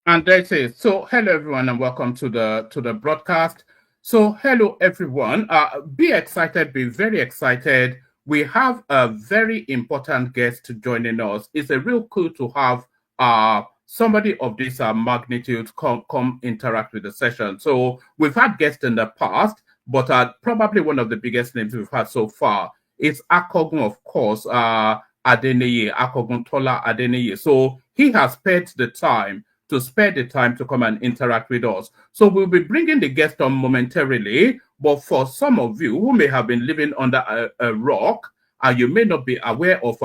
And that's it. So hello everyone and welcome to the broadcast. So hello everyone. Be excited, be very excited. We have a very important guest joining us. It's a real cool to have somebody of this magnitude come interact with the session. So we've had guests in the past, but probably one of the biggest names we've had so far is Akogun, of course, Adeniyi, Akogun Tola Adeniyi. So he has spent the time to spare the time to come and interact with us. So we'll be bringing the guest on momentarily, but for some of you who may have been living under a rock, and you may not be aware of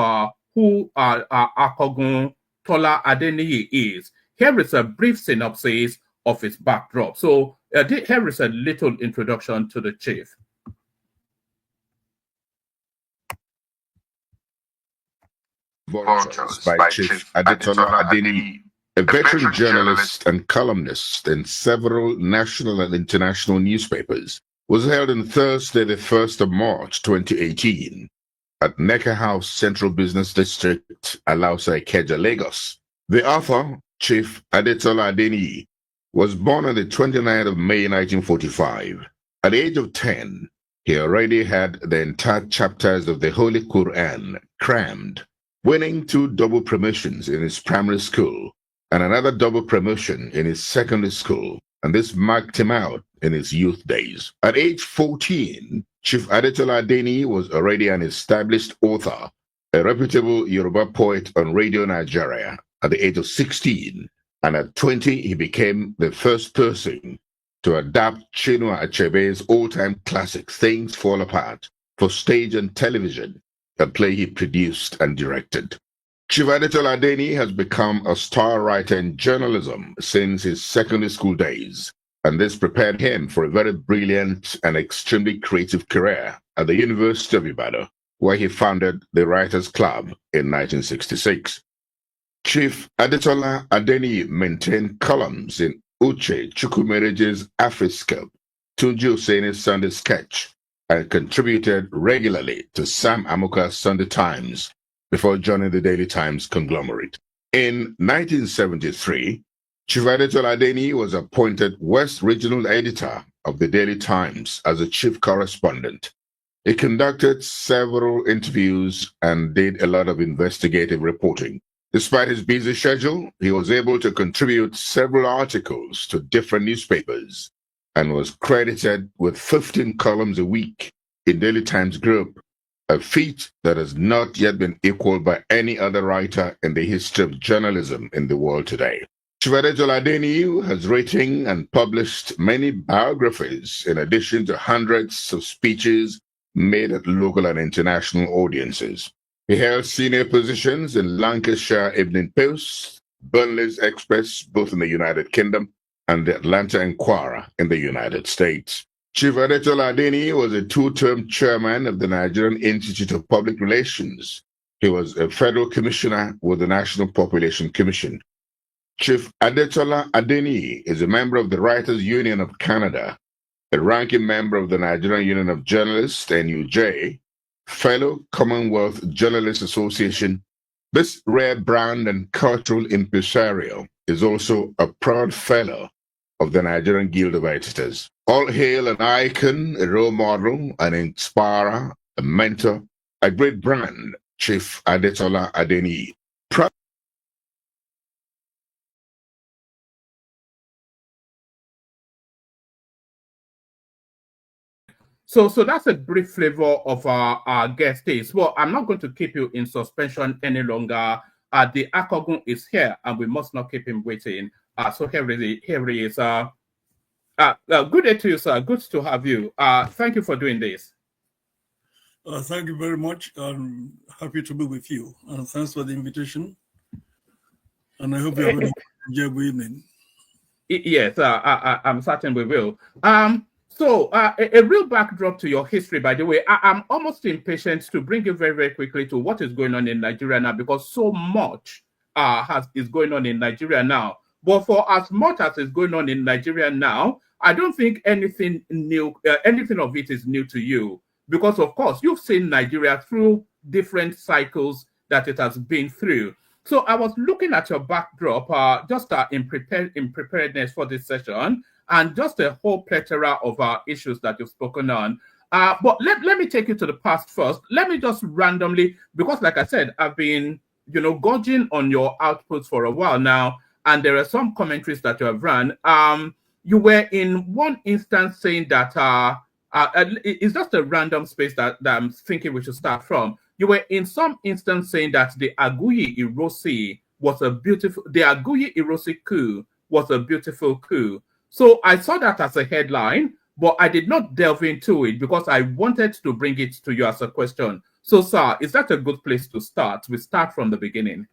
who Akogun Tola Adeniyi is, here is a brief synopsis of his backdrop. So here is a little introduction to the chief. Vultures by Chief Tola Adeniyi, a veteran journalist and columnist in several national and international newspapers, was held on Thursday, the 1st of March 2018, at Necker House Central Business District, Alausa, Ikeja, Lagos. The author, Chief Tola Adeniyi, was born on the 29th of May 1945. At the age of 10, he already had the entire chapters of the Holy Quran crammed, winning 2 double promotions in his primary school and another double promotion in his secondary school, and this marked him out in his youth days. At age 14, Chief Tola Adeniyi was already an established author, a reputable Yoruba poet on Radio Nigeria at the age of 16, and at 20 he became the first person to adapt Chinua Achebe's all-time classic Things Fall Apart for stage and television, a play he produced and directed. Chief Tola Adeniyi has become a star writer in journalism since his secondary school days, and this prepared him for a very brilliant and extremely creative career at the University of Ibadan, where he founded the Writers' Club in 1966. Chief Tola Adeniyi maintained columns in Uche Chukwumereje's Afriscope, Tunji Oseni's Sunday Sketch, and contributed regularly to Sam Amuka's Sunday Times before joining the Daily Times conglomerate. In 1973, Chief Tola Adeniyi was appointed West Regional Editor of the Daily Times as a chief correspondent. He conducted several interviews and did a lot of investigative reporting. Despite his busy schedule, he was able to contribute several articles to different newspapers and was credited with 15 columns a week in Daily Times Group, a feat that has not yet been equaled by any other writer in the history of journalism in the world today. Chief Tola Adeniyi has written and published many biographies in addition to hundreds of speeches made at local and international audiences. He held senior positions in Lancashire Evening Post, Burnley's Express, both in the United Kingdom, and the Atlanta Enquirer in the United States. Chief Tola Adeniyi was a 2-term chairman of the Nigerian Institute of Public Relations. He was a federal commissioner with the National Population Commission. Chief Tola Adeniyi is a member of the Writers' Union of Canada, a ranking member of the Nigerian Union of Journalists, NUJ, fellow Commonwealth Journalists Association. This rare brand and cultural impresario is also a proud fellow of the Nigerian Guild of Editors. All hail an icon, a role model, an inspirer, a mentor, a great brand, Chief Tola Adeniyi. So that's a brief flavor of our guest is. Well, I'm not going to keep you in suspension any longer. The Akogun is here, and we must not keep him waiting. So here he is. Good day to you, sir. Good to have you. Thank you for doing this. Thank you very much. I'm happy to be with you. And thanks for the invitation. And I hope you're having a enjoyable evening. Yes, I'm certain we will. So a real backdrop to your history, by the way. I'm almost impatient to bring you very, very quickly to what is going on in Nigeria now, because so much is going on in Nigeria now. But for as much as is going on in Nigeria now, I don't think anything new, anything of it is new to you, because of course you've seen Nigeria through different cycles that it has been through. So I was looking at your backdrop, just in preparedness for this session, and just a whole plethora of issues that you've spoken on. But let me take you to the past first. Let me just randomly, because like I said, I've been, gauging on your outputs for a while now, and there are some commentaries that you have run. You were in one instance saying that it's just a random space that I'm thinking we should start from. You were in some instance saying that the Aguiyi Ironsi coup was a beautiful coup. So I saw that as a headline, but I did not delve into it because I wanted to bring it to you as a question. So, sir, is that a good place to start? We start from the beginning.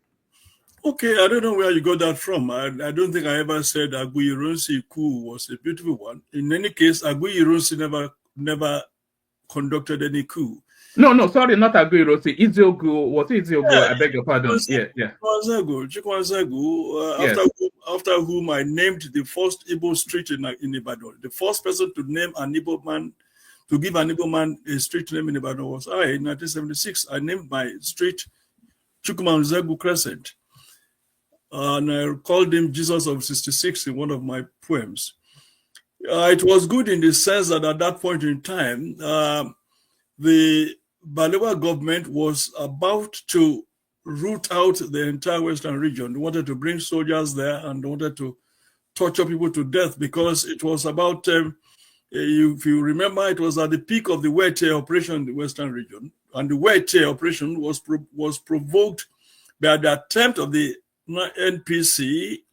Okay, I don't know where you got that from. I don't think I ever said Aguiyi Ironsi coup was a beautiful one. In any case, Aguiyi Ironsi never conducted any coup. No, sorry, not Aguiyi Ironsi. Iziogu, was it Iziogu? Yeah, I beg your pardon. Chikwanzegu, after whom I named the first Igbo street in Ibadan. The first person to name an Igbo man, to give an Igbo man a street name in Ibadan was I in 1976. I named my street Chukwumanzegu Crescent. And I called him Jesus of 66 in one of my poems. It was good in the sense that at that point in time, the Balewa government was about to root out the entire Western region. They wanted to bring soldiers there and they wanted to torture people to death because it was about, if you remember, it was at the peak of the Wete operation in the Western region. And the Wete operation was provoked by the attempt of the NPC,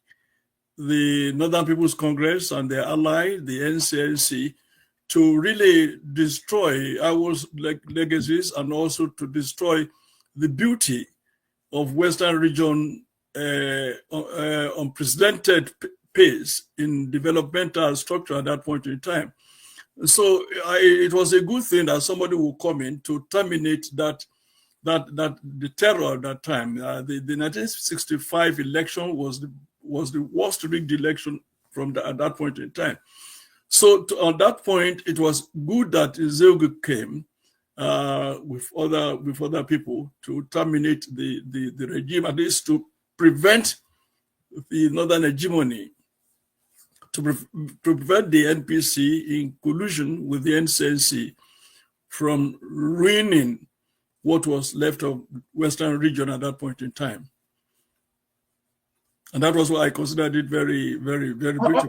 the Northern People's Congress, and their ally, the NCNC, to really destroy our legacies and also to destroy the beauty of Western region unprecedented pace in developmental structure at that point in time. So it was a good thing that somebody would come in to terminate that the terror at that time. The 1965 election was the worst rigged election at that point in time. So on that point, it was good that Iziogu came with other people to terminate the regime, at least to prevent the northern hegemony, to prevent the NPC in collusion with the NCNC from ruining what was left of Western region at that point in time. And that was why I considered it very, very, very beautiful.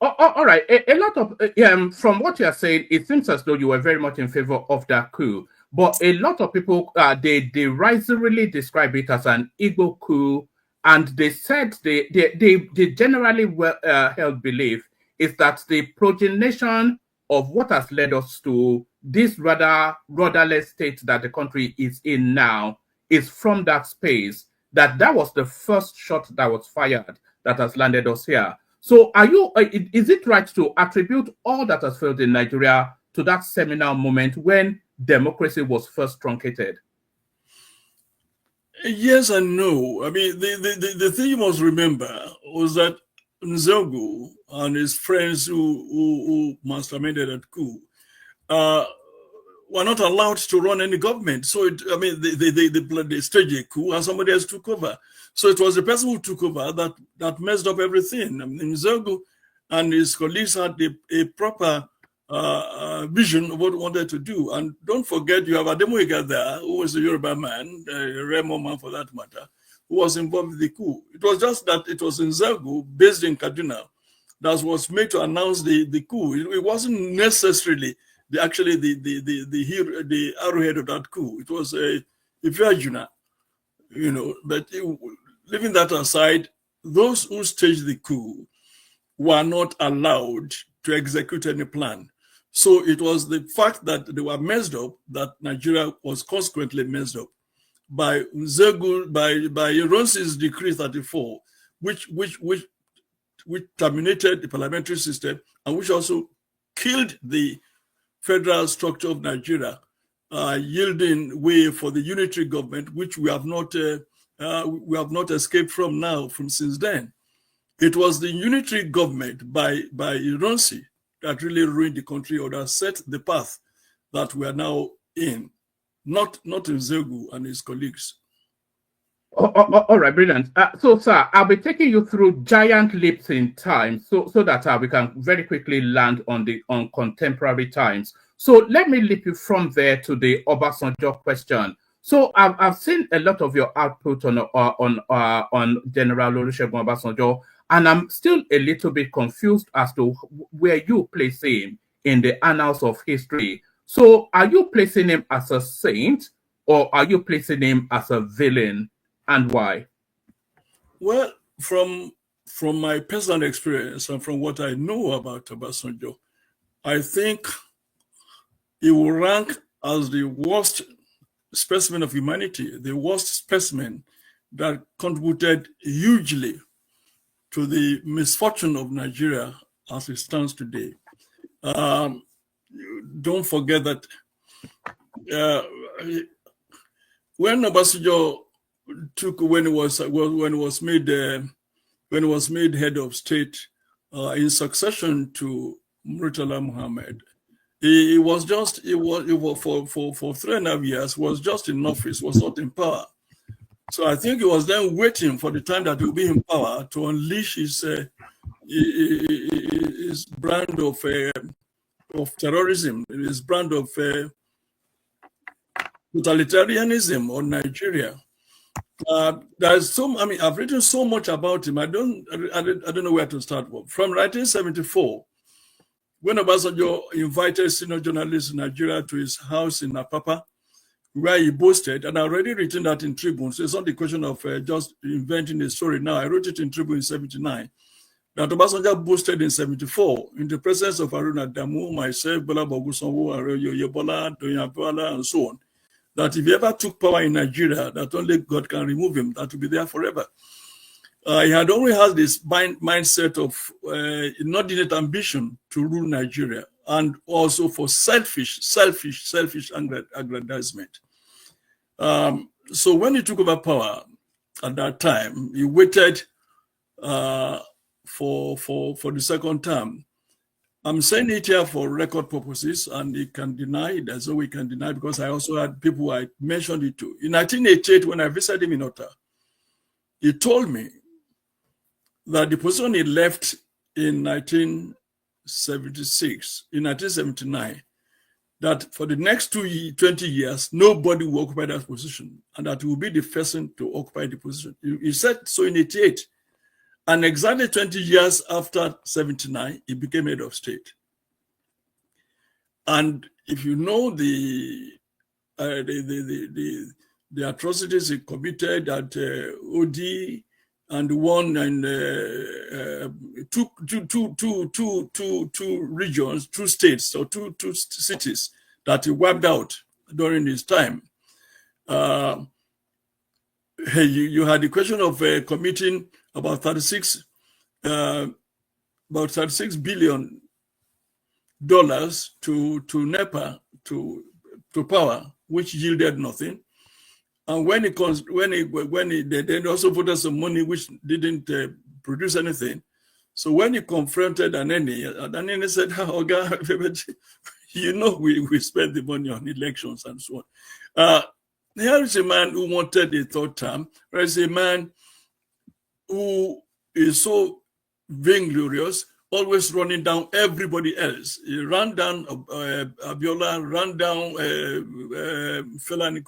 All right. A lot of, from what you're saying, it seems as though you were very much in favor of that coup. But a lot of people, they derisively describe it as an Igbo coup. And they said they generally held belief is that the progenation of what has led us to this rather rudderless state that the country is in now is from that space, that was the first shot that was fired that has landed us here. So is it right to attribute all that has failed in Nigeria to that seminal moment when democracy was first truncated? Yes and no. I mean, the thing you must remember was that Nzogu and his friends who masterminded that coup were not allowed to run any government. So, they staged a coup and somebody else took over. So it was the person who took over that messed up everything. I mean, Nzogu and his colleagues had a proper vision of what they wanted to do. And don't forget, you have Adeniyi there, who was a Yoruba man, a Remo man for that matter, who was involved with the coup. It was just that it was Nzogu, based in Kaduna, that was made to announce the coup. It wasn't necessarily the arrowhead of that coup. It was a Virgina, but leaving that aside, those who staged the coup were not allowed to execute any plan. So it was the fact that they were messed up that Nigeria was consequently messed up by Nzogu, by Ironsi's Decree 34, which terminated the parliamentary system and which also killed the federal structure of Nigeria, yielding way for the unitary government, which we have not escaped from since then. It was the unitary government by Ironsi that really ruined the country, or that set the path that we are now in, not Nzogu and his colleagues. All right, brilliant. So, sir, I'll be taking you through giant leaps in time, so that we can very quickly land on contemporary times. So, let me leap you from there to the Obasanjo question. So, I've seen a lot of your output on General Olusegun Obasanjo, and I'm still a little bit confused as to where you place him in the annals of history. So, are you placing him as a saint, or are you placing him as a villain? And why? Well, from my personal experience and from what I know about Obasanjo, I think he will rank as the worst specimen of humanity, the worst specimen that contributed hugely to the misfortune of Nigeria as it stands today. Don't forget that when Obasanjo when he was made head of state in succession to Murtala Muhammad, he was for 3.5 years was just in office, was not in power. So I think he was then waiting for the time that he will be in power to unleash his brand of terrorism, his brand of totalitarianism on Nigeria. There's I've written so much about him. I don't know where to start from 1974, when Obasanjo invited senior journalists in Nigeria to his house in Apapa, where he boasted, and I already written that in Tribune, so it's not the question of just inventing a story now. I wrote it in Tribune in 79, that Obasanjo boasted in 74, in the presence of Haruna Damu, myself, Bola Bogusanwo, Areyo Yebola, Doyin Abuala, and so on, that if he ever took power in Nigeria, that only God can remove him, that will be there forever. He had always had this mindset of inordinate ambition to rule Nigeria, and also for selfish aggrandizement. So when he took over power at that time, he waited for the second term. I'm saying it here for record purposes, and he can deny it. There's no way he can deny, because I also had people I mentioned it to. In 1988, when I visited him in Ota, he told me that the position he left in 1979, that for the next 20 years, nobody will occupy that position, and that he will be the first to occupy the position. He said so in 88. And exactly 20 years after 79, he became head of state. And if you know the atrocities he committed at OD, and the one in two regions, 2 states, or two cities that he wiped out during his time. You had the question of committing about $36 billion to NEPA to power, which yielded nothing. And when they also put us some money which didn't produce anything. So when he confronted Adeniyi said, "Oh God, you know we spent the money on elections and so on." Here is a man who wanted a third term. There is a man who is so vainglorious, always running down everybody else. He ran down Abiola, ran down Fulani,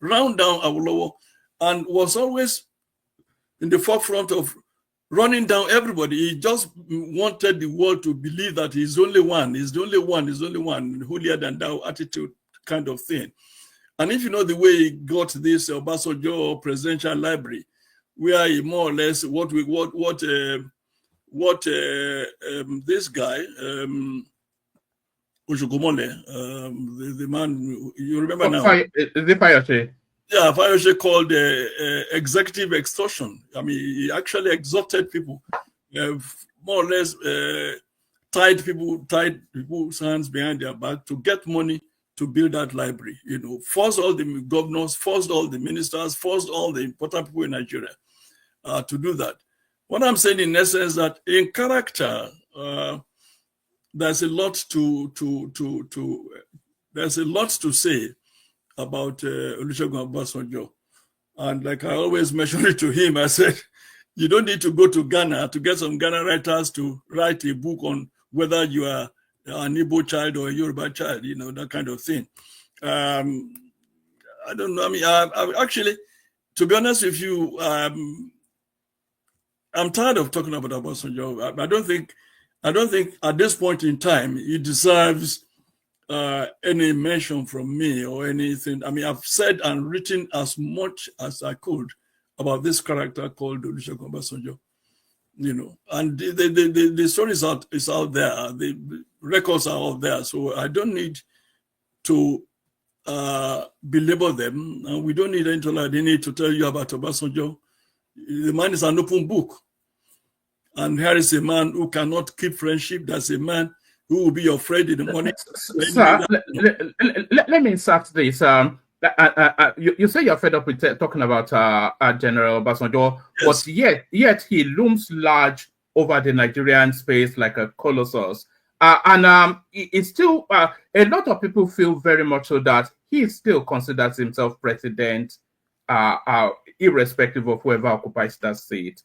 ran down Awolowo, and was always in the forefront of running down everybody. He just wanted the world to believe that he's the only one, holier than thou attitude kind of thing. And if you know the way he got this Obasanjo presidential library, where he more or less this guy Ojogomole, the man you remember now. Is it Fayose? Yeah, Fayose called executive extortion. I mean, he actually extorted people, more or less tied people's hands behind their back to get money to build that library. You know, forced all the governors, forced all the ministers, forced all the important people in Nigeria to do that. What I'm saying in essence that in character, there's a lot to say about Olusegun Obasanjo. And like I always mention it to him, I said, you don't need to go to Ghana to get some Ghana writers to write a book on whether you are an Igbo child or a Yoruba child, you know, that kind of thing. I don't know. I mean, I actually, to be honest with you, I'm tired of talking about Obasanjo. I don't think at this point in time he deserves any mention from me or anything. I mean, I've said and written as much as I could about this character called Olusegun Obasanjo, you know, and the story is out there, the records are out there, so I don't need to belabor them, and we don't need Adeniyi to tell you about Obasanjo. The man is an open book, and here is a man who cannot keep friendship. That's a man who will be your friend in the morning. Sir, let me insert this. You say you're fed up with talking about General Obasanjo, yes. But yet he looms large over the Nigerian space like a colossus. It's still, a lot of people feel very much so that he still considers himself president, irrespective of whoever occupies that seat.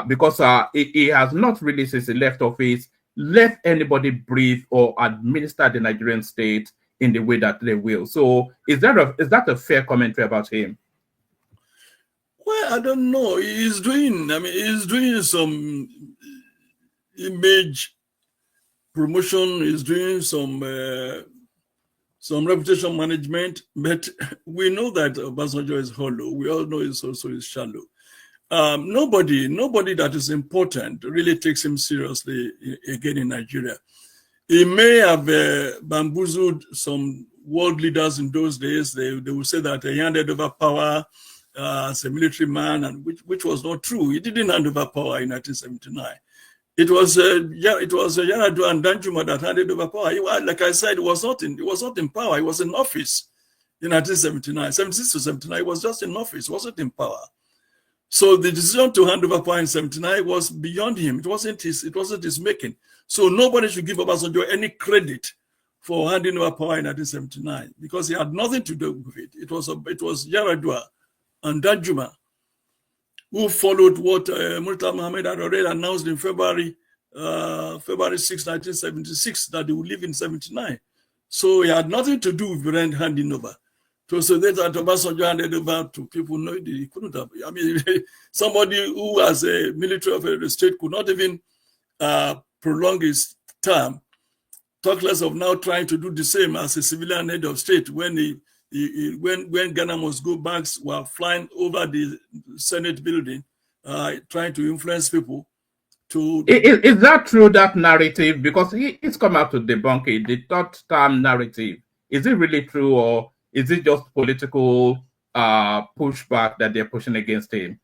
Because he has not really, since he left office, let anybody breathe or administer the Nigerian state in the way that they will. So is that a fair commentary about him? Well, I don't know. He's doing some image promotion, he's doing some reputation management, but we know that Obasanjo is hollow. We all know he's shallow. Nobody that is important really takes him seriously again in Nigeria. He may have bamboozled some world leaders in those days. They will say that he handed over power as a military man, and which was not true. He didn't hand over power in 1979. It was Yar'Adua and Danjuma that handed over power. Like I said, it was not in power. He was in office in 1979, 76 to 79. He was just in office. He wasn't in power. So the decision to hand over power in 79 was beyond him. It wasn't his making. So nobody should give Obasanjo any credit for handing over power in 1979 because he had nothing to do with it. It was Yar'Adua and Danjuma who followed what Murtala Mohammed had already announced in February 6, 1976, that he would leave in 79. So he had nothing to do with handing over. So that Obasanjo handed over to people, no, he couldn't have. I mean, somebody who, as a military officer of the state, could not even prolong his term, talk less of now trying to do the same as a civilian head of state when when Ghana must go backs were flying over the Senate building, trying to influence people. Is that true, that narrative? Because it's come out to debunk it, the third term narrative. Is it really true, or is it just political pushback that they're pushing against him?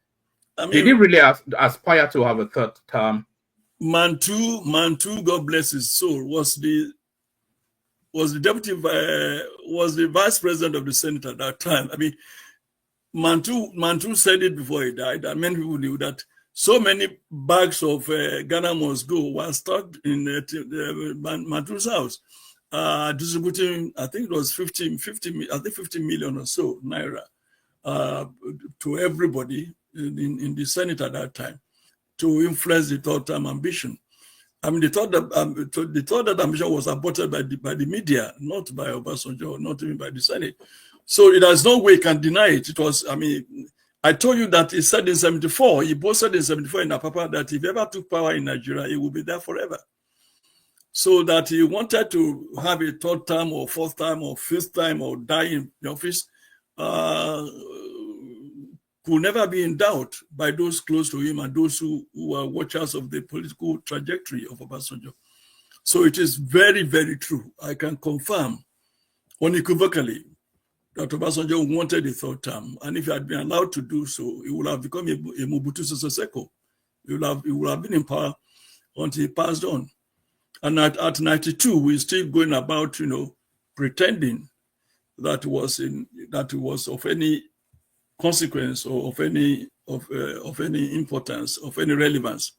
I mean, did he really aspire to have a third term? Mantu, God bless his soul, was the vice president of the Senate at that time. I mean, Mantu said it before he died, and many people knew that so many bags of Ghana must go were stocked in Mantu's house, distributing, I think it was 50 million or so naira to everybody in the Senate at that time to influence the third term ambition. I mean, they thought that ambition was aborted by the media, not by Obasanjo, not even by the Senate. So there's no way you can deny it. It was, I mean, I told you that he said in 74, he boasted in 74 in Apapa that if he ever took power in Nigeria, he would be there forever. So that he wanted to have a third time or fourth time or fifth time or die in the office could never be in doubt by those close to him and those who are watchers of the political trajectory of Obasanjo. So it is very, very true. I can confirm unequivocally that Obasanjo wanted a third term. And if he had been allowed to do so, he would have become a Mobutu Sese Seko. He would have been in power until he passed on. And at 92, we're still going about, pretending that it was of any consequence or of any importance, of any relevance,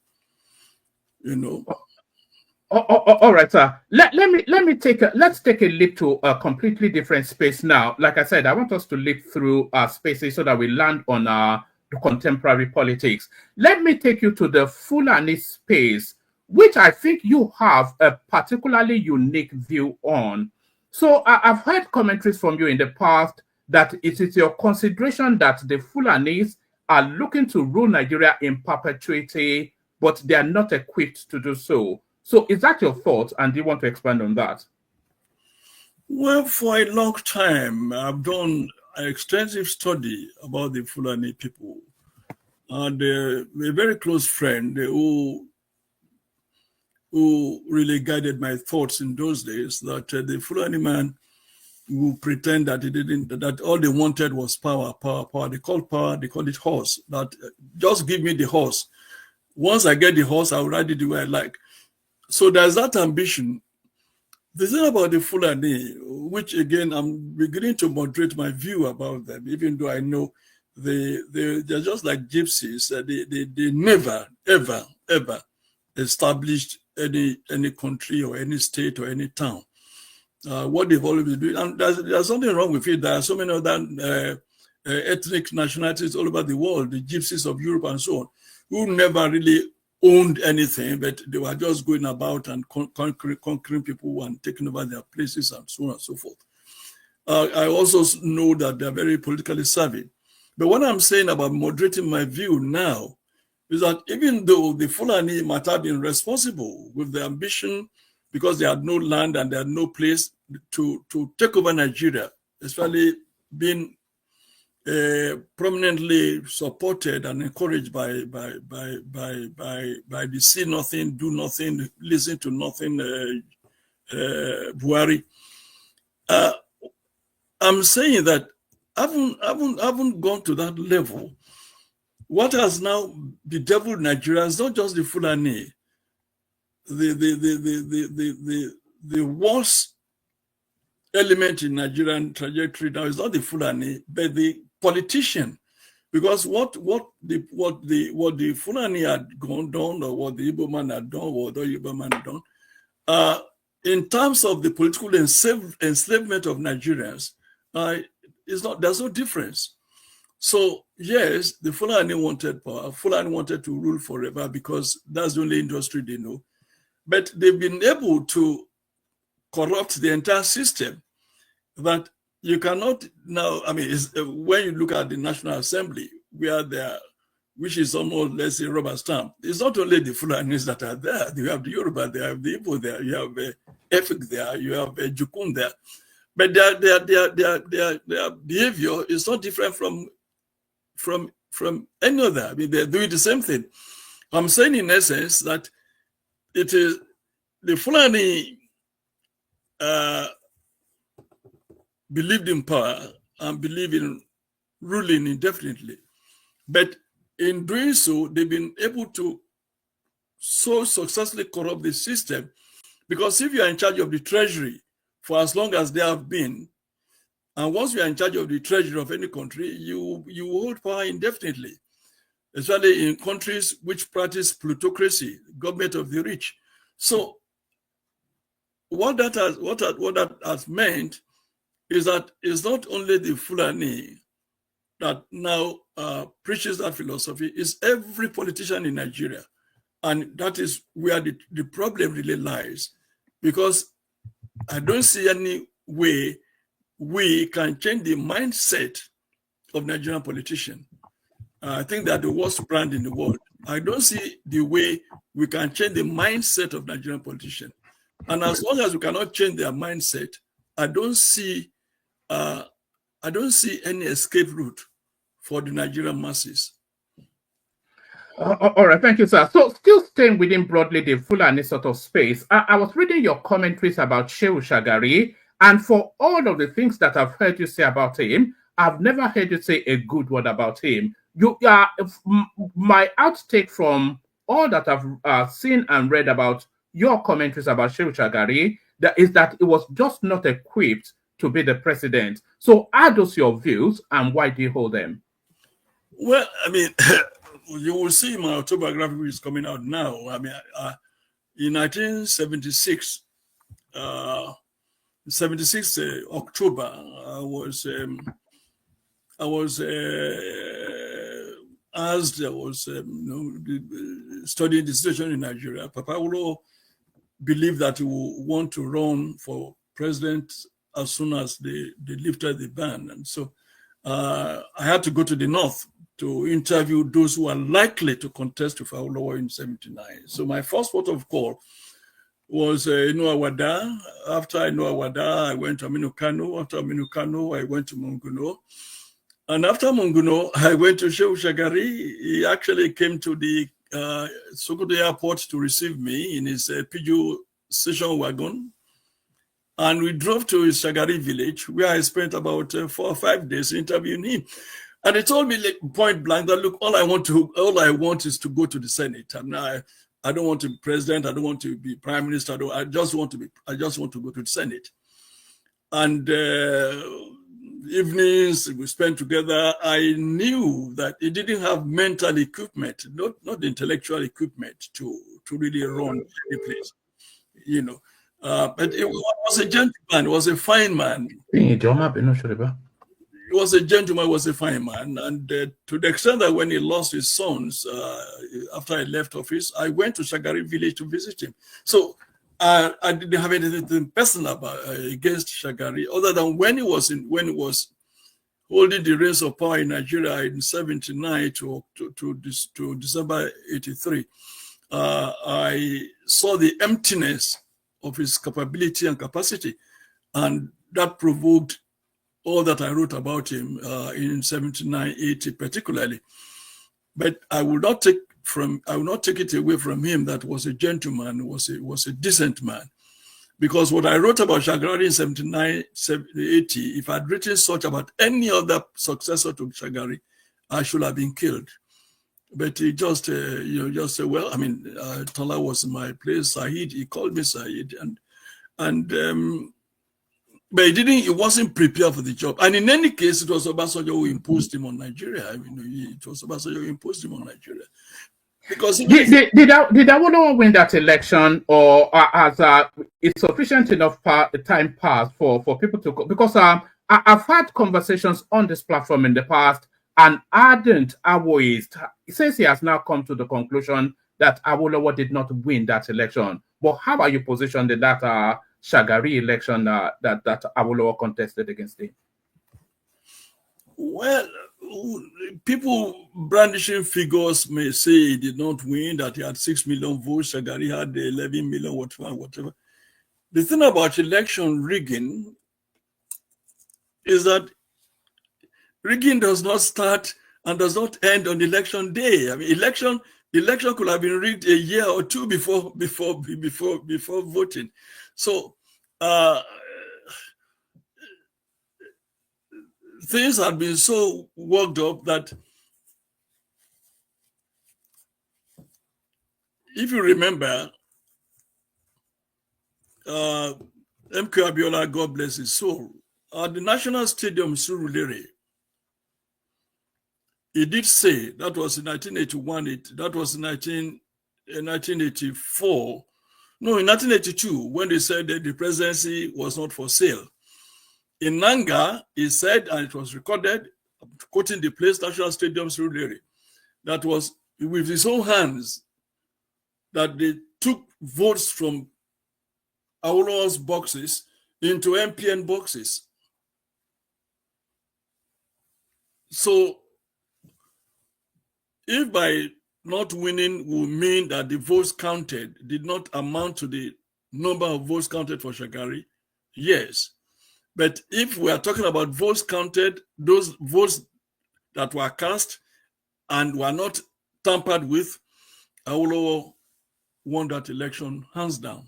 All right, sir. Let's take a leap to a completely different space now. Like I said, I want us to leap through spaces so that we land on contemporary politics. Let me take you to the Fulani space, which I think you have a particularly unique view on. So I've heard commentaries from you in the past that it is your consideration that the Fulanis are looking to rule Nigeria in perpetuity, but they are not equipped to do so. So is that your thought, and do you want to expand on that? Well, for a long time, I've done an extensive study about the Fulani people. And a very close friend who really guided my thoughts in those days, that the Fulani man who pretend that he didn't, that all they wanted was power. They called power, they called it horse. That just give me the horse. Once I get the horse, I'll ride it the way I like. So there's that ambition. The thing about the Fulani, which again, I'm beginning to moderate my view about them, even though I know they're just like gypsies. They never, ever, ever established any country or any state or any town. What they've always been doing, and there's something wrong with it. There are so many other ethnic nationalities all over the world, the gypsies of Europe and so on, who never really owned anything, but they were just going about and conquering people and taking over their places and so on and so forth. I also know that they're very politically savvy. But what I'm saying about moderating my view now is that even though the Fulani might have been responsible with the ambition, because they had no land and they had no place to take over Nigeria, especially being prominently supported and encouraged by the see nothing, do nothing, listen to nothing Buhari. I'm saying that I haven't gone to that level. What has now bedeviled Nigeria is not just the Fulani. The worst element in Nigerian trajectory now is not the Fulani, but the politician. Because what the Fulani had done, or what the Igbo man had done, or what the Yoruba man had done, in terms of the political enslavement of Nigerians, there's no difference. So yes, the Fulani wanted power. Fulani wanted to rule forever because that's the only industry they know. But they've been able to corrupt the entire system, that you cannot now, I mean, when you look at the National Assembly, where there, which is almost, let's say, rubber stamp, it's not only the Fulanis that are there. You have the Yoruba there, you have the Igbo there, you have Efik there, you have Jukun there. But their behavior is not different from any other. I mean, they're doing the same thing. I'm saying in essence that it is the Fulani believed in power and believe in ruling indefinitely. But in doing so, they've been able to so successfully corrupt the system, because if you are in charge of the treasury for as long as they have been, and once you are in charge of the treasury of any country, you hold power indefinitely, especially in countries which practice plutocracy, government of the rich. So what that has meant is that it's not only the Fulani that now preaches that philosophy, it's every politician in Nigeria. And that is where the problem really lies, because I don't see any way we can change the mindset of Nigerian politicians. I think they're the worst brand in the world. I don't see the way we can change the mindset of Nigerian politicians. And as long as we cannot change their mindset, I don't see any escape route for the Nigerian masses. All right, thank you, sir. So, still staying within broadly the Fulani sort of space, I was reading your commentaries about Shehu Shagari, and for all of the things that I've heard you say about him, I've never heard you say a good word about him. My outtake from all that I've seen and read about your commentaries about Shehu Shagari is that it was just not equipped to be the president. So, are those your views, and why do you hold them? Well, I mean, you will see my autobiography, which is coming out now. I mean, in 1976, 76 October, I was asked, I was studying the situation in Nigeria. Papa Awolowo believed that he would want to run for president as soon as they lifted the ban. And so I had to go to the north to interview those who are likely to contest with Awolowo in 79. So my first port of call was Inuawada. After Inuawada, I went to Aminu Kanu. After Aminu Kanu, I went to Munguno. And after Munguno, I went to Shagari. He actually came to the Sokoto airport to receive me in his Peugeot station wagon. And we drove to his Shagari village, where I spent about 4 or 5 days interviewing him. And he told me point blank that, look, all I want is to go to the Senate. And I don't want to be president. I don't want to be prime minister. I just want to go to the Senate. And evenings we spent together. I knew that he didn't have mental equipment, not intellectual equipment to really run the place, But it was a gentleman. He was a fine man. He was a gentleman, was a fine man. And to the extent that when he lost his sons, after I left office, I went to Shagari village to visit him. So I didn't have anything personal against Shagari, other than when he was holding the reins of power in Nigeria in 79 to December 83. I saw the emptiness of his capability and capacity, and that provoked all that I wrote about him in 79, 80 particularly. But I will not take it away from him that was a gentleman, was a decent man. Because what I wrote about Shagari in 79, 80, if I'd written such about any other successor to Shagari, I should have been killed. But he just said, well, I mean, Tola was in my place, Said, he called me Said, but he wasn't prepared for the job. And in any case, it was Obasanjo who imposed him on Nigeria. I mean, it was Obasanjo who imposed him on Nigeria. Because did Awolowo win that election, or has it's sufficient enough time passed for people to go? Because I've had conversations on this platform in the past, and ardent Awoist says he has now come to the conclusion that Awolowo did not win that election. But how are you positioned in that Shagari election that Awolowo contested against him? Well, people brandishing figures may say he did not win, that he had 6 million votes, Shagari had 11 million, whatever. The thing about election rigging is that rigging does not start and does not end on election day. I mean, election could have been rigged a year or two before voting. So things had been so worked up that, if you remember, MK Abiola, God bless his soul, at the National Stadium, Surulere, he did say, that was in 1981, that was in 1984, no, in 1982, when they said that the presidency was not for sale. In Nanga, he said, and it was recorded, quoting the place, National Stadium, Surulere, that was with his own hands that they took votes from Awolowo's boxes into MPN boxes. So, if by not winning would mean that the votes counted did not amount to the number of votes counted for Shagari, yes. But if we are talking about votes counted, those votes that were cast and were not tampered with, Awolowo won that election hands down.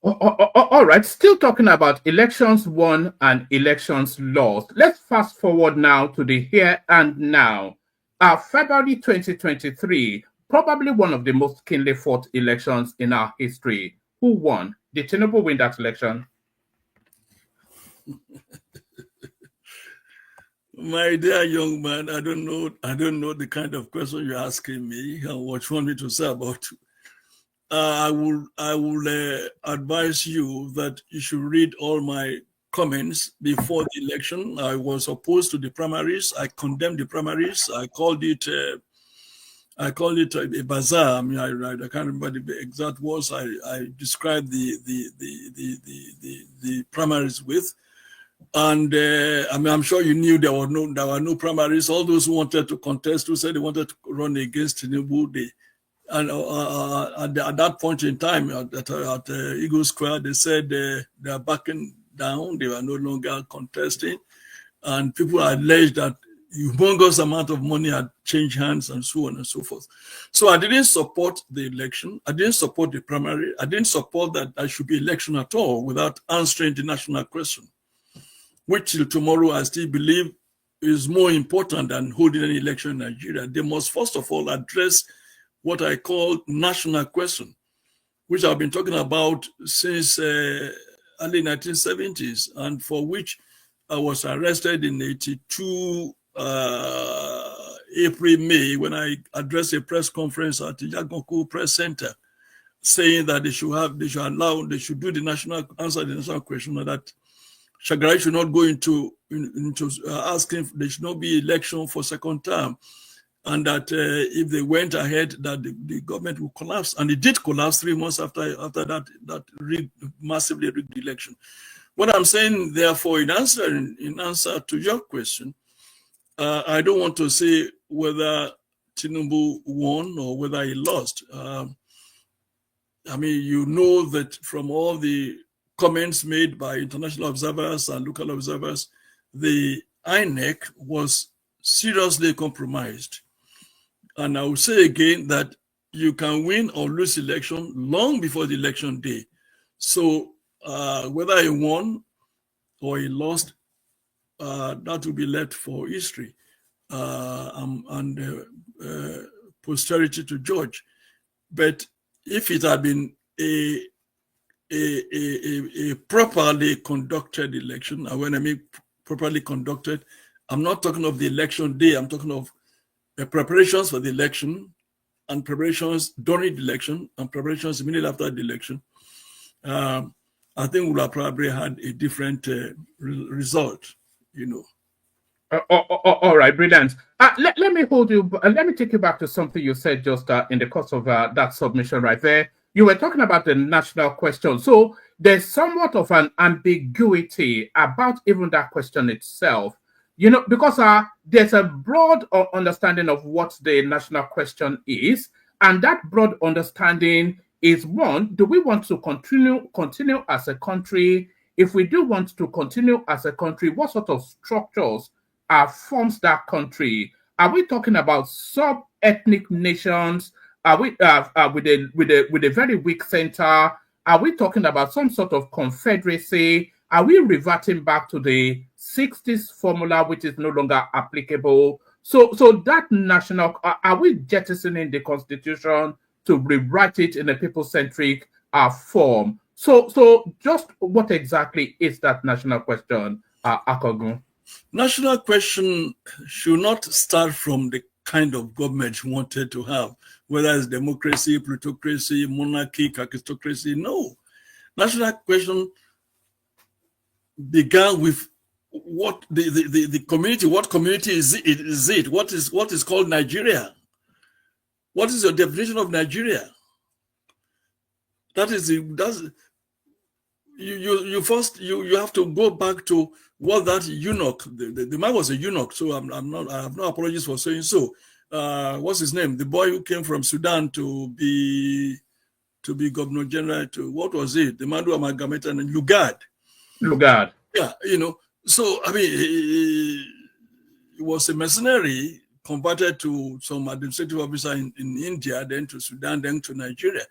All right, still talking about elections won and elections lost. Let's fast forward now to the here and now. February 2023, probably one of the most keenly fought elections in our history. Who won? Did Tinubu win that election? My dear young man, I don't know the kind of question you're asking me and what you want me to say about I will advise you that you should read all my comments before the election. I was opposed to the primaries. I condemned the primaries. I called it a bazaar. I mean, I can't remember the exact words I described the primaries with. And I mean, I'm sure you knew there were no primaries. All those who wanted to contest, who said they wanted to run against Tinubu, and at that point in time, at Eagle Square, they said they are backing down. They were no longer contesting. And people alleged that humongous amount of money had changed hands and so on and so forth. So I didn't support the election. I didn't support the primary. I didn't support that there should be election at all without answering the national question, which till tomorrow I still believe is more important than holding an election in Nigeria. They must first of all address what I call national question, which I've been talking about since early 1970s, and for which I was arrested in 82 April, May, when I addressed a press conference at the Yagonku Press Center, saying that they should do the national answer the national question, that Shagari should not go into asking there should not be election for second term, and that if they went ahead, that the government will collapse. And it did collapse 3 months after that massively rigged election. What I'm saying, therefore, in answer to your question, I don't want to say whether Tinubu won or whether he lost. I mean, you know that from all the comments made by international observers and local observers, the INEC was seriously compromised. And I will say again that you can win or lose election long before the election day. So whether he won or he lost, that will be left for history and posterity to judge. But if it had been a properly conducted election, and when I mean properly conducted, I'm not talking of the election day, I'm talking of preparations for the election and preparations during the election and preparations immediately after the election, I think we'll have probably had a different result, you know. All right, brilliant. Let me hold you. Let me take you back to something you said just in the course of that submission right there. You were talking about the national question. So there's somewhat of an ambiguity about even that question itself. You know, because there's a broad understanding of what the national question is, and that broad understanding is, one, do we want to continue as a country? If we do want to continue as a country, what sort of structures forms that country? Are we talking about sub-ethnic nations? Are we with a very weak center? Are we talking about some sort of confederacy? Are we reverting back to the 60s formula, which is no longer applicable? So that national, are we jettisoning the constitution to rewrite it in a people-centric form? So just what exactly is that national question, Akogun? National question should not start from the kind of government you wanted to have, whether it's democracy, plutocracy, monarchy, kakistocracy. No. National question began with what the community. What community is it? What is called Nigeria? What is your definition of Nigeria? You have to go back to what that eunuch. The man was a eunuch, so I have no apologies for saying so. What's his name? The boy who came from Sudan to be governor general. What was it? The man who amalgamated and Lugard. Yeah, you know. So I mean, he was a mercenary converted to some administrative officer in India, then to Sudan, then to Nigeria.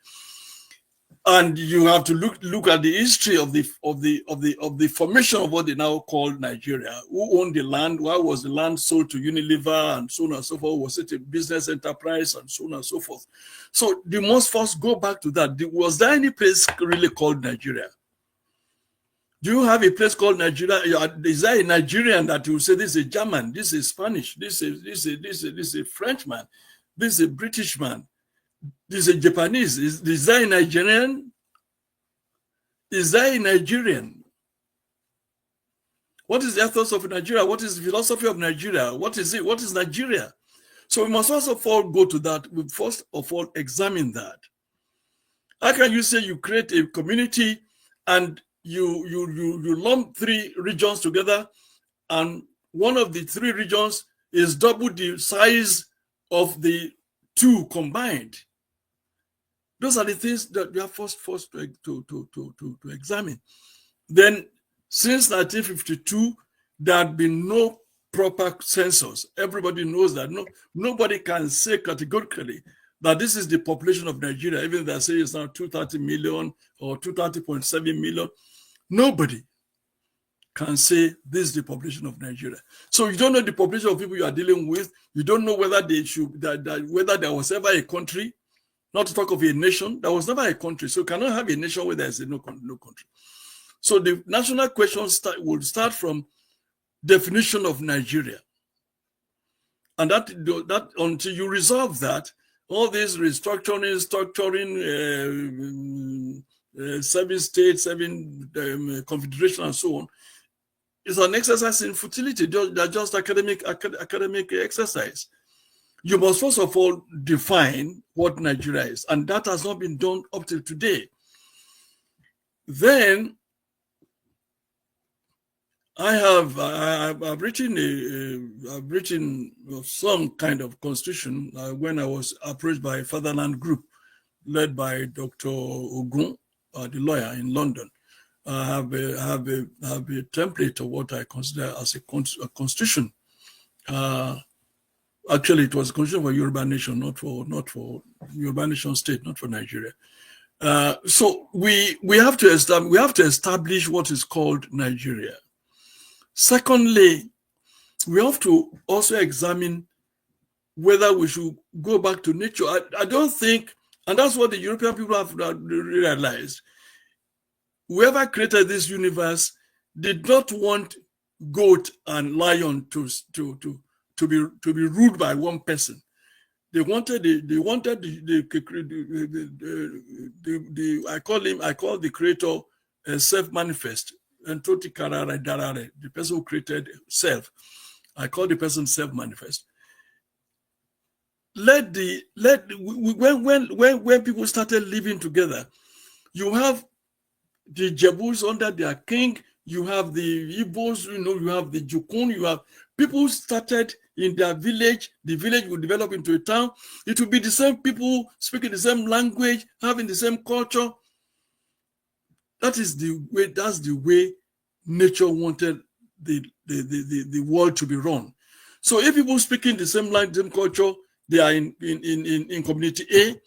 And you have to look at the history of the formation of what they now call Nigeria. Who owned the land? Why was the land sold to Unilever and so on and so forth? Was it a business enterprise and so on and so forth? So you must first go back to that. Was there any place really called Nigeria? Do you have a place called Nigeria? Is there a Nigerian that you say this is a German, this is Spanish, this is a Frenchman, this is a British man? This is a Japanese. Is that a Nigerian? Is that a Nigerian? What is the ethos of Nigeria? What is the philosophy of Nigeria? What is it? What is Nigeria? So we must first of all go to that. We first of all examine that. How can you say you create a community and you lump 3 regions together, and one of the 3 regions is double the size of the 2 combined? Those are the things that we are forced to examine. Then, since 1952, there had been no proper census. Everybody knows that. Nobody can say categorically that this is the population of Nigeria, even if they say it's now 230 million or 230.7 million. Nobody can say this is the population of Nigeria. So you don't know the population of people you are dealing with. You don't know whether they should whether there was ever a country. Not to talk of a nation, there was never a country. So you cannot have a nation where there is no country. So the national question will start from definition of Nigeria. And that until you resolve that, all this restructuring, 7 states, 7 confederation, and so on, is an exercise in futility. They're just academic exercise. You must first of all define what Nigeria is, and that has not been done up till today. Then I've written some kind of constitution when I was approached by a Fatherland group led by Dr. Ogun, the lawyer in London. I have a template of what I consider as a constitution. Actually, it was a constitution for Yoruba nation, not for Yoruba nation state, not for Nigeria. So we have to establish what is called Nigeria. Secondly, we have to also examine whether we should go back to nature. I don't think, and that's what the European people have realized, whoever created this universe did not want goat and lion to be ruled by one person. They wanted I call the creator a self-manifest. And the person who created self, I call the person self-manifest. When people started living together, you have the Jebus under their king, you have the Igbos, you have the Jukun, you have people started in their village, the village will develop into a town. It will be the same people speaking the same language, having the same culture. That's the way nature wanted the world to be run. So if people speaking the same language, same culture, they are in community A,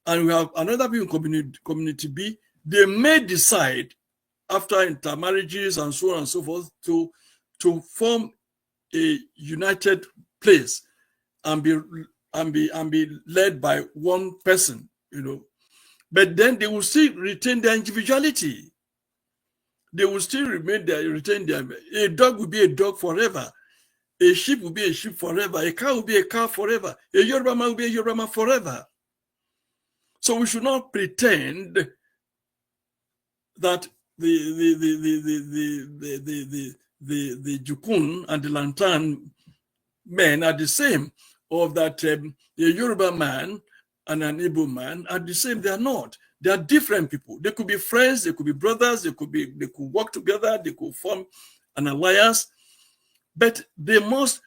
and we have another people in community B, they may decide after intermarriages and so on and so forth to form a united place and be led by one person, But then they will still retain their individuality. They will still retain their. A dog will be a dog forever. A sheep will be a sheep forever. A cow will be a cow forever. A Yoruba man will be a Yoruba man forever. So we should not pretend that the Jukun and the Lantan men are the same, or that a Yoruba man and an Igbo man are the same. They are not. They are different people. They could be friends, they could be brothers, they could work together, they could form an alliance, but they must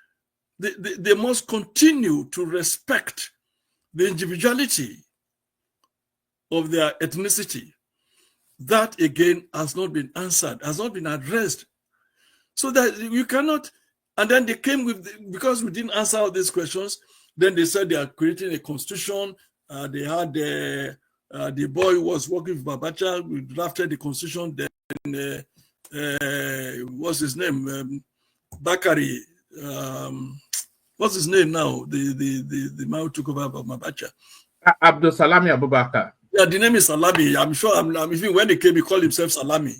continue to respect the individuality of their ethnicity. That again has not been answered, has not been addressed. So that you cannot, and then they came with, because we didn't answer all these questions, then they said they are creating a constitution. They had the boy who was working for Babacha, we drafted the constitution, then what's his name? Bakari, what's his name now? The man who took over Babacha. Abdul Salami Abubakar. Yeah, the name is Salami. I'm sure. Even when he came, he called himself Salami,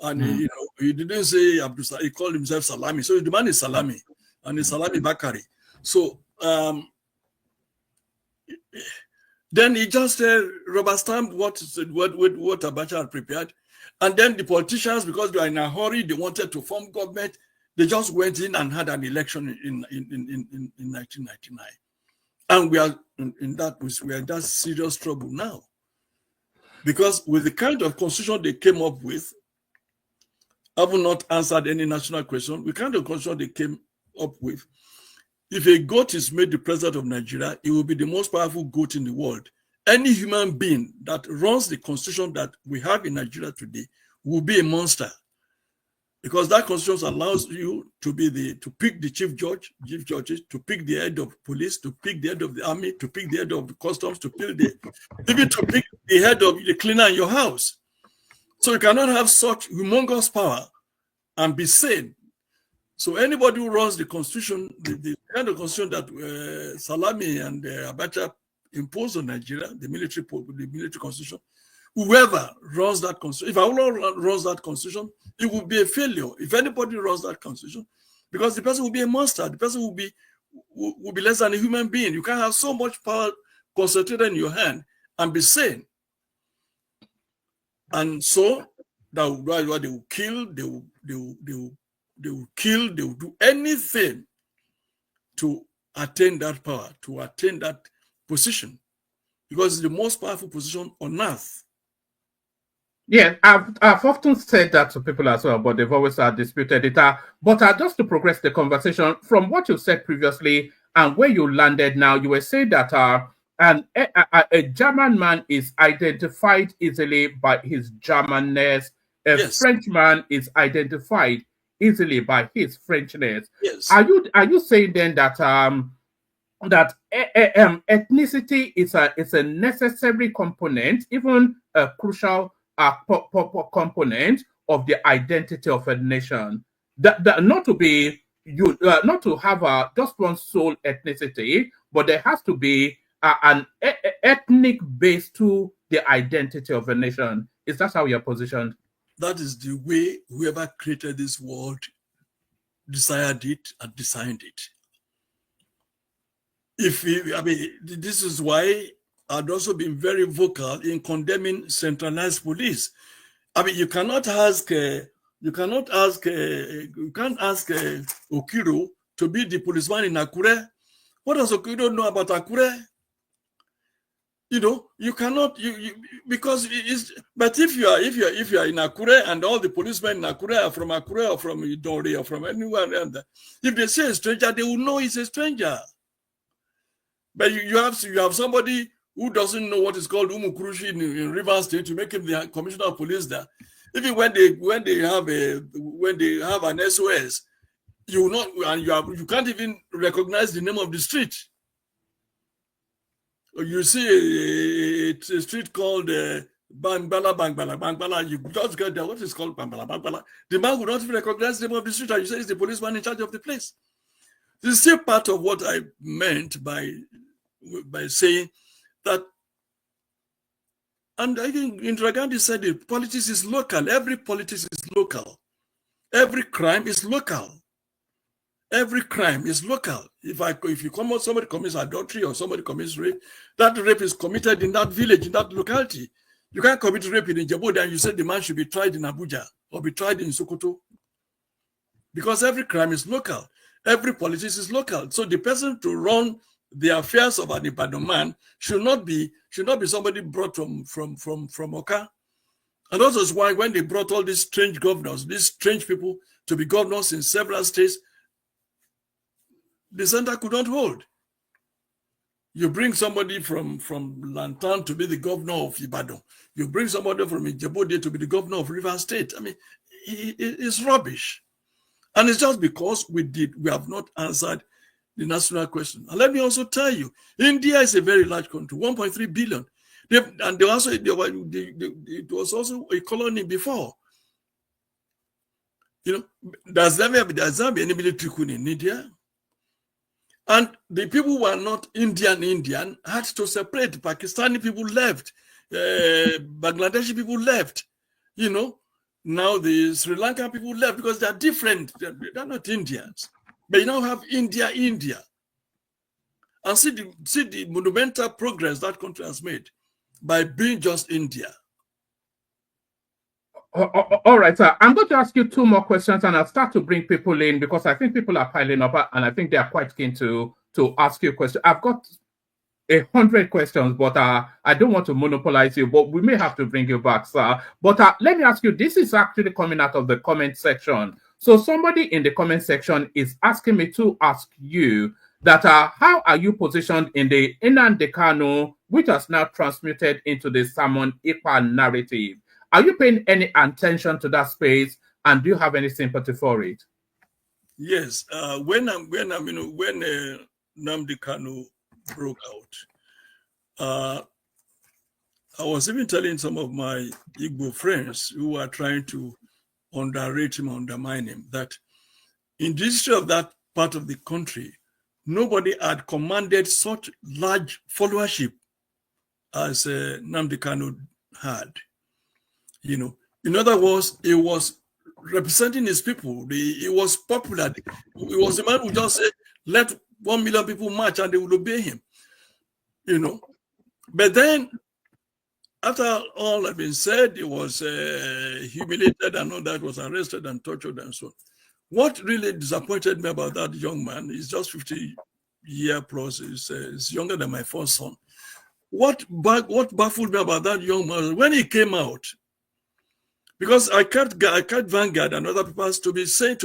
and he didn't say Abdul. He called himself Salami. So the man is Salami, and it's Salami Bakari. So Then he just rubber stamped what Abacha had prepared. And then the politicians, because they were in a hurry, they wanted to form government, they just went in and had an election in 1999. And we are in that serious trouble now. Because with the kind of constitution they came up with, have not answered any national question, the kind of constitution they came up with, if a goat is made the president of Nigeria, it will be the most powerful goat in the world. Any human being that runs the constitution that we have in Nigeria today will be a monster. Because that constitution allows you to pick the chief judges, to pick the head of police, to pick the head of the army, to pick the head of the customs, even to pick the head of the cleaner in your house. So you cannot have such humongous power and be sane. So anybody who runs the constitution, the kind of constitution that Salami and Abacha imposed on Nigeria, the military constitution, whoever runs that constitution, if Allah runs that constitution, it will be a failure. If anybody runs that constitution, because the person will be a monster, the person will be less than a human being. You can't have so much power concentrated in your hand and be sane. And so that's why they will kill, they will kill, they will do anything to attain that power, to attain that position, because it's the most powerful position on earth. Yeah, I've often said that to people as well, but they've always disputed it. But just to progress the conversation, from what you said previously and where you landed now, you were saying that a German man is identified easily by his Germanness. A Yes. Frenchman is identified easily by his Frenchness. Yes. Are you saying then that ethnicity is a necessary component, even a crucial component of the identity of a nation? That not to be not to have just one sole ethnicity, but there has to be an ethnic base to the identity of a nation. Is that how you're positioned? That is the way whoever created this world desired it and designed it. This is why I'd also been very vocal in condemning centralized police. You can't ask Okiro to be the policeman in Akure. What does Okiro know about Akure? You cannot, because but if you are in Akure and all the policemen in Akure are from Akure or from Idori or from anywhere around there, if they say a stranger, they will know he's a stranger. But you have somebody who doesn't know what is called Umukurushi in Rivers State to make him the commissioner of police there. Even when they have an SOS, you can't even recognize the name of the street. You see a street called Bangbala, you just get there. What is called Bangbala? The man would not even recognize the name of the street, and you say it's the policeman in charge of the place. This is still part of what I meant by saying that, and I think Indira Gandhi said it, politics is local. Every politics is local. Every crime is local. Every crime is local. If somebody commits adultery or somebody commits rape, that rape is committed in that village, in that locality. You can't commit rape in Djibouti and you say the man should be tried in Abuja or be tried in Sokoto. Because every crime is local. Every politics is local. So the person to run the affairs of an Ibadan man should not be somebody brought from Oka. And that was why when they brought all these strange governors, these strange people to be governors in several states, the center could not hold. You bring somebody from Lantan to be the governor of Ibadan. You bring somebody from Ijebode to be the governor of Rivers State. It's rubbish. And it's just because we have not answered the national question. And let me also tell you, India is a very large country, 1.3 billion. It was also a colony before. Does there be any military coup in India? And the people who are not Indian had to separate. Pakistani people left. Bangladeshi people left. Now the Sri Lankan people left because they are different. They're not Indians. But you now have India. and see the monumental progress that country has made by being just India. All right, sir. I'm going to ask you two more questions, and I'll start to bring people in because I think people are piling up, and I think they are quite keen to ask you questions. I've got 100 questions, but I don't want to monopolize you, but we may have to bring you back, sir. But let me ask you, this is actually coming out of the comment section. So somebody in the comment section is asking me to ask you that how are you positioned in the Nnamdi Kanu, which has now transmuted into the Simon Ekpa narrative? Are you paying any attention to that space, and do you have any sympathy for it? Yes, when Nnamdi Kanu broke out, I was even telling some of my Igbo friends who were trying to underrate him, undermine him, that in the history of that part of the country, nobody had commanded such large followership as Nnamdi Kanu had. You know, in other words, he was representing his people. He was popular. He was a man who just said, let 1 million people march and they will obey him. You know, but then after all had been said, he was humiliated and all that, was arrested and tortured and so on. What really disappointed me about that young man, he's just 50 years plus, he's younger than my first son. What baffled me about that young man, when he came out, because I kept Vanguard and other people to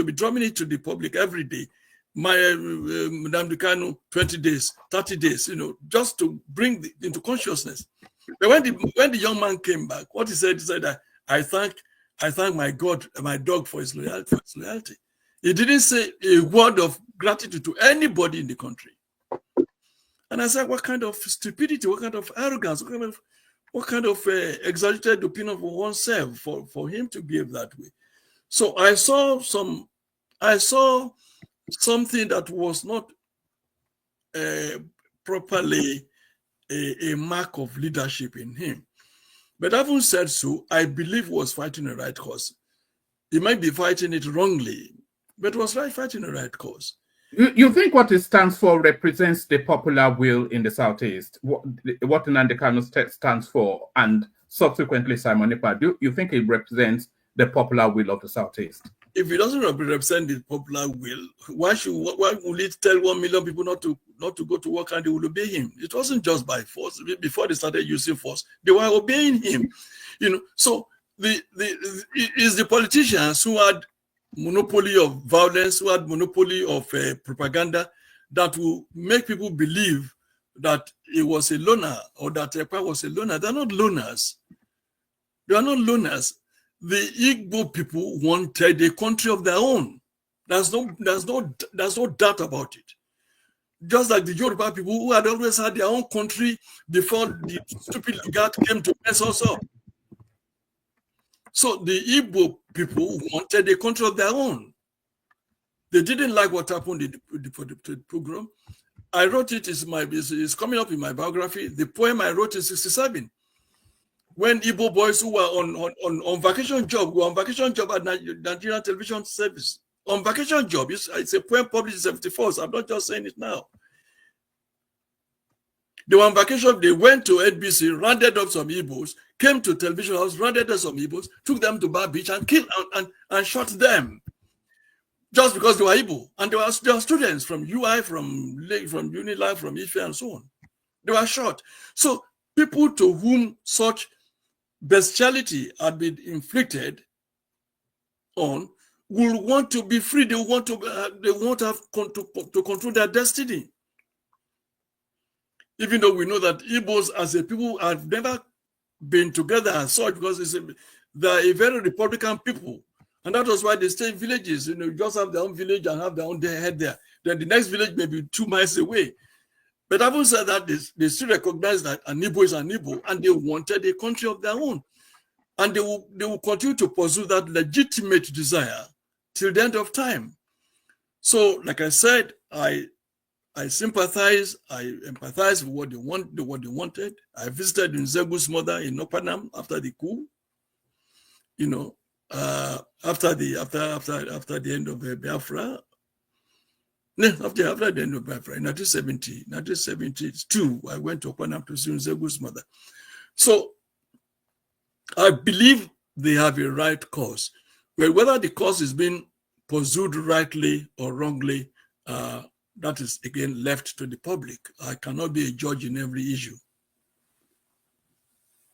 be drumming it to the public every day. My Nnamdi Kanu, 20 days, 30 days, you know, just to bring into consciousness. But when the young man came back, what he said that I thank my God, my dog for his loyalty. He didn't say a word of gratitude to anybody in the country. And I said, what kind of stupidity, what kind of arrogance, what kind of exaggerated opinion of oneself for him to behave that way. So I saw something that was not properly a mark of leadership in him. But having said so, I believe he was fighting the right cause. He might be fighting it wrongly, but was fighting the right cause. You think what it stands for represents the popular will in the Southeast? What Nnamdi Kanu stands for, and subsequently Simon Ekpa, do you think it represents the popular will of the Southeast? If it doesn't represent the popular will, why would it tell 1 million people not to go to work and they will obey him? It wasn't just by force. Before they started using force, they were obeying him. You know, so it's the politicians who had monopoly of violence, who had monopoly of propaganda, that will make people believe that he was a loner or that Ekpa was a loner. They're not loners. They are not loners. The Igbo people wanted a country of their own. There's no doubt about it. Just like the Yoruba people who had always had their own country before the stupid Lugard came to mess us up. So the Igbo people wanted a country of their own. They didn't like what happened in the program. I wrote it, it's coming up in my biography. The poem I wrote in 1967. When Igbo boys who were on vacation job, at Nigerian television service, on vacation job, it's a poem published in 1974, so I'm not just saying it now. They were on vacation, they went to NBC, rounded up some Igbos, came to television house, rounded up some Igbos, took them to Bar Beach and killed and shot them. Just because they were Igbo. And they were students from UI, from Unilife, from Ife and so on. They were shot. So people to whom such bestiality had been inflicted on will want to be free. They want to have to control their destiny. Even though we know that Igbos as a people have never been together as such, because they're a very Republican people. And that was why they stay in villages. You know, just have their own village and have their own head there. Then the next village may be 2 miles away. But having said that, they still recognize that an Igbo is an Igbo, and they wanted a country of their own. And they will continue to pursue that legitimate desire till the end of time. So, like I said, I sympathize, I empathize with what they wanted. I visited Nzegu's mother in Opanam after the coup. You know, after the end of Biafra. No, after the end of Biafra, in 1972, I went to Proponent to see Nzegu's mother. So I believe they have a right cause. But whether the cause is being pursued rightly or wrongly, that is again left to the public. I cannot be a judge in every issue.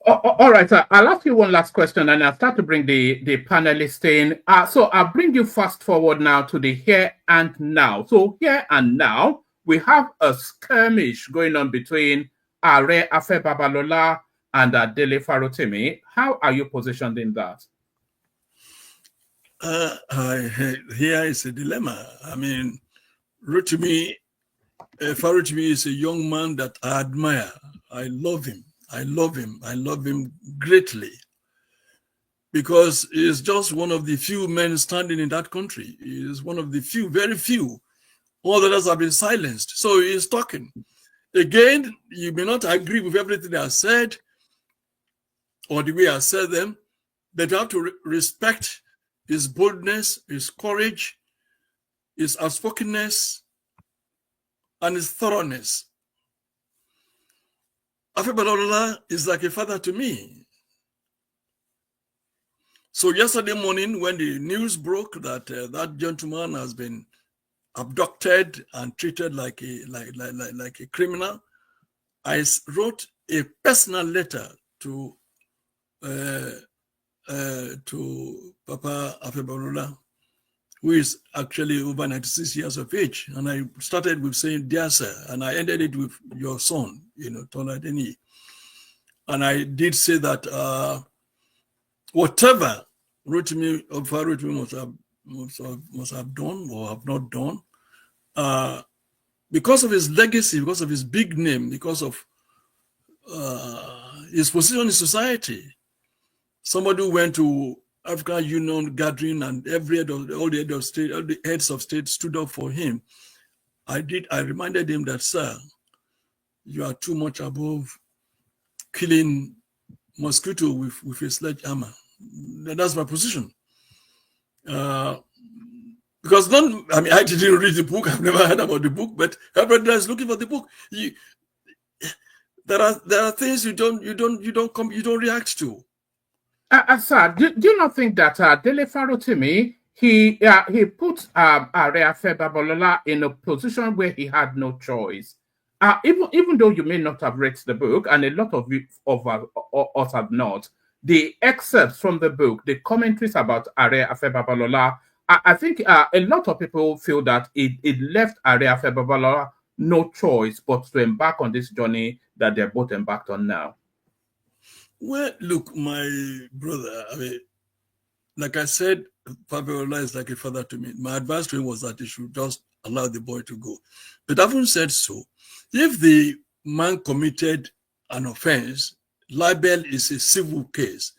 All right, I'll ask you one last question and I'll start to bring the panelists in. So I'll bring you fast forward now to the here and now. So here and now, we have a skirmish going on between Are Afe Babalola and Dele Farotimi. How are you positioned in that? Here is a dilemma. I mean, Farotimi is a young man that I admire. I love him. I love him greatly, because he is just one of the few men standing in that country. He is one of the few, very few. All others have been silenced. So he is talking. Again, you may not agree with everything I said or the way I said them, but you have to respect his boldness, his courage, his outspokenness, and his thoroughness. Afe Babalola is like a father to me. So yesterday morning, when the news broke that that gentleman has been abducted and treated like a criminal, I wrote a personal letter to Papa Afe Babalola, who is actually over 96 years of age. And I started with saying, "Dear sir," and I ended it with "your son," Tola Adeniyi. And I did say that whatever Rotimi must have done or have not done, because of his legacy, because of his big name, because of his position in society, somebody who went to African Union gathering and all the heads of state stood up for him. I reminded him that, sir, you are too much above killing mosquito with a sledgehammer. That's my position. Because I didn't read the book. I've never heard about the book, but everybody is looking for the book. There are things you don't react to. Sir, do you not think that Dele Farotimi, he put Are Afe Babalola in a position where he had no choice? Even though you may not have read the book, and a lot of us have not, the excerpts from the book, the commentaries about Are Afe Babalola, I think a lot of people feel that it left Are Afe Babalola no choice but to embark on this journey that they're both embarked on now. Well, look, my brother, I mean, like I said, Babalola is like a father to me. My advice to him was that he should just allow the boy to go. But having said so, if the man committed an offense, libel is a civil case,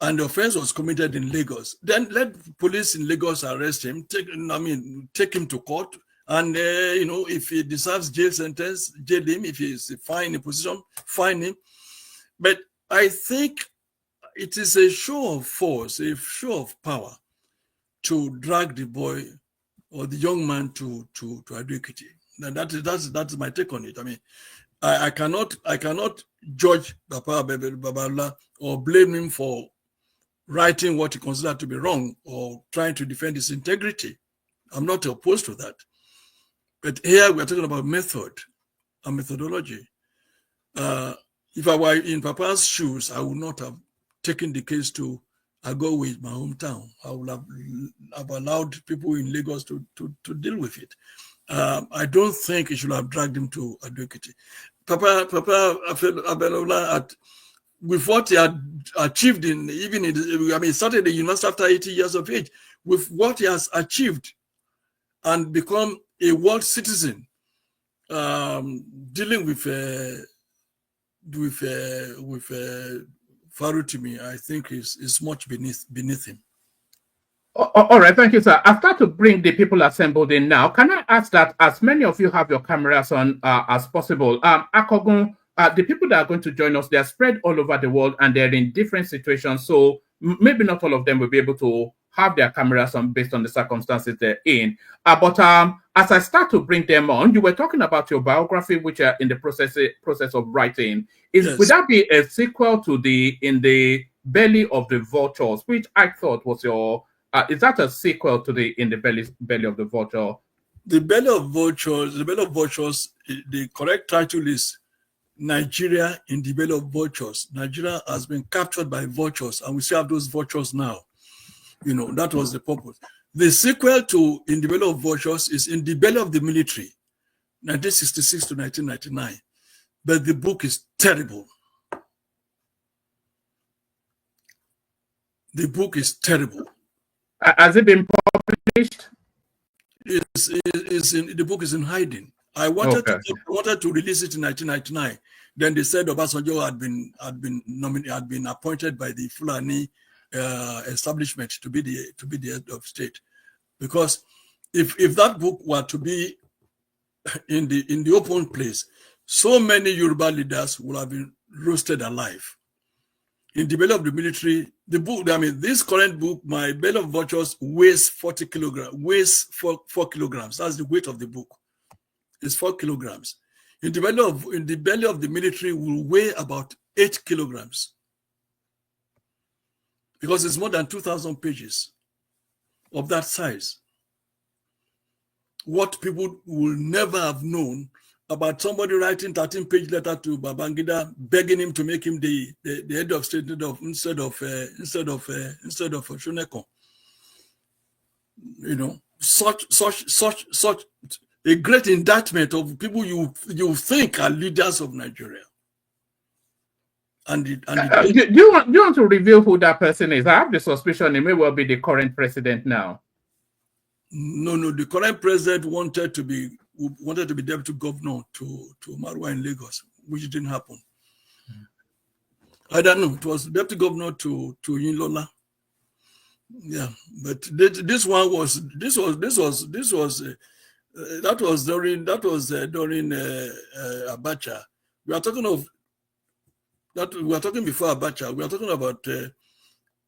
and the offense was committed in Lagos, then let police in Lagos arrest him, take him to court, and if he deserves jail sentence, jail him. If he is fine in position, fine him. But I think it is a show of force, a show of power, to drag the boy or the young man to advocacy. And that's my take on it. I mean, I cannot judge Papa Babalola or blame him for writing what he considered to be wrong or trying to defend his integrity. I'm not opposed to that. But here we're talking about method and methodology. If I were in Papa's shoes, I would not have taken the case to Ago with my hometown. I would have allowed people in Lagos to deal with it. I don't think he should have dragged him to advocacy. Papa Babalola, with what he had achieved he started the university after 80 years of age. With what he has achieved and become a world citizen, dealing with Farotimi, I think is much beneath him. All right, thank you, sir. I've got to bring the people assembled in now. Can I ask that as many of you have your cameras on as possible? Akogun, the people that are going to join us, they're spread all over the world and they're in different situations. So maybe not all of them will be able to have their cameras on based on the circumstances they're in. But as I start to bring them on, you were talking about your biography, which are in the process of writing. Would that be a sequel to the In the Belly of the Vultures, which I thought was your? Is that a sequel to the In the Belly of the Vulture? The Belly of Vultures. The Belly of Vultures. The correct title is Nigeria in the Belly of Vultures. Nigeria has been captured by vultures, and we still have those vultures now. You know, that was the purpose. The sequel to In the Belly of Vultures is In the Belly of the Military, 1966 to 1999. But the book is terrible. The book is terrible. Has it been published? The book is in hiding. I wanted to release it in 1999. Then they said Obasanjo had been appointed by the Fulani establishment to be the head of state. Because if that book were to be in the open place, so many Yoruba leaders would have been roasted alive. In the Belly of the Military, the book, I mean, this current book, My Belly of Vultures, weighs 40 kilograms, weighs 4 kilograms. That's the weight of the book. It's 4 kilograms. In the Belly of the Military will weigh about 8 kilograms. Because it's more than 2,000 pages of that size. What people will never have known about somebody writing 13-page letter to Babangida, begging him to make him the head of state instead of Shoneko. You know, such a great indictment of people you think are leaders of Nigeria. Do you want to reveal who that person is? I have the suspicion it may well be the current president now. No, the current president wanted to be deputy governor to Marwa in Lagos, which didn't happen. I don't know. It was deputy governor to Yinlola. Yeah, but this was during Abacha. We are talking of that. We are talking before Abacha. We are talking about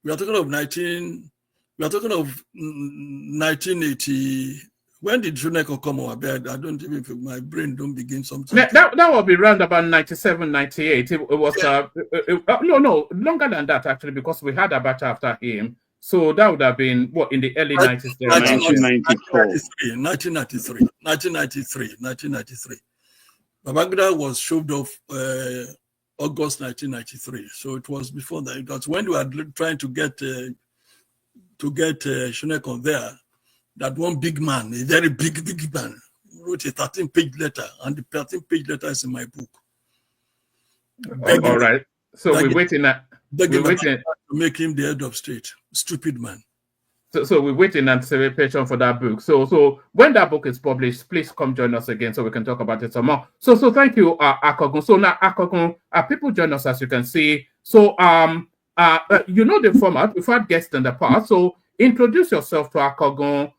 1980. When did Shoneko come over bed? I don't even, my brain don't begin something. That will be around about 97, 98. It was, no, longer than that actually, because we had Abacha after him. So that would have been, what, in the early 90s? 1993. Babangida was shoved off August 1993. So it was before that. That's when we were trying to get Shoneko there. That one big man, a very big man, wrote a 13-page letter, and the 13-page letter is in my book. All right. So we're waiting to make him the head of state. Stupid man. So we wait in anticipation for that book. So when that book is published, please come join us again so we can talk about it some more. So thank you, Akogun. So now, Akogun, people join us as you can see. So you know the format. We've had guests in the past. So introduce yourself to Akogun.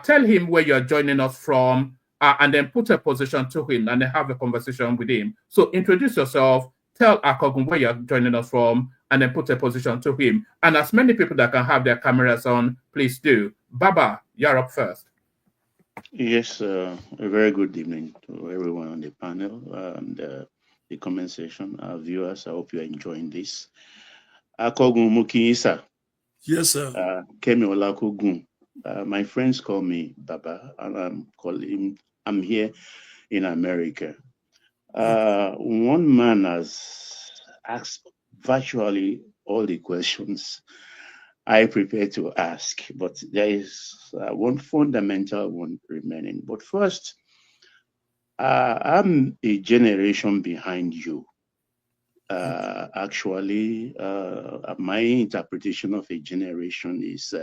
Tell him where you're joining us from, and then put a position to him, and then have a conversation with him. So introduce yourself, tell Akogun where you're joining us from, and then put a position to him. And as many people that can have their cameras on, please do. Baba, you're up first. Yes, a very good evening to everyone on the panel and the comment section. Our viewers, I hope you're enjoying this. Akogun Mukiisa. Yes, sir. Kemi Olakogun. My friends call me Baba, and I'm here in America. One man has asked virtually all the questions I prepared to ask, but there is one fundamental one remaining. But first, I'm a generation behind you. Actually, my interpretation of a generation is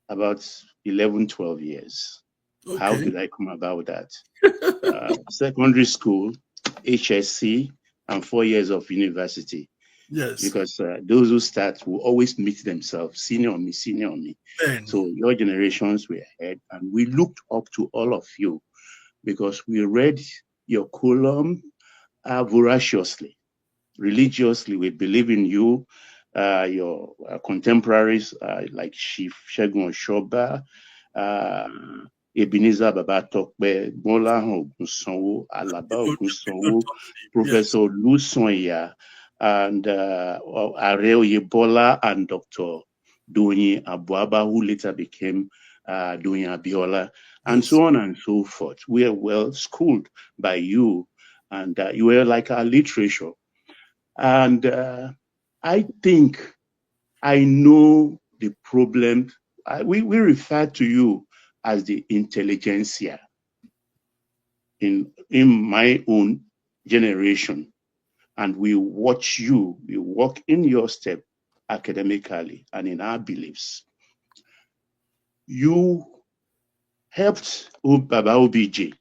about 11, 12 years. Okay. How did I come about that? Secondary school, HSC, and 4 years of university. Yes. Because those who start will always meet themselves, senior on me. So your generations were ahead, and we looked up to all of you because we read your column voraciously, religiously. We believe in you. your contemporaries like Chief Segun Oshoba, Ebenezer Babatokbe, Gbolahan Ogunsanwo, Alaba Ogunsanwo, Professor Olusonya, and Are Oyebola and Dr. Doyin Abuaba, who later became Doyin Abiola, and so on and so forth. We are well schooled by you, and you were like our literature. And I think I know the problem. We refer to you as the intelligentsia in my own generation. And we watch you, we walk in your step academically and in our beliefs. You helped Baba OBJ.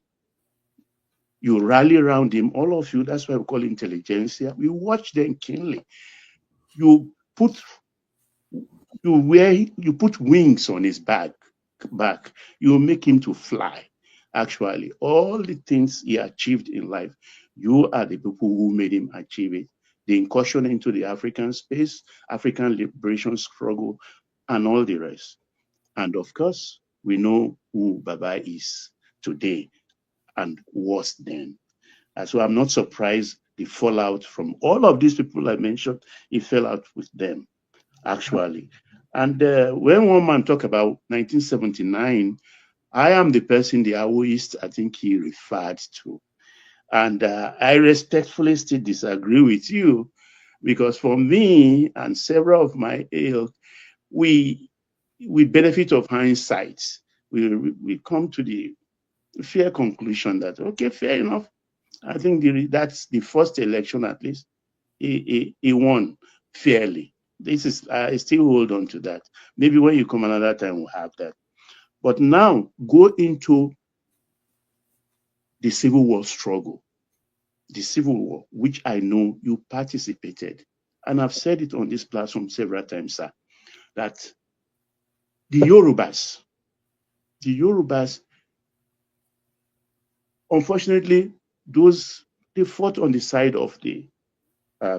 You rally around him, all of you, that's why we call intelligentsia. We watch them keenly. You put wings on his back. You make him to fly. Actually, all the things he achieved in life, you are the people who made him achieve it. The incursion into the African space, African liberation struggle, and all the rest. And of course, we know who Baba is today and was then. And so I'm not surprised the fallout from all of these people I mentioned, he fell out with them, actually. And when one man talk about 1979, I am the person, the Aoist, I think he referred to. And I respectfully still disagree with you, because for me and several of my ilk, we benefit of hindsight. We come to the fair conclusion that, okay, fair enough. I think that's the first election, at least, he won fairly. This is, I still hold on to that. Maybe when you come another time, we'll have that. But now go into the Civil War struggle, the Civil War, which I know you participated. And I've said it on this platform several times, sir, that the Yorubas, unfortunately, they fought on the side of the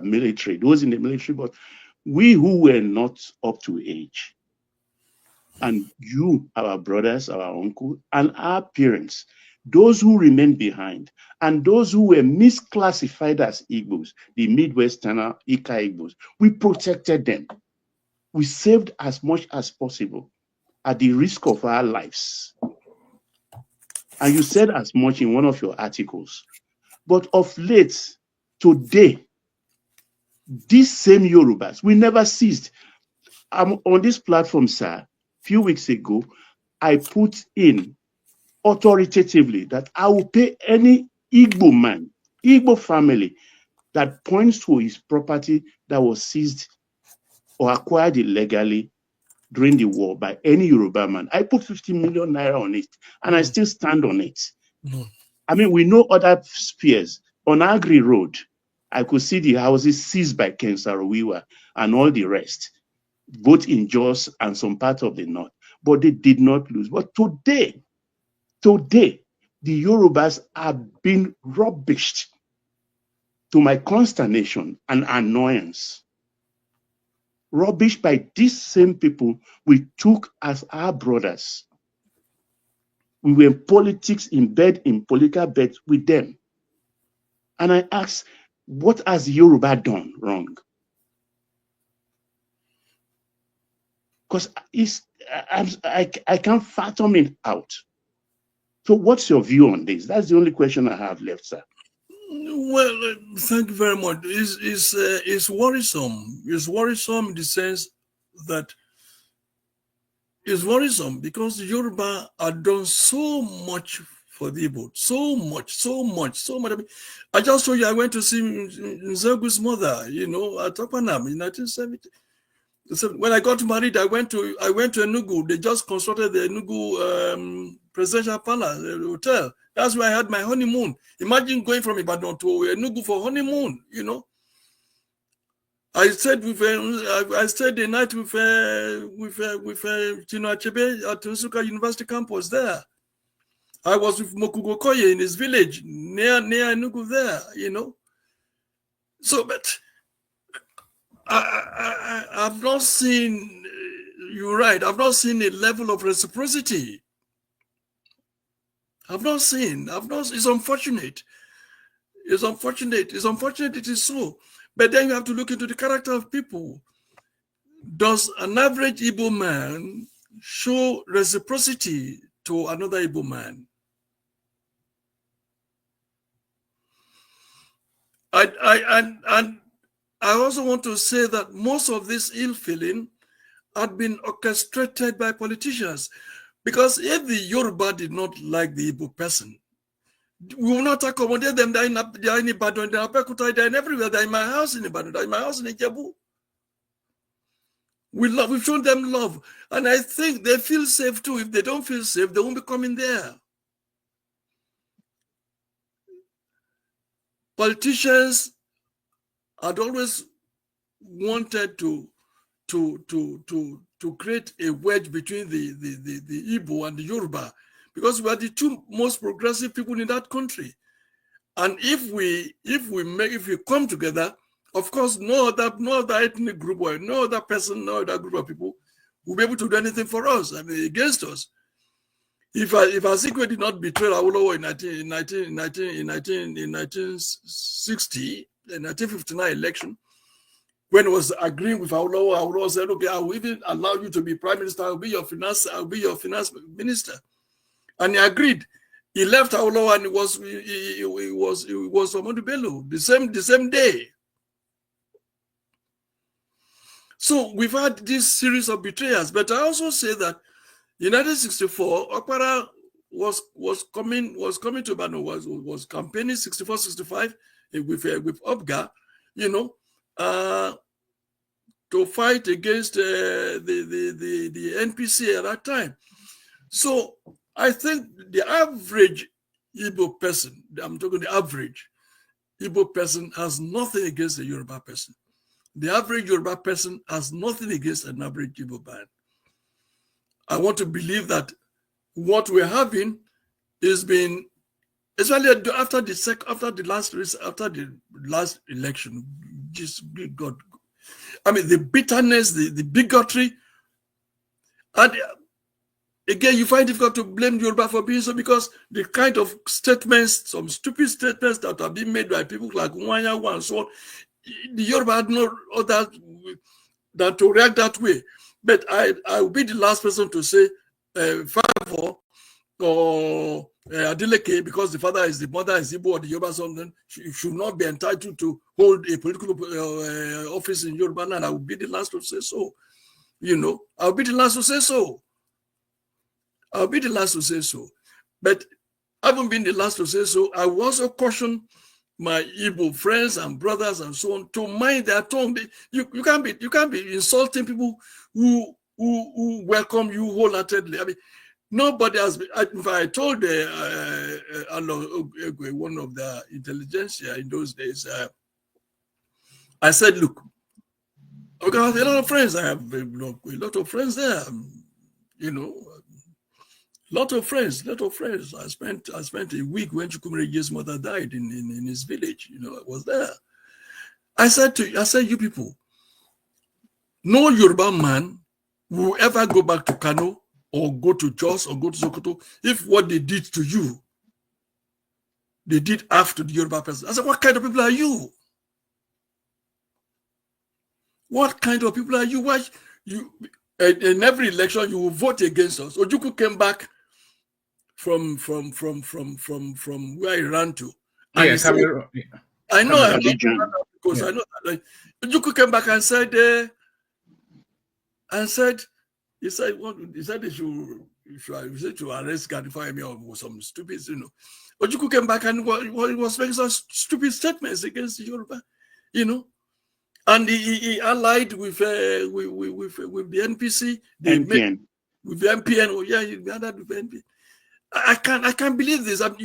military, those in the military, but we who were not up to age, and you, our brothers, our uncle, and our parents, those who remained behind, and those who were misclassified as Igbos, the Midwesterner Ika Igbos, we protected them. We saved as much as possible at the risk of our lives. And you said as much in one of your articles. But of late, today, these same Yorubas, we never ceased. On this platform, sir, a few weeks ago, I put in authoritatively that I will pay any Igbo man, Igbo family that points to his property that was seized or acquired illegally during the war by any Yoruba man. I put 50 million naira on it, and I still stand on it. I mean, we know other spheres. On Agri Road, I could see the houses seized by Ken Saro-Wiwa and all the rest, both in Jos and some part of the north, but they did not lose. But today, the Yorubas are being rubbished, to my consternation and annoyance. Rubbished by these same people we took as our brothers. We were in politics, in bed, in political beds with them. And I asked, what has Yoruba done wrong? Because I can't fathom it out. So what's your view on this? That's the only question I have left, sir. Well, thank you very much. It's worrisome. It's worrisome in the sense that it's worrisome because Yoruba have done so much for the Igbo. So much. I mean, I just told you I went to see Nzegu's mother, at Topanam in 1970. So when I got married, I went to Enugu. They just constructed the Enugu presidential palace, hotel. That's where I had my honeymoon. Imagine going from Ibadan to Enugu for honeymoon. I stayed the night with Chino Achebe at Nsukka University campus there. I was with Mokugo Koye in his village near Enugu there. So, but I've not seen, you're right, I've not seen a level of reciprocity. It's unfortunate. It's unfortunate it is so. But then you have to look into the character of people. Does an average Igbo man show reciprocity to another Igbo man? And I also want to say that most of this ill feeling had been orchestrated by politicians. Because if the Yoruba did not like the Igbo person, we will not accommodate them. They're in Ibadan, they're in Apekuta, they're everywhere. They're in my house in Ibadan, they're in my house in Ijebu. We've shown them love. And I think they feel safe too. If they don't feel safe, they won't be coming there. Politicians had always wanted to create a wedge between the Igbo and the Yoruba, because we are the two most progressive people in that country. And if we come together, of course, no other ethnic group or no other person, no other group of people will be able to do anything for us, I mean, against us. If Azikwe did not betray Awolowo in 1960, the 1959 election, when it was agreeing with Awolowo said, okay, I will even allow you to be prime minister, I'll be your finance minister. And he agreed. He left Awolowo and it was Ahmadu Bello the same day. So we've had this series of betrayals, but I also say that in 1964, Okpara was coming to Bano, was campaigning 64-65 with Obga, to fight against the NPC at that time. So I think the average Igbo person, I'm talking the average Igbo person, has nothing against a Yoruba person. The average Yoruba person has nothing against an average Igbo man. I want to believe that what we're having is been, especially after the last election, just God. I mean, the bitterness, the bigotry, and again, you find it difficult to blame Yoruba for being so, because the kind of statements, some stupid statements that are being made by people like Nwanyawa and so on, the Yoruba had no other than to react that way. But I will be the last person to say Favor or Adeleke, because the mother is Igbo or the Yoruba son, should not be entitled to hold a political office in Yoruba land. I will be the last to say so. I'll be the last to say so. But having been the last to say so, I will also caution my Igbo friends and brothers and so on to mind their tongue. You can't be insulting people who welcome you wholeheartedly. I mean, nobody has been. If I told one of the intelligentsia in those days, I said, look, I have a lot of friends. I have a lot of friends there. Lot of friends. I spent a week when Chukwumereje's mother died in his village. I was there. I said, you people, no Yoruba man will ever go back to Kanu or go to Jos or go to Sokoto if what they did to you, they did after the Yoruba person. I said, what kind of people are you? What kind of people are you? Why you in every election you will vote against us? Ojukwu came back from where he ran to. And yes, said, I know because I know that Ojukwu came back and said he said they should arrest Ganifayemi or some stupid, Ojukwu came back and was making some stupid statements against the Yoruba, and he allied with the NPC, with the MPN. Oh yeah, he allied with the NPN. I can't believe this. 10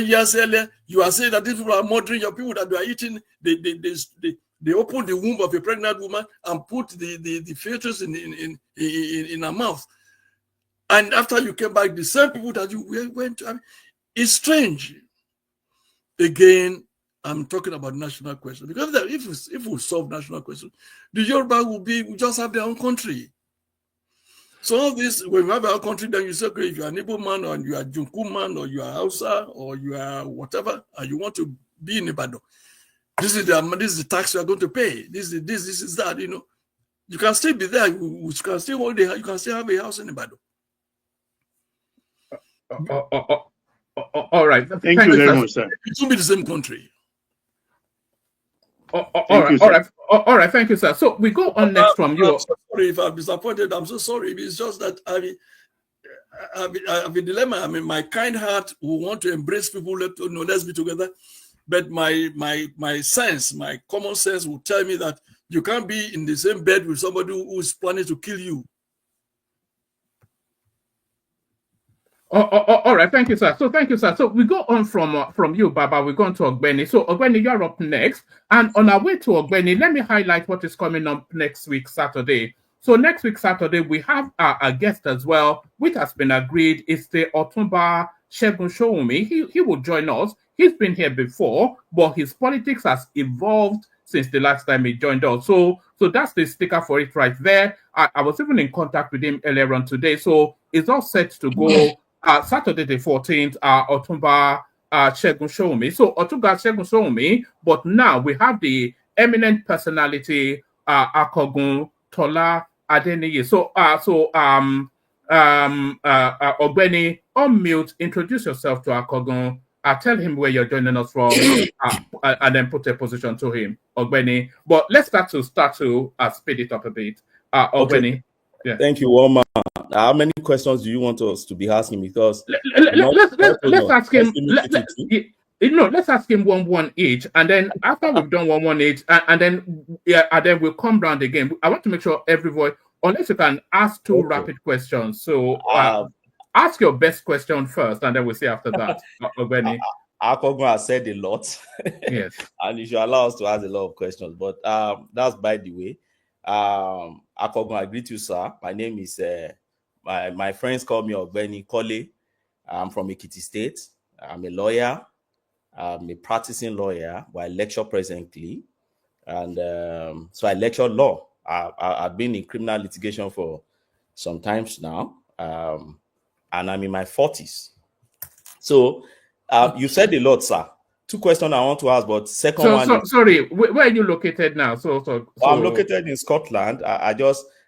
years earlier, you are saying that these people are murdering your people that they are eating. They open the womb of a pregnant woman and put the fetus in her mouth. And after you came back, the same people that you went to, it's strange. Again, I'm talking about national question. Because if we solve national question, the Yoruba will just have their own country. So all this, when you have our country, then you say, okay, if you're an Igbo man, or you are Junku man, or you are Hausa, or you are whatever, and you want to be in Ibadan, this is the tax you are going to pay. This is that, you know. You can still be there. You can still hold you can still have a house in Ibadan. All right. Thank you very much, sir. It will be the same country. All right. Thank you, sir. So we go on next from you. I'm so sorry if I'm disappointed. I'm so sorry. It's just that I have a dilemma. I mean, my kind heart will want to embrace people. Let's be together. But my sense, my common sense will tell me that you can't be in the same bed with somebody who is planning to kill you. All right, thank you, sir. So we go on from you, Baba. We're going to Ogbeni. So Ogbeni, you're up next. And on our way to Ogbeni, let me highlight what is coming up next week, Saturday. So next week, Saturday, we have a guest as well, which has been agreed. It's the Otumba Segun Showumi. He will join us. He's been here before, but his politics has evolved since the last time he joined us. So that's the sticker for it right there. I was even in contact with him earlier on today. So it's all set to go. Saturday the 14th, Otumba Segun Showumi. So Otumba Segun Showumi, but now we have the eminent personality Akogun, Tola, Adeniyi. So Ogbeni, unmute, introduce yourself to Akogun. Tell him where you're joining us from, and then put a position to him, Ogbeni. But let's start to speed it up a bit. Ogbeni. Okay. Yeah. Thank you, Woma. How many questions do you want us to be asking? Because let's ask him. Let's ask him one each, and then after we've done one each, and then we'll come round again. I want to make sure everybody, unless you can ask two rapid questions. So ask your best question first, and then we'll see after that. Ogbeni. Akogun has said a lot. Yes, and you should allow us to ask a lot of questions. But that's by the way. Akogun, I greet you, sir. My name is my friends call me Ogbeni Kole. I'm from Ekiti State. I'm a lawyer. I'm a practicing lawyer, but I lecture presently. And so I lecture law. I've been in criminal litigation for some times now. And I'm in my 40s. So you said a lot, sir. Two questions I want to ask, but sorry, where are you located now? So I'm located in Scotland.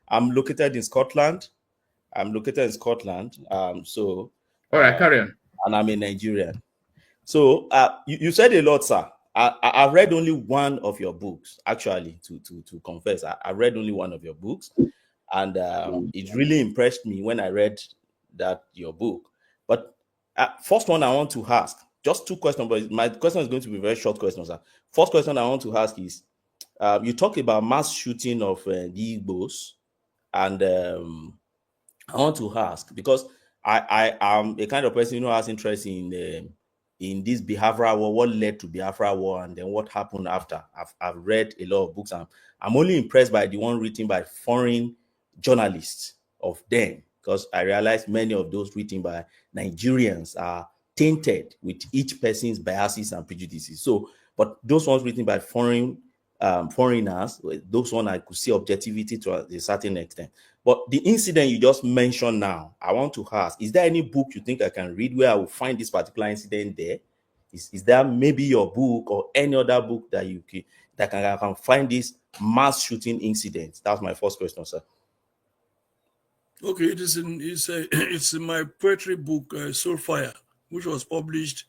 I'm located in Scotland. So all right, carry on. And I'm a Nigerian. So you said a lot, sir. I read only one of your books, actually, to confess. I read only one of your books, and it really impressed me when I read your book. But first one I want to ask. Just two questions, but my question is going to be very short questions. First question I want to ask is, you talk about mass shooting of the Igbos, and I want to ask, because I am a kind of person who has interest in this Biafra war, what led to Biafra war, and then what happened after. I've read a lot of books. I'm only impressed by the one written by foreign journalists of them, because I realized many of those written by Nigerians are tainted with each person's biases and prejudices. So, but those ones written by foreigners, those ones I could see objectivity to a certain extent. But the incident you just mentioned now, I want to ask, is there any book you think I can read where I will find this particular incident there? Is there maybe your book or any other book that I can find this mass shooting incident? That's my first question, sir. Okay, it's in my poetry book, Soul Fire, which was published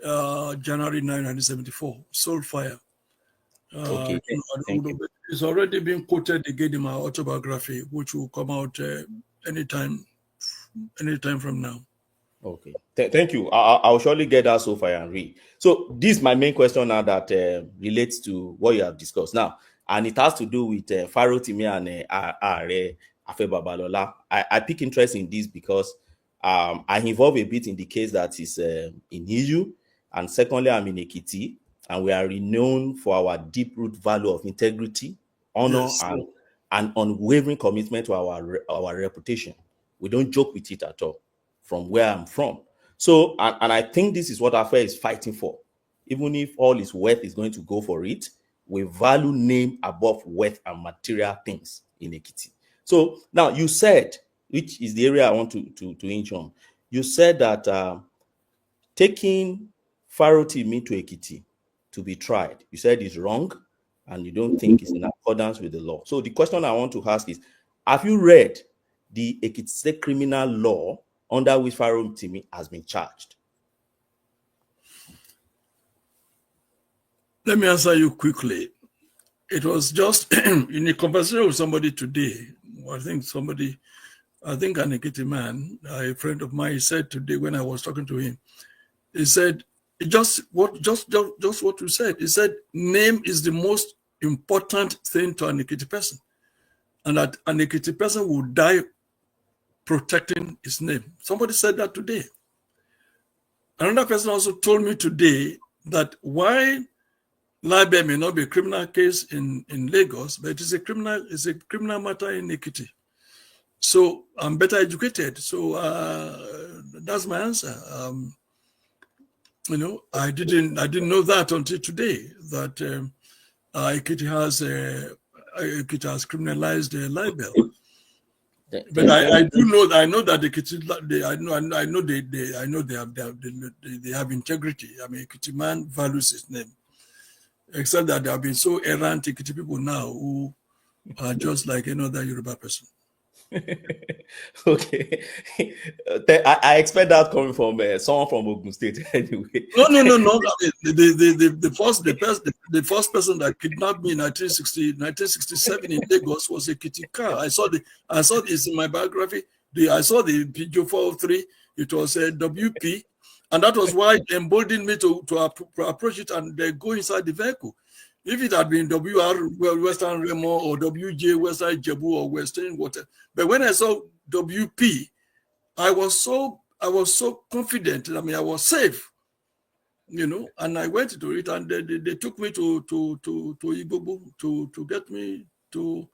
January 9, 1974. Soul Fire. Okay, thank you. It's already been quoted again in my autobiography, which will come out anytime from now. Okay, thank you. I'll surely get that Soul Fire and read. So this is my main question now that relates to what you have discussed now, and it has to do with Pharaoh Timi and Afe Babalola. I pick interest in this because I involve a bit in the case that is in issue, and secondly, I'm in Ekiti, and we are renowned for our deep-root value of integrity, honor, yes, and unwavering commitment to our reputation. We don't joke with it at all, from where I'm from. So, and I think this is what Afe is fighting for. even if all his wealth is going to go for it, we value name above wealth and material things in Ekiti. So now you said, which is the area I want to inch on, you said that taking Farotimi to Ekiti to be tried, you said is wrong and you don't think it's in accordance with the law. So the question I want to ask is, have you read the Ekiti State criminal law under which Farotimi has been charged? Let me answer you quickly. It was just in a conversation with somebody today. I think an Ekiti man, a friend of mine, said today when I was talking to him, he said, just what you said. He said, name is the most important thing to an Ekiti person, and that an Ekiti person will die protecting his name. Somebody said that today. Another person also told me today that why libel may not be a criminal case in Lagos, but it's a criminal matter in Ekiti. So I'm better educated. So that's my answer. I didn't know that until today, that Ekiti has criminalized libel. But I do know that I know that they have integrity. I mean, Ekiti man values his name. Except that there have been so errant Ekiti people now who are just like another Yoruba person. Okay. I expect that coming from someone from Ogun State anyway. No. The first person that kidnapped me in 1967 in Lagos was a Ekiti car. I saw this in my biography. I saw the Peugeot 403. It was a WP. And that was why it emboldened me to approach it and go inside the vehicle. If it had been WR, Western Remo, or WJ, Western Jebu, or Western Water. But when I saw WP, I was so confident. I mean, I was safe, and I went to it, and they took me to Igbobu to get me to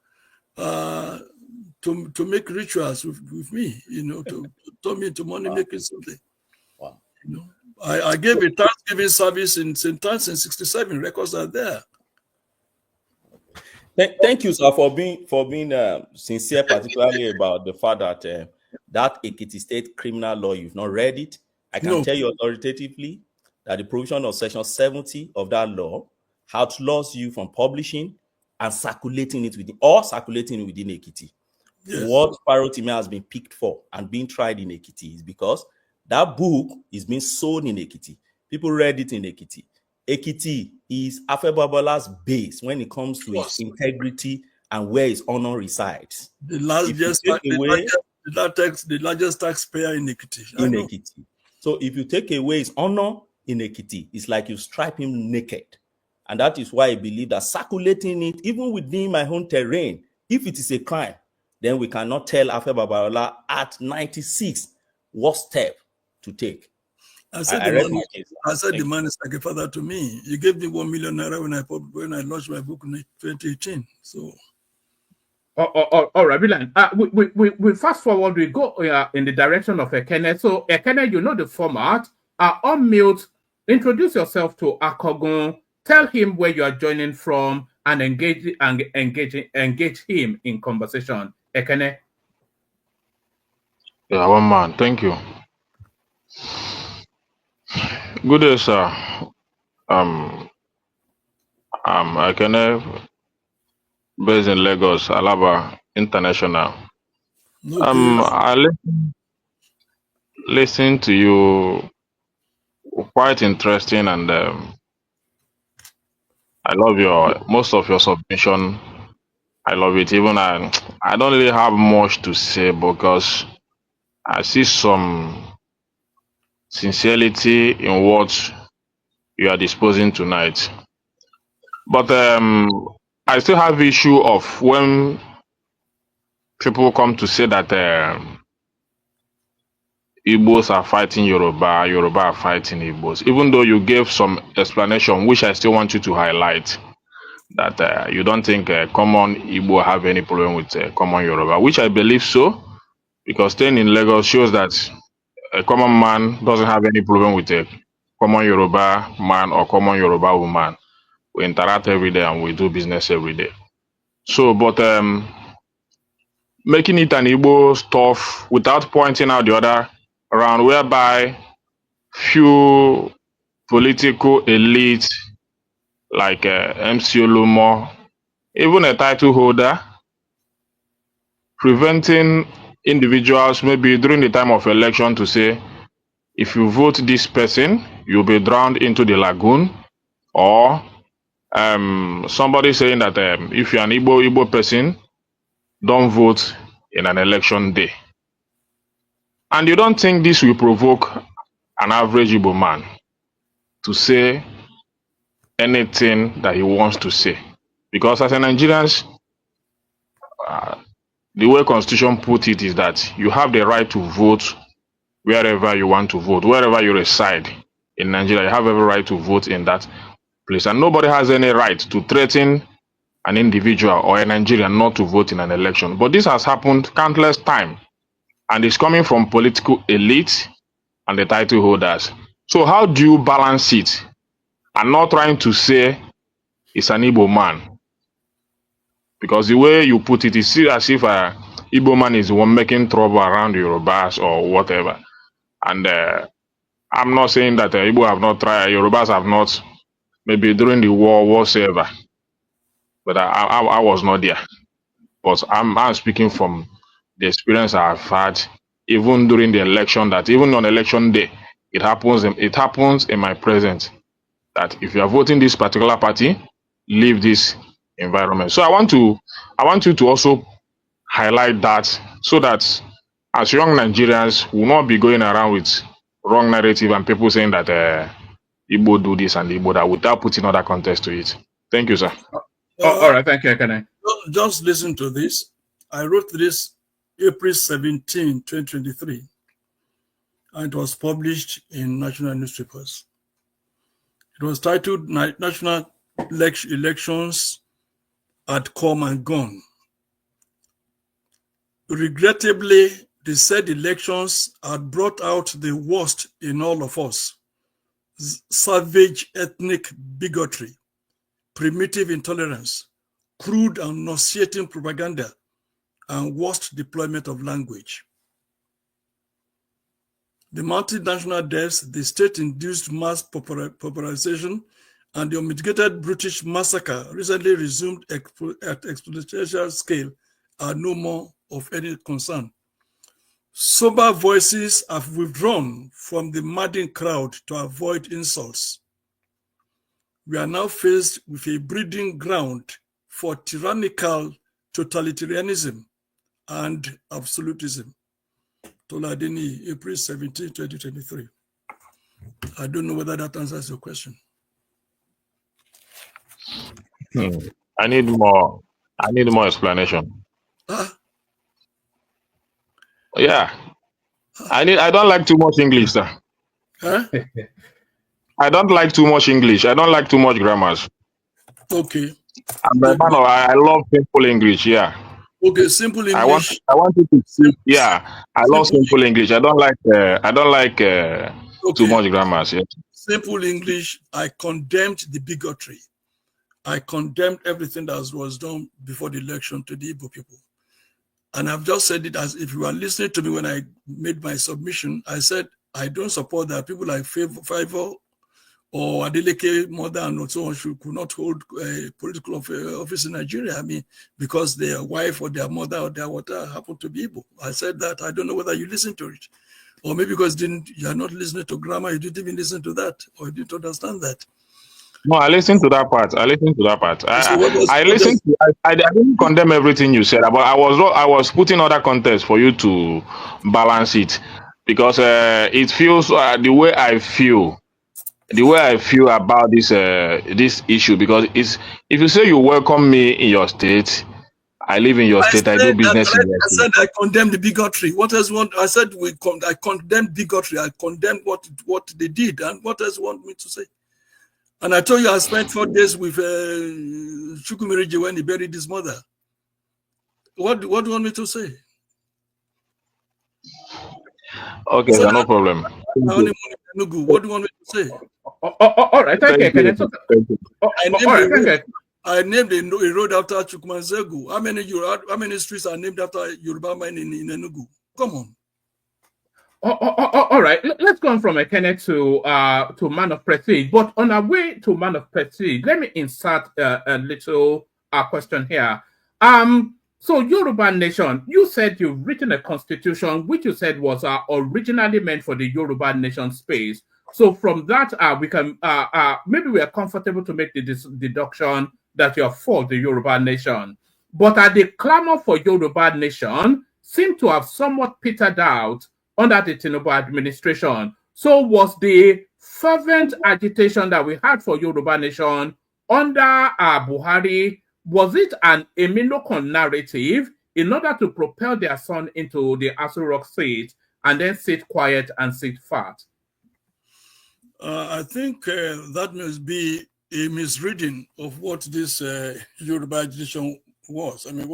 make rituals with me, to turn me into money making something. Wow. I gave a Thanksgiving service in St. Anne's in 1967. Records are there. Thank you, sir, for being sincere, particularly about the fact that that Ekiti State criminal law, you've not read it. I can tell you authoritatively that the provision of Section 70 of that law outlaws you from publishing and circulating it within Ekiti. Yes. What Farotimi has been picked for and being tried in Ekiti is because that book is being sold in Ekiti. People read it in Ekiti. Ekiti is Afe Babalola's base when it comes to its integrity and where his honor resides. The largest taxpayer in Ekiti. Ekiti. So if you take away his honor in Ekiti, it's like you stripe him naked. And that is why I believe that circulating it, even within my own terrain, if it is a crime, then we cannot tell Afe Babalola at 96 what step to take. I said the man is like a father to me. He gave me 1 million naira when I launched my book in 2018. So, all right, Bilan. We fast forward. We go in the direction of Ekene. So, Ekene, you know the format. On mute. Introduce yourself to Akogun. Tell him where you are joining from, and engage him in conversation. Ekene. Yeah, one man. Thank you. Good day, sir. I'm Ekene, based in Lagos, Alaba International. I listen to you, quite interesting, and I love most of your submission. I love it. Even I don't really have much to say because I see some sincerity in what you are disposing tonight. But I still have issue of when people come to say that Igbos are fighting Yoruba, Yoruba are fighting Igbos. Even though you gave some explanation, which I still want you to highlight, that you don't think common Igbo have any problem with common Yoruba, which I believe so, because staying in Lagos shows that a common man doesn't have any problem with common Yoruba man or common Yoruba woman. We interact every day and we do business every day. So, but making it an Igbo stuff without pointing out the other around, whereby few political elites like MC Olumo, even a title holder, preventing individuals maybe during the time of election to say, if you vote this person, you'll be drowned into the lagoon, or somebody saying that if you're an Igbo person, don't vote in an election day. And you don't think this will provoke an average Igbo man to say anything that he wants to say? Because as a Nigerians, the way Constitution put it is that you have the right to vote wherever you want to vote, wherever you reside in Nigeria, you have every right to vote in that place. And nobody has any right to threaten an individual or a Nigerian not to vote in an election. But this has happened countless times, and it's coming from political elites and the title holders. So how do you balance it and not trying to say it's an Igbo man? Because the way you put it is still as if Igbo man is the one making trouble around Yorubas or whatever. And I'm not saying that Igbo have not tried, Yorubas have not, maybe during the war, whatsoever. But I was not there. But I'm speaking from the experience I've had, even during the election, that even on election day, it happens in my presence, that if you are voting this particular party, leave this environment. So I want you to also highlight that, so that as young Nigerians will not be going around with wrong narrative and people saying that Igbo do this and Igbo that, without putting other context to it. Thank you, sir. All right, thank you, Ekene. Just listen to this. I wrote this April 17, 2023, and it was published in national newspapers. It was titled National Elections Had Come and Gone. Regrettably, the said elections had brought out the worst in all of us: savage ethnic bigotry, primitive intolerance, crude and nauseating propaganda, and worst deployment of language. The multinational deaths, the state-induced mass pauperization, and the unmitigated British massacre recently resumed at exponential scale are no more of any concern. Sober voices have withdrawn from the madding crowd to avoid insults. We are now faced with a breeding ground for tyrannical totalitarianism and absolutism. Tola, Adeniyi, April 17, 2023. I don't know whether that answers your question. I need more explanation. Yeah. I don't like too much English, sir. Huh? I don't like too much English. I don't like too much grammars. Okay. I love simple English, yeah. Okay, simple English. I want you to see, yeah. I love simple English. I don't like too much grammars, yeah. Simple English, I condemned the bigotry. I condemned everything that was done before the election to the Igbo people. And I've just said it as if you are listening to me when I made my submission. I said, I don't support that people like Favor or Adeleke mother and so on could not hold a political office in Nigeria. I mean, because their wife or their mother or their whatever happened to be Igbo. I said that. I don't know whether you listened to it. Or maybe because you are not listening to grammar, you didn't even listen to that, or you didn't understand that. No, I listened to that part. I didn't condemn everything you said, but I was putting other context for you to balance it, because it feels the way I feel about this issue, because it's, if you say you welcome me in your state, I live in your state, I do business in your state. I said I condemn the bigotry. What else want? I said I condemn bigotry. I condemn what they did, and what else want me to say? And I told you I spent 4 days with Chukwumerije when he buried his mother. What do you want me to say? Okay, so no problem. my honeymoon in Enugu. What do you want me to say? All right, thank you. I named a road after Chukwumanzegu. How many streets are named after Yoruba men in Enugu? Come on. All right, let's go on from Ekene to Man of Prestige. But on our way to Man of Prestige, let me insert a little question here. So Yoruba Nation, you said you've written a constitution which you said was originally meant for the Yoruba Nation space. So from that, we can maybe we are comfortable to make the deduction that you're for the Yoruba Nation. But the clamor for Yoruba Nation seem to have somewhat petered out under the Tinubu administration. So was the fervent agitation that we had for Yoruba Nation under Buhari, was it an Eminokon narrative in order to propel their son into the Aso Rock seat and then sit quiet and sit fat? I think that must be a misreading of what this Yoruba agitation was. I mean,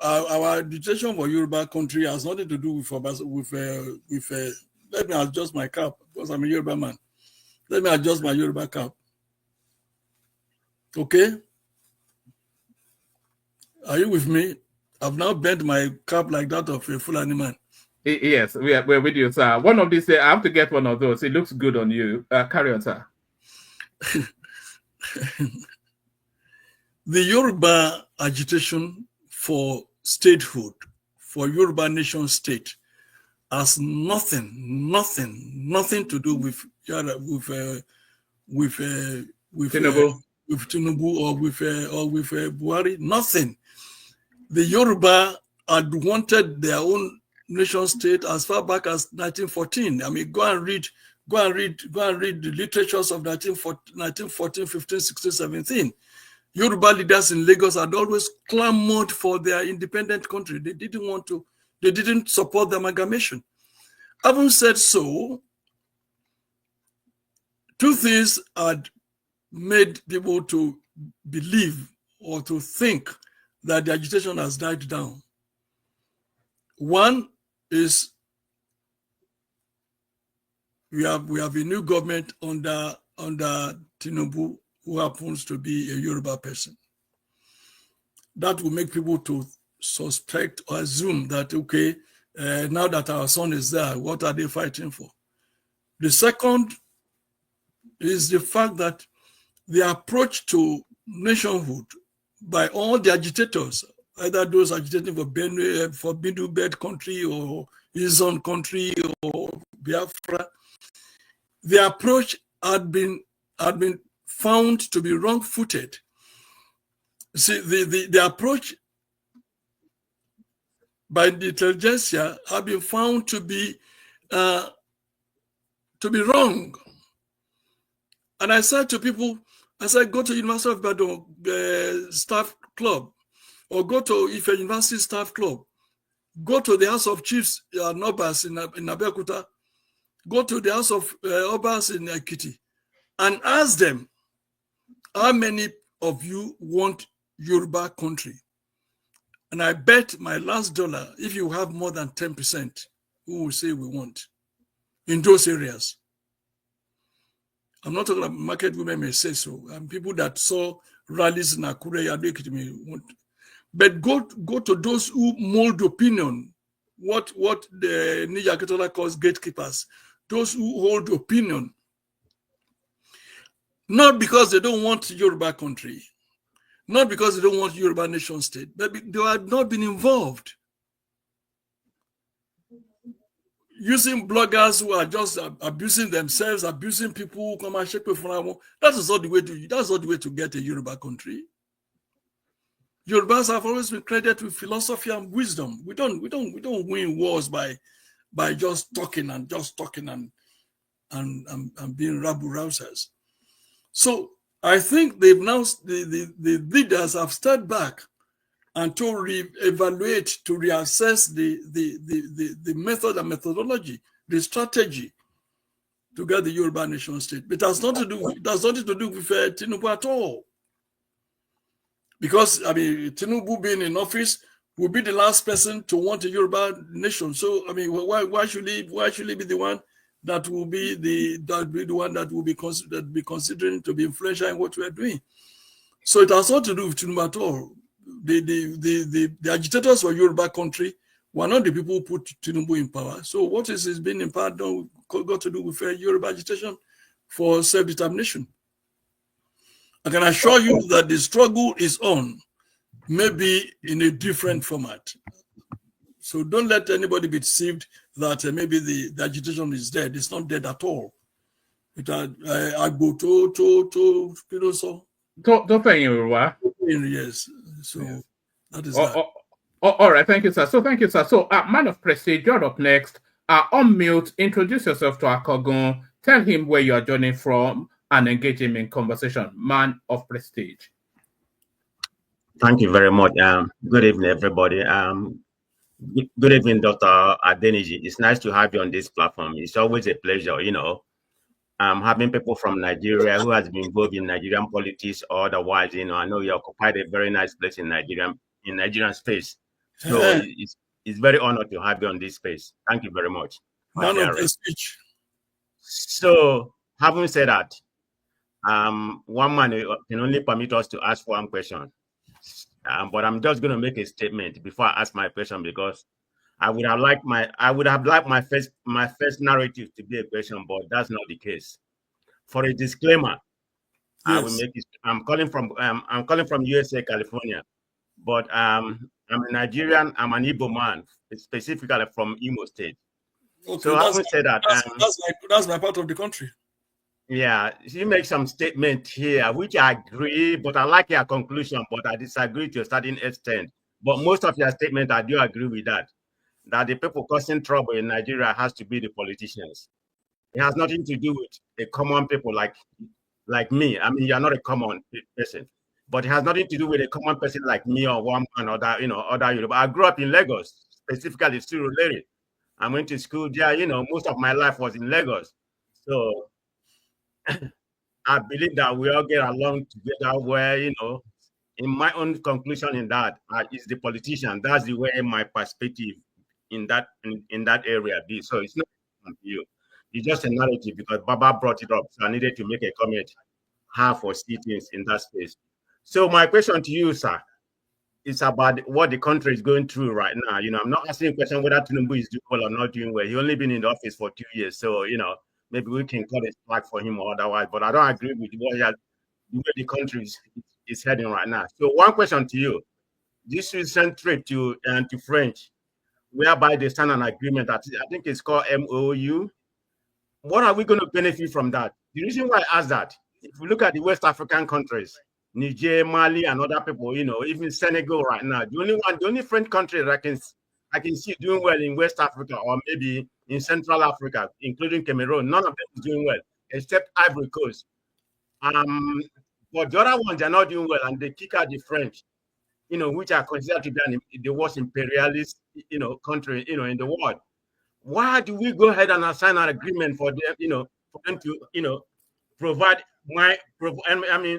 our agitation for Yoruba country has nothing to do with let me adjust my cap because I'm a Yoruba man. Let me adjust my Yoruba cap. Okay? Are you with me? I've now bent my cap like that of a Fulani man. Yes, we're with you, sir. One of these, I have to get one of those. It looks good on you. Carry on, sir. The Yoruba agitation for statehood, for Yoruba nation state, has nothing to do with Tinubu or with Buhari. Nothing. The Yoruba had wanted their own nation state as far back as 1914. I mean, go and read the literatures of 1914, 15, 16, 17. Yoruba leaders in Lagos had always clamored for their independent country. They didn't support the amalgamation. Having said so, two things had made people to believe or to think that the agitation has died down. One is we have a new government under Tinubu who happens to be a Yoruba person. That will make people to suspect or assume that, okay, now that our son is there, what are they fighting for? The second is the fact that the approach to nationhood by all the agitators, either those agitating for Bidu Bed country or his own country or Biafra, the approach had been found to be wrong-footed. See, the approach by the intelligentsia have been found to be wrong. And I said to people, I said, go to University of Ibadan staff club, or go to Ife University staff club, go to the House of Chiefs Obas in Abeokuta, go to the House of Obas in Ekiti, and ask them, how many of you want Yoruba country? And I bet my last dollar, if you have more than 10%, who will say we want in those areas? I'm not talking about market women may say so, and people that saw rallies in Akure, may want. But go to those who mold opinion, what the Nija Ketola calls gatekeepers, those who hold opinion, not because they don't want Yoruba country, not because they don't want Yoruba nation state, but they have not been involved. Using bloggers who are just abusing themselves, abusing people who come and shake for that is not the way to. That's not the way to get a Yoruba country. Yorubas have always been credited with philosophy and wisdom. We don't win wars by just talking and being rabble rousers. So I think they've now the leaders have stepped back and to reevaluate, to reassess the method and methodology, the strategy to get the Yoruba nation state. But it has nothing to do with Tinubu at all. Because I mean, Tinubu being in office will be the last person to want a Yoruba nation. So I mean, why should he be the one that will be the one that will be considering to be influential in what we are doing. So it has not to do with Tinubu at all. The agitators for Yoruba country were not the people who put Tinubu in power. So what is being in power got to do with Yoruba agitation for self-determination? I can assure you that the struggle is on, maybe in a different format. So don't let anybody be deceived that maybe the agitation is dead. It's not dead at all. I go to so. Yes. So that is that. All right. Thank you, sir. So thank you, sir. So man of prestige, you're up next. Unmute, introduce yourself to Akogun, tell him where you are joining from, and engage him in conversation. Man of prestige. Thank you very much. Good evening, everybody. Good evening, Dr. Adeniyi. It's nice to have you on this platform. It's always a pleasure, having people from Nigeria who has been involved in Nigerian politics or otherwise. I know you occupied a very nice place in Nigerian space. So it's very honored to have you on this space. Thank you very much. Man of the speech. So, having said that, one man can only permit us to ask one question. But I'm just going to make a statement before I ask my question, because I would have liked my first narrative to be a question, but that's not the case. For a disclaimer, yes. I will make it. I'm calling from USA, California, but I'm a Nigerian. I'm an Igbo man, specifically from Imo State. Okay, so I would say that that's my part of the country. Yeah, you make some statement here, which I agree, but I like your conclusion, but I disagree to a certain extent. But most of your statement, I do agree with that the people causing trouble in Nigeria has to be the politicians. It has nothing to do with a common people like me. I mean, you're not a common person, but it has nothing to do with a common person like me or one man or other Yoruba. I grew up in Lagos, specifically Surulere. I went to school there. Most of my life was in Lagos, so I believe that we all get along together where, in my own conclusion in that is the politician. That's the way my perspective in that area be. So it's not to you. It's just a narrative because Baba brought it up. So I needed to make a comment, half or see things in that space. So my question to you, sir, is about what the country is going through right now. I'm not asking a question whether Tinubu is doing well or not doing well. He only been in the office for 2 years. So, maybe we can cut a slack for him or otherwise, but I don't agree with the way the country is heading right now. So one question to you. This recent trip to French, whereby they signed an agreement, I think it's called MOU. What are we going to benefit from that? The reason why I ask that, if we look at the West African countries, Niger, Mali, and other people, even Senegal right now, the only French country that I can see doing well in West Africa or maybe in Central Africa, including Cameroon, none of them is doing well, except Ivory Coast. But the other ones are not doing well, and they kick out the French, which are considered to be the worst imperialist, country, in the world. Why do we go ahead and assign an agreement for them, for them to, provide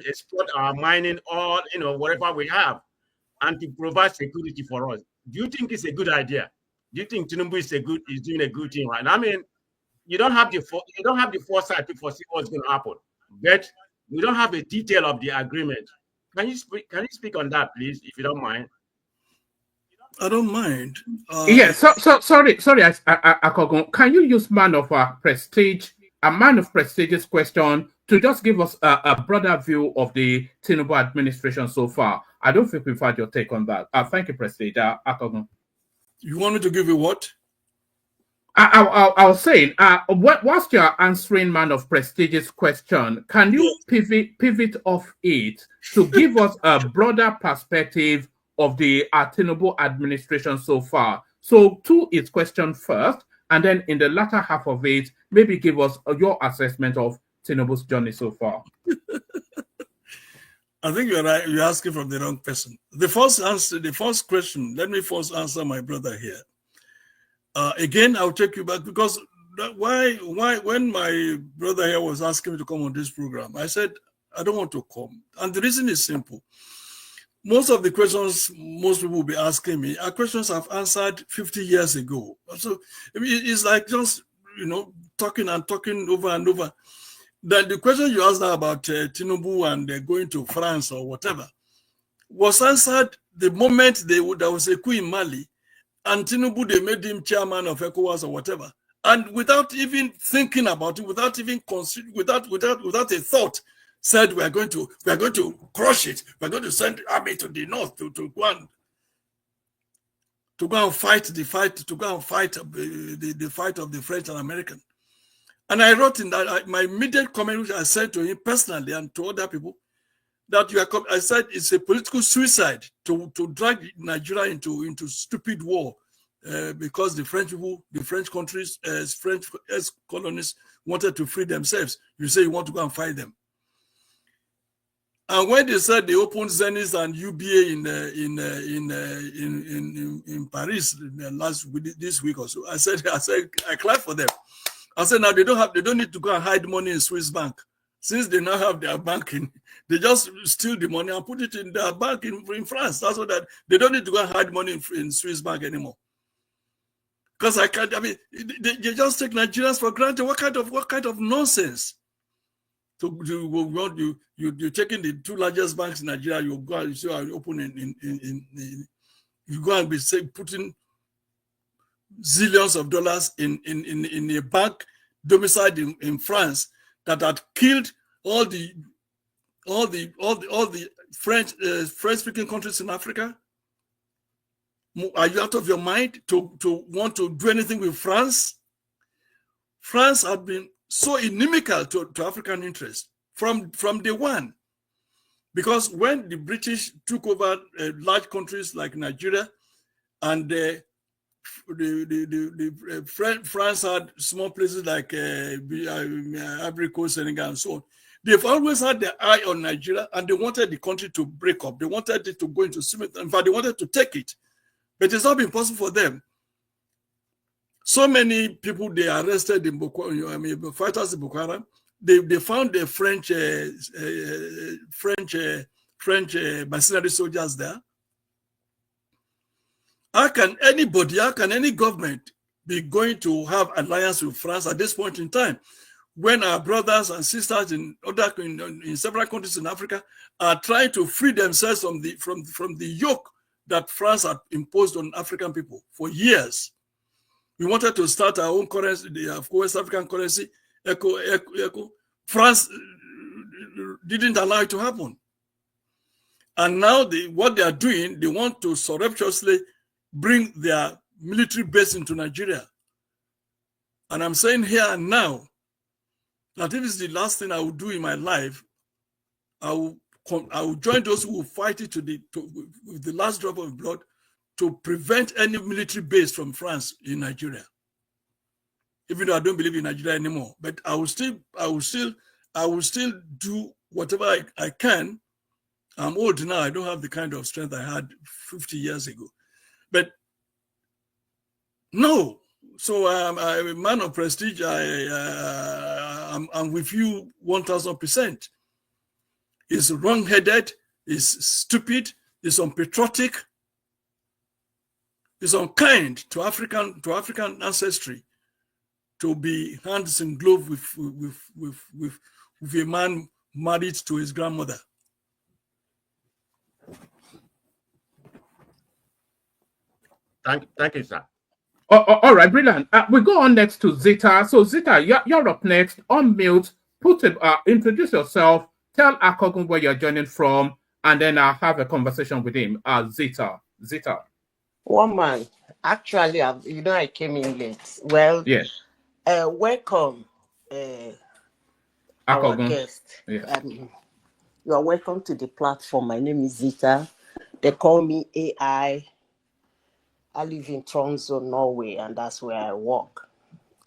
exploit our mining, all, whatever we have, and to provide security for us? Do you think it's a good idea? Do you think Tinubu is doing a good thing right now? I mean, you don't have the foresight to foresee what's going to happen, but we don't have a detail of the agreement. Can you speak on that, please, if you don't mind? I don't mind. Yes. So sorry, Akogun. Can you use man of prestige's question to just give us a broader view of the Tinubu administration so far? I don't think we've had your take on that. Thank you, Prestige. Akogun. You want me to give you what? I was saying, whilst you're answering man of prestige's question, can you pivot off it to give us a broader perspective of the Tinubu administration so far? So to its question first, and then in the latter half of it, maybe give us your assessment of Tinubu's journey so far. I think you're right. You're asking from the wrong person. The first question, let me first answer my brother here. Again, I'll take you back because why when my brother here was asking me to come on this program, I said, I don't want to come. And the reason is simple. Most of the questions most people will be asking me are questions I've answered 50 years ago. So I mean, it's like just talking and talking over and over. Then the question you asked now about Tinubu and going to France or whatever was answered the moment there was a coup in Mali, and Tinubu, they made him chairman of ECOWAS or whatever, and without even thinking about it, without even without a thought, said we are going to crush it. We're going to send army to the north to go and fight the fight of the French and American. And I wrote in that my immediate comment, which I said to him personally and to other people, that I said it's a political suicide to drag Nigeria into stupid war because the French people, the French countries, French colonies wanted to free themselves. You say you want to go and fight them. And when they said they opened Zenith and UBA in Paris this week or so, I said I clapped for them. I said now they don't need to go and hide money in Swiss bank. Since they now have their banking, they just steal the money and put it in their bank in France. That's what they don't need to go and hide money in Swiss bank anymore. Because they just take Nigerians for granted. What kind of nonsense? So you're taking the two largest banks in Nigeria, you go and you open you go and be putting zillions of dollars in a bank domiciled in France that had killed all the French speaking countries in Africa. Are you out of your mind to want to do anything with France? France had been so inimical to African interests from day one, because when the British took over large countries like Nigeria, and France had small places like Ivory Coast, Senegal, and so on. They've always had their eye on Nigeria, and they wanted the country to break up. They wanted it to go into civil. In fact, they wanted to take it, but it's not been possible for them. So many people they arrested in fighters in Boko Haram. They found the French mercenary soldiers there. How can any government be going to have alliance with France at this point in time, when our brothers and sisters in several countries in Africa are trying to free themselves from the yoke that France had imposed on African people for years? We wanted to start our own currency, the West African currency, ECO. France didn't allow it to happen. And now what they are doing, they want to surreptitiously bring their military base into Nigeria. And I'm saying here and now that if it's the last thing I will do in my life, I will join those who will fight it with the last drop of blood to prevent any military base from France in Nigeria. Even though I don't believe in Nigeria anymore, but I will still do whatever I can. I'm old now. I don't have the kind of strength I had 50 years ago. But no. So I'm a man of prestige. I'm with you 1,000%. It's wrong-headed. It's stupid. It's unpatriotic. It's unkind to African ancestry to be hands in glove with a man married to his grandmother. Thank you, sir. All right, brilliant. We go on next to Zita. So Zita, you're up next. On mute. Introduce yourself. Tell Akogun where you're joining from, and then I'll have a conversation with him. Zita. One man. Actually, I came in late. Well, yes. Welcome, our guest. Yes. You are welcome to the platform. My name is Zita. They call me AI. I live in Tromsø, Norway, and that's where I work.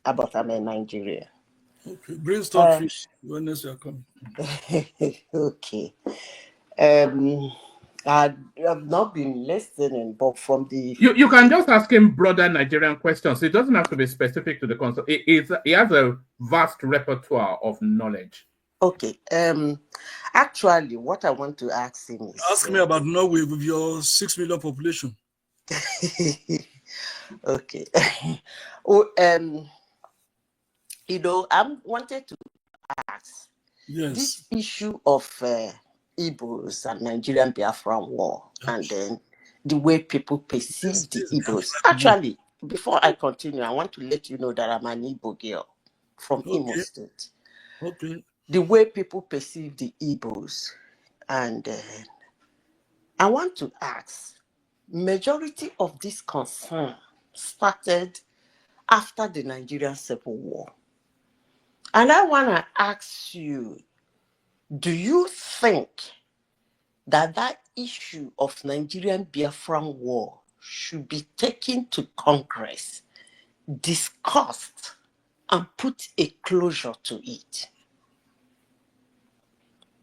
But I'm in Nigeria. Okay, bring starfish when you are coming. Okay. I've not been listening, but from the... You can just ask him broader Nigerian questions. It doesn't have to be specific to the concept. He has a vast repertoire of knowledge. Okay. Actually, what I want to ask him is... Ask me about Norway with your 6 million population. Okay. I wanted to ask Yes. this issue of Igbos and Nigerian Biafran war, and then the way people perceive the Igbos. Actually, before I continue, I want to let you know that I'm an Igbo girl from Imo State. Okay. The way people perceive the Igbos, and I want to ask, majority of this concern started after the Nigerian Civil War. And I want to ask you, do you think that issue of Nigerian Biafran war should be taken to Congress, discussed, and put a closure to it?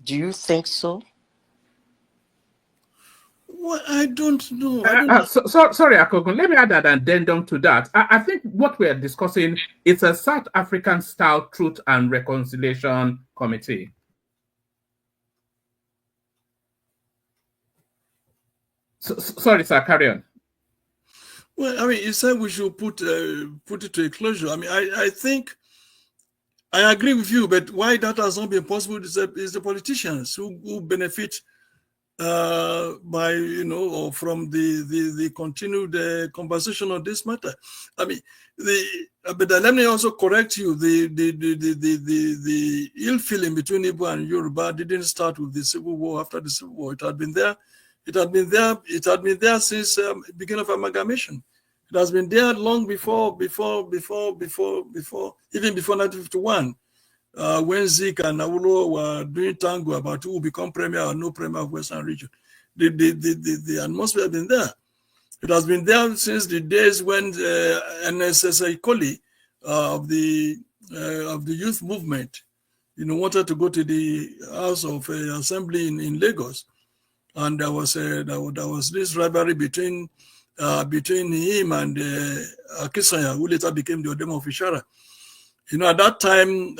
Do you think so? Well, I don't know. I don't know. Sorry, Akogun. Let me add an addendum to that. I think what we are discussing is a South African-style Truth and Reconciliation Committee. Sorry, sir. Carry on. Well, I mean, you said we should put it to a closure. I mean, I think I agree with you, but why that has not been possible is the politicians who benefit by or from the continued conversation on this matter. I mean, but let me also correct you. The ill feeling between Igbo and Yoruba didn't start with the Civil War. After the Civil War, it had been there. It had been there since beginning of amalgamation. It has been there long before even before 1951. When Zeke and Awolowo were doing tango about who will become premier or no premier of Western region, the atmosphere has been there. It has been there since the days when NSSA Koli of the youth movement, wanted to go to the House of Assembly in Lagos, and there was this rivalry between him and Akisanya, who later became the Odemo of Ishara. At that time,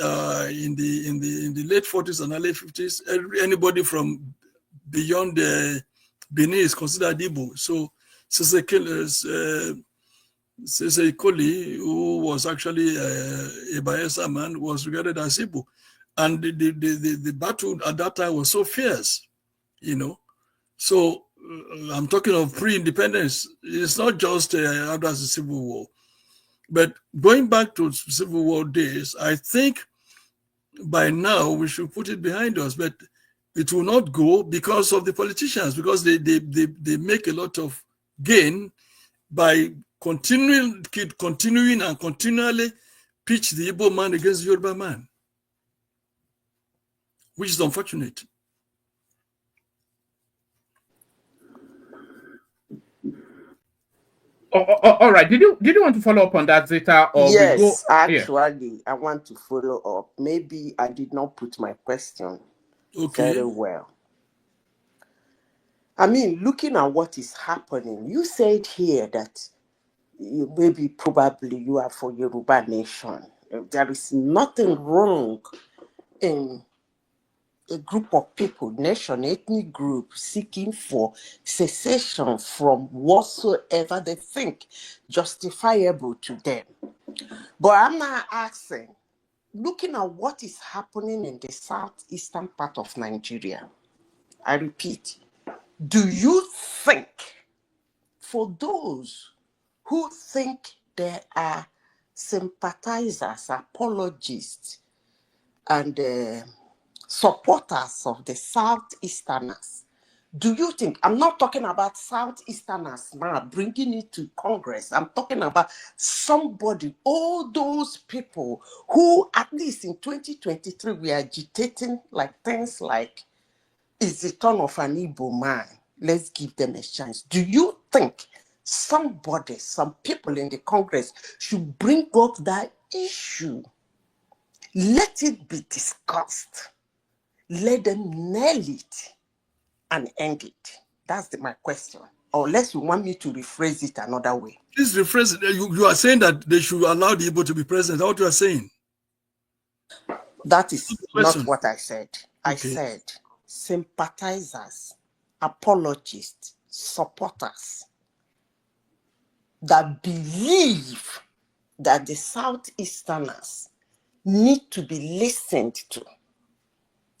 in the late 40s and early 50s, anybody from beyond Benin is considered Igbo. So Sese Koli, who was actually a Bayelsa man, was regarded as Igbo. And the battle at that time was so fierce, So I'm talking of pre-independence. It's not just after the Civil War. But going back to Civil War days, I think by now we should put it behind us. But it will not go because of the politicians, because they make a lot of gain by continuing and continually pitch the Igbo man against the Yoruba man, which is unfortunate. All right. Did you want to follow up on that, Zita? Or yes, we go? Actually, I want to follow up. Maybe I did not put my question very well. I mean, looking at what is happening, you said here that probably you are for Yoruba nation. There is nothing wrong in a group of people, nation, ethnic group, seeking for cessation from whatsoever they think justifiable to them. But I'm not asking, looking at what is happening in the southeastern part of Nigeria, I repeat, do you think, for those who think there are sympathizers, apologists, and supporters of the Southeasterners, do you think, I'm not talking about Southeasterners now, bringing it to Congress, I'm talking about somebody, all those people who at least in 2023 were agitating like things like, it's the turn of an Igbo man, let's give them a chance. Do you think some people in the Congress should bring up that issue? Let it be discussed. Let them nail it and end it. That's my question. Unless you want me to rephrase it another way. Please rephrase it. You are saying that they should allow the Igbo to be president. Is that what you are saying? That is not what I said. I said sympathizers, apologists, supporters that believe that the Southeasterners need to be listened to.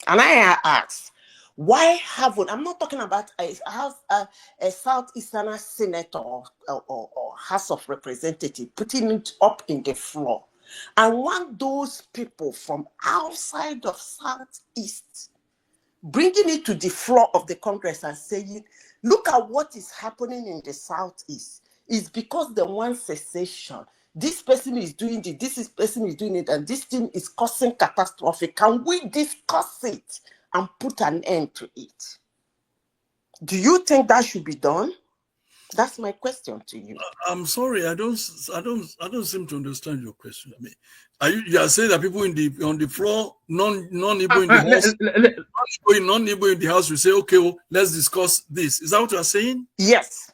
And I ask, why haven't, I'm not talking about a Southeastern senator or House of Representatives putting it up in the floor. I want those people from outside of Southeast bringing it to the floor of the Congress and saying, look at what is happening in the Southeast. It's because they want cessation. This person is doing it, person is doing it, and this thing is causing catastrophe. Can we discuss it and put an end to it? Do you think that should be done? That's my question to you. I'm sorry, I don't seem to understand your question. I mean, you are saying that people on the floor, non-Igbo in the house, non-Igbo in the house will say, okay, well, let's discuss this. Is that what you are saying? Yes.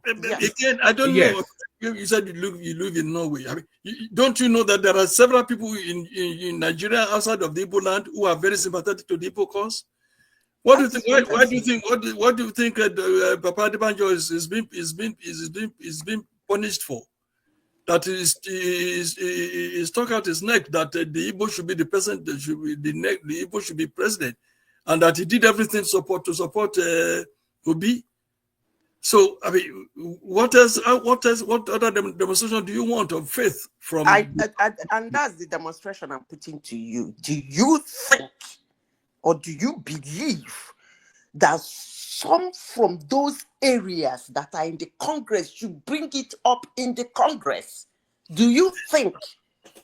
Again, I don't know. You said you live in Norway. I mean, don't you know that there are several people in Nigeria outside of the Igbo land who are very sympathetic to the Igbo cause? What do you think? Why do you think? What do you think Papa Adebanjo is being punished for? That is stuck out his neck that the Igbo should be the president. The Igbo should be president, and that he did everything to support Obi. So I mean, what other demonstration do you want of faith from? And that's the demonstration I'm putting to you. Do you think, or do you believe that some from those areas that are in the Congress should bring it up in the Congress? Do you think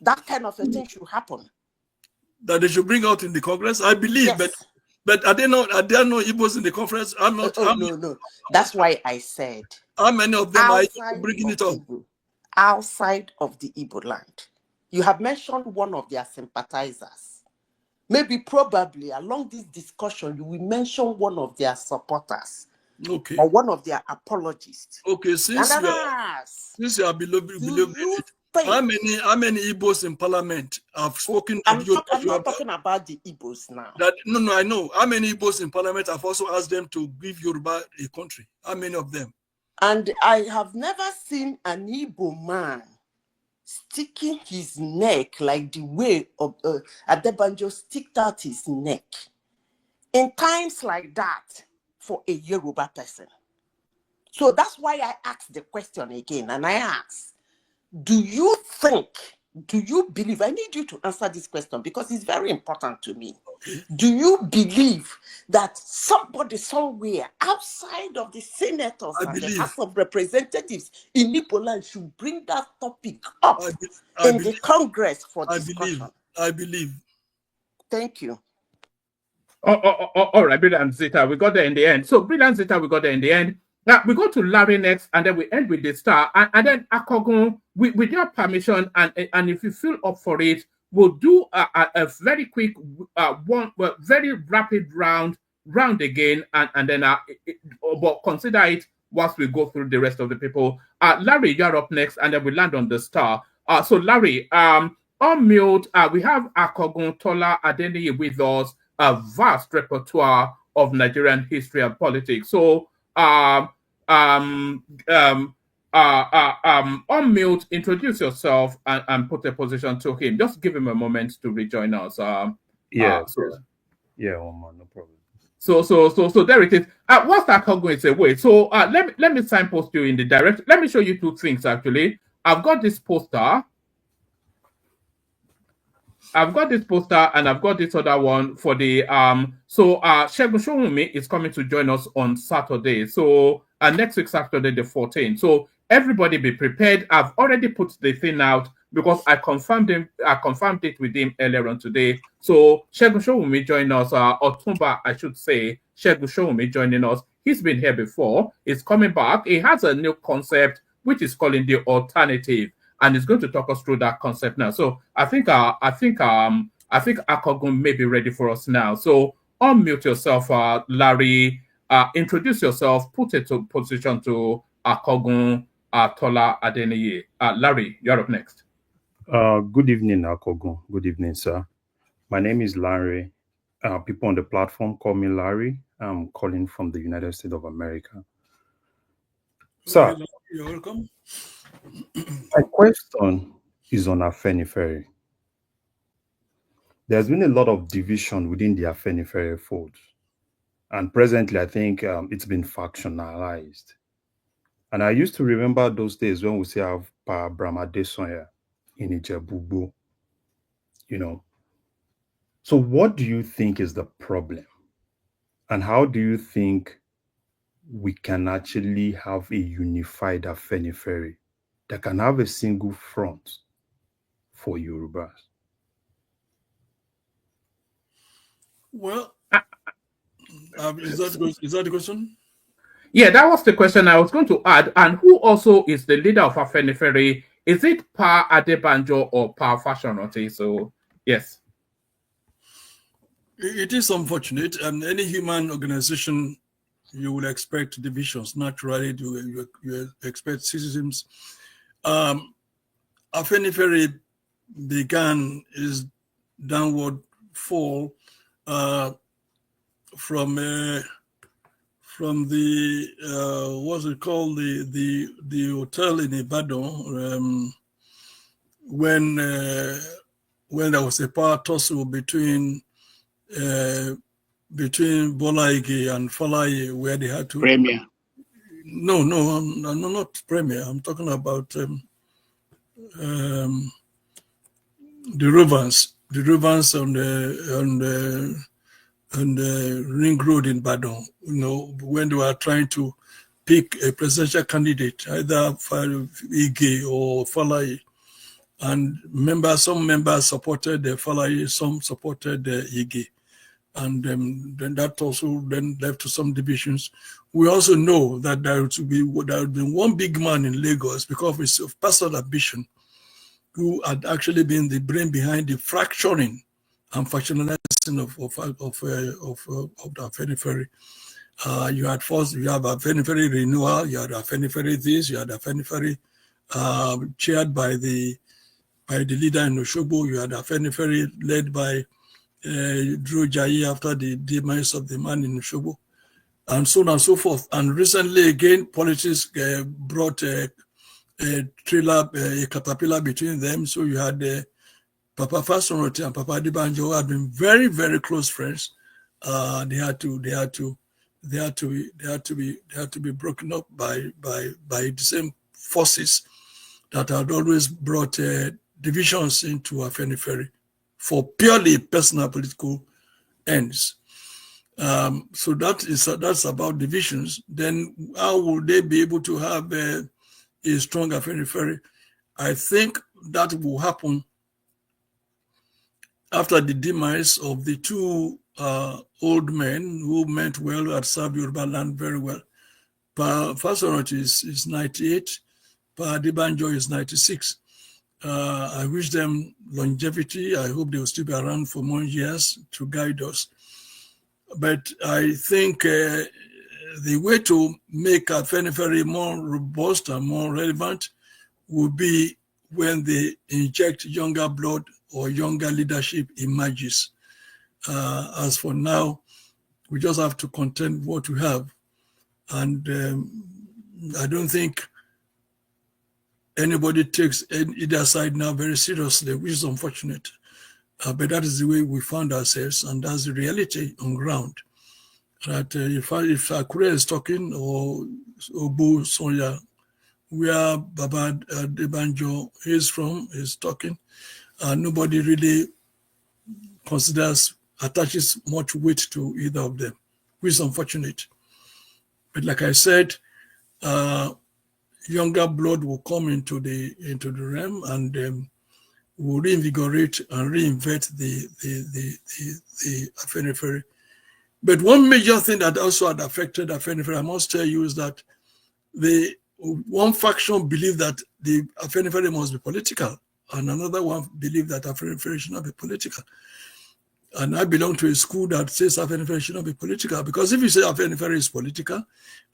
that kind of a thing should happen? That they should bring out in the Congress? I believe, yes. But are there no Igbos in the conference? No. That's why I said. How many of them are bringing it up? Outside of the Igbo land. You have mentioned one of their sympathizers. Maybe, probably, along this discussion, you will mention one of their supporters. Okay. Or one of their apologists. Okay, since you are below how many Igbos in parliament have spoken? I'm not talking about the Igbos now. No, I know. How many Igbos in parliament have also asked them to give Yoruba a country? How many of them? And I have never seen an Igbo man sticking his neck like the way of Adebanjo sticked out his neck in times like that for a Yoruba person. So that's why I asked the question again, and I asked, do you believe, I need you to answer this question because it's very important to me. Do you believe that somebody somewhere outside of the senators and the House of Representatives in Igbo land should bring that topic up in the Congress for discussion? I believe. Thank you. All right, Brilliant Zita, we got there in the end. So, Brilliant Zita, we got there in the end. Now, we go to Larry next, and then we end with the star. And then Akogun, with your permission, and if you feel up for it, we'll do a very quick, very rapid round again, and then but consider it whilst we go through the rest of the people. Larry, you're up next, and then we land on the star. So, Larry, on mute, we have Akogun, Tola, Adeniyi with us, a vast repertoire of Nigerian history and politics. So, on mute, introduce yourself and put a position to him. Just give him a moment to rejoin us. No problem. So there it is. What's that going to say? Wait. So let me signpost you in the direct. Let me show you two things actually. I've got this poster. And I've got this other one for the Segun Showunmi is coming to join us on Saturday. So next week, Saturday the 14th. So everybody be prepared. I've already put the thing out because I confirmed it with him earlier on today. So Segun Showunmi join us, Otumba, I should say, Segun Showunmi joining us. He's been here before. He's coming back. He has a new concept which is calling the alternative. And he's going to talk us through that concept now. So I think Akogun may be ready for us now. So unmute yourself, Larry. Introduce yourself. Put it to position to Akogun, Tola, Adeniyi. Larry, you're up next. Good evening, Akogun. Good evening, sir. My name is Larry. People on the platform call me Larry. I'm calling from the United States of America. Sir, you're welcome. My question is on Afenifere. There's been a lot of division within the Afenifere fold. And presently, I think it's been factionalized. And I used to remember those days when we say have Pa Brahma Desonya in Ijebubu, you know. So what do you think is the problem? And how do you think we can actually have a unified Afenifere that can have a single front for Yorubas? Well, is that the question? Yeah, that was the question I was going to add. And who also is the leader of Afenifere? Is it Pa Adebanjo or Pa Fashonote? So, yes. It is unfortunate, and any human organization, you will expect divisions. Naturally, you expect citizens. Afenifere began its downward fall from the what's it called, the hotel in Ibadan, when there was a power tussle between Bola Ige and Falana, where they had to Premier. No, not Premier. I'm talking about the Rovans on the Ring Road in Badon. You know, when they were trying to pick a presidential candidate, either for Ige or Falana, and some members supported the Falana, some supported the Ige. And then that also then led to some divisions. We also know that there would be one big man in Lagos, because of his personal ambition, who had actually been the brain behind the fracturing and factionalizing of the Afenifere. You have Afenifere Renewal, you had Afenifere this, you had Afenifere chaired by the leader in Osogbo, you had Afenifere led by Drew Jayi after the demise of the man in Osogbo, and so on and so forth. And recently, again, politics brought a caterpillar between them. So you had Papa Fashonote and Papa Adebanjo, who had been very, very close friends. They had to be broken up by the same forces that had always brought divisions into Afenifere for purely personal political ends. So that's about divisions. Then how will they be able to have a strong Afenifere? I think that will happen after the demise of the two old men who meant well, who had served Yoruba land very well. Pa Fashonote is 98, Pa Adebanjo is 96. I wish them longevity. I hope they will still be around for more years to guide us. But I think the way to make Afenifere more robust and more relevant would be when they inject younger blood or younger leadership emerges. As for now, we just have to contend what we have. And I don't think anybody takes either side now very seriously, which is unfortunate. But that is the way we found ourselves, and that's the reality on ground. That if Akure is talking, or Obu Sonya, where Baba Adebanjo is from, is talking, nobody really attaches much weight to either of them, which is unfortunate. But like I said, younger blood will come into the realm, and will reinvigorate and reinvent the Afenifere. But one major thing that also had affected Afenifere, I must tell you, is that one faction believed that the Afenifere must be political, and another one believed that Afenifere should not be political. And I belong to a school that says Afenifere should not be political, because if you say Afenifere is political,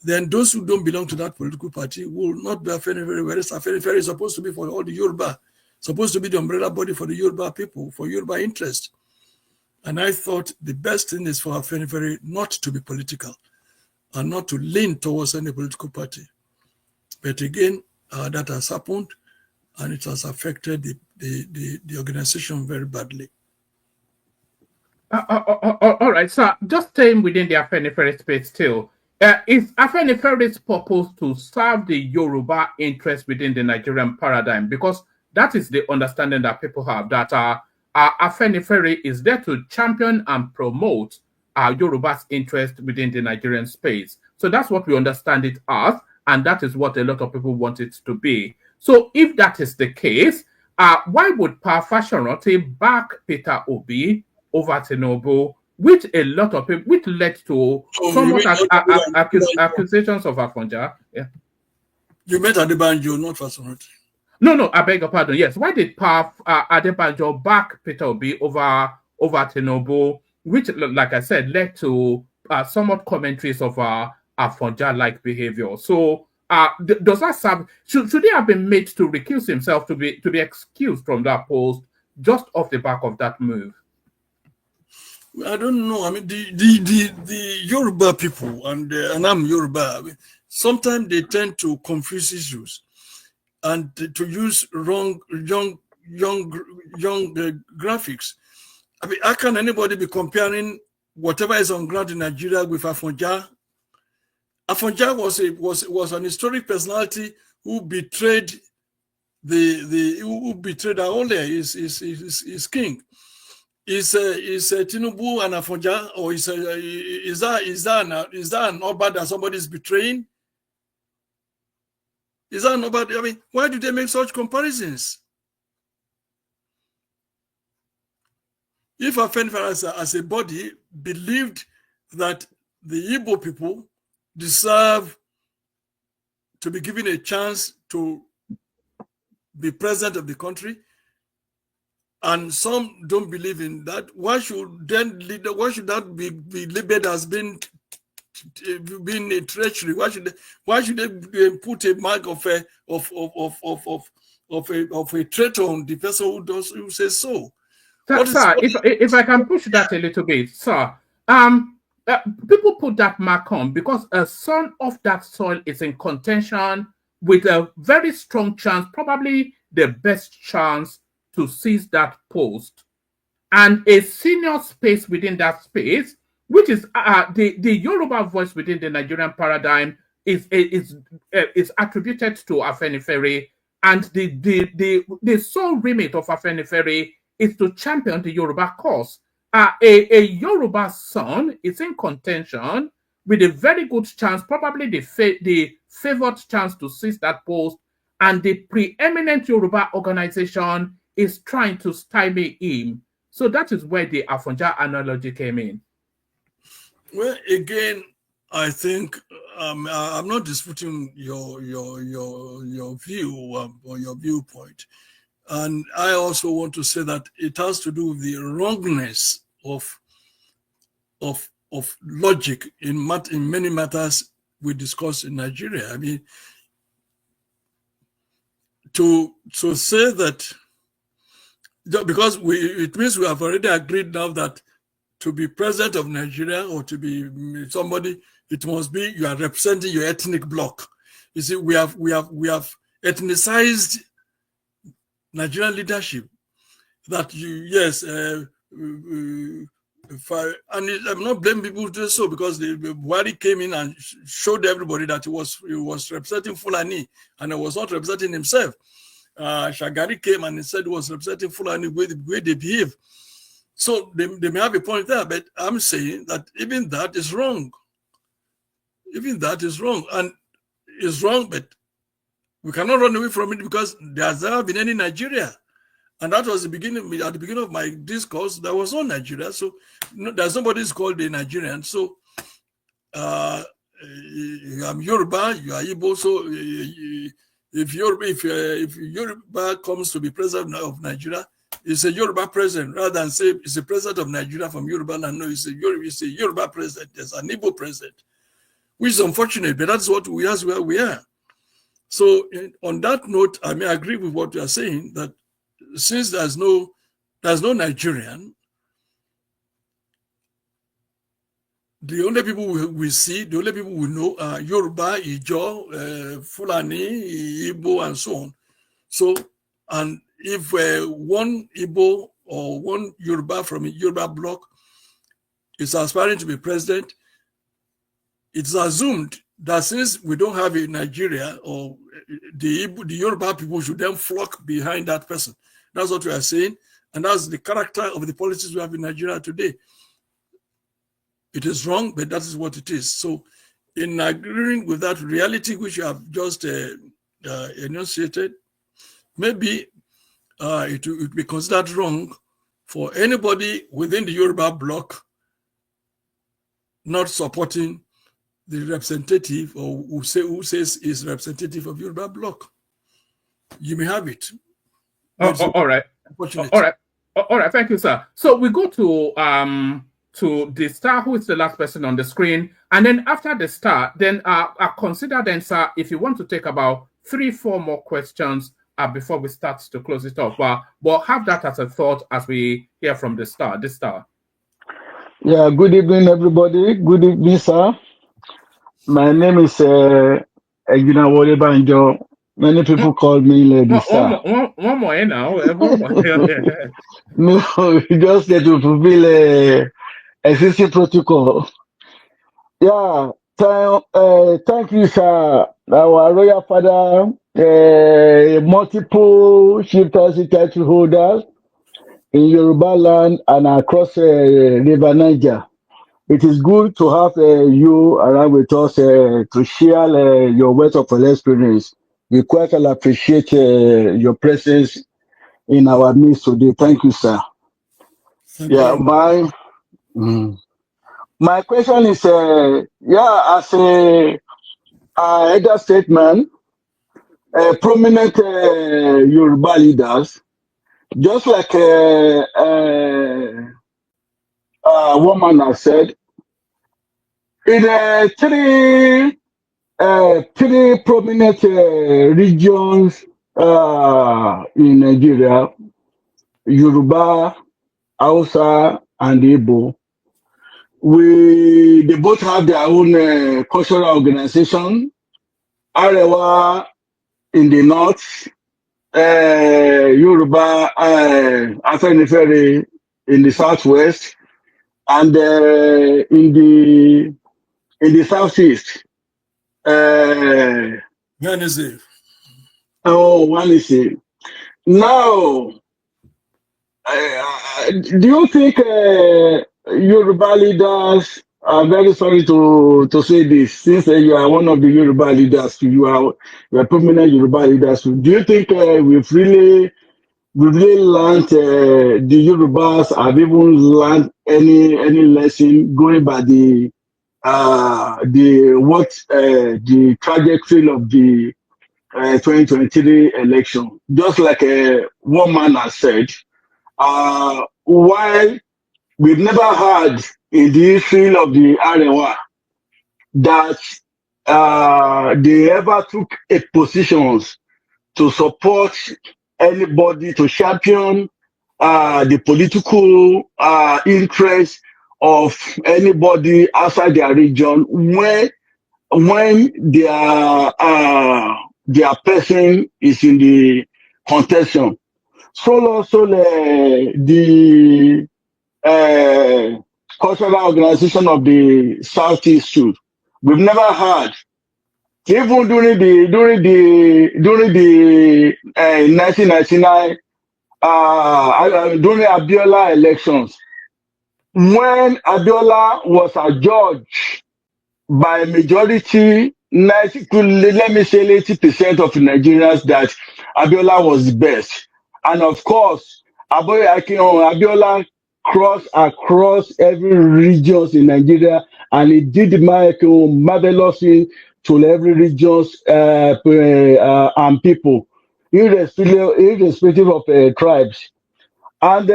then those who don't belong to that political party will not be Afenifere, whereas Afenifere is supposed to be for all the Yoruba, supposed to be the umbrella body for the Yoruba people, for Yoruba interest. And I thought the best thing is for Afenifere not to be political and not to lean towards any political party. But again, that has happened, and it has affected the organization very badly. All right, so just staying within the Afenifere space still, is Afenifere's purpose to serve the Yoruba interest within the Nigerian paradigm? Because that is the understanding that people have, that Afenifere is there to champion and promote Yoruba's interest within the Nigerian space. So that's what we understand it as, and that is what a lot of people want it to be. So if that is the case, why would Pa Fashoranti back Peter Obi over Tinubu, which a lot of people, which led to somewhat accusations of Afonja? Yeah. You meant Adebanjo, not Fashoranti. No, I beg your pardon. Yes, why did Adebanjo back Peter Obi over Tinubu, which, like I said, led to somewhat commentaries of Afonja-like behavior? So, does that serve? Should he have been made to recuse himself, to be excused from that post just off the back of that move? I don't know. I mean, the Yoruba people, and I'm Yoruba, I mean, sometimes they tend to confuse issues and to use young graphics. I mean, how can anybody be comparing whatever is on ground in Nigeria with Afonja? Afonja was an historic personality who betrayed who betrayed Aole, his king. Is Tinubu and Afonja, or is that an Oba that somebody is betraying? Is that nobody? I mean, why do they make such comparisons? If Afenifere as a body believed that the Igbo people deserve to be given a chance to be president of the country, and some don't believe in that, why should that be labeled as being a treachery? Why should they put a mark of a traitor on the person who says so? Sir, if I can push that a little bit, sir. People put that mark on because a son of that soil is in contention with a very strong chance, probably the best chance, to seize that post, and a senior space within that space, which is the Yoruba voice within the Nigerian paradigm, is attributed to Afenifere, and the sole remit of Afenifere is to champion the Yoruba cause. A Yoruba son is in contention with a very good chance, probably the favored chance to seize that post, and the preeminent Yoruba organization is trying to stymie him. So that is where the Afonja analogy came in. Well, again, I think I'm not disputing your view or your viewpoint, and I also want to say that it has to do with the wrongness of logic in many matters we discuss in Nigeria. I mean, to say that, because it means we have already agreed now that to be president of Nigeria or to be somebody, it must be you are representing your ethnic bloc. You see, we have ethnicized Nigerian leadership. That I'm not blaming people to do so, because the Buhari came in and showed everybody that he was representing Fulani and he was not representing himself. Shagari came and he said he was representing Fulani the way they behave. So they may have a point there, but I'm saying that even that is wrong. Even that is wrong, and it's wrong, but we cannot run away from it because there has never been any Nigeria. And that was at the beginning of my discourse. There was no Nigeria, so there's nobody who's called a Nigerian. So I'm Yoruba, you are Igbo. So if Yoruba comes to be president of Nigeria, it's a Yoruba president, rather than say it's a president of Nigeria from Yoruba land. No, it's a Yoruba president. There's an Igbo president, which is unfortunate, but that's what we are where we are. So on that note, I may agree with what you are saying, that since there's no Nigerian, the only people we see, the only people we know are Yoruba, Ijo, Fulani, Igbo, and so on. So And if one Igbo or one Yoruba from a Yoruba bloc is aspiring to be president, it's assumed that since we don't have a Nigeria, or the Yoruba people should then flock behind that person. That's what we are saying. And that's the character of the politics we have in Nigeria today. It is wrong, but that is what it is. So in agreeing with that reality, which you have just enunciated, maybe it would be considered wrong for anybody within the Yoruba bloc not supporting the representative, or who says is representative of Yoruba bloc. You may have it. All right. All right. Thank you, sir. So we go to the star, who is the last person on the screen, and then after the star, then consider then, sir, if you want to take about 3-4 more questions before we start to close it off. But have that as a thought as we hear from the star. The star. Yeah. Good evening, everybody. Good evening, sir. My name is Banjo. Many people call me Lady Star. One more now. No, just get to fulfill existing protocol. Yeah. Thank you, sir. Our royal father, multiple chieftaincy title holders in Yoruba land and across River Niger. It is good to have you around with us to share your wealth of experience. We quite appreciate your presence in our midst today. Thank you, sir. Thank you. My question is, as a elder statesman, prominent Yoruba leaders, just like woman has said, in three prominent regions in Nigeria, Yoruba, Hausa, and Igbo, they both have their own cultural organization. Arewa in the north, Yoruba, Afe in the southwest, and in the southeast. When is it? One is it. Now, do you think Yoruba leaders are very sorry to say this, since you are one of the Yoruba leaders, you are prominent Yoruba leaders. Do you think we've really learned, the Yorubas have even learned any lesson going by the trajectory of the 2023 election? Just like one man has said, while we've never heard in the history of the Arewa that they ever took a positions to support anybody, to champion the political interest of anybody outside their region when their person is in the contention. So the cultural organization of the Southeast too. We've never heard, even during the 1999 during Abiola elections, when Abiola was adjudged by majority, 80% of Nigerians, that Abiola was the best. And of course, Abiola crossed across every region in Nigeria, and he did marvelously to every region and people, irrespective of tribes. And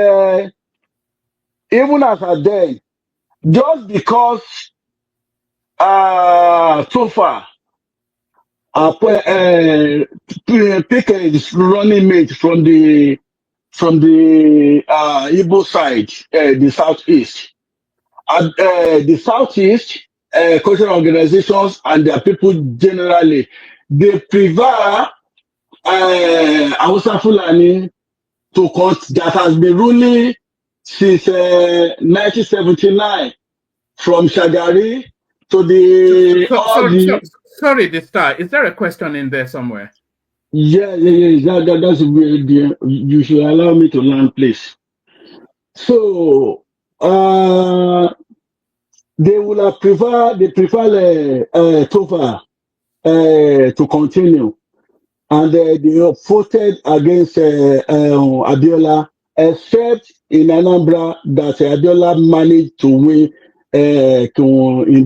even as a day, just because so far pick a running mate from the Igbo side, the southeast. The southeast cultural organizations and their people generally, they prefer Hausa Fulani that has been ruling since 1979, from Shagari to the Sorry, the star. Is there a question in there somewhere? Yeah. That's weird. You should allow me to learn, please. So, they will have prefer Tofa to continue, and they voted against Abiola, except in Anambra that Abiola managed to win in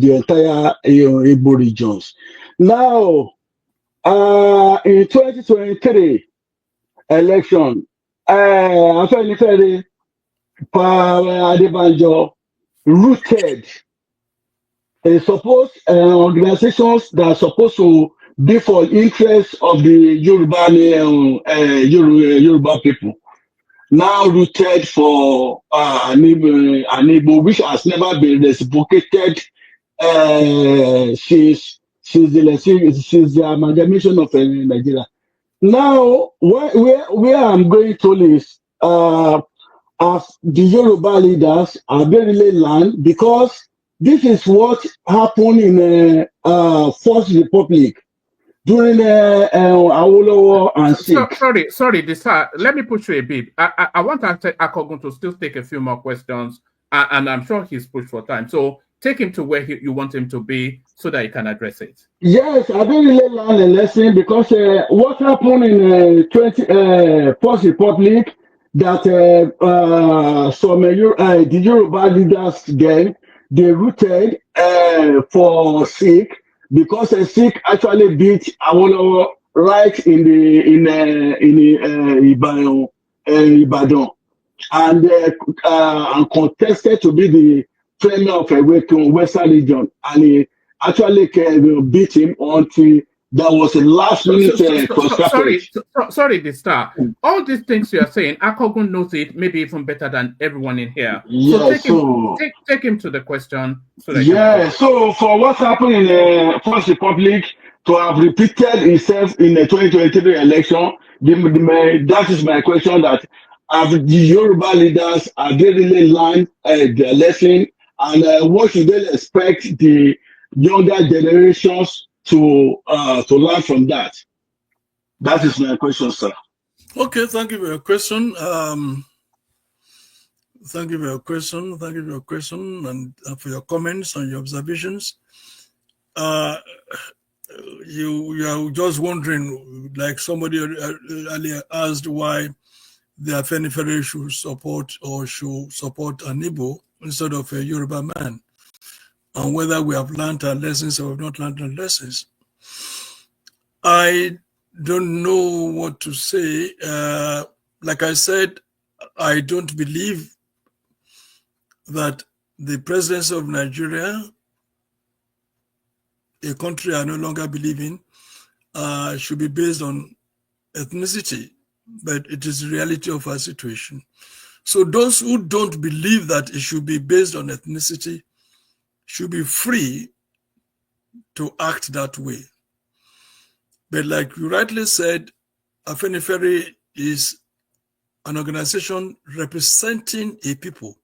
the entire Igbo regions. Now, in 2023 election, Afenifere Adebanjo rooted organizations that are supposed to be for interest of the Yoruba people, now rooted for an Igbo, which has never been reciprocated since the amalgamation of Nigeria. Now, where I'm going to is as the Yoruba leaders are really learned, because this is what happened in First Republic during Awolowo and Sikh. Sorry, let me push you a bit. I want Akogun to still take a few more questions, and I'm sure he's pushed for time. So take him to where you want him to be so that he can address it. Yes, I didn't really learn a lesson, because what happened in First Republic, that the Yoruba leaders then, they rooted for Sikh, because Sikh actually beat Awolowo right in Ibadan, and contested to be the premier of Western region, and he actually beat him until there was a last minute Sorry, the star. All these things you are saying, Akogun knows it maybe even better than everyone in here. Yeah, take him to the question. So for what happened in the First Republic to have repeated itself in the 2023 election, that is my question, that have the Yoruba leaders, have they really learned the lesson, and what should they expect the younger generations to learn from that? That is my question, sir. Okay, thank you for your question. Thank you for your question. And for your comments and your observations. You are just wondering, like somebody earlier asked, why the Afenifere should support an Igbo instead of a Yoruba man, and whether we have learned our lessons or have not learned our lessons. I don't know what to say. Like I said, I don't believe that the presidency of Nigeria, a country I no longer believe in, should be based on ethnicity, but it is the reality of our situation. So those who don't believe that it should be based on ethnicity should be free to act that way. But like you rightly said, Afenifere is an organization representing a people.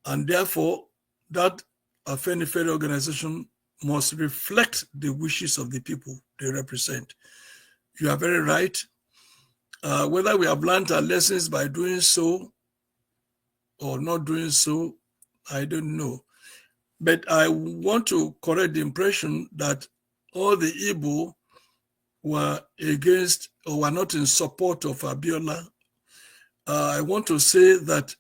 And therefore, that Afenifere organization must reflect the wishes of the people they represent. You are very right. Whether we have learned our lessons by doing so or not doing so, I don't know. But I want to correct the impression that all the Igbo were against or were not in support of Abiola. I want to say that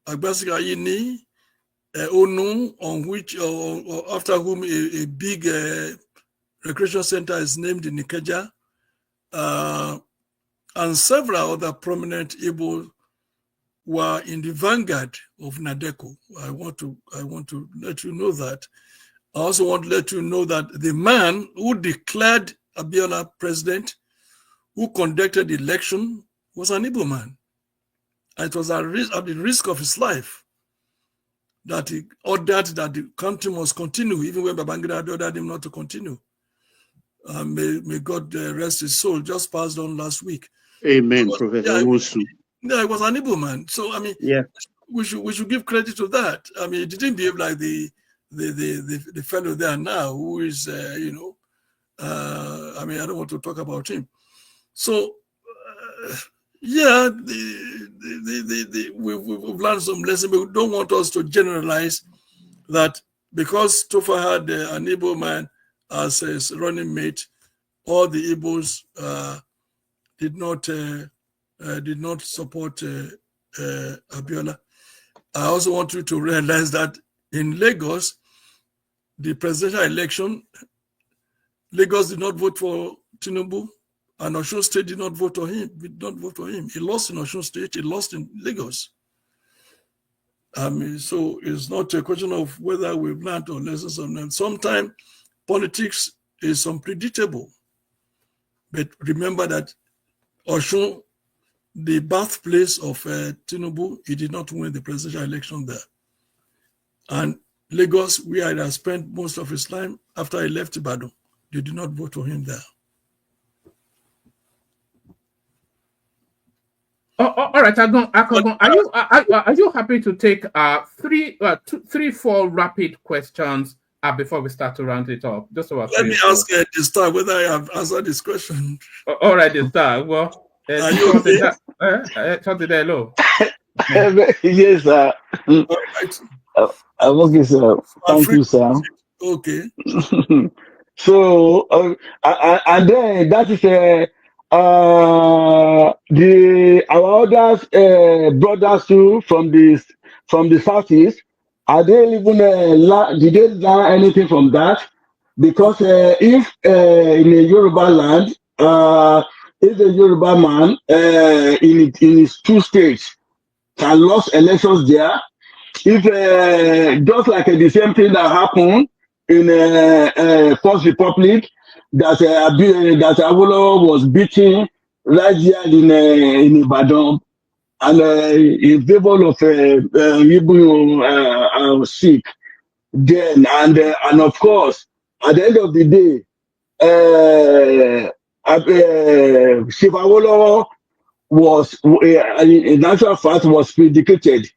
Agbasikayini, Onu, on which or after whom a big recreation center is named in Ikeja, and several other prominent Igbo were in the vanguard of Nadeko. I want to let you know that. I also want to let you know that the man who declared Abiola president, who conducted the election, was an Igbo man. It was at the risk of his life that he ordered that the country must continue, even when Babangida ordered him not to continue. may God rest his soul, just passed on last week. Amen, Professor Wosu. Yeah, it was an Igbo man. So I mean, yeah, we should give credit to that. I mean, he didn't behave like the fellow there now, who is I mean, I don't want to talk about him. So yeah, we've learned some lessons, but we don't want us to generalize that because Tofa had an Igbo man as his running mate, all the Igbos did not support Abiola. I also want you to realize that in Lagos, the presidential election, Lagos did not vote for Tinubu, and Osun State did not vote for him. He lost in Osun State. He lost in Lagos. I mean, so it's not a question of whether we've learned or lessons or not. Sometimes politics is unpredictable. But remember that Osun, the birthplace of Tinubu, he did not win the presidential election there. And Lagos, where he has spent most of his time after he left Ibadan, they did not vote for him there. All right, Akogun, are you happy to take 4 rapid questions before we start to round it up? Just about Let me ask at the start whether I have answered this question. All right, the start. Well, are you okay? Hello. Yes, sir. All right. I'm okay, sir. Thank you, sir. Okay. So, and then that is our other brothers too from the southeast. Are they even did they learn anything from that? Because if in a Yoruba land, if a Yoruba man in his 2 states can lose elections there, if just like the same thing that happened in First Republic, that Awolowo was beaten right here in Ibadan, and in favor of Igbo sick then, and of course at the end of the day, Chief Awolowo was in actual fact was vindicated,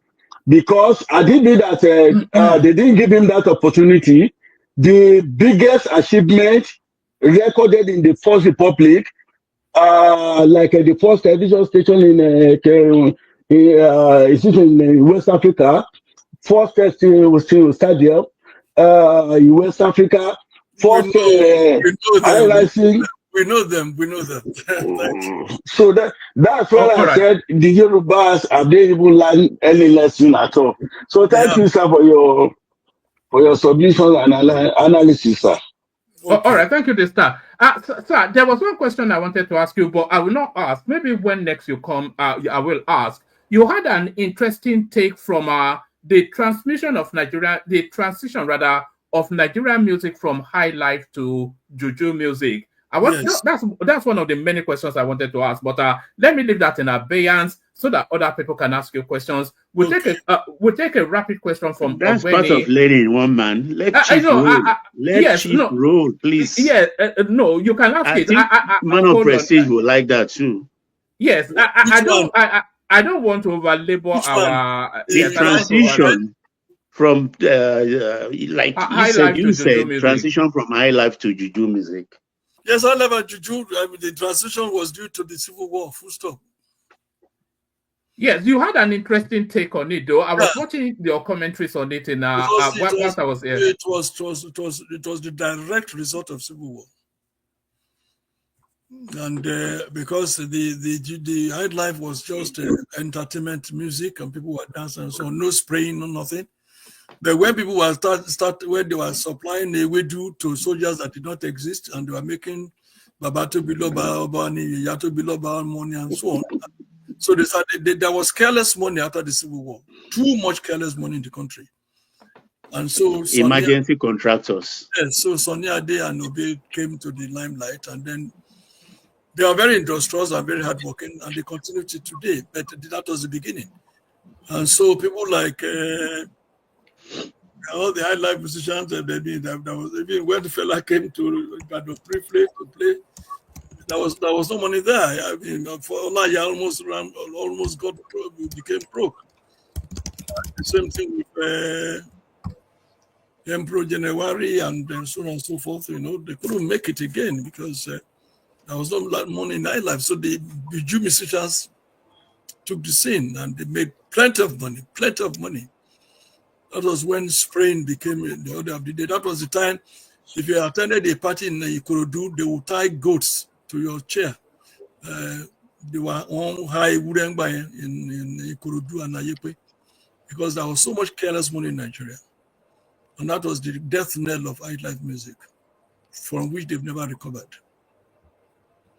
because I did that they didn't give him that opportunity. The biggest achievement recorded in the First Republic, like the first television station in West Africa, first stadium in West Africa, first we know them. So that's what I said. The Yorubas have not even learned any lesson at all. So thank you, sir, for your submission and analysis, sir. Okay. All right, thank you, Sir, there was one question I wanted to ask you, but I will not ask. Maybe when next you come, I will ask. You had an interesting take from the transition of Nigerian music from high life to juju music. That's one of the many questions I wanted to ask, but let me leave that in abeyance so that other people can ask you questions. We'll take a rapid question from. That's part of learning, one man. Let Chief roll, please. Yeah, no, you can ask it. Man of prestige will like that too. Yes, I don't want to overlabor our transition from like you said, transition from high life to juju music. Yes, I never juju. I mean, the transition was due to the Civil War. Full stop. Yes, you had an interesting take on it, though. I was watching your commentaries on it whilst I was here. It was the direct result of Civil War, and because the high life was just entertainment music, and people were dancing, so no spraying, no nothing. But when people were when they were supplying a wedu to soldiers that did not exist, and they were making Babato Biloba, Obani, Yato Biloba money, and so on. So they started, there was careless money after the Civil War. Too much careless money in the country. And so emergency contractors. Yes, so Sonny Ade and Obe came to the limelight, and then they are very industrious and very hardworking, and they continue to today. But that was the beginning. And so people like all the high life musicians, that was even when the fella came to briefly to play. There was no money there. I mean, for Olaya almost became broke. The same thing with Emperor January and so on and so forth. You know, they couldn't make it again because there was no money in nightlife. So the Jew musicians took the scene and they made plenty of money. That was when spraying became the order of the day. That was the time, if you attended a party in Ikorodu, they would tie goats to your chair. They were on high wooden by in Ikorodu and Ayepe because there was so much careless money in Nigeria. And that was the death knell of nightlife music, from which they've never recovered.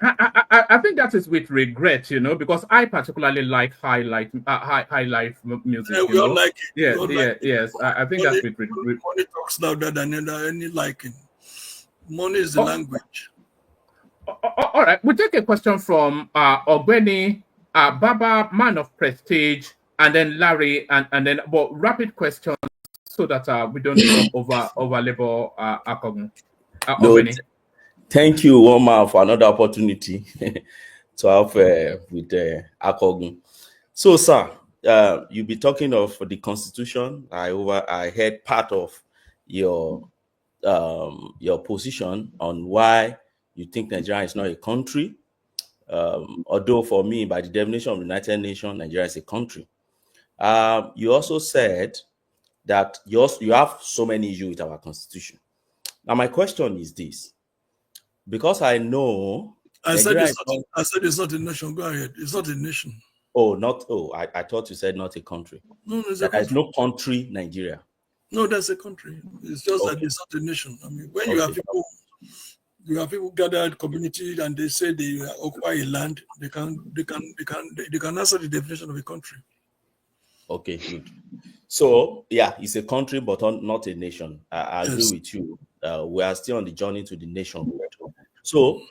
I think that is with regret, you know, because I particularly like high life music. Yeah, we all like it. Yes. I think that's with regret. Money talks louder than any liking. Money is the language. All right, we'll take a question from Ogbeni, Baba, man of prestige, and then Larry, and then rapid questions so that we don't over labor Akogun. Ogbeni. Thank you, Omar, for another opportunity to have with Akogun. So, sir, you'll be talking of the Constitution. I heard part of your position on why you think Nigeria is not a country. Although for me, by the definition of the United Nations, Nigeria is a country. You also said that you have so many issues with our Constitution. Now, my question is this. Because I know I said it's not a nation. Go ahead. It's not a nation. I thought you said not a country. No, there's no country, Nigeria. No, that's a country. It's just that it's not a nation. I mean, when you have people gathered community and they say they occupy a land, they can answer the definition of a country. Okay, good. So yeah, it's a country but not a nation. I agree with you. We are still on the journey to the nationhood. So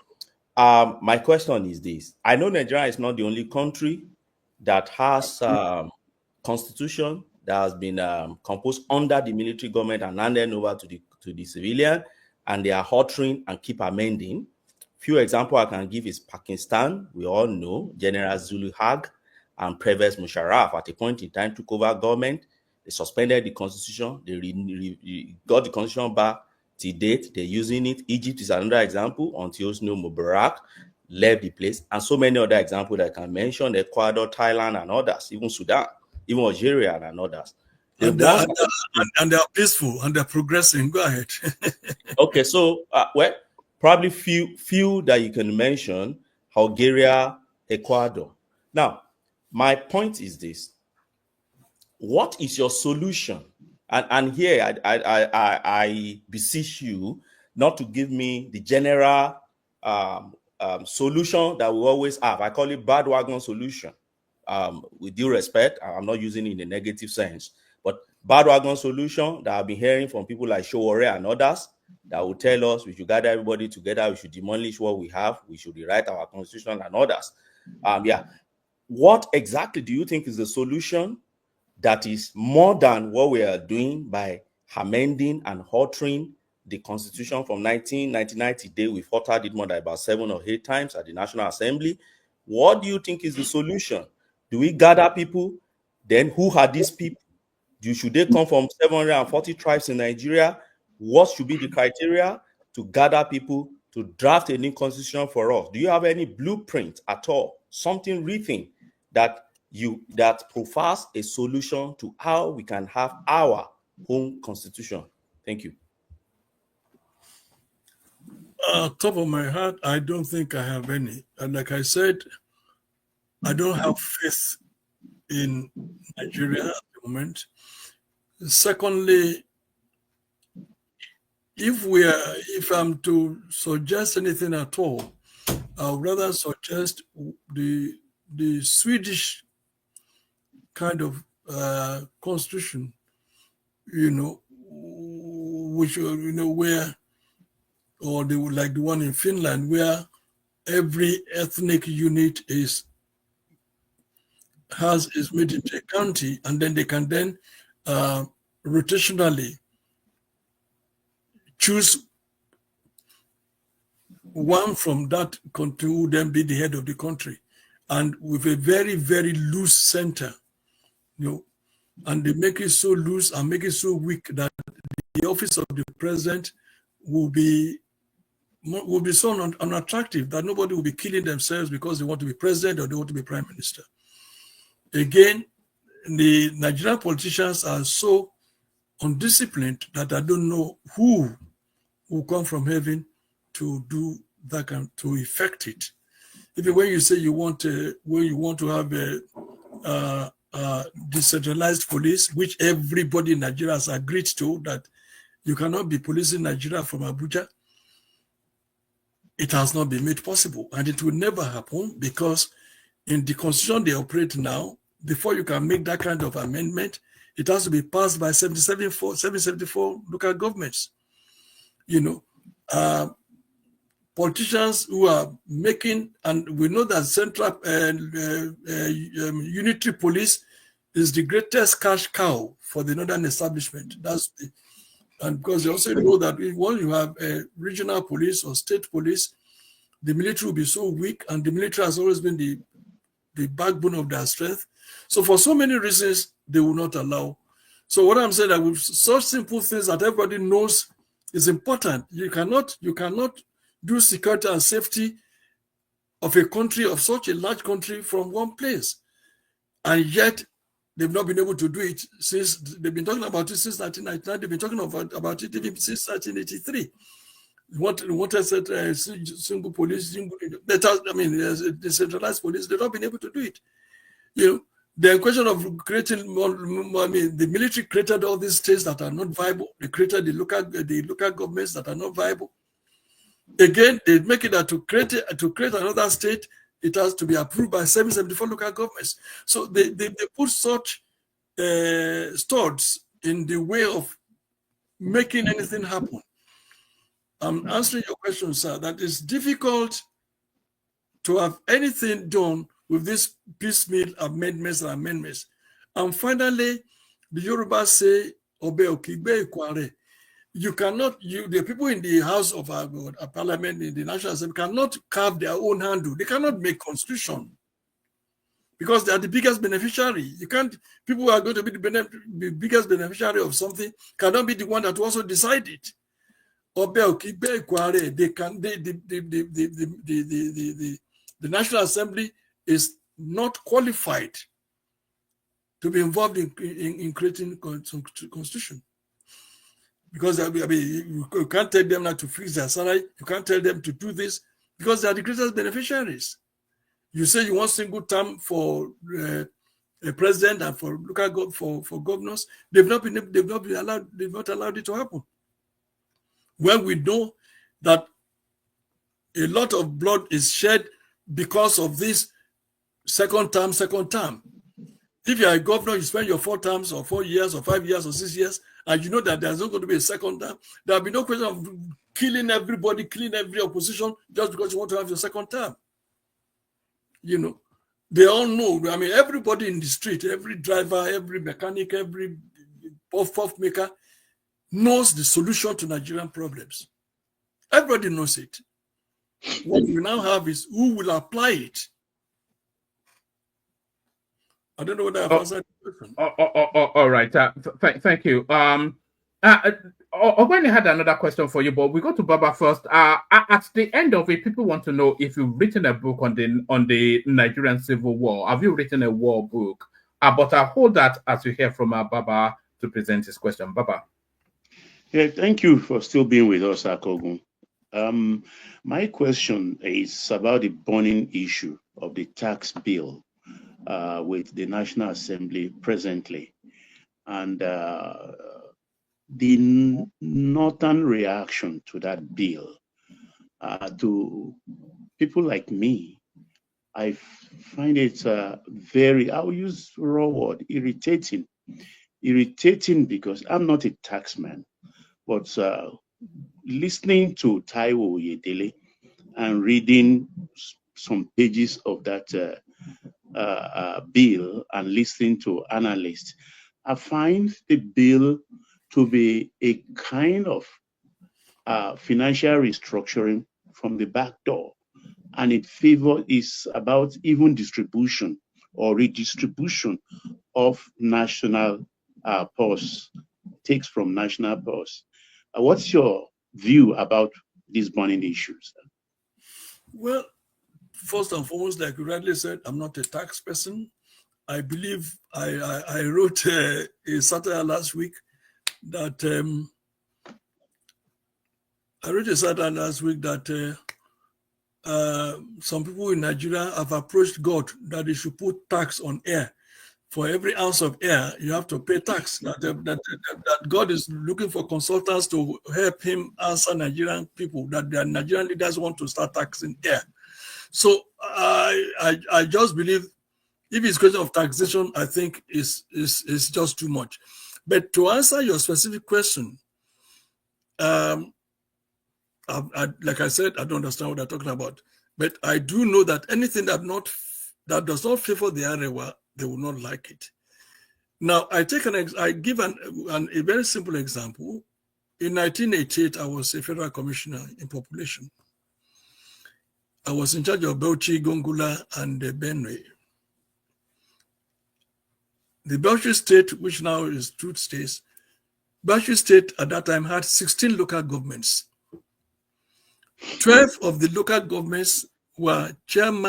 my question is this. I know Nigeria is not the only country that has constitution that has been composed under the military government and handed over to the civilian, and they are altering and keep amending. Few examples I can give is Pakistan. We all know General Zulu Haq and Pervez Musharraf at a point in time took over government. They suspended the constitution. They got the constitution back. To date, they're using it. Egypt is another example until Hosni Mubarak left the place, and so many other examples that I can mention: Ecuador, Thailand, and others, even Sudan, even Algeria, and others. And they're peaceful and they're progressing. Go ahead. Okay, so probably few that you can mention: Algeria, Ecuador. Now, my point is this: what is your solution? And here I beseech you not to give me the general solution that we always have. I call it bandwagon solution. With due respect, I'm not using it in a negative sense, but bandwagon solution that I've been hearing from people like Showore and others that will tell us we should gather everybody together, we should demolish what we have, we should rewrite our constitution and others. What exactly do you think is the solution that is more than what we are doing by amending and altering the constitution from 1999 today? We've altered it more than about 7 or 8 times at the National Assembly. What do you think is the solution? Do we gather people? Then who are these people? Should they come from 740 tribes in Nigeria? What should be the criteria to gather people to draft a new constitution for us? Do you have any blueprint at all? Something written that provides a solution to how we can have our own constitution? Thank you. Top of my head, I don't think I have any. And like I said, I don't have faith in Nigeria at the moment. Secondly, if I'm to suggest anything at all, I would rather suggest the Swedish kind of constitution, which where, or they would like the one in Finland, where every ethnic unit is made into a county, and then they can rotationally choose one from that country who then be the head of the country, and with a very, very loose center, and they make it so loose and make it so weak that the office of the president will be so unattractive that nobody will be killing themselves because they want to be president or they want to be prime minister. Again, the Nigerian politicians are so undisciplined that I don't know who will come from heaven to do that to effect it. Even when you say you want to have a decentralized police, which everybody in Nigeria has agreed to, that you cannot be policing Nigeria from Abuja, it has not been made possible, and it will never happen, because in the constitution they operate now, before you can make that kind of amendment, it has to be passed by 774 local governments. Politicians who are making, and we know that central unitary police is the greatest cash cow for the northern establishment. And because they also know that when you have a regional police or state police, the military will be so weak, and the military has always been the backbone of their strength. So for so many reasons, they will not allow. So what I'm saying, that with such simple things that everybody knows is important, you cannot do security and safety of a country, of such a large country, from one place. And yet, they've not been able to do it since, they've been talking about it since 1999, they've been talking about it even since 1983. What I said, single police, decentralized police, they've not been able to do it. The question of creating the military created all these states that are not viable. They created the local governments that are not viable. Again, they make it that to create another state, it has to be approved by 774 local governments. So they put such studs in the way of making anything happen. I'm answering your question, sir, that it's difficult to have anything done with these piecemeal amendments. And finally, the Yoruba say, Obe Okigbe Ikware. You cannot, the people in the House of Parliament, in the National Assembly, cannot carve their own handle. They cannot make constitution because they are the biggest beneficiary. People who are going to be the biggest beneficiary of something cannot be the one that also decide it. The National Assembly is not qualified to be involved in creating constitution. Because you can't tell them not to fix their salary. You can't tell them to do this because they are the greatest beneficiaries. You say you want single term for a president and for local for governors. They've not allowed it to happen. When we know that a lot of blood is shed because of this second term. If you are a governor, you spend your 4 terms or 4 years or 5 years or 6 years, and you know that there's not going to be a second term, there will be no question of killing everybody, killing every opposition just because you want to have your second term. They all know. I mean, everybody in the street, every driver, every mechanic, every puff maker knows the solution to Nigerian problems. Everybody knows it. What we now have is who will apply it. I don't know whether I've answered the question. All right. Thank you. Ogwani had another question for you, but we go to Baba first. At the end of it, people want to know if you've written a book on the Nigerian Civil War. Have you written a war book? But I'll hold that as you hear from Baba to present his question. Baba. Yeah, thank you for still being with us, Akogun. My question is about the burning issue of the tax bill with the National Assembly presently, and the northern reaction to that bill. To people like me, I find it very, I'll use raw word, irritating. Irritating because I'm not a taxman, but listening to Taiwo Oyedele and reading some pages of that bill and listening to analysts, I find the bill to be a kind of financial restructuring from the back door. And is about even distribution or redistribution of national purse, takes from national purse. What's your view about these burning issues? Well, first and foremost, like you rightly said, I'm not a tax person. I believe I wrote a satire last week that some people in Nigeria have approached God that they should put tax on air. For every ounce of air, you have to pay tax. That God is looking for consultants to help him answer Nigerian people, that their Nigerian leaders want to start taxing air. So I just believe if it's question of taxation, I think is just too much. But to answer your specific question, like I said, I don't understand what they're talking about. But I do know that anything that does not favor the Arewa, they will not like it. Now, I give a very simple example. In 1988, I was a federal commissioner in population. I was in charge of Bauchi, Gongula, and Benue. The Bauchi state, which now is 2 states, Bauchi state at that time had 16 local governments. 12 of the local governments were chaired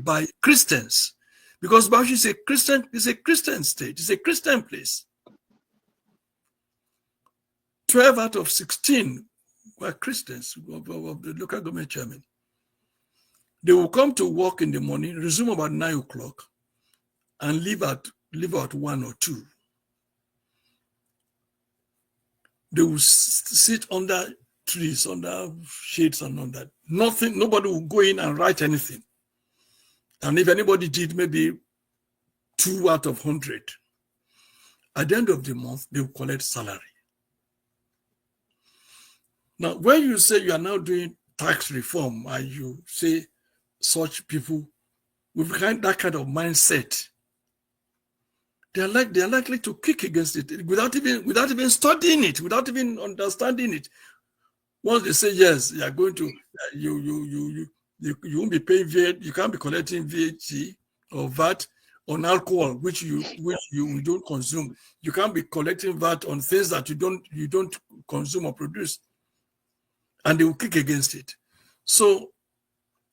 by Christians, because Bauchi is a Christian state, it's a Christian place. 12 out of 16 were Christians of the local government chairman. They will come to work in the morning, resume about 9 o'clock, and leave at 1 or 2. They will sit under trees, under shades and all that. Nobody will go in and write anything. And if anybody did, maybe 2 out of 100. At the end of the month, they will collect salary. Now, when you say you are now doing tax reform and you say such people with that kind of mindset, they are likely to kick against it without even studying it, without even understanding it. Once they say yes, you are going to you won't be paying VAT, you can't be collecting VAT or VAT on alcohol, which you don't consume. You can't be collecting VAT on things that you don't consume or produce, and they will kick against it. So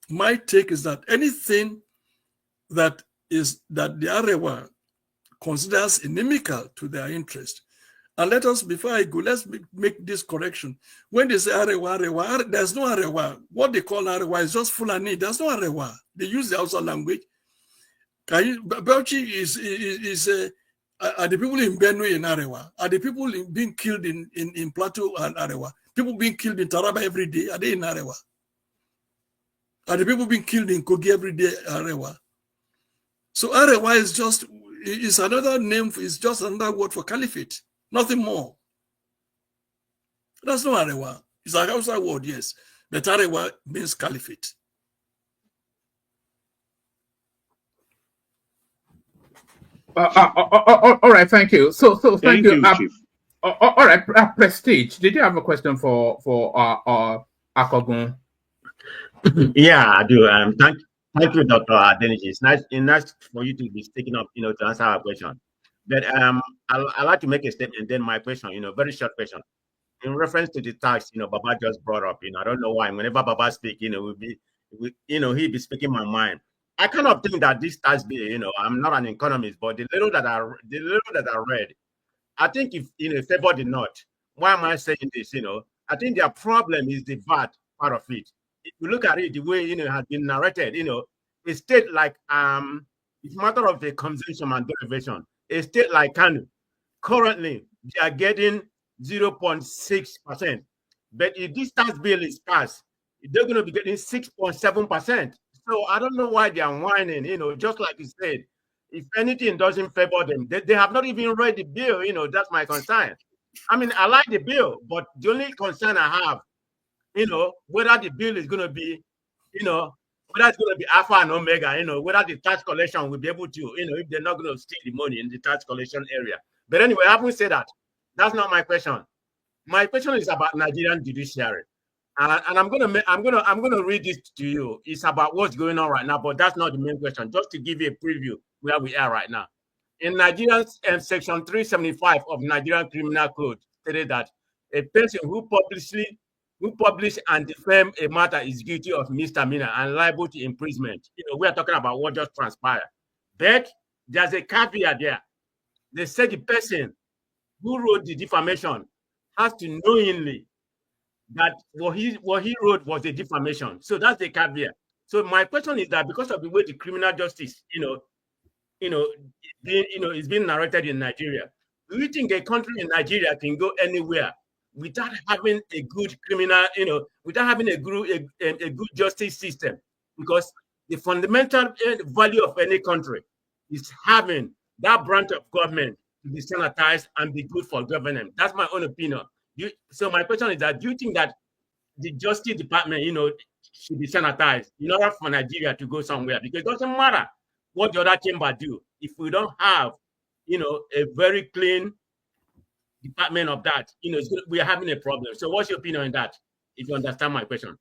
my take is that anything that the Arewa considers inimical to their interest. And before I go, let's make this correction. When they say Arewa, there's no Arewa. What they call Arewa is just Fulani. There's no Arewa. They use the Hausa language. Bauchi are the people in Benue and Arewa? Are the people being killed in Plateau and Arewa? People being killed in Taraba every day, are they in Arewa? Are the people being killed in Kogi every day, Arewa? So Arewa is another name, is just another word for caliphate, nothing more. That's not Arewa. It's a Hausa word, yes, but Arewa means caliphate. All right, thank you. So thank you, Chief. All right, Prestige. Did you have a question for Akogun? Yeah, I do. Thank you, Dr. Adeniyi. It's nice for you to be sticking up, to answer our question. But I like to make a statement. Then my question, very short question, in reference to the tax, Baba just brought up. I don't know why. Whenever Baba speak, he'll be speaking my mind. I kind of think that this tax bill, I'm not an economist, but the little that I read, I think if favor the North. Why am I saying this? I think their problem is the VAT part of it. If you look at it, the way it has been narrated, a state like it's a matter of the consumption and derivation. A state like Kanu, currently they are getting 0.6%, but if this tax bill is passed, they're going to be getting 6.7%. So I don't know why they are whining. Just like you said, if anything doesn't favor them, they have not even read the bill. That's my concern. I mean, I like the bill, but the only concern I have, whether the bill is going to be, whether it's going to be alpha and omega, whether the tax collection will be able to, if they're not going to steal the money in the tax collection area. But anyway, having said that, that's not my question. My question is about Nigerian judiciary, and I'm gonna read this to you. It's about what's going on right now, but that's not the main question. Just to give you a preview where we are right now. In Nigeria's Section 375 of Nigerian Criminal Code stated that a person who publish and defame a matter is guilty of misdemeanor and liable to imprisonment. We are talking about what just transpired. But there's a caveat there. They said the person who wrote the defamation has to knowingly that what he wrote was a defamation. So that's the caveat. So my question is that because of the way the criminal justice, is being narrated in Nigeria, do you think a country in Nigeria can go anywhere without having a good criminal, without having a good justice system? Because the fundamental value of any country is having that branch of government to be sanitized and be good for governance. That's my own opinion. So my question is that do you think that the Justice Department, should be sanitized in order for Nigeria to go somewhere? Because it doesn't matter what the other chamber do if we don't have, a very clean department of that. We are having a problem. So what's your opinion on that? If you understand my question.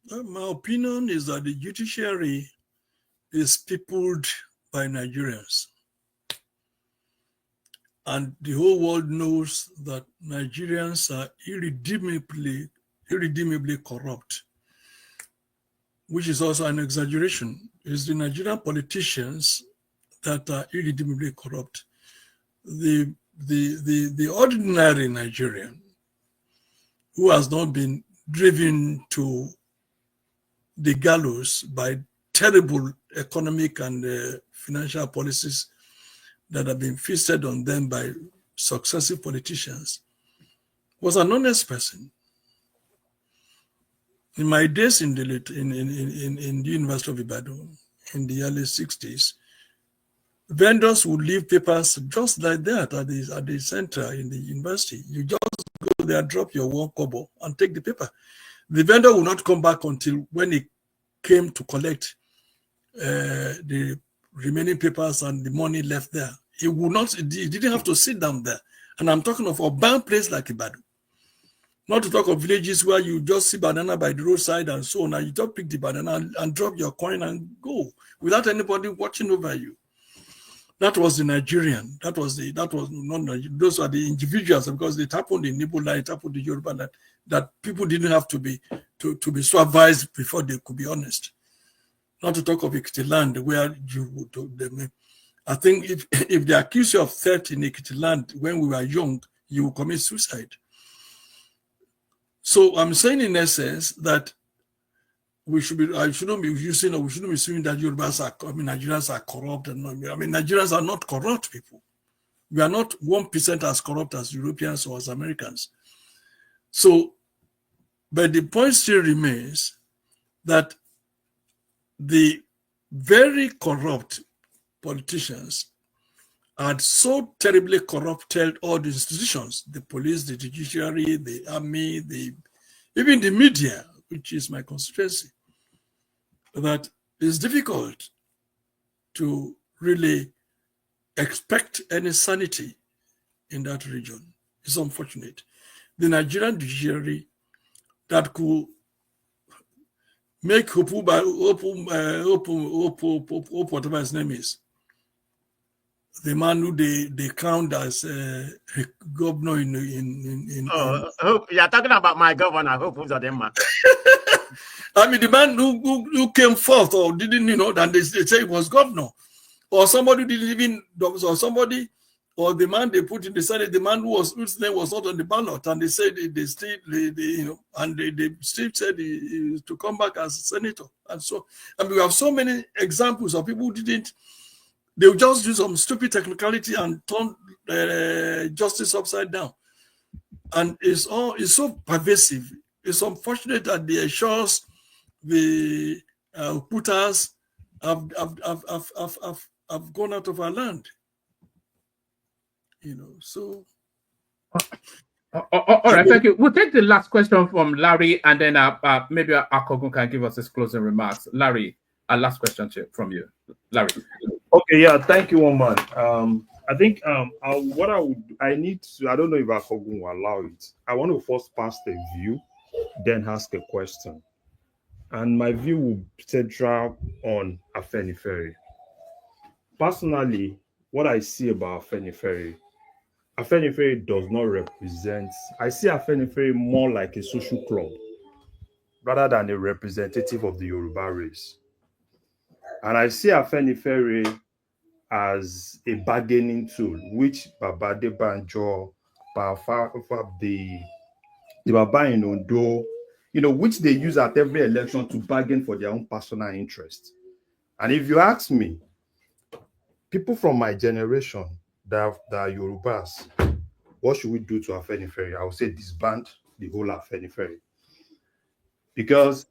My opinion is that the judiciary is peopled by Nigerians. And the whole world knows that Nigerians are irredeemably corrupt, which is also an exaggeration. It's the Nigerian politicians that are irredeemably corrupt. The ordinary Nigerian who has not been driven to the gallows by terrible economic and financial policies that have been feasted on them by successive politicians was an honest person. In my days in the University of Ibadan in the early 60s, vendors would leave papers just like that at the center in the university. You just go there, drop your 1 kobo and take the paper. The vendor will not come back until when he came to collect the remaining papers and the money left there. He didn't have to sit down there. And I'm talking of a urban place like Ibadan. Not to talk of villages where you just see banana by the roadside and so on, and you just pick the banana and drop your coin and go without anybody watching over you. That was the Nigerian. That was not Nigerian. Those are the individuals, because it happened in Igbo land, it happened in Yoruba land, that people didn't have to be supervised before they could be honest. Not to talk of Ekiti land where you would. I think if they accuse you of theft in Ekiti land when we were young, you will commit suicide. So I'm saying in essence that I shouldn't be assuming that Nigerians are corrupt. Nigerians are not corrupt people. We are not 1% as corrupt as Europeans or as Americans. So, but the point still remains that the very corrupt politicians had so terribly corrupted all the institutions, the police, the judiciary, the army, even the media, which is my constituency, that it's difficult to really expect any sanity in that region. It's unfortunate. The Nigerian judiciary that could make Hope, whatever his name is, the man who they count as a governor in you're talking about my governor. Hope who's the man. The man who came forth or didn't, and they say he was governor, or somebody who didn't even, or somebody, or the man they put in the Senate, the man whose name was not on the ballot, and they said they still said he to come back as a senator, and so. And we have so many examples of people who didn't. They will just do some stupid technicality and turn justice upside down, and it's so pervasive. It's unfortunate that the assures the putters have gone out of our land. So. All right, thank you. We'll take the last question from Larry, and then maybe Akogun can give us his closing remarks. Larry, our last question from you, Larry. Okay, yeah, thank you, Woman. I think what I need to, I don't know if Akogun will allow it. I want to first pass the view, then ask a question. And my view will center on Afenifere. Personally, what I see about Afenifere does not represent, I see Afenifere more like a social club rather than a representative of the Yoruba race. And I see Afenifere as a bargaining tool, which Baba Debanjo, the Baba in Ondo, which they use at every election to bargain for their own personal interest. And if you ask me, people from my generation that are Yorubas, what should we do to Afenifere? I would say disband the whole Afenifere. Because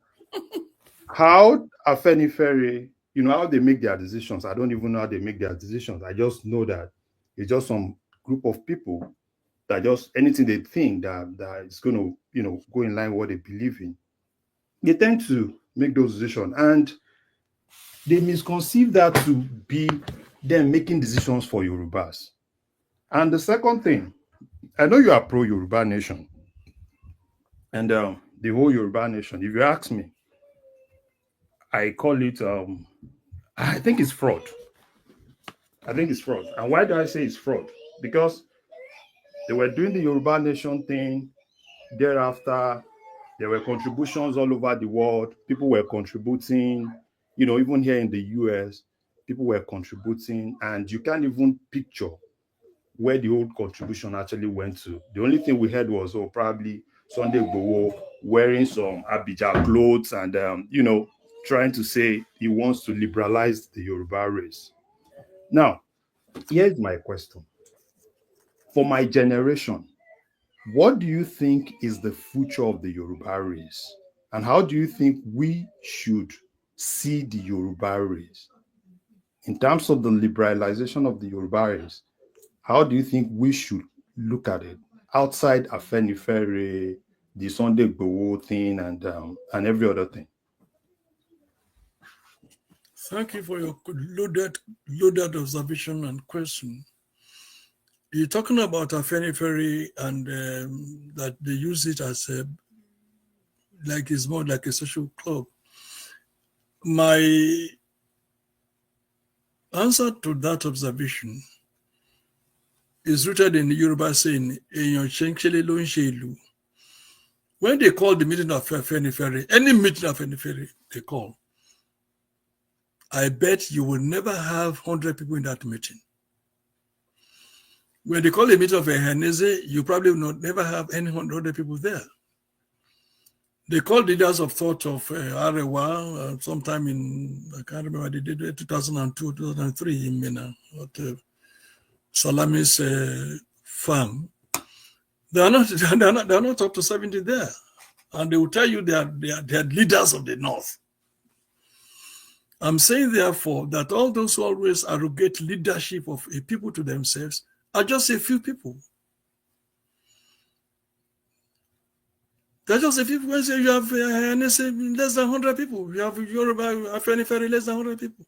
how Afenifere, how they make their decisions, I don't even know how they make their decisions. I just know that it's just some group of people that just anything they think that is going to, go in line with what they believe in. They tend to make those decisions, and they misconceive that to be them making decisions for Yorubas. And the second thing, I know you are pro-Yoruba nation, and the whole Yoruba nation, if you ask me, I call it, I think it's fraud. I think it's fraud. And why do I say it's fraud? Because they were doing the Yoruba nation thing. Thereafter, there were contributions all over the world. People were contributing, even here in the US, people were contributing, and you can't even picture where the old contribution actually went to. The only thing we heard was, probably Sunday Igboho wearing some Abidjan clothes and, trying to say he wants to liberalize the Yoruba race. Now, here's my question. For my generation, what do you think is the future of the Yoruba race? And how do you think we should see the Yoruba race? In terms of the liberalization of the Yoruba race, how do you think we should look at it? Outside Afenifere, the Sunday Igboho thing, and every other thing. Thank you for your loaded observation and question. You're talking about Afenifere and that they use it as it's more like a social club. My answer to that observation is rooted in the Yoruba saying, when they call the meeting of Afenifere, any meeting of Afenifere they call, I bet you will never have 100 people in that meeting. When they call a meeting of a Ehenese, you probably will never have any 100 people there. They called leaders of thought of Arewa sometime in, I can't remember, they did it 2002, 2003 in Mina, at Salami's farm. They are not up to 70 there. And they will tell you they are leaders of the North. I'm saying, therefore, that all those who always arrogate leadership of a people to themselves are just a few people. They're just a few people. Say you have less than 100 people. You have Yoruba, Afenifere, less than 100 people.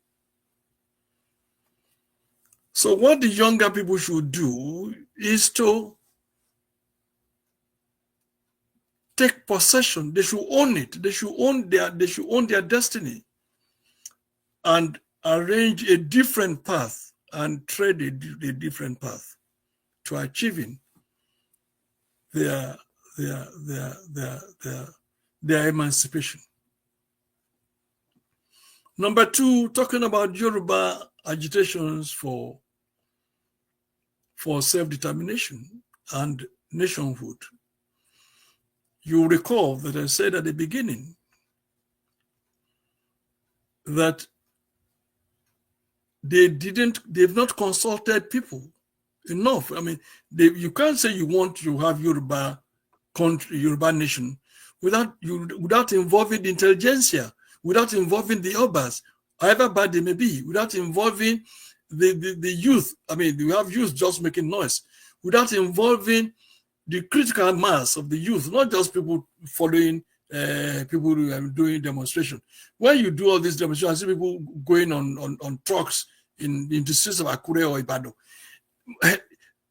So what the younger people should do is to take possession. They should own it. They should own their destiny and arrange a different path and tread a different path to achieving their emancipation. Number two, talking about Yoruba agitations for self-determination and nationhood. You recall that I said at the beginning that they've not consulted people enough. I mean, you can't say you want to have Yoruba country, Yoruba nation without involving the intelligentsia, without involving the Obas, however bad they may be, without involving the youth. I mean, you have youth just making noise, without involving the critical mass of the youth, not just people following people doing demonstration. When you do all these demonstrations, I see people going on trucks in the streets of Akure or Ibadan.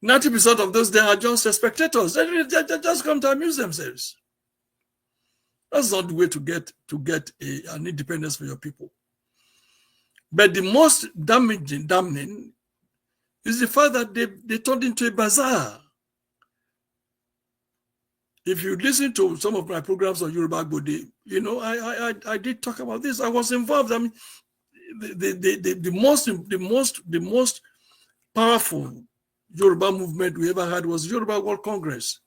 90% of those there are just spectators. They just come to amuse themselves. That's not the way to get an independence for your people. But the most damning is the fact that they turned into a bazaar. If you listen to some of my programs on Yoruba Bode, you know, I did talk about this. I was involved. I mean, the most powerful Yoruba movement we ever had was Yoruba World Congress,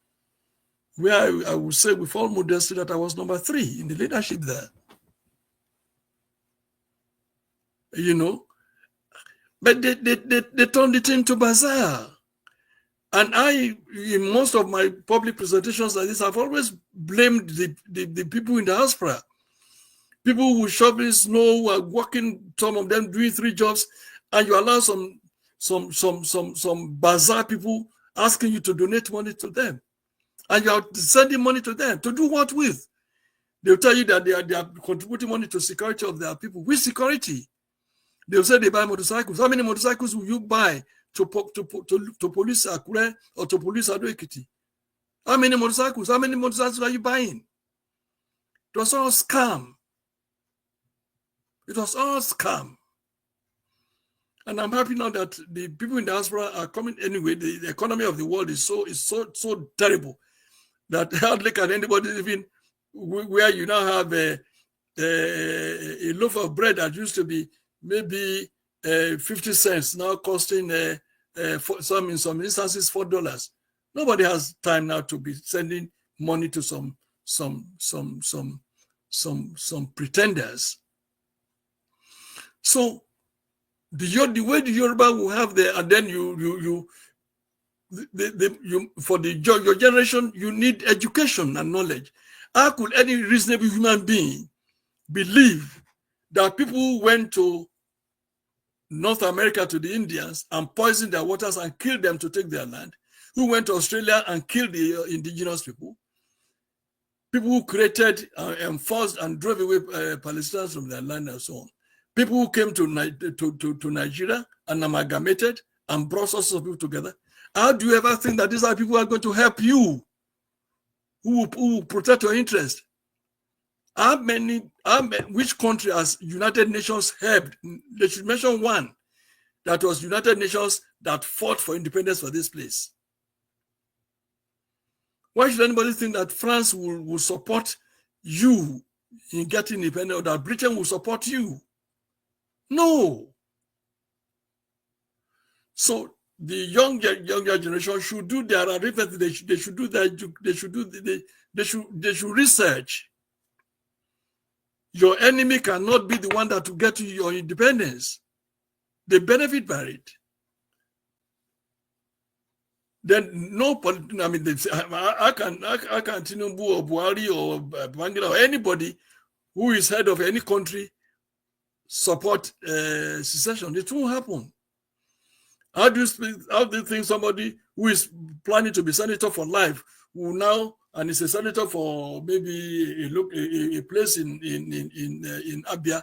where I would say with all modesty that I was number 3 in the leadership there. You know, but they turned it into bazaar. And I, in most of my public presentations like this, I've always blamed the people in the diaspora. People who shovel snow, are working, some of them doing 3 jobs, and you allow some bazaar people asking you to donate money to them. And you are sending money to them. To do what with? They'll tell you that they are contributing money to security of their people. Which security? They'll say they buy motorcycles. How many motorcycles will you buy to police Akure or to police Ado Ekiti? How many motorcycles? How many motorcycles are you buying? It was all scam. It was all scam. And I'm happy now that the people in the diaspora are coming anyway. The economy of the world is so terrible that hardly can anybody even, where you now have a loaf of bread that used to be maybe 50 cents, now costing in some instances $4. Nobody has time now to be sending money to some pretenders. So the way the Yoruba will have there, and then you for your generation, you need education and knowledge. How could any reasonable human being believe that people went to North America, to the Indians, and poisoned their waters and killed them to take their land? Who went to Australia and killed the indigenous people? People who created and forced and drove away Palestinians from their land and so on. People who came to Nigeria and amalgamated and brought sorts of people together. How do you ever think that these are people who are going to help you, who will protect your interest? Which country has United Nations helped? They should mention one that was United Nations that fought for independence for this place. Why should anybody think that France will support you in getting independent, or that Britain will support you? No. So the younger generation should do their arithmetic. They should do that. They should research. Your enemy cannot be the one that will get you your independence. They benefit by it. Then no, I mean, I can Tinubu or Buhari or Bangla or anybody who is head of any country support secession. It won't happen. How do you think somebody who is planning to be senator for life will now, and is a senator for maybe a place in Abia,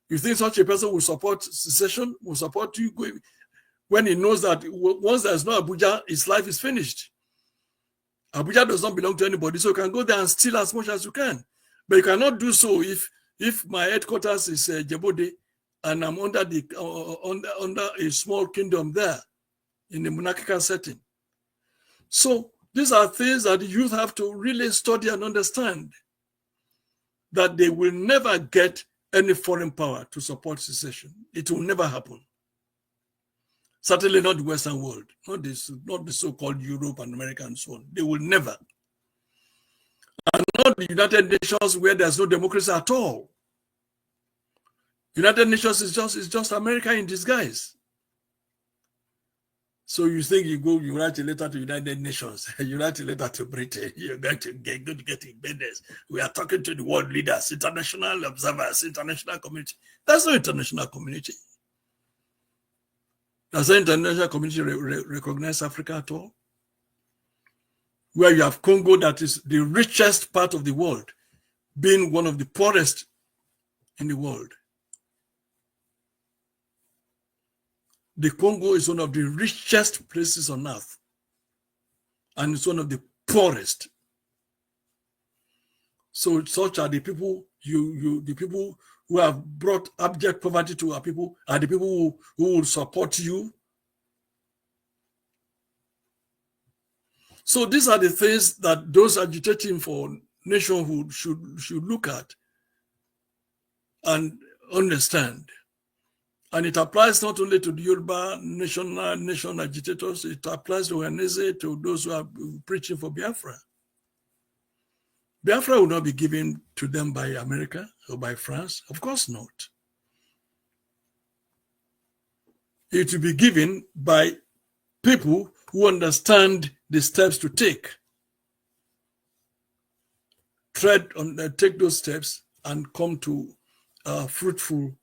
you think such a person will support secession, will support you when he knows that once there's no Abuja, his life is finished? Abuja does not belong to anybody, so you can go there and steal as much as you can. But you cannot do so if my headquarters is Jebode and I'm under a small kingdom there in a monarchical setting. So these are things that the youth have to really study and understand, that they will never get any foreign power to support secession. It will never happen. Certainly not the Western world, not the so-called Europe and America and so on. They will never. And not the United Nations, where there's no democracy at all. United Nations is just America in disguise. So you think you write a letter to United Nations, you write a letter to Britain, you're going to get independence. We are talking to the world leaders, international observers, international community. That's no international community. Does the international community recognize Africa at all? Where you have Congo, that is the richest part of the world, being one of the poorest in the world. The Congo is one of the richest places on earth, and it's one of the poorest. So such are the people the people who have brought abject poverty to our people, are the people who will support you. So these are the things that those agitating for nationhood should look at and understand. And it applies not only to the Yoruba nation agitators, it applies to Wanese, to those who are preaching for Biafra. Biafra will not be given to them by America or by France. Of course not. It will be given by people who understand the steps to take. Take those steps and come to a fruitful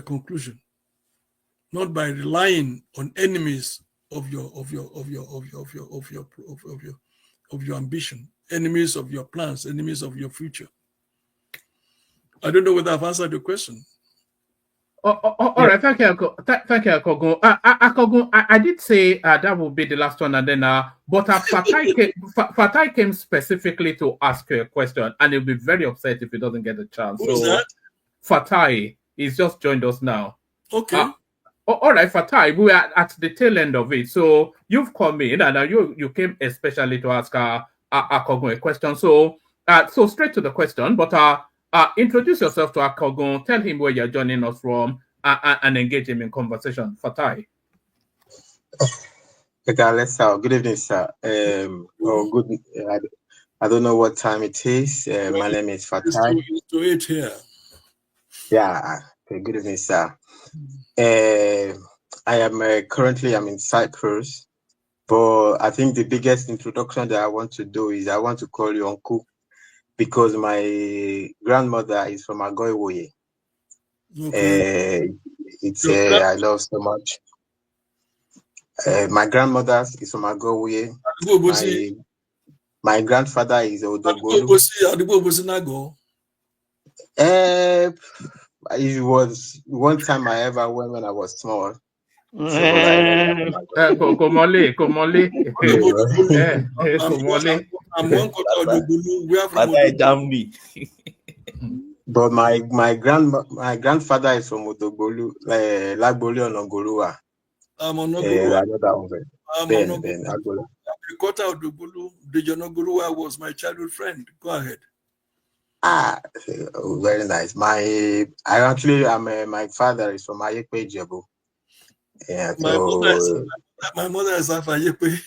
conclusion, not by relying on enemies of your ambition, enemies of your plans, enemies of your future. I don't know whether I've answered your question. All right, thank you, thank you, Akogun. Akogun, I did say that will be the last one, and then but Fatai came specifically to ask you a question, and he'll be very upset if he doesn't get a chance. Who's that? Fatai, he's just joined us now. Okay. All right, Fatai, we are at the tail end of it. So you've come in, and you came especially to ask Akogun a question. So straight to the question, but introduce yourself to Akogun, tell him where you're joining us from, and engage him in conversation. Fatai. Okay, let's start. Good evening, sir. Good. I don't know what time it is. My name is Fatai. It's to 8 here. Yeah. Okay, good evening, sir. I am currently I'm in Cyprus, but I think the biggest introduction that I want to do is I want to call you Uncle, because my grandmother is from Agoiwoye. Okay. I love so much. My grandmother is from Agoiwoye. My grandfather is Odogbolu. It was one time I ever went when I was small. Komole. But my grandfather is from Odogbolu, Lagboli Onogoluwa. I'm on Ogoluwa was my childhood friend. Go ahead. Very nice. My father is from Ayekwe Jebu. Yeah, my mother is Afe Ayekwe.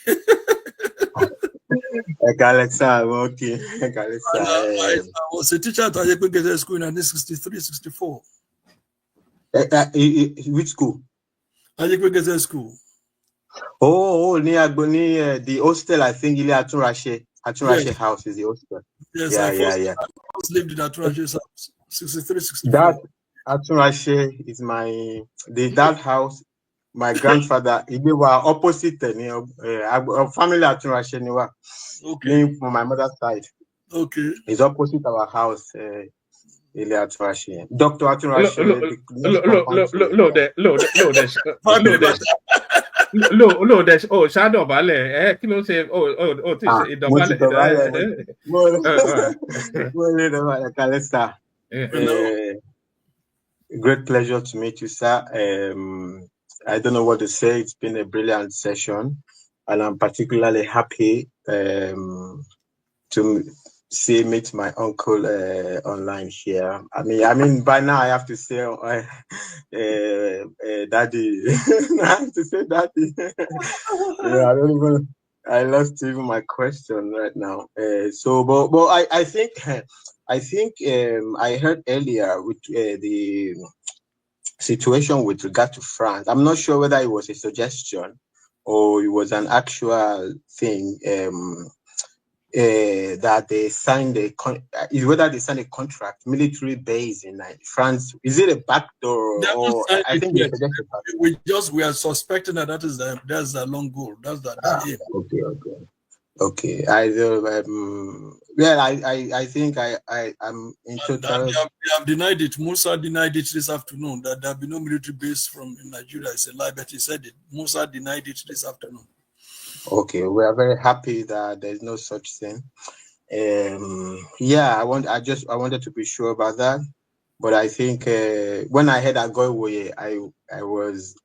Okay. I was a teacher at Ayekwe Girls' School in 1963, 64. Which school? Ayekwe Girls' School. Near the hostel, I think Ile Atunrashe house is the hostel. Yes, I first lived in Atunrashe's house, 63, 64. That Atunrashe is that house. My grandfather, they were opposite family Atunrashe. Okay. From my mother's side. Okay. It's opposite our house. Dr. Atunrashe. Shadow Valley. Kilo say, great pleasure to meet you, sir. I don't know what to say. It's been a brilliant session, and I'm particularly happy to meet my uncle online here. I mean, by now I have to say, daddy. I have to say, daddy. I lost even my question right now. But I think I heard earlier with the situation with regard to France. I'm not sure whether it was a suggestion or it was an actual thing. That they signed whether they signed a contract, military base in France. Is it a backdoor? Or I think we are suspecting that that's the long goal. That's the aim. Okay. Okay, I think I'm in total. They have denied it. Musa denied it this afternoon that there will be no military base from Nigeria. It's a lie, but he said it. Musa denied it this afternoon. Okay, we are very happy that there's no such thing. Yeah, I wanted to be sure about that, but I think when I heard Agoiwoye, I was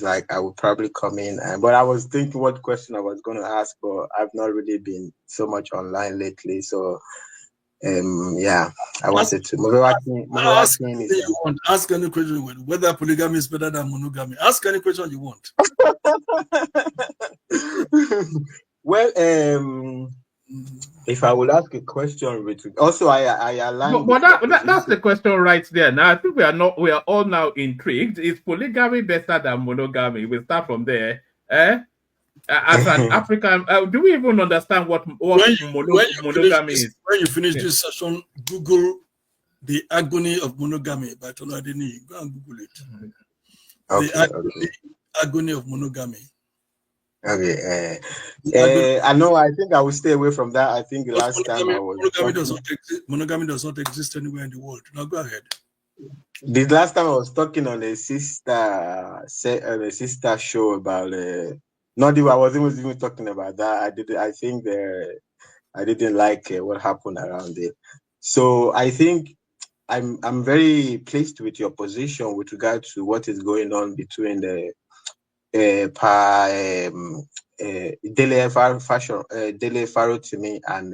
like, I would probably come in, but I was thinking what question I was going to ask, but I've not really been so much online lately, so yeah, I wanted to. Ask any question you want, whether polygamy is better than monogamy. Ask any question you want. Well, if I would ask a question with also I align. But that's the question right there. Now I think we are all now intrigued. Is polygamy better than monogamy? We'll start from there. As an African, do we even understand what monogamy is? When you finish this session, Google The Agony of Monogamy by Tola Adeniyi. Go and Google it. The Agony of Monogamy. Okay. I know. I think I will stay away from that. I think last time I was monogamy does not exist anywhere in the world. Now go ahead. The last time I was talking on a sister show about Nnamdi. I wasn't even talking about that. I think I didn't like what happened around it. So I think I'm very pleased with your position with regard to what is going on between the Dele Farotimi and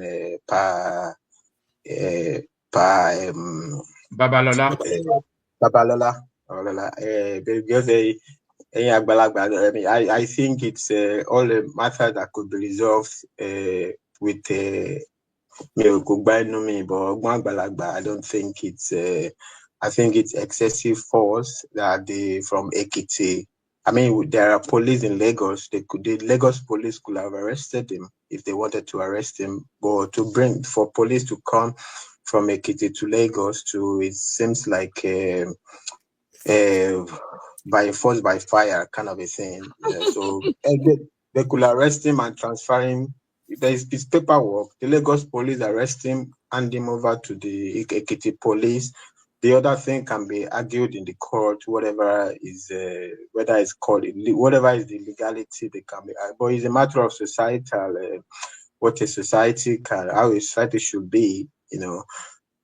Babalola. Babalola. Because I think it's all a matter that could be resolved with I don't think it's I think it's excessive force that from Ekiti. I mean, there are police in Lagos. The Lagos police could have arrested him if they wanted to arrest him, but for police to come from Ekiti to Lagos it seems like by force by fire kind of a thing. So they could arrest him and transfer him. There is this paperwork. The Lagos police arrest him, hand him over to the Ekiti police. The other thing can be argued in the court, whatever is whether it's called whatever is the legality they can be. But it's a matter of societal what a society how a society should be,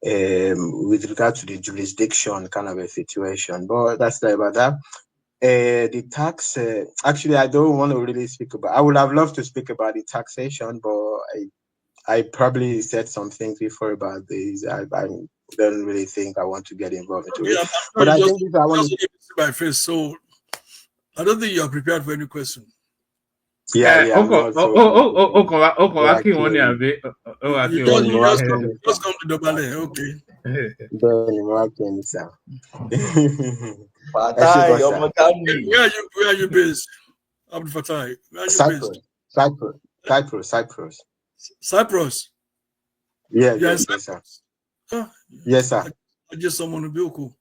with regard to the jurisdiction kind of a situation. But that's not about that. The tax, actually, I don't want to really speak about. I would have loved to speak about the taxation, but I probably said some things before about this. I don't really think I want to get involved into it. But I think I want to see my face, so I don't think you are prepared for any question. Yeah. You just come to the ballet, okay. Where are you based? Abdul Fatai. Where are you based? Cyprus. Yeah, yes, sir. Yes, sir. I just someone to be cool.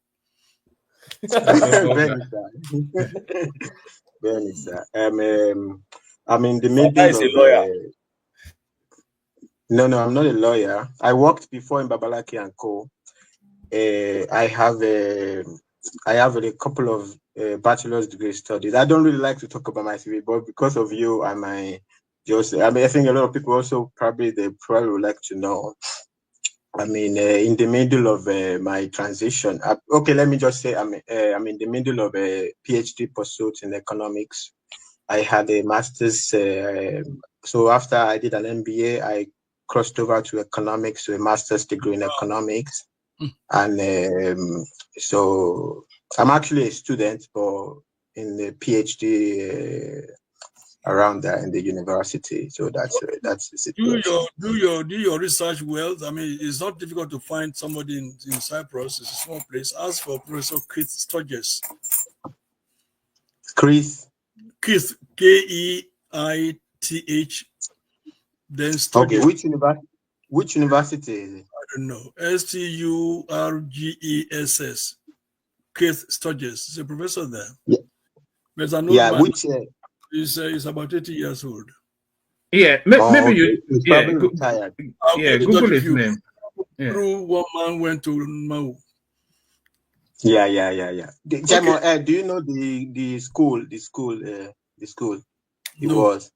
I'm in the middle of No, I'm not a lawyer. I worked before in Babalaki and Co. I have a couple of bachelor's degree studies. I don't really like to talk about my CV, but because of you, I think a lot of people also probably would like to know. I mean, in the middle of my transition. Okay, let me just say I'm in the middle of a PhD pursuit in economics. I had a master's. So after I did an MBA, I crossed over to economics, to a master's degree in economics. And so I'm actually a student, but in the PhD around there in the university. So that's the situation. Do your research well. I mean, it's not difficult to find somebody in Cyprus. It's a small place. Ask for Professor Keith Sturgess. Keith, Keith. Then Sturgess. Okay, which university is it? I don't know. Sturgess. Keith Sturgess. He's a professor there. Yeah. There's an old man. He's about 80 years old. Yeah, maybe you. He's Yeah, probably retired. yeah. Google his name. Yeah. Through one man went to Mau. Yeah. Do you know the school? The school it No. was.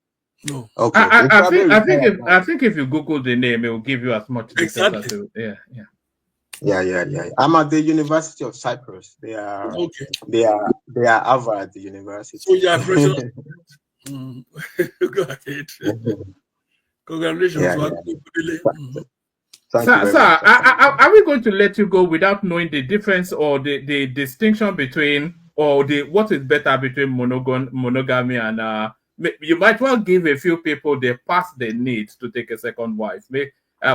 No. Okay. I think if you Google the name, it will give you as much details as Exactly. yeah. Yeah. I'm at the University of Cyprus. They are Okay. They are Harvard University. So you are pressure. Go ahead. Congratulations. Yeah. Thank you very Sir, much. are we going to let you go without knowing the difference or the distinction between or the what is better between monogamy and you might well give a few people the pass they need to take a second wife.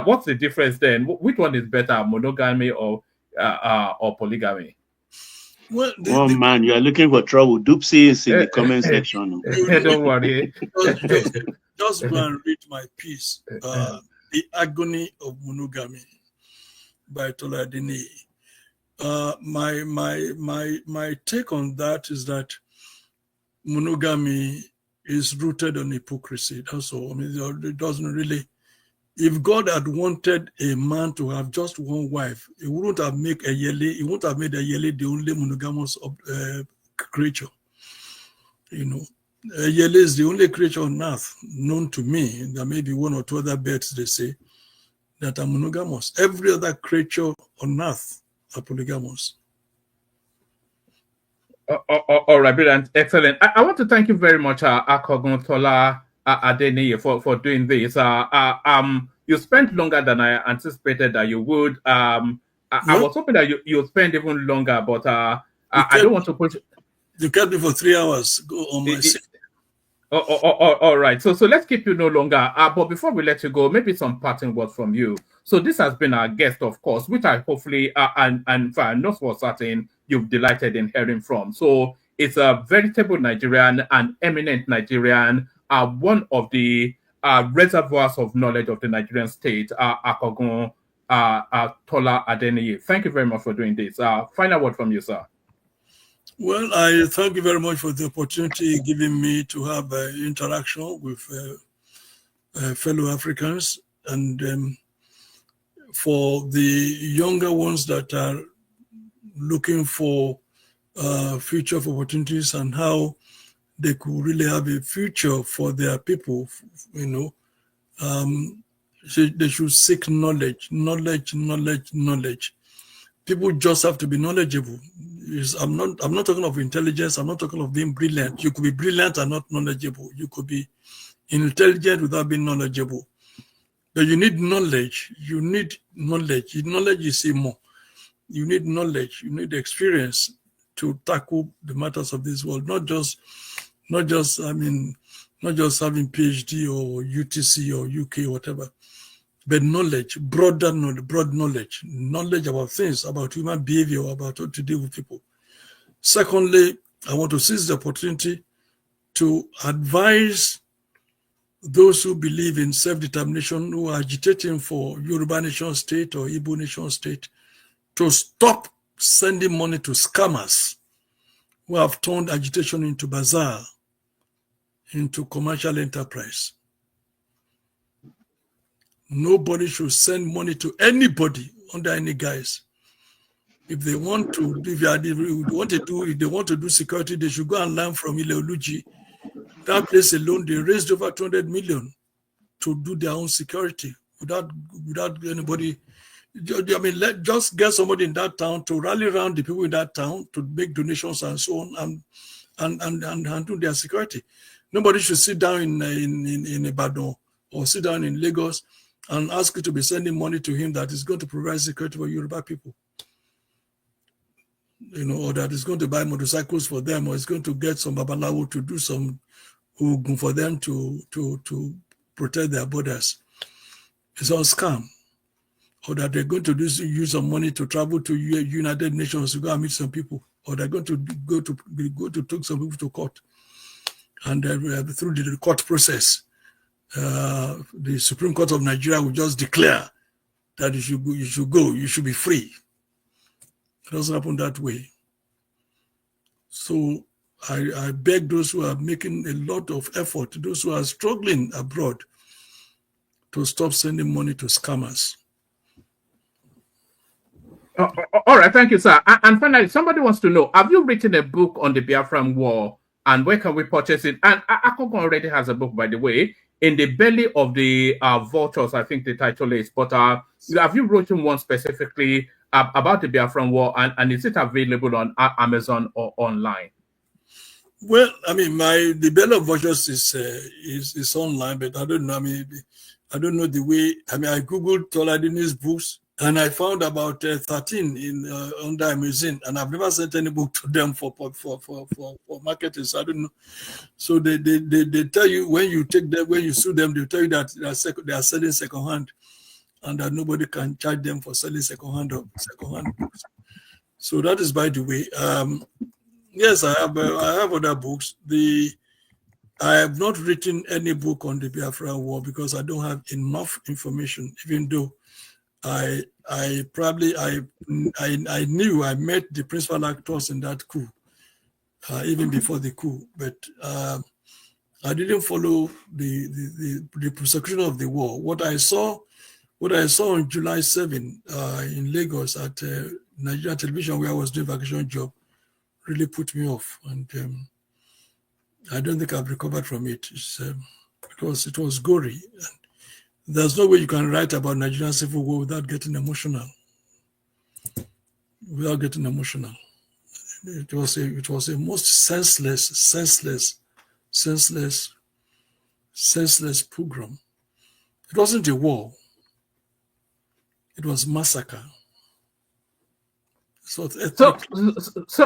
What's the difference then? Which one is better, monogamy or polygamy? Well, man, you are looking for trouble. Doopsie is in the comment section. Don't worry. Just go and read my piece, The Agony of Monogamy by Tola Adeniyi. My take on that is that monogamy is rooted on hypocrisy. That's all. I mean, it doesn't really. If God had wanted a man to have just one wife, he wouldn't have made Eyele. He wouldn't have made Eyele the only monogamous creature. You know, Eyele is the only creature on earth known to me. There may be one or two other birds they say that are monogamous. Every other creature on earth are polygamous. All right, brilliant, excellent. I want to thank you very much, Akogun, Tola, Adeniyi, for doing this. You spent longer than I anticipated that you would. I was hoping that you'll spend even longer, but I don't want to push. You kept me for 3 hours. Go on my seat. All right. So let's keep you no longer. But before we let you go, maybe some parting words from you. So this has been our guest, of course, which I hopefully and not for certain you've delighted in hearing from. So it's a veritable Nigerian, an eminent Nigerian, one of the reservoirs of knowledge of the Nigerian state, Akogun, Tola Adeniyi. Thank you very much for doing this. Final word from you, sir. Well, I thank you very much for the opportunity given me to have interaction with fellow Africans, and for the younger ones that are looking for future opportunities and how they could really have a future for their people, you know, they should seek knowledge. People just have to be knowledgeable. I'm not talking of intelligence. I'm not talking of being brilliant. You could be brilliant and not knowledgeable. You could be intelligent without being knowledgeable. But you need knowledge. You need knowledge. Knowledge is more. You need knowledge. You need experience to tackle the matters of this world. Not just having PhD or UTC or UK or whatever. But knowledge, broad knowledge about things, about human behavior, about how to deal with people. Secondly, I want to seize the opportunity to advise those who believe in self-determination, who are agitating for Yoruba nation state or Igbo nation state, to stop sending money to scammers who have turned agitation into bazaar, into commercial enterprise. Nobody should send money to anybody under any guise. If they want to, if they want to do security, they should go and learn from Ileoluji. That place alone, they raised over 200 million to do their own security without anybody. I mean, just get somebody in that town to rally around the people in that town to make donations and so on and do their security. Nobody should sit down in Ibadan or sit down in Lagos and ask you to be sending money to him that is going to provide security for Yoruba people. You know, or that is going to buy motorcycles for them, or is going to get some Babalawo to do some Ogun for them to protect their borders. It's all scam. Or that they're going to use some money to travel to United Nations to go and meet some people, or they're going to go to take some people to court, and through the court process, the Supreme Court of Nigeria will just declare that you should be free. It doesn't happen that way. So I beg those who are making a lot of effort, those who are struggling abroad, to stop sending money to scammers. All right, thank you, sir. And finally, somebody wants to know, have you written a book on the Biafran War, and where can we purchase it? And Akogun already has a book, by the way, In the Belly of the Vultures, I think the title is. But have you written one specifically about the Biafran War, and is it available on Amazon or online? Well, I mean, the Belly of Vultures is online, but I don't know. I mean, I don't know the way. I mean, I googled Tola Adeniyi's books, and I found about 13 in under Amazon, and I've never sent any book to them for marketing. So I don't know. So they tell you when you take them, when you sue them, they tell you that they are selling secondhand, and that nobody can charge them for selling secondhand books. So that is by the way. Yes, I have other books. I have not written any book on the Biafra War because I don't have enough information. Even though I knew I met the principal actors in that coup, even before the coup, but I didn't follow the prosecution of the war. What I saw on July 7 in Lagos at Nigeria television, where I was doing vacation job, really put me off, and I don't think I've recovered from it. It was gory. And there's no way you can write about Nigerian civil war without getting emotional. It was a most senseless pogrom. It wasn't a war. It was massacre. So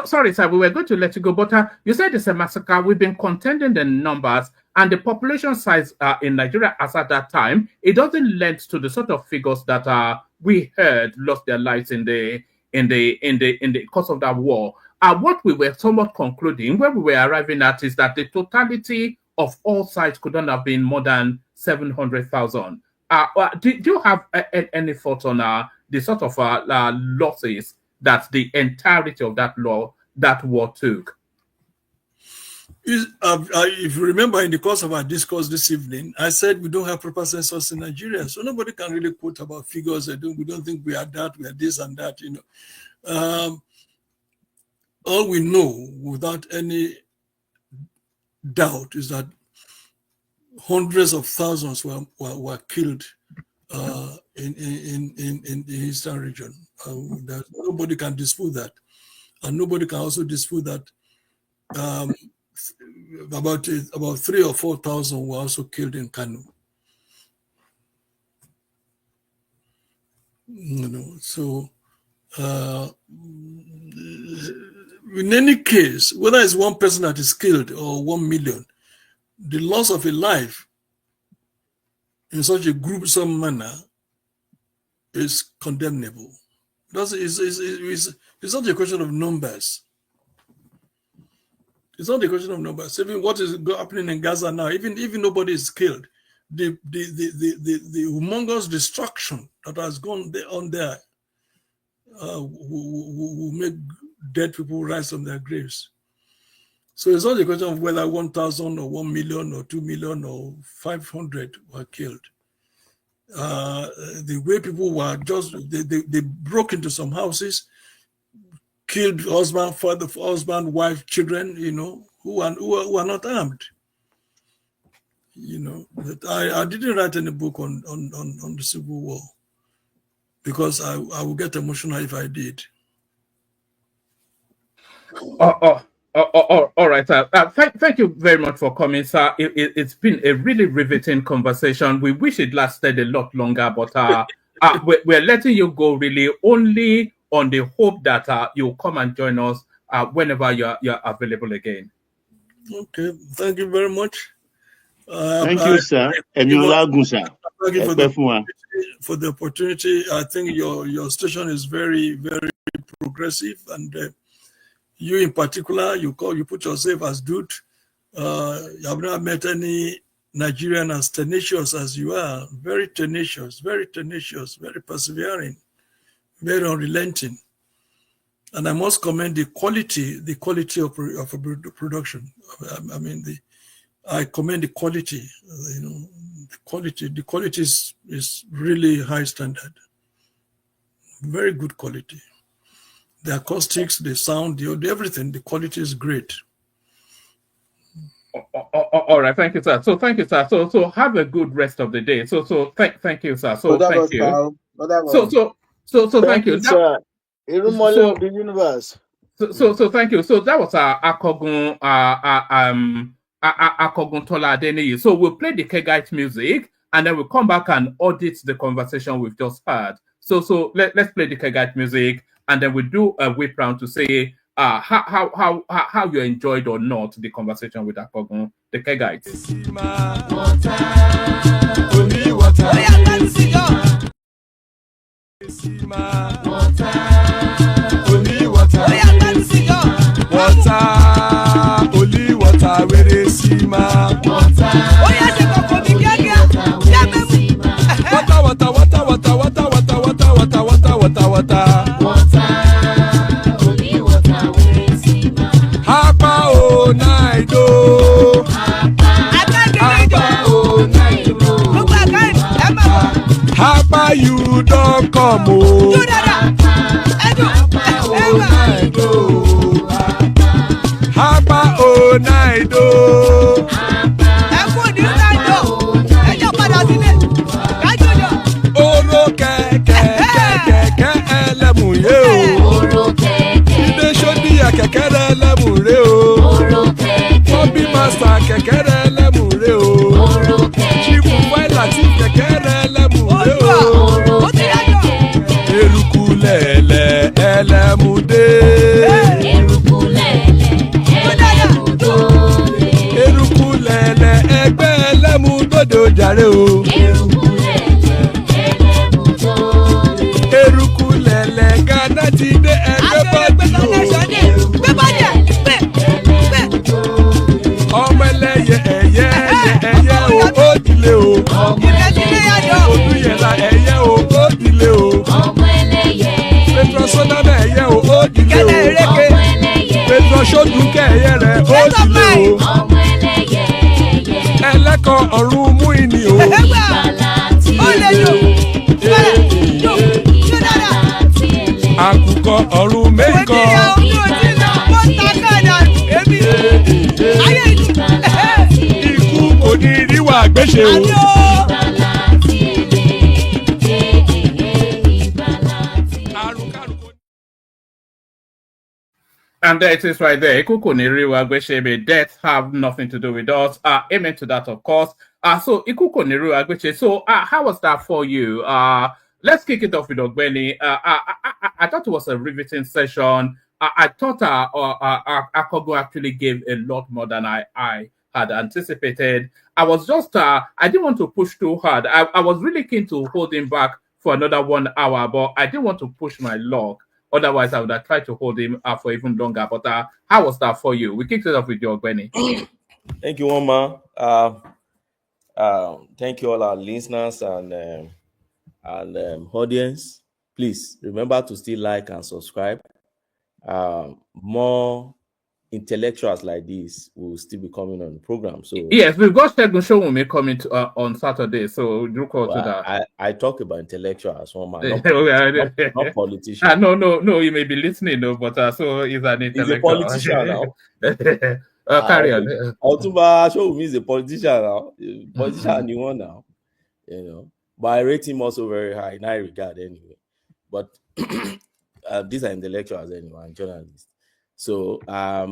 sorry, sir, we were going to let you go, but you said it's a massacre. We've been contending the numbers and the population size in Nigeria as at that time. It doesn't lend to the sort of figures that we heard lost their lives in the course of that war. What we were somewhat concluding, where we were arriving at, is that the totality of all sides couldn't have been more than 700,000. Do you have any thoughts on the sort of losses that the entirety of that war took? If you remember, in the course of our discourse this evening, I said we don't have proper census in Nigeria, so nobody can really quote about figures. We don't think we are that, we are this and that. All we know, without any doubt, is that hundreds of thousands were killed in the eastern region. That nobody can dispute that, and nobody can also dispute that about 3,000 or 4,000 were also killed in Kanu. So in any case, whether it's one person that is killed or 1 million, the loss of a life in such a gruesome manner is condemnable. It's not a question of numbers. It's not a question of numbers. Even what is happening in Gaza now, even nobody is killed, the humongous destruction that has gone on there will make dead people rise from their graves. So it's not a question of whether 1,000 or 1 million or 2 million or 500 were killed. The way people were they broke into some houses, killed husband, father, husband, wife, children, who are not armed. But I didn't write any book on the Civil War because I would get emotional if I did. All right, sir. Thank you very much for coming, sir. It's been a really riveting conversation. We wish it lasted a lot longer, but we're letting you go really only on the hope that you'll come and join us whenever you're available again. Okay, thank you very much. Thank you, sir. Thank you for the opportunity. I think your station is very, very progressive, and you in particular, you put yourself as dude. I've never met any Nigerian as tenacious as you are. Very tenacious, very persevering, very unrelenting. And I must commend the quality of production. I mean, I commend the quality. The quality is really high standard. Very good quality. The acoustics, the sound, the everything. The quality is great. All right, thank you, sir. So thank you, sir. So have a good rest of the day. So thank you, sir. So thank you. So thank you, sir. So of the universe. So thank you. So that was Akogun Akogun Tola Adeniyi. So we'll play the Kegite music and then we'll come back and audit the conversation we've just had. So let's play the Kegite music and then we'll do a whip round to say how you enjoyed or not the conversation with Akogun, the Kegites. Only water, where they see my water. Oh yes, water. Only water, where they see my Hapa oh night oh. Hapa oh night oh. Hapa you don't come oh. Hapa oh night oh. Hapa oh night oh. Oro kẹ̀kẹ́ ẹlẹ́mù yé o. Ilé ṣọ́bí kẹ̀kẹ́ ẹlẹ́mù ré o. Bọ́bí màsà kẹ̀kẹ́ ẹlẹ́mù ré o. Chifu Fáìlà tí kẹ̀kẹ́ ẹlẹ́mù ré o. Eruku lẹ̀lẹ̀ ẹlẹ́mù dé. Eruku lẹ̀lẹ̀ ẹgbẹ́ ẹlẹ́mù dòde ojàre o. Eruku lẹ̀lẹ̀ Ghana ti dé ẹgbẹ́ bọ́ọ̀dì o. Ọmọ ẹlẹ́yẹ ẹyẹ o ó dilé o. Olúyẹ̀lá ẹyẹ o ó dilé o. Petrosonana ẹyẹ o ó dilé o. Petrosodunke ẹyẹ rẹ̀ ó dilé o. Ẹlẹ́kọ̀ ọ̀run mú ìní o. Àkùkọ ọ̀run mẹ́kọ̀. Ikú kò ní ríwà gbéṣe o. And there it is right there. Death have nothing to do with us. Amen to that, of course. So how was that for you? Let's kick it off with Ogbeni. I thought it was a riveting session. I thought Akogun actually gave a lot more than I had anticipated. I was just, I didn't want to push too hard. I was really keen to hold him back for another 1 hour, but I didn't want to push my luck. Otherwise, I would have tried to hold him for even longer. But how was that for you? We kicked it off with you, Ogbeni. Thank you, Oma. Thank you all our listeners and audience. Please remember to still like and subscribe. More intellectuals like this will still be coming on the program. So yes, we've got Shagari Showumi coming on Saturday. So look forward to that. I talk about intellectuals, not politicians. No, you may be listening, though, but so he's an intellectual. He's a politician now. Carry on. Otumba Showumi is a politician now. Politician you want now, But I rate him also very high in that regard anyway. But these are intellectuals anyway and journalists. So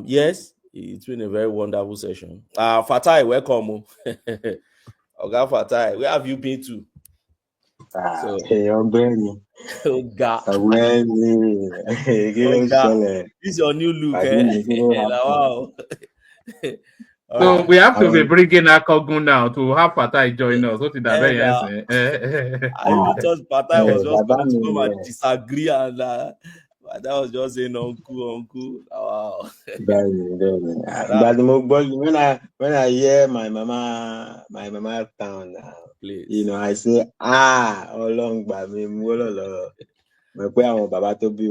yes, it's been a very wonderful session. Fatai, welcome. Oga Fatai, where have you been to? Hey, Ogbeni. Oga. This is your new look. Wow. So we have to be bringing Akogun now to have Fatai join us. What did that mean? I thought Fatai was just going to come and disagree and that was just saying uncle. Wow. But when I hear my mama town now, please. I say, along by me, Baba to be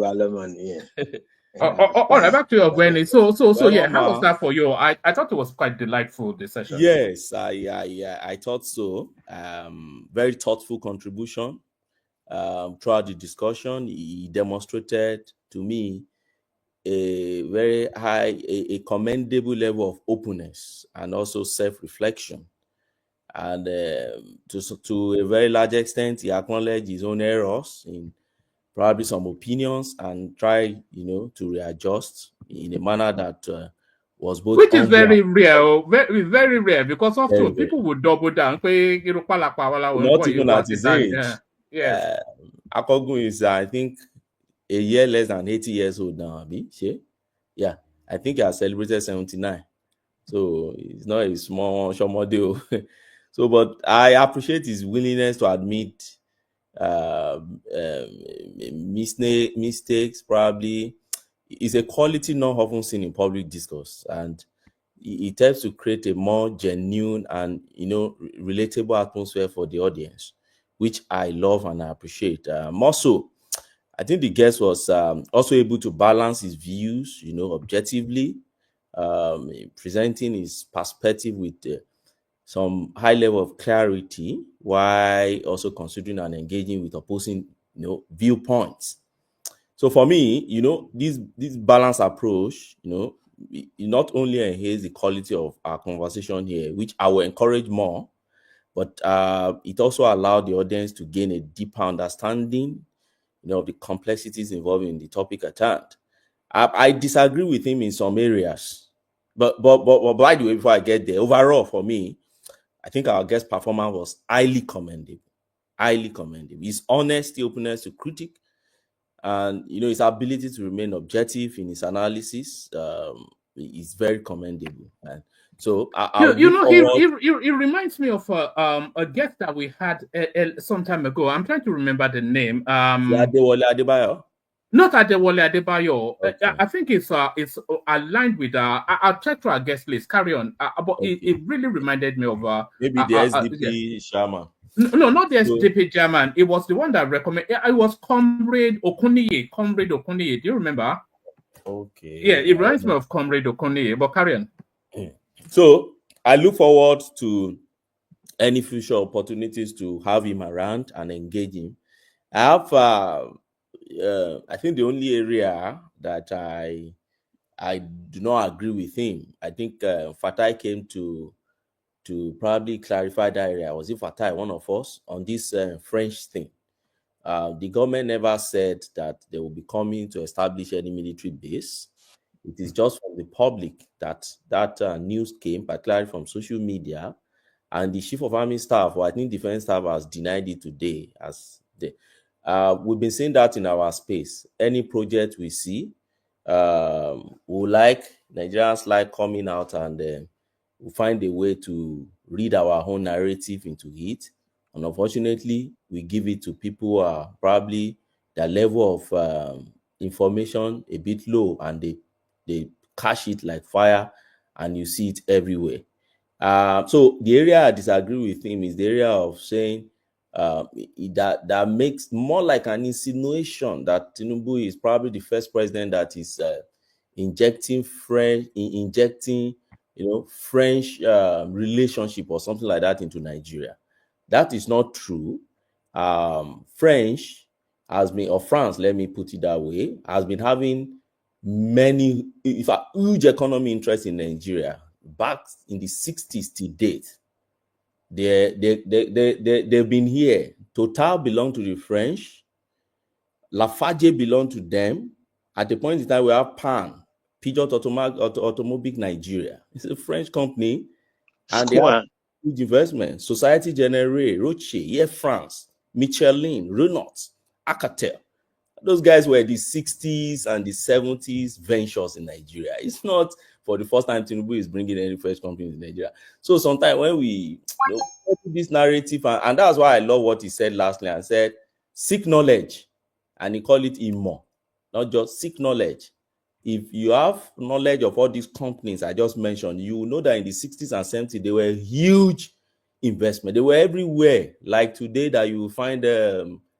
All right, back to your Gwenny. So Well, yeah, how was Mama, that for you? I thought it was quite delightful, this session. yes, I thought so. Very thoughtful contribution. Throughout the discussion, he demonstrated to me a very high, a commendable level of openness and also self-reflection. And to a very large extent, he acknowledged his own errors in probably some opinions and try, to readjust in a manner that was both Which is humble very and rare, very rare, because very, often very, people would double down. What not you even at want his it, age. yes. Akogun is, I think, a year less than 80 years old now, Abi. Yeah, I think he has celebrated 79. So it's not a small deal. So, but I appreciate his willingness to admit mistakes. Probably is a quality not often seen in public discourse, and it helps to create a more genuine and relatable atmosphere for the audience, which I love and I appreciate. More so, I think the guest was also able to balance his views, objectively, presenting his perspective with some high level of clarity, while also considering and engaging with opposing, viewpoints. So for me, this balanced approach, it not only enhance the quality of our conversation here, which I will encourage more, but it also allowed the audience to gain a deeper understanding, of the complexities involved in the topic at hand. I disagree with him in some areas, but by the way, before I get there, overall for me, I think our guest performance was highly commendable. Highly commendable. His honesty, openness to critique, and his ability to remain objective in his analysis is very commendable. And so I'll look forward. He reminds me of a guest that we had some time ago. I'm trying to remember the name. Adewale Adebayo. Not Adewale Adebayo. Okay. I think it's aligned with. I'll check through our guest list. Carry on. But it really reminded me of maybe the SDP Sharma. No, not the SDP German. It was the one that recommended. It was Comrade Okuniye. Do you remember? Okay. Yeah, it reminds me of Comrade Okuniye. But carry on. So I look forward to any future opportunities to have him around and engage him. I have, I think, the only area that I do not agree with him. I think Fatai came to probably clarify that area. Was it Fatai, one of us, on this French thing? The government never said that they will be coming to establish any military base. It is just from the public that news came, particularly from social media, and the chief of army staff, or I think defense staff, has denied it today. We've been seeing that in our space. Any project we see, Nigerians like coming out and we find a way to read our own narrative into it. And unfortunately, we give it to people who are probably their level of information a bit low, and they cash it like fire, and you see it everywhere. So the area I disagree with him is the area of saying that makes more like an insinuation that Tinubu is probably the first president that is injecting French relationship or something like that into Nigeria. That is not true. French has been, or France, let me put it that way, has been having many, if a huge economy interest in Nigeria back in the 60s to date. They've been here. Total belonged to the French. Lafarge belonged to them. At the point in time, we have Peugeot Automobile Nigeria. It's a French company, and they have huge investment. Société Générale, Rocher, Air France, Michelin, Renault, Alcatel. Those guys were the 60s and the 70s ventures in Nigeria. It's not for the first time Tinubu is bringing any French companies in Nigeria. So sometimes when we this narrative, and that's why I love what he said lastly, and said, seek knowledge, and he called it IMO, not just seek knowledge. If you have knowledge of all these companies I just mentioned, you will know that in the 60s and 70s, they were huge investment. They were everywhere. Like today that you will find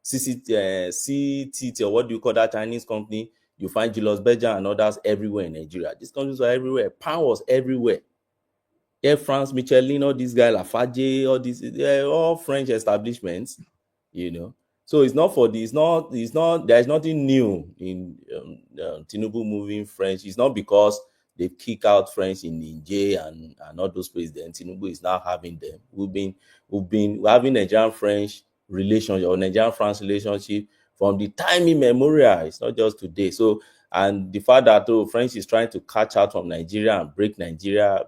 CTT, or what do you call that Chinese company? You find Julius Berger and others everywhere in Nigeria. These countries are everywhere. Power was everywhere. Air France, Michelin, all these guys, Lafarge, all these, they're all French establishments, you know. So it's not for this, there's nothing new in Tinubu moving French. It's not because they kick out French in Niger and all those places. Then Tinubu is now having them. We're having Nigerian French relationship or Nigerian France relationship from the time immemorial. It's not just today. So, and the fact that French is trying to catch out from Nigeria and break Nigeria,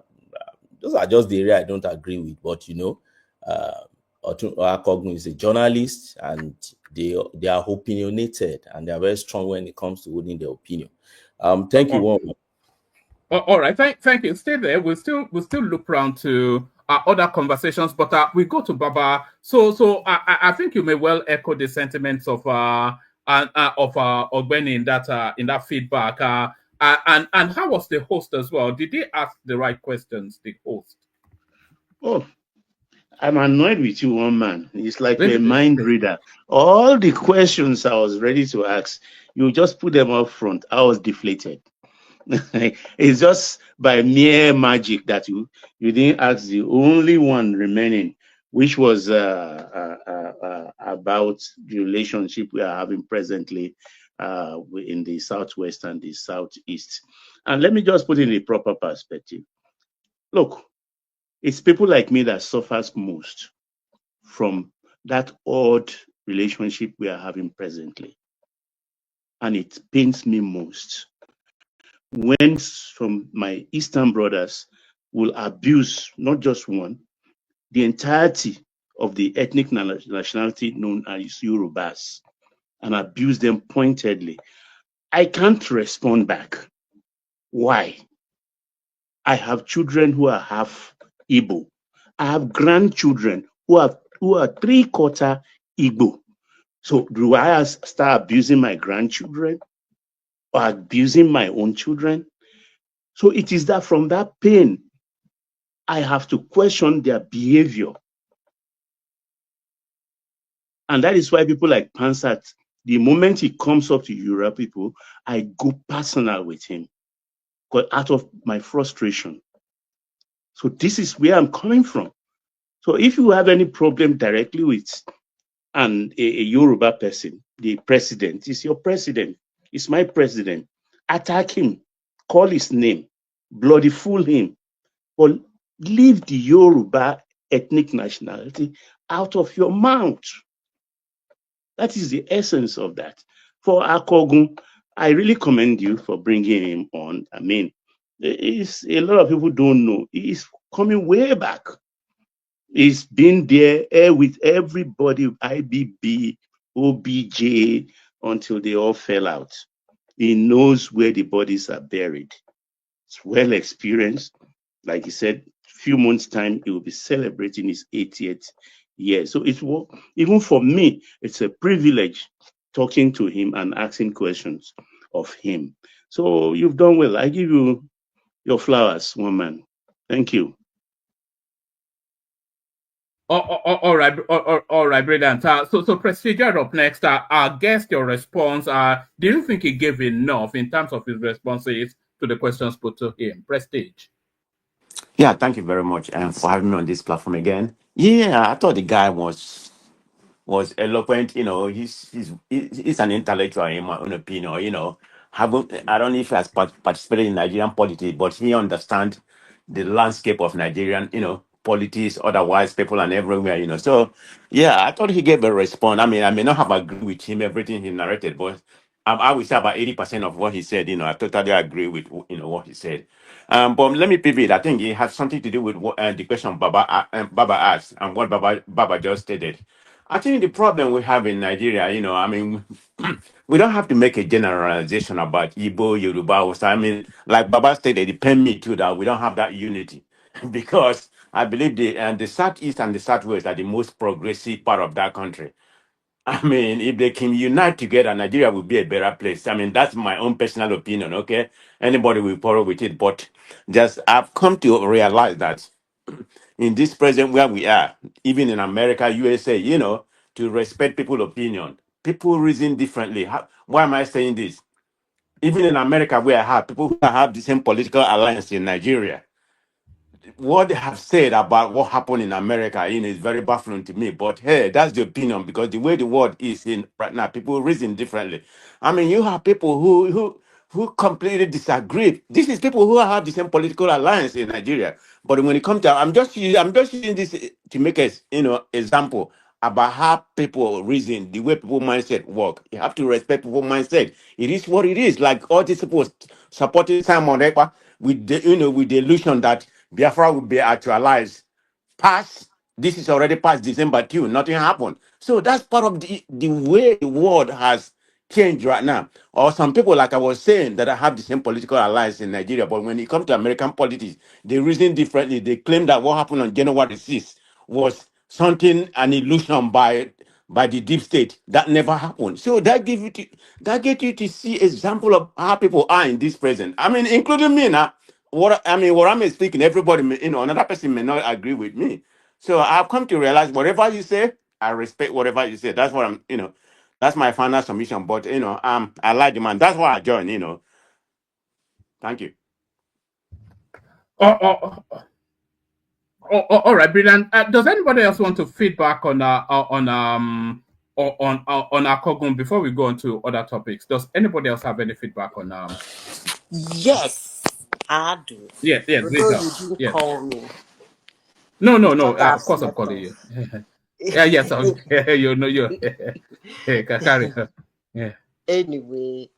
those are just the area I don't agree with. But Akogun is a journalist, and they are opinionated, and they are very strong when it comes to holding their opinion. Thank you. All right, thank you. Stay there. We'll still look around to other conversations, but we go to Baba. So I think you may well echo the sentiments of Ogbeni in that feedback. And how was the host as well? Did he ask the right questions? The host. Oh, I'm annoyed with you, one man. It's like a mind reader. All the questions I was ready to ask, you just put them up front. I was deflated. It's just by mere magic that you didn't ask the only one remaining, which was about the relationship we are having presently in the Southwest and the Southeast. And let me just put it in the proper perspective. Look, it's people like me that suffers most from that odd relationship we are having presently. And it pains me most when some my Eastern brothers will abuse not just one, the entirety of the ethnic nationality known as Yorubas, and abuse them pointedly. I can't respond back. Why? I have children who are half Igbo. I have grandchildren who are 3/4 Igbo. So do I start abusing my grandchildren or abusing my own children? So it is that from that pain, I have to question their behavior. And that is why people like Pansat, the moment he comes up to Yoruba people, I go personal with him out of my frustration. So this is where I'm coming from. So if you have any problem directly with a Yoruba person, the president is your president, it's my president. Attack him, call his name, bloody fool him, but leave the Yoruba ethnic nationality out of your mouth. That is the essence of that. For Akogun, I really commend you for bringing him on. I mean, it's, a lot of people don't know. He's coming way back. He's been there with everybody, IBB, OBJ, until they all fell out. He knows where the bodies are buried. It's well experienced. Like he said, few months' time, he will be celebrating his 80th year. So it's even for me, it's a privilege talking to him and asking questions of him. So you've done well. I give you your flowers, one man. Thank you. All right, brilliant. So Prestige, you're up next. Our guest, your response. Do you think he gave enough in terms of his responses to the questions put to him? Prestige. Yeah, thank you very much for having me on this platform again. Yeah, I thought the guy was eloquent. You know, he's an intellectual in my own opinion. You know, I don't know if he has participated in Nigerian politics, but he understands the landscape of Nigerian, politics, otherwise people and everywhere. You know, so yeah, I thought he gave a response. I mean, I may not have agreed with him everything he narrated, but I would say about 80% of what he said. You know, I totally agree with what he said. But let me pivot. I think it has something to do with what, the question Baba asked and what Baba just stated. I think the problem we have in Nigeria, I mean, we don't have to make a generalization about Igbo, Yoruba, Hausa. I mean, like Baba stated, it pains me too that we don't have that unity because I believe the Southeast and the Southwest are the most progressive part of that country. I mean, if they can unite together, Nigeria will be a better place. I mean, that's my own personal opinion, okay? Anybody will quarrel with it, but just I've come to realize that in this present where we are, even in America, USA, to respect people's opinion. People reason differently. Why am I saying this? even in America, where I have people who have the same political alliance in Nigeria, what they have said about what happened in America, is very baffling to me. But hey, that's the opinion, because the way the world is in right now, people reason differently. I mean, you have people who completely disagree. This is people who have the same political alliance in Nigeria. But when it comes to, I'm just using this to make a example about how people reason, the way people mindset work. You have to respect people mindset. It is what it is. Like all these people supporting Simon Ekpa with the with the illusion that Biafra will be actualized past. This is already past December 2. Nothing happened. So that's part of the way the world has changed right now. Or some people, like I was saying, that have the same political alliance in Nigeria, but when it comes to American politics, they reason differently. They claim that what happened on January 6th was something, an illusion by the deep state. That never happened. So that get you to see example of how people are in this present. I mean, including me now. What I'm speaking, everybody, another person may not agree with me. So I've come to realize whatever you say, I respect whatever you say. That's what that's my final submission. But I like the man. That's why I joined. Thank you. All right, brilliant. Does anybody else want to feedback on Akogun before we go on to other topics? Does anybody else have any feedback on Yes, I do. Yes, Although Zita. you didn't Yes. call me. No. Because I've Of course, I'm slept calling off. you. Yes. You. Carry. Yeah. Anyway,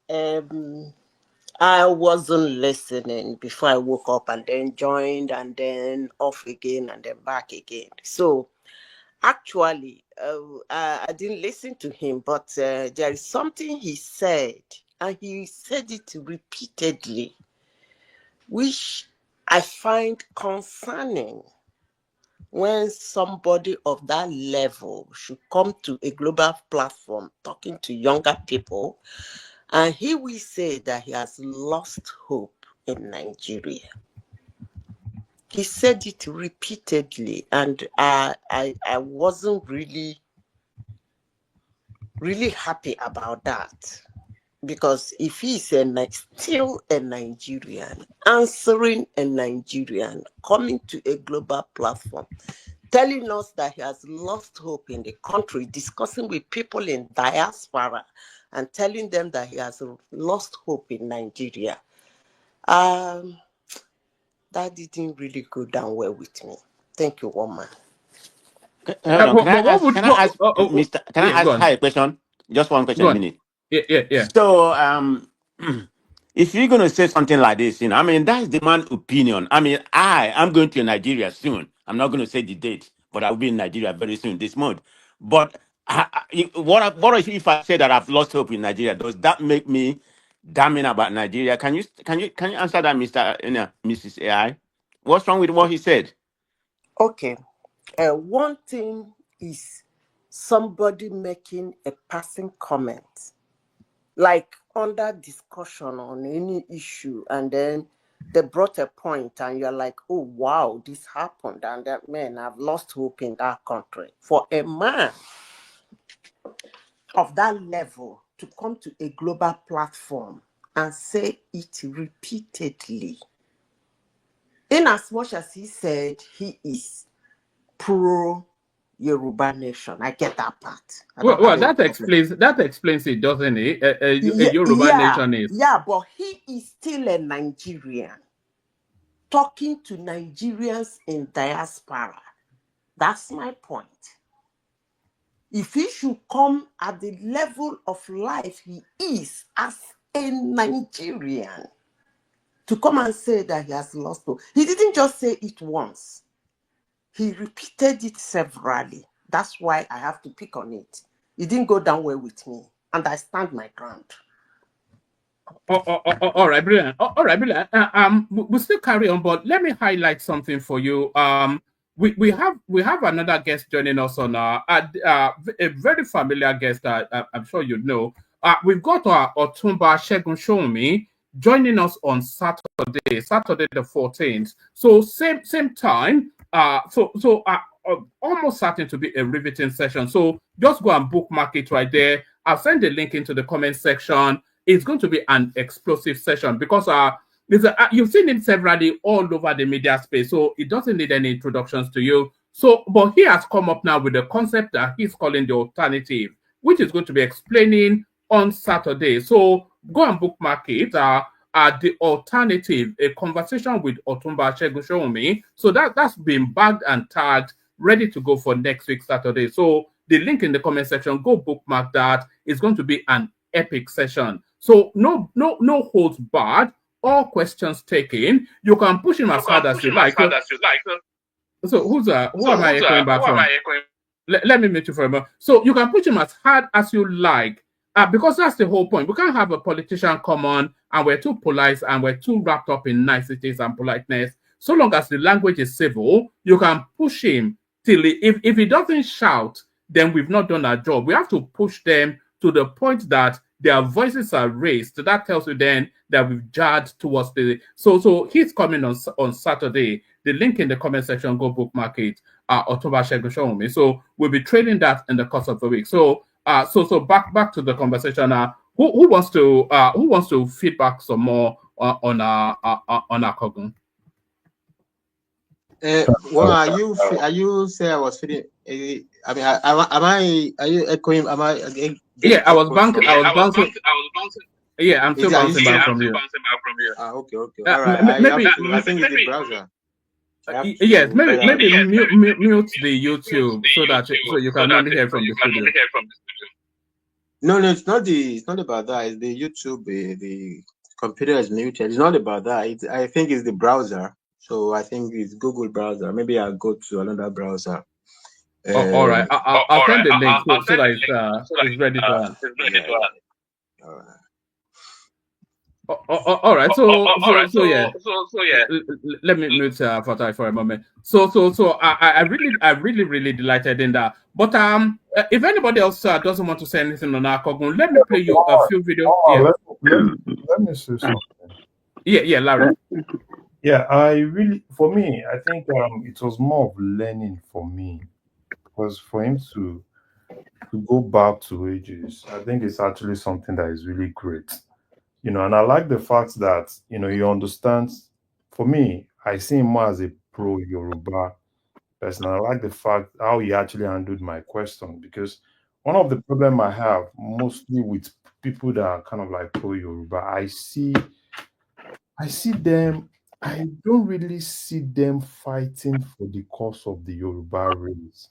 I wasn't listening before I woke up, and then joined, and then off again, and then back again. So actually, I didn't listen to him, but there is something he said, and he said it repeatedly, which I find concerning. When somebody of that level should come to a global platform talking to younger people, and he will say that he has lost hope in Nigeria. He said it repeatedly, and I wasn't really happy about that. Because if he's still a Nigerian, answering a Nigerian, coming to a global platform, telling us that he has lost hope in the country, discussing with people in diaspora, and telling them that he has lost hope in Nigeria, that didn't really go down well with me. Thank you, woman. Hold on. Can I ask Go on. her a question? Just one question, Go a on. minute. Yeah. So, if you're going to say something like this, I mean, that's the man's opinion. I mean, I'm going to Nigeria soon. I'm not going to say the date, but I'll be in Nigeria very soon this month. But what if I say that I've lost hope in Nigeria? Does that make me damning about Nigeria? Can you answer that, Mrs. AI? What's wrong with what he said? Okay. One thing is somebody making a passing comment, like under discussion on any issue, and then they brought a point and you're like, oh wow, this happened, and that man, I've lost hope in that country. For a man of that level to come to a global platform and say it repeatedly, in as much as he said he is pro Yoruba nation, I get that part. Well, that explains it, doesn't it? A Yoruba nation is. Yeah, but he is still a Nigerian talking to Nigerians in diaspora. That's my point. If he should come at the level of life he is as a Nigerian, to come and say that he has lost hope. He didn't just say it once. He repeated it severally. That's why I have to pick on it. It didn't go down well with me, and I stand my ground. All right, brilliant. All right, brilliant. We'll still carry on, but let me highlight something for you. We have another guest joining us on a very familiar guest. I'm sure you know. We've got Otumba Segun Shomi joining us on Saturday the 14th. So same time. Almost certain to be a riveting session. So just go and bookmark it right there. I'll send the link into the comment section. it's going to be an explosive session because you've seen him severally all over the media space, so it doesn't need any introductions to you. So, but he has come up now with a concept that he's calling the alternative, which is going to be explaining on Saturday. So go and bookmark it. The alternative, a conversation with Otumba Shegun. So that's been bagged and tagged, ready to go for next week Saturday. So the link in the comment section, go bookmark that. It's going to be an epic session. So no holds barred. All questions taken. You can push him as hard as you like. So who am I echoing back from? Let me meet you for a moment. So you can push him as hard as you like, because that's the whole point. We can't have a politician come on and we're too polite and we're too wrapped up in niceties and politeness. So long as the language is civil, you can push him till if he doesn't shout, then we've not done our job. We have to push them to the point that their voices are raised. So that tells you then that we've jarred towards the. So he's coming on Saturday. The link in the comment section, go bookmark it. October Shegun. So we'll be trading that in the course of the week. So back to the conversation. Who wants to feedback some more on Akogun? Well, are you say I was feeling? I mean, are you echoing? Am I? Yeah, I was bouncing. Yeah, I'm still bouncing back from you. Okay. All right. I think it's the browser. Yes, maybe mute the YouTube so you can only hear from the studio. No, it's not about that. It's the YouTube. The computer is muted. It's not about that. I think it's the browser. So I think it's Google browser. Maybe I'll go to another browser. All right. I'll send the link so that it's ready to hand. All right. All right. So yeah. Let me mute Fatai for a moment. So I really delighted in that. But if anybody else doesn't want to say anything on Akogun, let me play you a few videos. Let me say something. Yeah, Larry. Yeah, for me, I think it was more of learning for me, because for him to go back to ages, I think it's actually something that is really great. And I like the fact that, he understands. For me, I see him more as a pro-Yoruba person. I like the fact how he actually handled my question, because one of the problem I have mostly with people that are kind of like pro-Yoruba, I see them, I don't really see them fighting for the cause of the Yoruba race.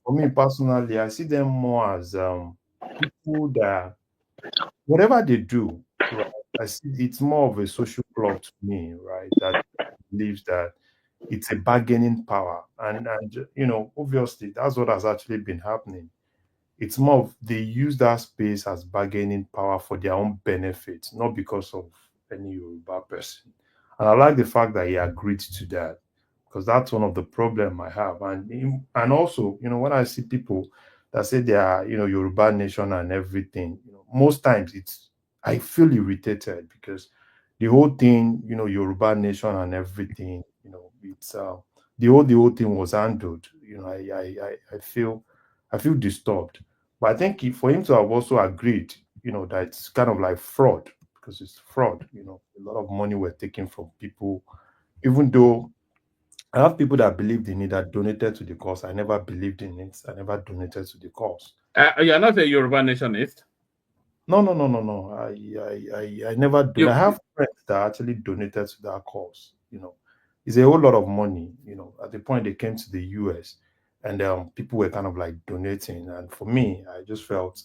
For me personally, I see them more as people that whatever they do, right, I see it's more of a social club to me, right? That believes that it's a bargaining power. And obviously that's what has actually been happening. It's more of they use that space as bargaining power for their own benefit, not because of any Yoruba person. And I like the fact that he agreed to that, because that's one of the problems I have. And also, when I see people that say they are, Yoruba nation and everything, most times I feel irritated, because the whole thing, Yoruba nation and everything, it's the whole thing was handled. I feel disturbed. But I think for him to have also agreed, that it's kind of like fraud, because it's fraud. A lot of money were taken from people, even though I have people that believed in it, that donated to the cause. I never believed in it. I never donated to the cause. You're not a Yoruba nationalist? No. I never do. I have friends that actually donated to that cause. It's a whole lot of money. At the point they came to the US, and people were kind of like donating. And for me, I just felt,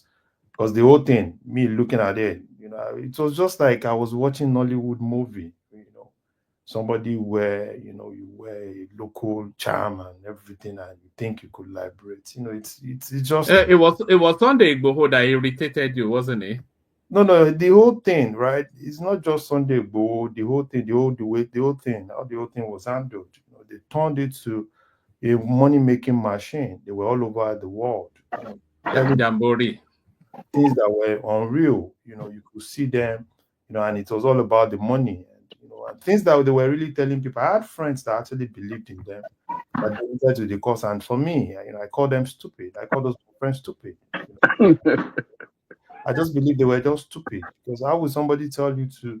because the whole thing, me looking at it, it was just like I was watching Nollywood movie. Somebody where you wear a local charm and everything, and you think you could liberate. It's just it was Sunday Igboho that irritated you, wasn't it? No, the whole thing, right? It's not just Sunday Igboho. The whole thing, how the whole thing was handled. They turned it to a money-making machine. They were all over the world. Jamboree. Things that were unreal. You could see them. And it was all about the money. And things that they were really telling people. I had friends that actually believed in them, that donated to the cause. And for me, I call them stupid. I call those friends stupid. I just believe they were just stupid. Because how would somebody tell you to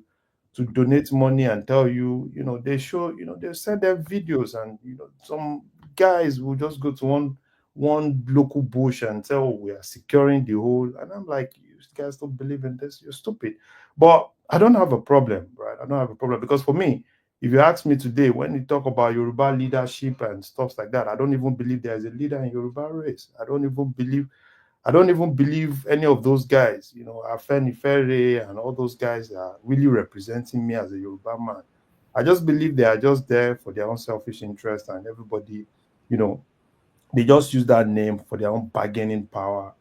donate money and tell you, they show, they send them videos, and some guys will just go to one local bush and tell, oh, we are securing the whole, and I'm like, you guys don't believe in this, you're stupid. But I don't have a problem, right? I don't have a problem, because for me, if you ask me today, when you talk about Yoruba leadership and stuff like that, I don't even believe there is a leader in Yoruba race. I don't even believe any of those guys, Afe Babalola and all those guys are really representing me as a Yoruba man. I just believe they are just there for their own selfish interest, and everybody, they just use that name for their own bargaining power,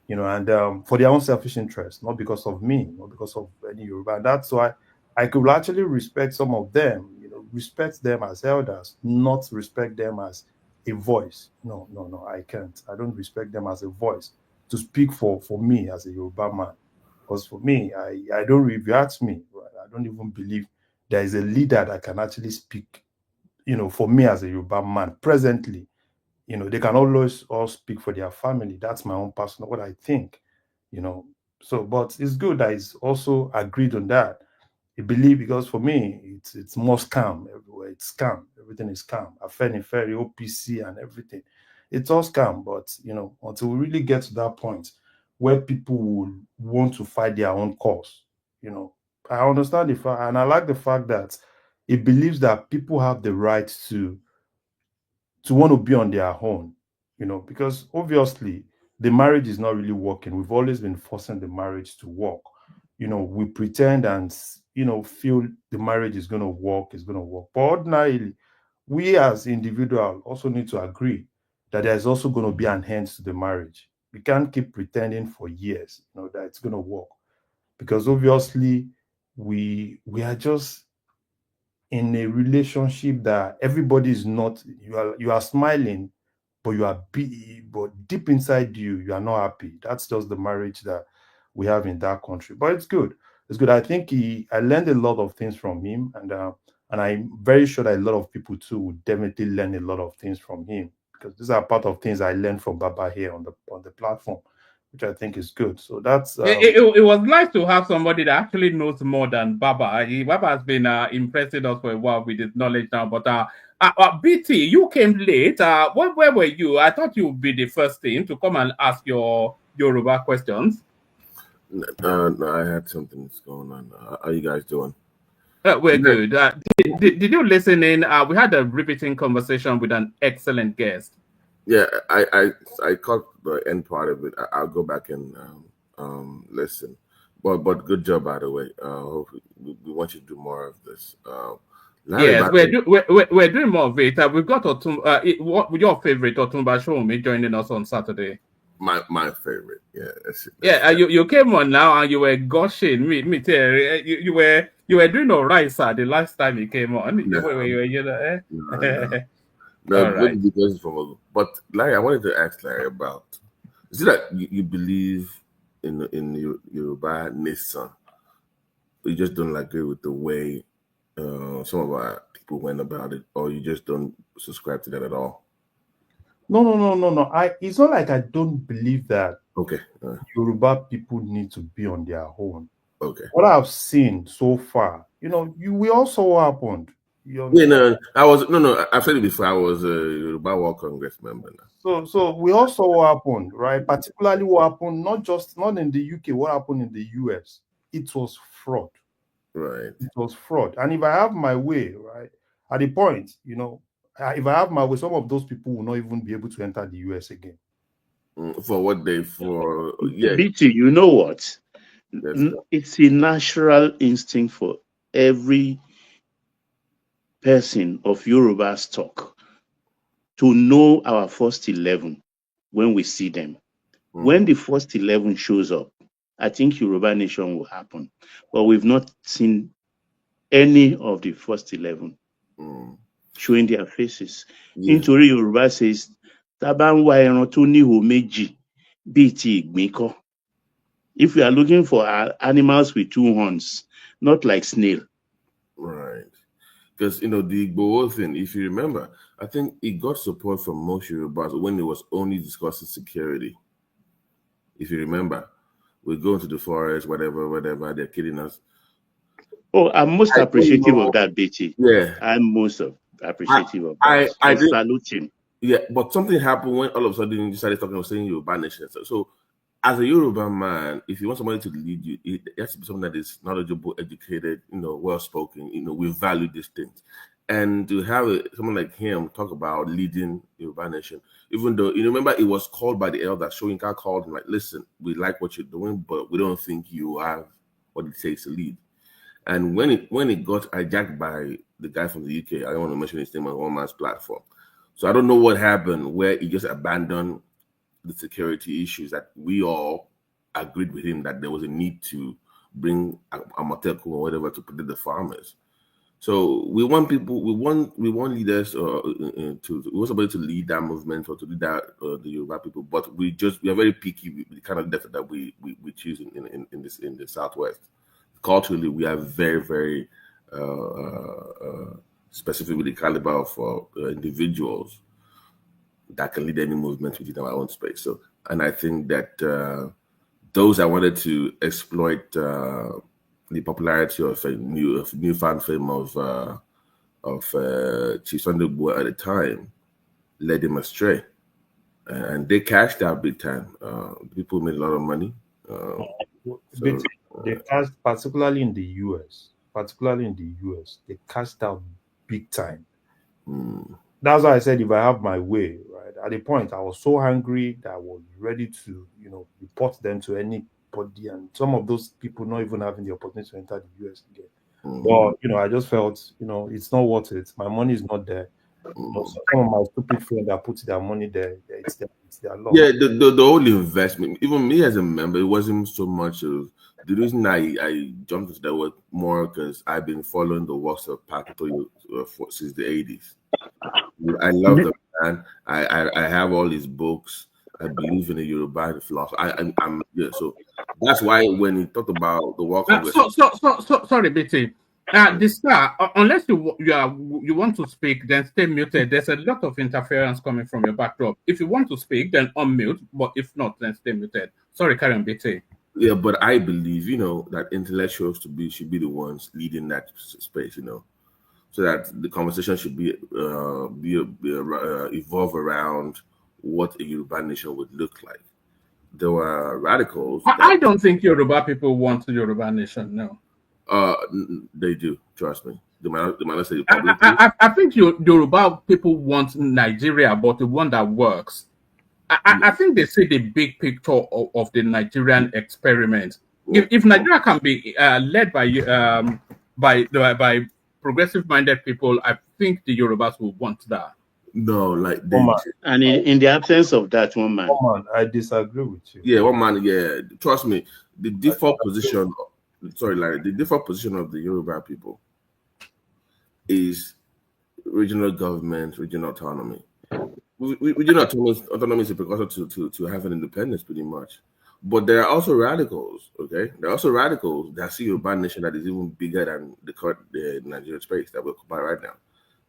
and for their own selfish interest, not because of me, not because of any Yoruba. And that's why I could actually respect some of them, respect them as elders, not respect them as a voice. No, no, no, I can't. I don't respect them as a voice to speak for me as a Yoruba man. Because for me, I don't, if you ask me, right, I don't even believe there is a leader that can actually speak, for me as a Yoruba man presently. They can always all speak for their family. That's my own personal, what I think, So, but it's good that it's also agreed on that. I believe, because for me, it's more scam everywhere. It's scam. Everything is scam. Afeni Ferry, OPC, and everything. It's all scam. But until we really get to that point where people will want to fight their own cause, I understand the fact, and I like the fact that it believes that people have the right to want to be on their own, because obviously the marriage is not really working. We've always been forcing the marriage to work. We pretend and feel the marriage is going to work, But ordinarily, we as individuals also need to agree that there's also going to be an end to the marriage. We can't keep pretending for years, that it's going to work, because obviously we are just in a relationship that everybody is not, you are smiling, but but deep inside you are not happy. That's just the marriage that we have in that country. But it's good. It's good. I think I learned a lot of things from him, and I'm very sure that a lot of people too would definitely learn a lot of things from him, because these are part of things I learned from Baba here on the platform, which I think is good. So that's It was nice to have somebody that actually knows more than Baba. Baba has been impressing us for a while with his knowledge now. But BT, you came late. Where were you? I thought you would be the first thing to come and ask your Yoruba questions. No, I had something that's going on. How are you guys doing? We're good. Did you listen in? We had a riveting conversation with an excellent guest. Yeah, I caught the end part of it. I'll go back and listen. But good job, by the way. Hopefully we want you to do more of this. Yes, we're doing more of it. We've got your favorite Otumba Showme joining us on Saturday. My favorite, yeah. You came on now and you were gushing. You were doing all right, sir. The last time you came on, No, all right. But Larry, I wanted to ask Larry about. Is it that you believe in Yoruba nation? You just don't agree with the way some of our people went about it, or you just don't subscribe to that at all? No. It's not like I don't believe that. Okay. Yoruba people need to be on their own. Okay. What I've seen so far, we also what happened. I've said it before. I was a Yoruba World Congress member now. So we also what happened, right? Particularly what happened, not in the UK, what happened in the US. It was fraud. Right. It was fraud. And if I have my way, right, at the point, if I have my way, some of those people will not even be able to enter the US again. For what they for? Yeah. BT, you know what? It's a natural instinct for every person of Yoruba stock to know our first 11 when we see them. When the first 11 shows up, I think Yoruba nation will happen. But we've not seen any of the first 11 showing their faces. Nítorí Yoruba says, Tabanwa ẹran tó níhò méjì bíi ti ìgbín kọ́. If we are looking for animals with two horns, not like snail. Right. Because, the Igbo thing, if you remember, I think it got support from most Yorubas when it was only discussing security. If you remember. We go into the forest, whatever, they're killing us. Oh, I'm most appreciative of that, BT. Yeah. I'm most appreciative of that. I did salute him. Yeah, but something happened when all of a sudden you started talking about saying Yoruba nation. So as a Yoruba man, if you want somebody to lead you, it has to be someone that is knowledgeable, educated, well spoken. We value these things. And to have someone like him talk about leading Yoruba nation, even though remember it was called by the elder, Shoyinka called him like, listen, we like what you're doing, but we don't think you have what it takes to lead. And when it got hijacked by the guy from the UK, I don't want to mention his name on one man's platform. So I don't know what happened where he just abandoned the security issues that we all agreed with him that there was a need to bring a Moteco or whatever to protect the farmers. So we want people, we want leaders we want somebody to lead that movement or to lead that the Yoruba people, but we are very picky with the kind of data that we choose in the Southwest. Culturally, we are very, very specific with the caliber of individuals that can lead any movement within our own space. So, and I think that those that wanted to exploit the popularity of a newfound fame of Chief Sunday Igboho at the time led him astray, and they cashed out big time. People made a lot of money. They cast, particularly in the US, they cast out big time. That's why I said if I have my way, right? At the point, I was so angry that I was ready to, report them to anybody, and some of those people not even having the opportunity to enter the US again. But I just felt, it's not worth it. My money is not there. Some of my stupid friends that put their money there, it's their loss. Yeah, the whole investment, even me as a member, it wasn't so much of the reason I jumped into that was more because I've been following the works of Pakuto since the 80s. I love the man. I have all his books. I believe in the Yoruba philosophy. So that's why when he talked about the work of sorry, BT. The star, unless you want to speak, then stay muted. There's a lot of interference coming from your backdrop. If you want to speak, then unmute. But if not, then stay muted. Sorry, Karen, BT. Yeah, but I believe, that intellectuals should be the ones leading that space, so that the conversation should be evolve around what a Yoruba nation would look like. There were radicals. I don't think Yoruba people want a Yoruba nation. No. They do. Trust me. They might not say it publicly. I think Yoruba people want Nigeria, but the one that works. I think they see the big picture of the Nigerian experiment. If Nigeria can be led by progressive-minded people, I think the Yorubas will want that. No, and in the absence of that, one man, I disagree with you. Yeah, one man. Yeah, trust me. The default position. Sorry, Larry. The default position of the Yoruba people is regional government, regional autonomy. Regional autonomy is a precursor to having independence, pretty much. But there are also radicals, okay? There are also radicals that see Yoruba nation that is even bigger than the Nigerian space that we occupy right now.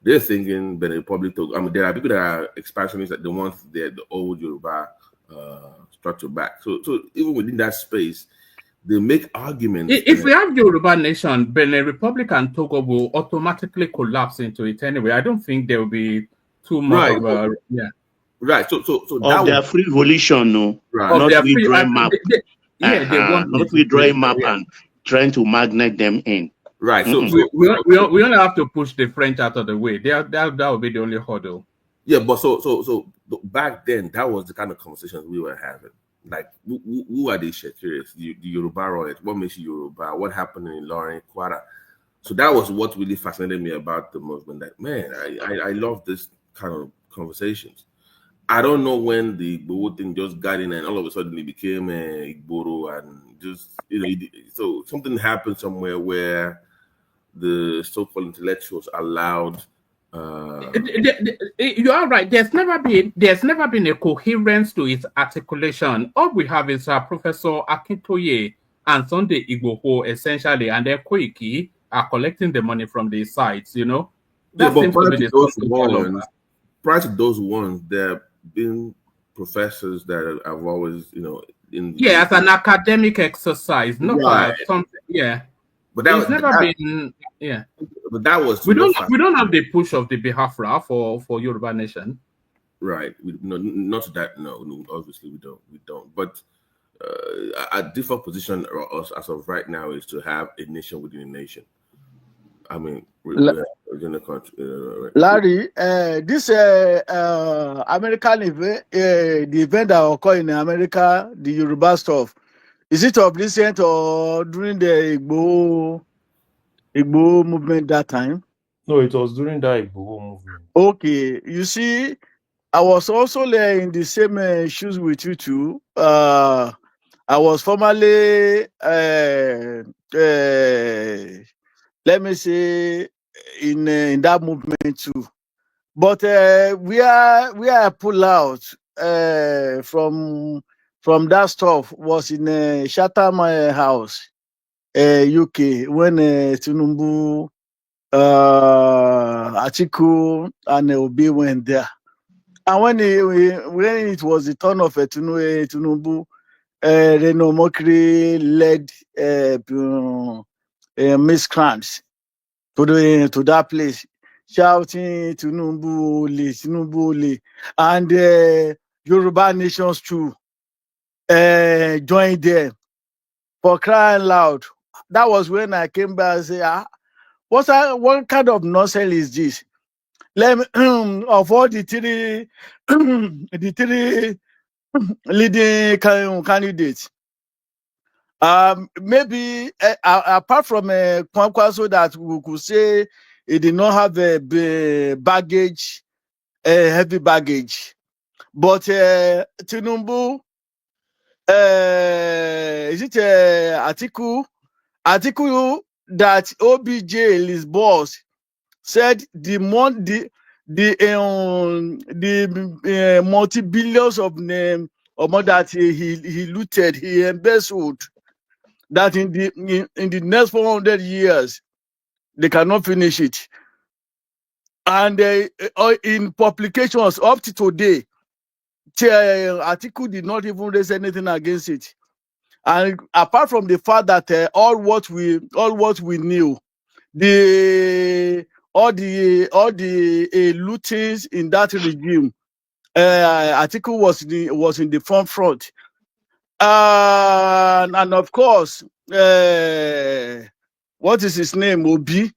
They're thinking Benin Republic. There are people that are expansionists that they want the old Yoruba structure back. So even within that space, they make arguments. If we have Yoruba nation, Benin Republic and Togo will automatically collapse into it anyway. I don't think there will be too much of a Right. So of their free volition, no. Right. Not withdrawing map. They want not withdrawing map and trying to magnet them in. Right. So we only have to push the French out of the way. That will be the only hurdle. Yeah, but so back then that was the kind of conversations we were having. Like, who are these Shakiris? The Yoruba royals. What makes you Yoruba? What happened in Ilorin, Kwara? So that was what really fascinated me about the movement. That, man, I love this kind of conversations. I don't know when the Igbo thing just got in and all of a sudden it became Igboro and just, so something happened somewhere where the so-called intellectuals allowed. You are right. There's never been a coherence to its articulation. All we have is Professor Akintoye and Sunday Igboho essentially, and then Koiki are collecting the money from the sites. That seems to be the prior to those ones, there have been professors that have always, as an academic exercise, not something. Yeah, but that it's never been. Yeah, but that was we don't have the push of the Biafra for Yoruba nation. Right. Not that. No, obviously we don't. But our default position as of right now is to have a nation within a nation. I mean, we're in a country. Larry, this American event, the event that occurred in America, the Yoruba stuff, is it of recent or during the Igbo movement that time? No, it was during that Igbo movement. Okay, you see, I was also there in the same shoes with you too. I was formerly, let me say, in that movement too. But we are pull out from that stuff was in Chatham House, UK, when Tinubu, Atiku, and Obi went there. And when it was the turn of Tinubu, Reno Mokri led miscreants to that place, shouting Tinubu, and Yoruba nations too joined them for crying loud. That was when I came back and said, what kind of nonsense is this? Let me, of all the three leading candidates, maybe apart from Kwankwaso that we could say he did not have a baggage, heavy baggage, but Tinubu, is it Atiku that OBJ, his boss, said the multi-billions of money that he looted, he embezzled, that in the next 400 years they cannot finish it. And in publications up to today, Atiku did not even raise anything against it. And apart from the fact that all what we knew, all the lootings in that regime, Atiku was in the front. And of course, what is his name? Obi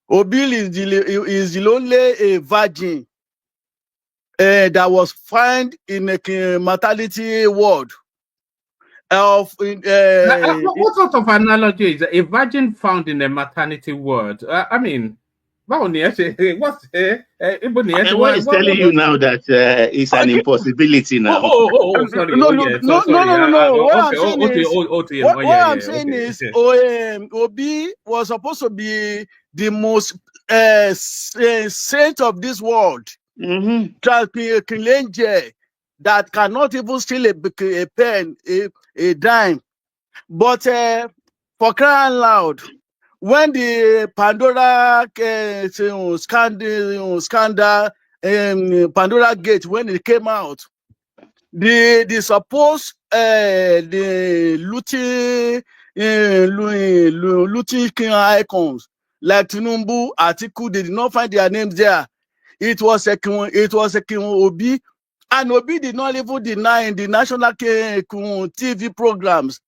is the only virgin that was found in a maternity ward. What sort of analogy is a virgin found in a maternity ward? I mean, What is telling you now that it's an impossibility now? Sorry. No. What I'm saying is, Obi was supposed to be the most saint of this world. That cannot even steal a pen, a dime. But for crying loud, when the Pandora scandal, Pandora Gate, when it came out, the supposed the looting icons like Tinubu, Atiku, they did not find their names there. It was a King Obi, and Obi did not even deny in the national TV programs.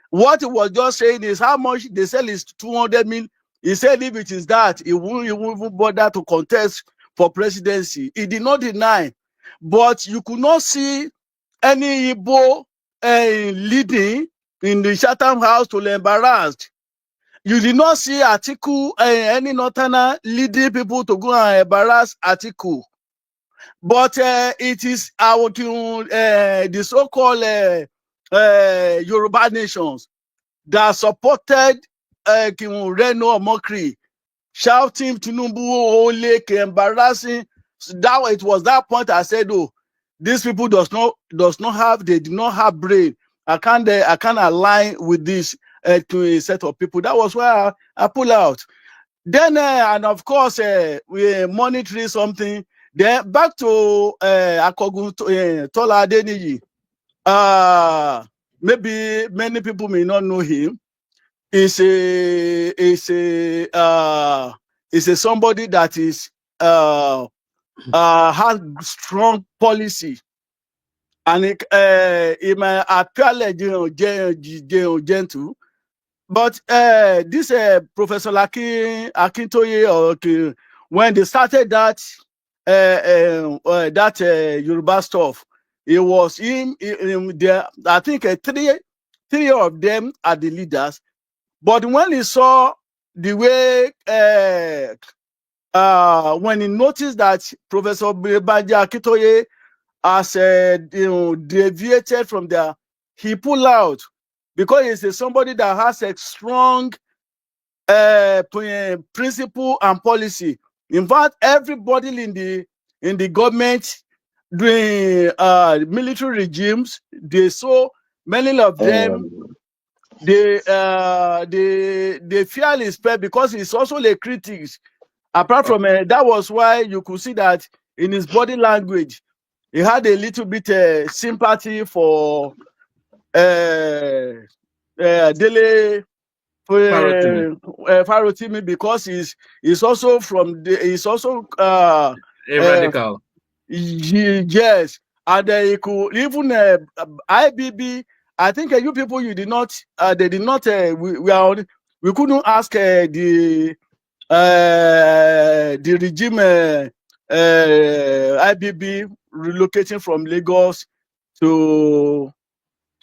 What he was just saying is how much they sell is 200 million. He said if it is that, he won't even bother to contest for presidency. He did not deny, but you could not see any Igbo leading in the Chatham House to be embarrassed. You did not see Atiku, any Northerner leading people to go and embarrass Atiku. But it is our the so-called Yoruba nations that supported Reno Mokri, shouting Tinubu Ole, embarrassing. So it was that point I said, oh, these people they did not have brain. I can't align with this to a set of people. That was why I pull out. Then and of course we monitoring something. Then back to Akogun, Tola Adeniyi. maybe many people may not know him. Is a somebody that is has strong policy, and it may appear like gentle, but this Professor Akintoye, when they started that Yoruba stuff, it was him. There, I think three of them are the leaders. But when he saw the way, when he noticed that Professor Akintoye has deviated from there, he pulled out, because he's somebody that has a strong principle and policy. In fact, everybody in the government during military regimes, they saw many of them. They fear his spread because he's also a critic. Apart from that, was why you could see that in his body language, he had a little bit sympathy for Dele Farotimi, because he's also from he's also a radical. Yes, and he could even IBB. I think you people, you did not. They did not. We couldn't ask the regime IBB relocating from Lagos to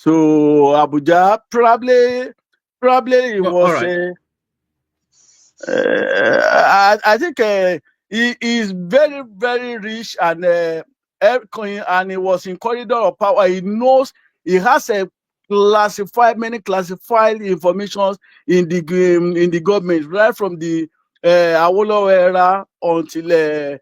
Abuja. Probably it was. Right. I think he is very, very rich, and he was in corridor of power. He knows, he has a many classified information in the government, right from the Awolowo era until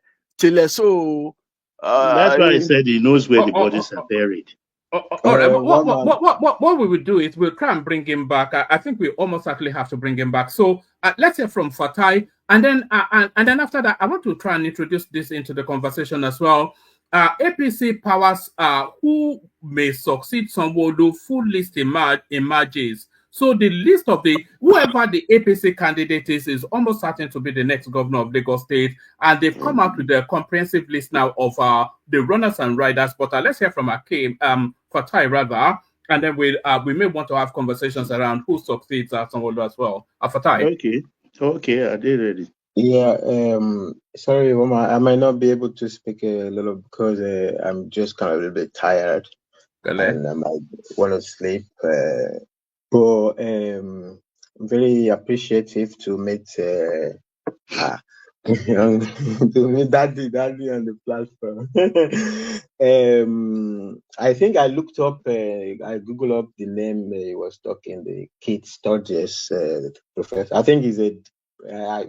so. That's why I said he knows where the bodies are buried. All right. What we will do is we'll try and bring him back. I think we almost actually have to bring him back. So let's hear from Fatai, and then after that, I want to try and introduce this into the conversation as well. APC powers who may succeed Sanwo-Olu, full list emerges. So the list of whoever the APC candidate is almost certain to be the next governor of Lagos State, and they've come out with a comprehensive list now of the runners and riders. But let's hear from Fatai rather, and then we may want to have conversations around who succeeds Sanwo-Olu as well. Fatai. Okay, I did it. Yeah, sorry, Mama, I might not be able to speak a little because I'm just kind of a little bit tired, and I might want to sleep. But very appreciative to meet to meet Daddy on the platform. I think I looked up, I googled up the name he was talking, the Keith Sturgis professor. I think he's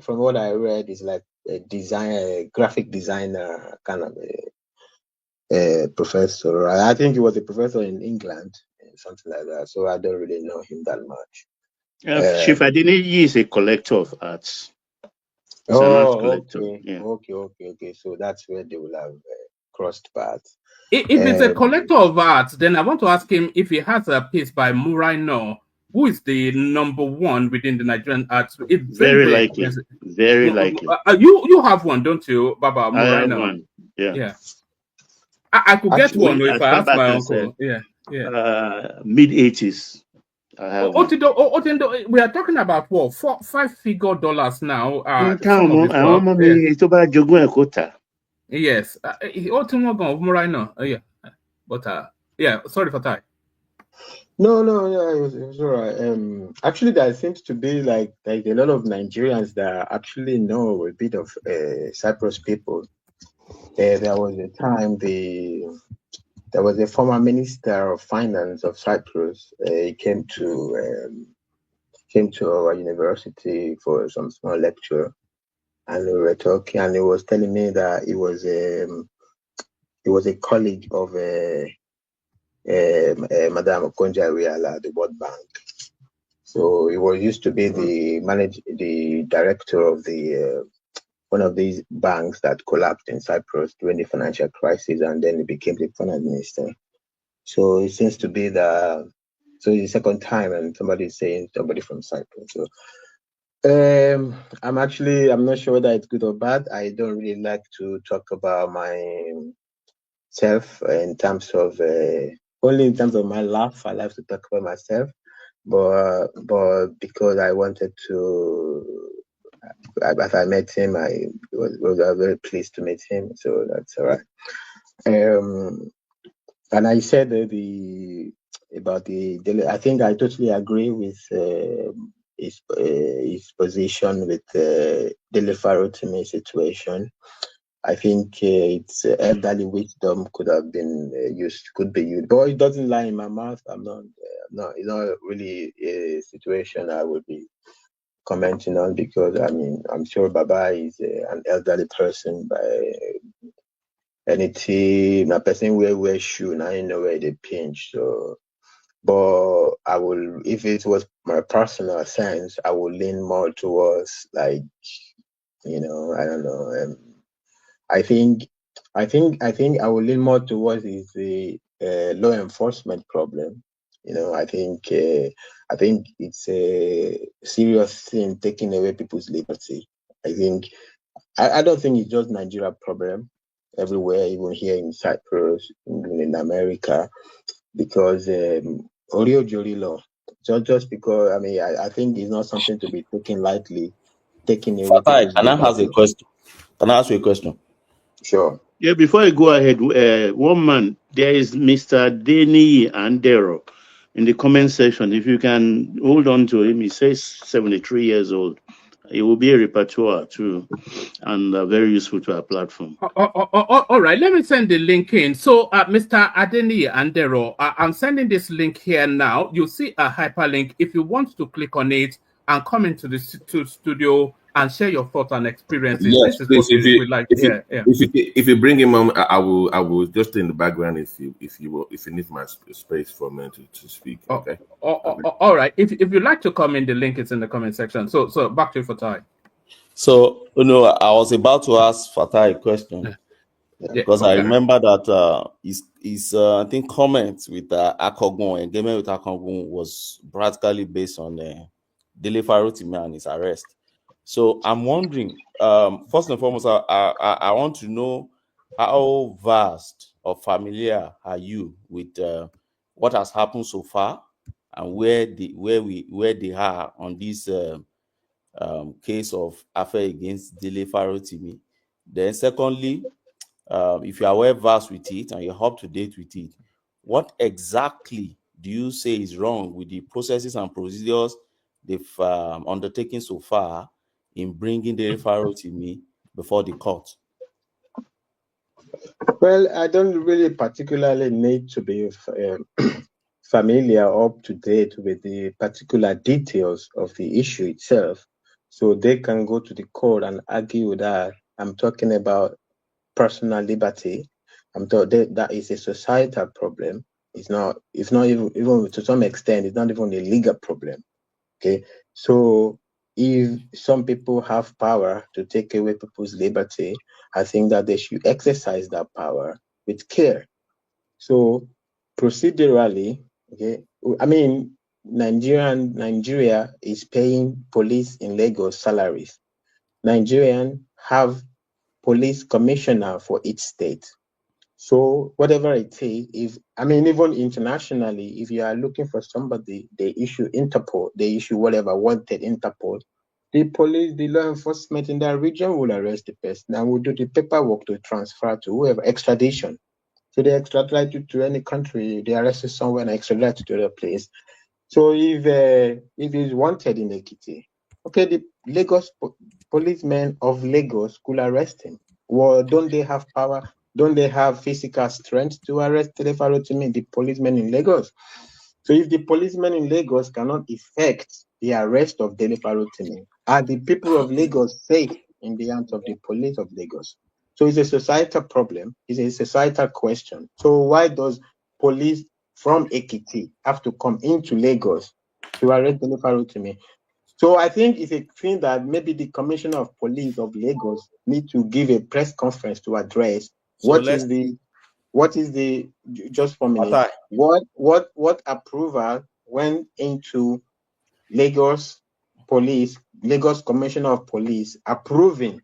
from what I read, is like a graphic designer kind of a professor. I think he was a professor in England, something like that. So I don't really know him that much. Chief Adeniyi is a collector of arts. Okay. Yeah. Okay. So that's where they will have crossed paths. If it's a collector of arts, then I want to ask him if he has a piece by Murai No, who is the #1 within the Nigerian arts. Very likely. Very likely. You have one, don't you, Baba Murai? I have one. Yeah. I could get one if I ask my uncle. Mid-80s. We are talking about what, $5-figure dollars now. Yes. But sorry for that. No, it was all right. Actually, there seems to be like a lot of Nigerians that actually know a bit of Cyprus people. There was a time there was a former minister of finance of Cyprus. He came to our university for some small lecture, and we were talking, and he was telling me that he was a colleague of Madame Konja-Iweala, the World Bank. So he was used to be the director of one of these banks that collapsed in Cyprus during the financial crisis, and then he became the finance minister. So it seems to be that So it's the second time, and somebody is saying somebody from Cyprus. So I'm not sure whether it's good or bad. I don't really like to talk about myself in terms of only in terms of my life. I like to talk about myself, but because I wanted to, as I met him, I was very pleased to meet him. So that's all right. And I said that I think I totally agree with his position with the Dele situation. I think it's elderly wisdom could be used, but it doesn't lie in my mouth. It's not really a situation I would be commenting on, because I'm sure Baba is an elderly person by anything. A person wear shoe and I know where they pinch. So, but I will, if it was my personal sense, I would lean more towards I don't know. I think I will lean more towards is the law enforcement problem. I think it's a serious thing, taking away people's liberty. I don't think it's just Nigeria problem. Everywhere, even here in Cyprus, even in America, because Oreo Jury law, just because I think it's not something to be taken lightly, taking away people's Can I ask liberty. a question? Can I ask you a question? Sure. Yeah, before I go ahead, one man, there is Mr. Adeniyi Andero in the comment section. If you can hold on to him, he says 73 years old. He will be a repertoire too, and very useful to our platform. All right, let me send the link in. So, Mr. Adeniyi Andero, I'm sending this link here now. You see a hyperlink. If you want to click on it and come into the studio and share your thoughts and experiences, Yes, this is please. what we like to hear. Yeah. If you bring him on, I will just stay in the background if you need my space for a minute to speak. Okay. All right. If you'd like to comment, the link is in the comment section. So back to you, Fatai. So, I was about to ask Fatai a question because I remember that his I think comments with Akogun, engagement with Akogun was practically based on Dele Farotimi and his arrest. So I'm wondering, first and foremost, I want to know how vast or familiar are you with what has happened so far and where they are on this case of Afe against Dele Farotimi. Then secondly, if you are well versed with it and you're up to date with it, what exactly do you say is wrong with the processes and procedures they've undertaken so far in bringing Dele Farotimi before the court? Well, I don't really particularly need to be familiar or up to date with the particular details of the issue itself. So they can go to the court and argue that I'm talking about personal liberty. That is a societal problem. It's not even to some extent, it's not even a legal problem. Okay. So if some people have power to take away people's liberty, I think that they should exercise that power with care. So procedurally, okay, Nigeria is paying police in Lagos salaries. Nigerians have police commissioner for each state. So whatever it is, even internationally, if you are looking for somebody, they issue Interpol, they issue whatever wanted Interpol. The police, the law enforcement in that region will arrest the person and will do the paperwork to transfer to whoever, extradition. So they extradite you to any country, they arrest you somewhere and extradite you to the place. So if he's wanted in Ekiti, okay, the Lagos policemen of Lagos could arrest him. Well, don't they have power? Don't they have physical strength to arrest the policemen in Lagos? So if the policemen in Lagos cannot effect the arrest of Dele Farotimi, are the people of Lagos safe in the hands of the police of Lagos? So it's a societal problem. It's a societal question. So why does police from Ekiti have to come into Lagos to arrest Dele Farotimi? So I think it's a thing that maybe the Commissioner of Police of Lagos need to give a press conference to address. So what approval went into Lagos Commissioner of Police approving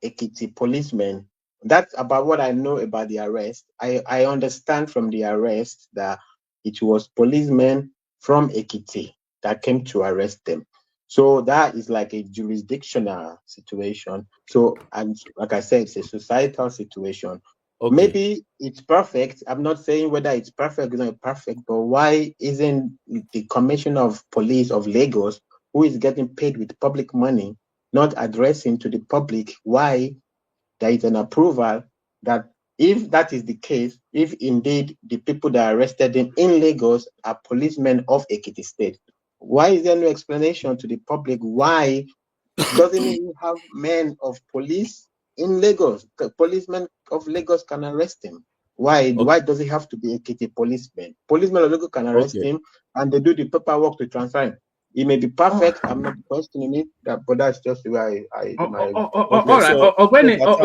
Ekiti policemen. That's about what I know about the arrest. I understand from the arrest that it was policemen from Ekiti that came to arrest them. So that is like a jurisdictional situation. So, and like I said, it's a societal situation. Okay. Maybe it's perfect. I'm not saying whether it's perfect or not perfect, but why isn't the Commissioner of Police of Lagos, who is getting paid with public money, not addressing to the public why there is an approval that if that is the case, if indeed the people that arrested him in Lagos are policemen of Ekiti State, why is there no explanation to the public why doesn't he have men of police in Lagos? The policemen of Lagos can arrest him. Why? Okay. Why does he have to be Ekiti policemen? Policemen of Lagos can arrest him, and they do the paperwork to transfer him. It may be perfect. I'm not questioning it, but that's just the way all right.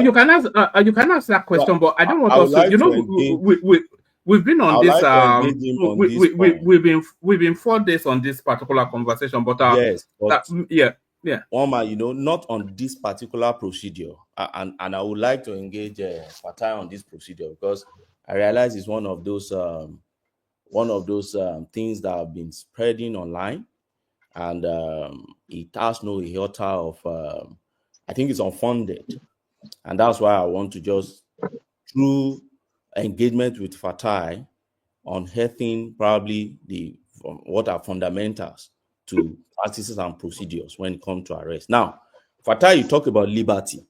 You can ask that question, but I don't want us to. You know, we've been on this. We've been 4 days on this particular conversation, but yes, but yeah. Omar, you know, not on this particular procedure, and I would like to engage Fatai on this procedure because I realize it's one of those things that have been spreading online. And it has no iota of, I think it's unfounded. And that's why I want to just, through engagement with Fatai, unearthing probably what are fundamentals to practices and procedures when it comes to arrest. Now, Fatai, you talk about liberty.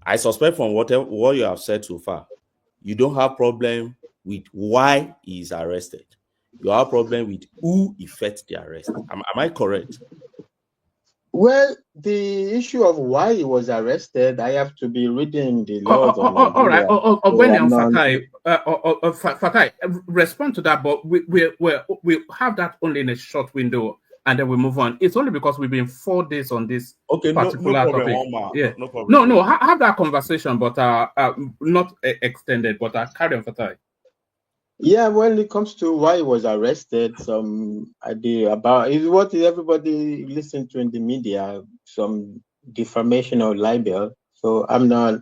I suspect from what you have said so far, you don't have problem with why he is arrested. You have a problem with who effects the arrest. Am I correct? Well, the issue of why he was arrested, I have to be reading the laws of Nigeria. All right, Fatai, respond to that, but we have that only in a short window, and then we move on. It's only because we've been 4 days on this particular no problem, topic. Yeah. No problem. No, have that conversation, but not extended, but carry on, Fatai. Yeah, when it comes to why he was arrested, some idea about is what everybody listened to in the media, some defamation or libel. So I'm not.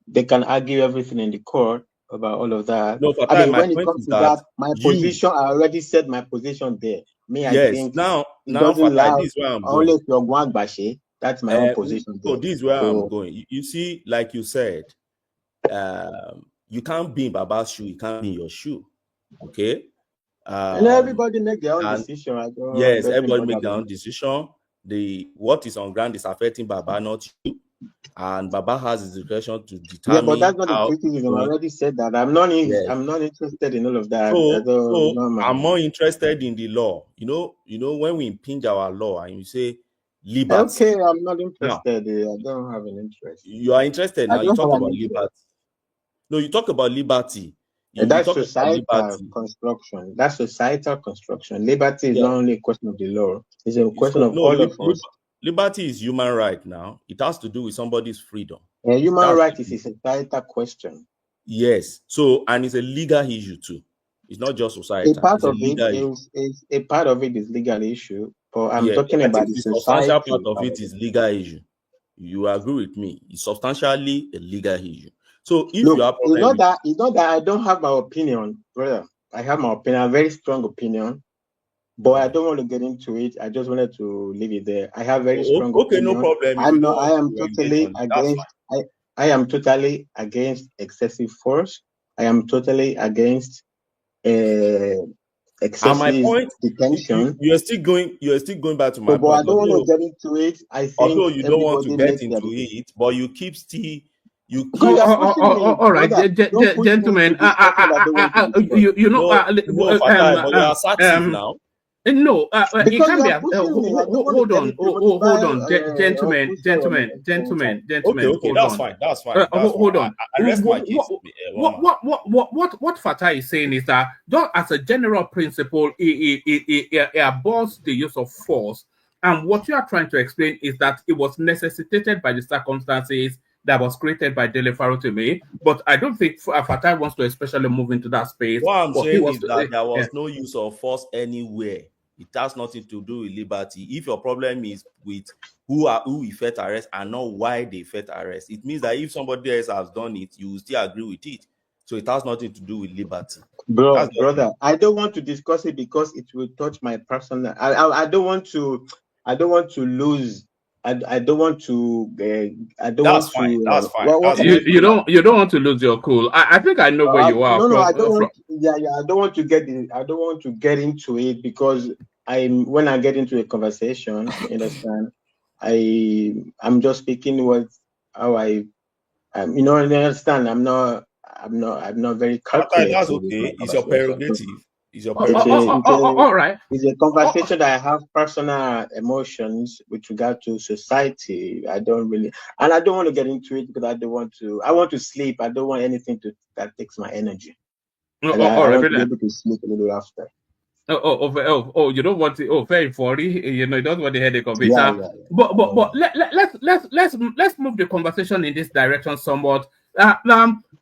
They can argue everything in the court about all of that. No, Fatai, I mean, when it comes to that, my position, I already said my position there. Yes. I think now Fatai, this is where I'm only going. If you're Gwagbashi, that's my own position. So this is where I'm going. You see, like you said, you can't be in Baba's shoe, you can't be in your shoe. Okay. And everybody make their own decision. Everybody make their own decision. What is on ground is affecting Baba, not you. And Baba has his discretion to determine. Yeah, but that's not the criticism. I already said that. I'm not interested in all of that. So I'm more interested in the law. You know, when we impinge our law and you say liberty. Okay, I'm not interested. I don't have an interest. You are interested now. You talk about liberty. No, you talk about liberty. That's societal construction. That's societal construction. Liberty is not only a question of the law. It's a question of all of us. Liberty is human right now. It has to do with somebody's freedom. Human right is a societal question. Yes. So, and it's a legal issue too. It's not just societal. A part of it is legal issue. But I'm talking about the substantial part of it is legal issue. You agree with me? It's substantially a legal issue. So if you have it's not that I don't have my opinion, brother. I have my opinion, a very strong opinion, but I don't want to get into it. I just wanted to leave it there. I have very strong opinion. No problem. I am totally against excessive force. I am totally against excessive detention. You are still going back to my point. But I don't want to get into it. I think although you don't want to get into it, but you keep still. All right, gentlemen. You are assertive now. No, it can be. Hold on, gentlemen. Okay, that's fine. Hold on. I rest my case. What Fatai is saying is that, just as a general principle, it abuts the use of force, and what you are trying to explain is that it was necessitated by the circumstances that was created by Dele Farotimi, but I don't think Fatai wants to especially move into that space. What I'm saying is that there was no use of force anywhere. It has nothing to do with liberty. If your problem is with who effect arrest and not why they effect arrest, it means that if somebody else has done it, you will still agree with it. So it has nothing to do with liberty. Brother, I don't want to discuss it because it will touch my personal. I don't want to. I don't want to lose. I don't want to. I don't That's want fine. to. That's fine. What can I You don't want to lose your cool. I think I know where you are. No, I don't want. Yeah, I don't want to get in. I don't want to get into it because when I get into a conversation, you understand, I'm just speaking how I you know, you understand. I'm not very calculated. That's okay. It's your prerogative. It's your all right. It's a conversation that I have personal emotions with regard to society. I don't want to get into it because I want to sleep. I don't want anything that takes my energy. I want to be able to sleep a little after. You don't want to. Very funny. You know, you don't want the headache of it. Yeah. But let's move the conversation in this direction somewhat.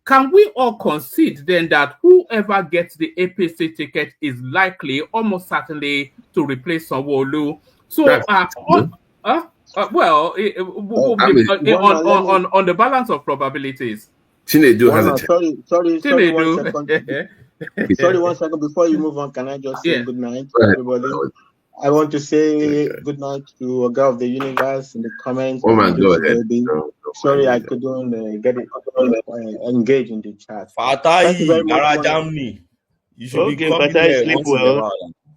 Can we all concede then that whoever gets the APC ticket is likely, almost certainly, to replace Sanwo-Olu? So, on the balance of probabilities. Chinedu has a sorry, 1 second. Sorry, 1 second before you move on. Can I just say good night to everybody? I want to say good night to Oga of the Universe in the comments. Oh my God! Sorry, I couldn't get it engaged in the chat. Thank you very much. You should be coming Fatai, sleep well.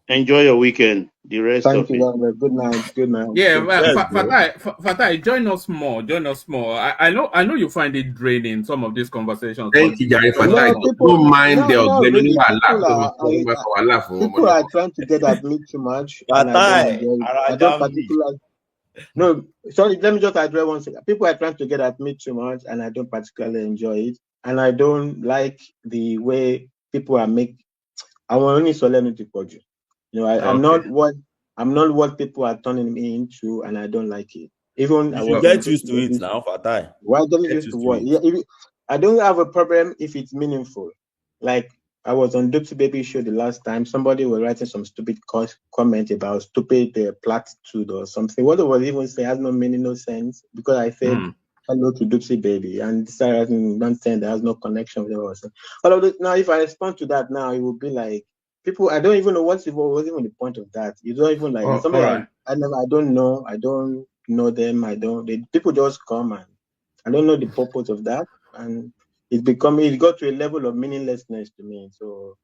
Enjoy your weekend. The rest Thank of you, it. Good night. Good night. Yeah, Fatai, join us more. I know you find it draining, some of these conversations. Thank you, Jerry. Fatai, don't mind people are trying to get at me too much. And I don't particularly. No, sorry, let me just address one second. People are trying to get at me too much, and I don't particularly enjoy it. And I don't like the way people are making. I want only solemnity project. You know, I'm not what people are turning me into, and I don't like it. Even you should get used to it now, Fatai. Why don't you used to what? Yeah, I don't have a problem if it's meaningful. Like I was on Dopsy Baby show the last time. Somebody was writing some stupid comment about stupid platitude or something. What they was even saying has no meaning, no sense. Because I said hello to Dopsy Baby and decided nonsense that has no connection with it. Although now, if I respond to that now, it would be like people. I don't even know what was even the point of that. You don't even like somebody. Right. I don't know. I don't know them. People just come and I don't know the purpose of that and. It got to a level of meaninglessness to me, so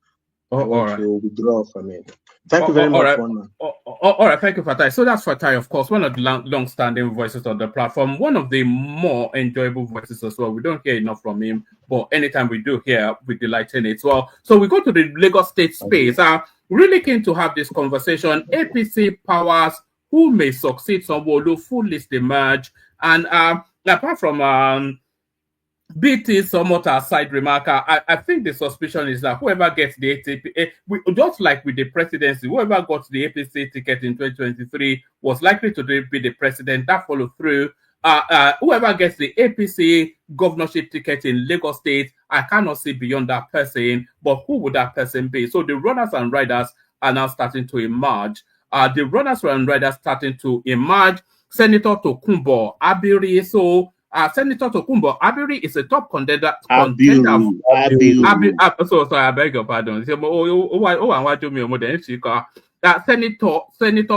I want to withdraw from it. Thank you very much, all right, thank you, Fatai. So that's Fatai, of course, one of the long-standing voices on the platform, one of the more enjoyable voices as well. We don't hear enough from him, but anytime we do hear, we delight in it as well. So we go to the Lagos State space. Really keen to have this conversation. APC powers who may succeed Sanwo-Olu, full list emerge, and apart from BT somewhat a side remark. I think the suspicion is that whoever gets the ATP, just like with the presidency, whoever got the APC ticket in 2023 was likely to be the president. That followed through. Whoever gets the APC governorship ticket in Lagos State, I cannot see beyond that person. But who would that person be? So the runners and riders are now starting to emerge. The runners and riders starting to emerge. Senator Tokunbo Abiri. So. Senator Tokunbo Abiri is a top contender. Sorry, I beg your pardon. Senator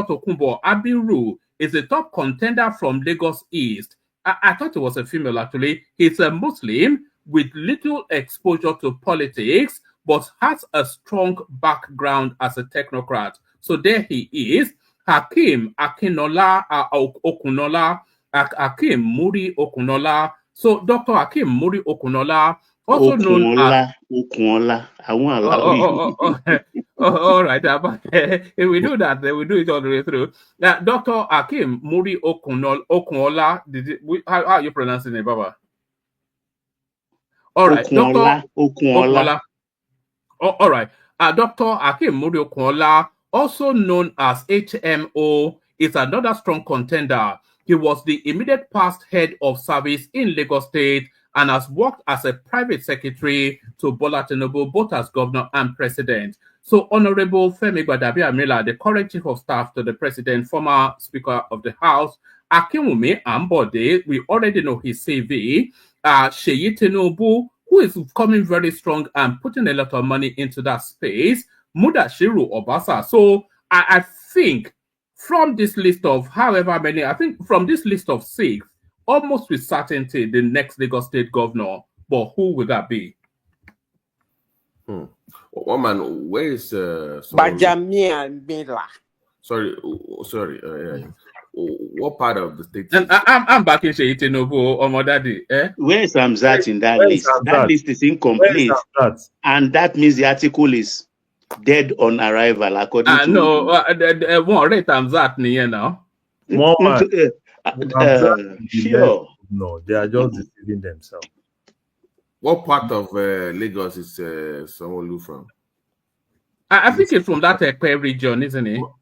Tokunbo Abiru is a top contender from Lagos East. I thought it was a female, actually. He's a Muslim with little exposure to politics, but has a strong background as a technocrat. So there he is. Hakeem Akinola Okunola. Hakeem Muri Okunola. So Dr. Hakeem Muri Okunola, also known as Okunola. All right, if we do that, then we do it all the way through. Dr. Hakeem Muri Okunola. How are you pronouncing it, Baba? All right, Dr. Okunola. All right, Dr. Hakeem Muri Okunola, also known as HMO, is another strong contender. He was the immediate past head of service in Lagos State and has worked as a private secretary to Bola Tinubu, both as governor and president. So Honorable Femi Gbadabiamila, the current Chief of Staff to the President, former Speaker of the House, Akinwumi Ambode, we already know his CV. Seyi Tinubu, who is coming very strong and putting a lot of money into that space. Mudashiru Obasa. So I think from this list of however many, I think from this list of 6, almost with certainty, the next Lagos State governor. But who would that be? One man, where is Bajamia Mila. Sorry. Yeah. What part of the state? And I'm back in Seyi Tinubu or Daddy. Where is Amzat in that list? That list is incomplete. And that means the article is dead on arrival, according to... No, one rate Amzat niye now. Sure. No, they are just deceiving themselves. What part of Lagos is Sanwo-Olu from? I think it's from that Ekpe region, isn't it? No,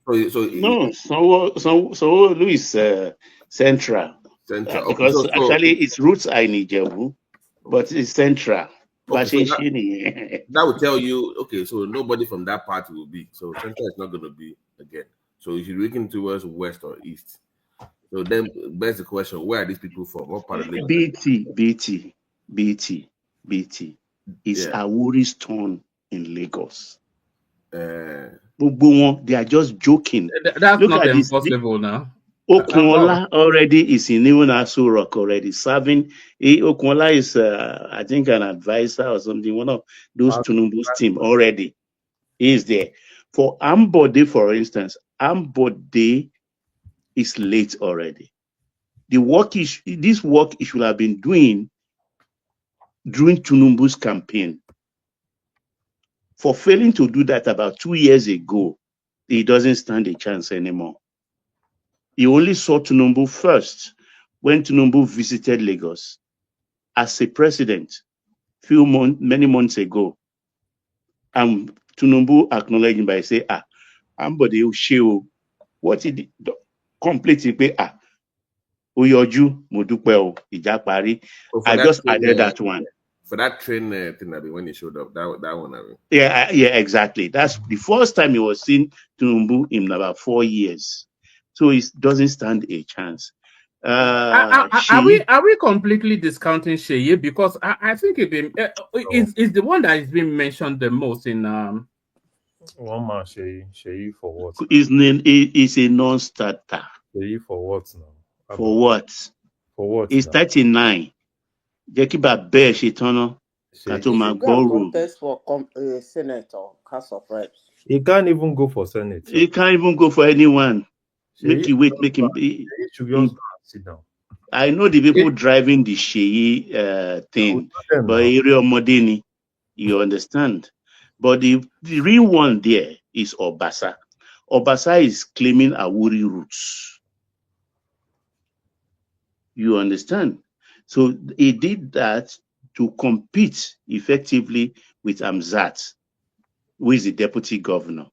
Sanwo-Olu is central. Because actually its roots are in Ijebu, but it's central. Okay, so that will tell you, okay, so nobody from that part will be. So central is not going to be again. So if you're looking towards west or east. So then there's the question, where are these people from? What part of Lagos? BT. It's Awuri's turn in Lagos. They are just joking. That's Look not impossible now. Okunola already is in even Aso Rock already serving. Okunola is, I think, an advisor or something. One of those Tinubu's team already. He is there. For Ambode, for instance, Ambode is late already. This work he should have been doing during Tinubu's campaign. For failing to do that about 2 years ago, he doesn't stand a chance anymore. He only saw Tinubu first when Tinubu visited Lagos as a president many months ago. And Tinubu acknowledged him by saying, Ambode Usheo, what he did completely Uyoju Mudupeo Ijapari. I just added that one. For that train thing that when he showed up, that one. Yeah, exactly. That's the first time he was seen Tinubu in about 4 years. So it doesn't stand a chance. Are we completely discounting Seyi? Because I think it's the one that is being mentioned the most in one man Seyi for what? Is a non-starter. Seyi for what now? For what? For what? He's 39. Jekiba Bear Shitono. Contest for Senate or House of Reps. He can't even go for Senate. He can't even go for anyone. Make him wait, make him. He should just sit down. I know the people driving the Seyi thing, but Area Modini, you understand. But the real one there is Obasa. Obasa is claiming Awuri roots. You understand? So he did that to compete effectively with Amzat, who is the deputy governor,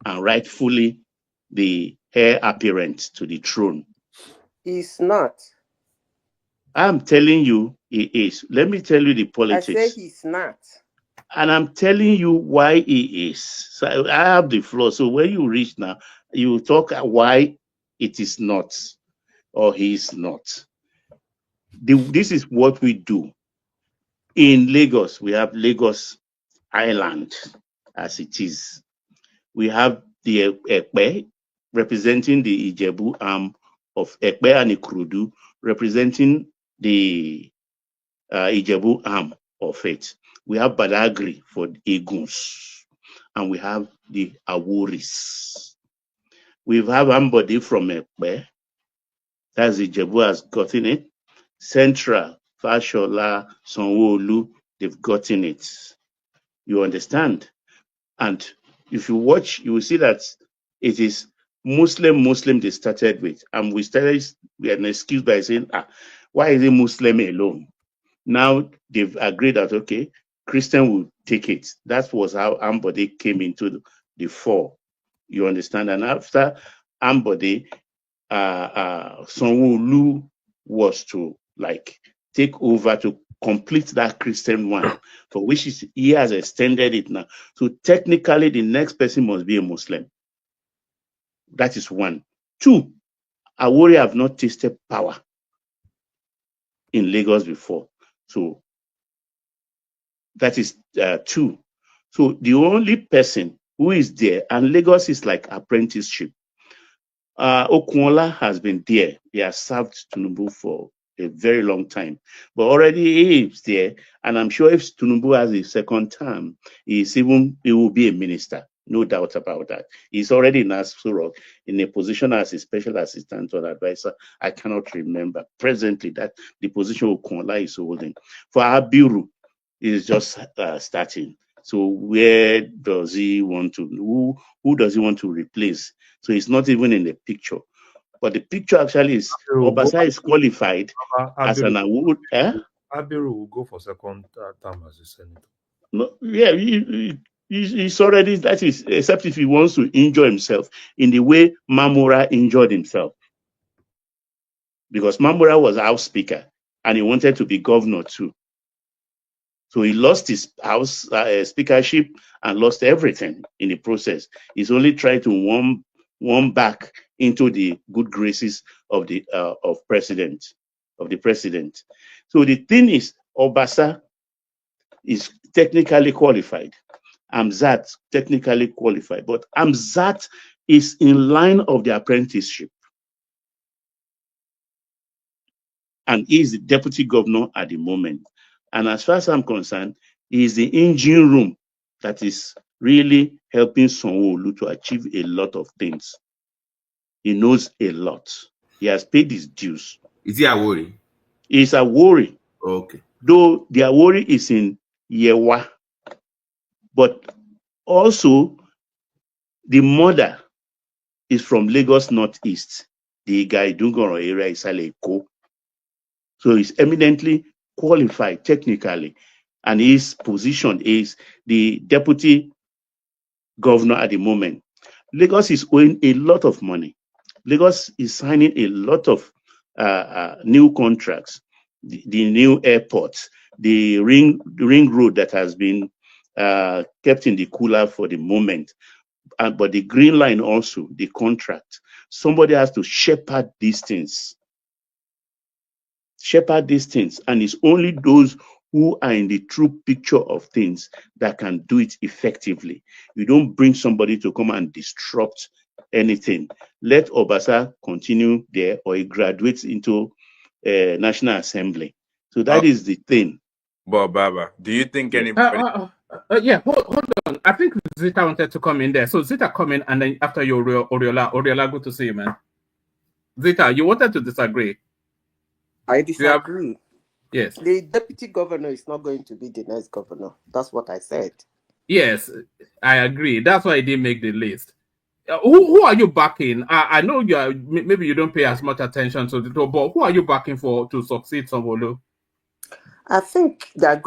and rightfully the heir apparent to the throne. He's not. I'm telling you, he is. Let me tell you the politics. I say he's not. And I'm telling you why he is. So I have the floor. So when you reach now, you talk why it is not, or he is not. This is what we do. In Lagos, we have Lagos Island as it is. We have the Ekpe representing the Ijebu arm of Ekpe and Ikrudu representing the Ijebu arm of it. We have Badagry for Eguns, and we have the Awuris. We have Ambode from Ekpe, that's Ijebu has gotten it. Central, Fashola, Sanwo-Olu, they've gotten it. You understand? And if you watch, you will see that it is Muslim they started with. And we had an excuse by saying, why is it Muslim alone? Now they've agreed that, okay, Christian will take it. That was how Ambode came into the fore. You understand? And after Ambode, Sanwo-Olu was to take over to complete that Christian one, for which he has extended it now. So technically, the next person must be a Muslim. That is one. Two, Awori have not tasted power in Lagos before. So that is two. So the only person who is there, and Lagos is like apprenticeship. Okunola has been there. He has served Tinubu for a very long time, but already he is there. And I'm sure if Tinubu has a second term, he will be a minister. No doubt about that. He's already in Asurok in a position as a special assistant or advisor. I cannot remember presently that the position Okunola is holding. For Abiru, is just starting. So where does he want to? Who does he want to replace? So it's not even in the picture. But the picture actually is Obasa is qualified as an award. Abiru will go for second term as a senator. No, yeah, he's already, that is, except if he wants to injure himself in the way Mamora injured himself. Because Mamora was House Speaker and he wanted to be governor too. So he lost his House speakership and lost everything in the process. He's only trying to warm back into the good graces of the president. So the thing is, Obasa is technically qualified. Amzat technically qualified, but Amzat is in line of the apprenticeship. And he is the deputy governor at the moment. And as far as I'm concerned, he is the engine room that is really helping Sanwo-Olu to achieve a lot of things. He knows a lot. He has paid his dues. Is he Awori? He's Awori. Okay. Though the Awori is in Yewa. But also, the mother is from Lagos Northeast. The Gaidungoro area is Aleko. So he's eminently qualified technically, and his position is the deputy governor at the moment. Lagos is owing a lot of money. Lagos is signing a lot of new contracts, the new airports, the ring road that has been kept in the cooler for the moment, but the green line also, the contract. Somebody has to shepherd these things. And it's only those who are in the true picture of things that can do it effectively. You don't bring somebody to come and disrupt anything. Let Obasa continue there, or he graduates into National Assembly. So that is the thing. But Baba, do you think anybody? Yeah, hold on. I think Zita wanted to come in there. So Zita, come in, and then after you, Oriola, good to see you, man. Zita, you wanted to disagree. I disagree. Yes. The deputy governor is not going to be the next governor. That's what I said. Yes, I agree. That's why I didn't make the list. Who are you backing? I know you are. Maybe you don't pay as much attention to the top, but who are you backing for to succeed Sanwo-Olu? I think there's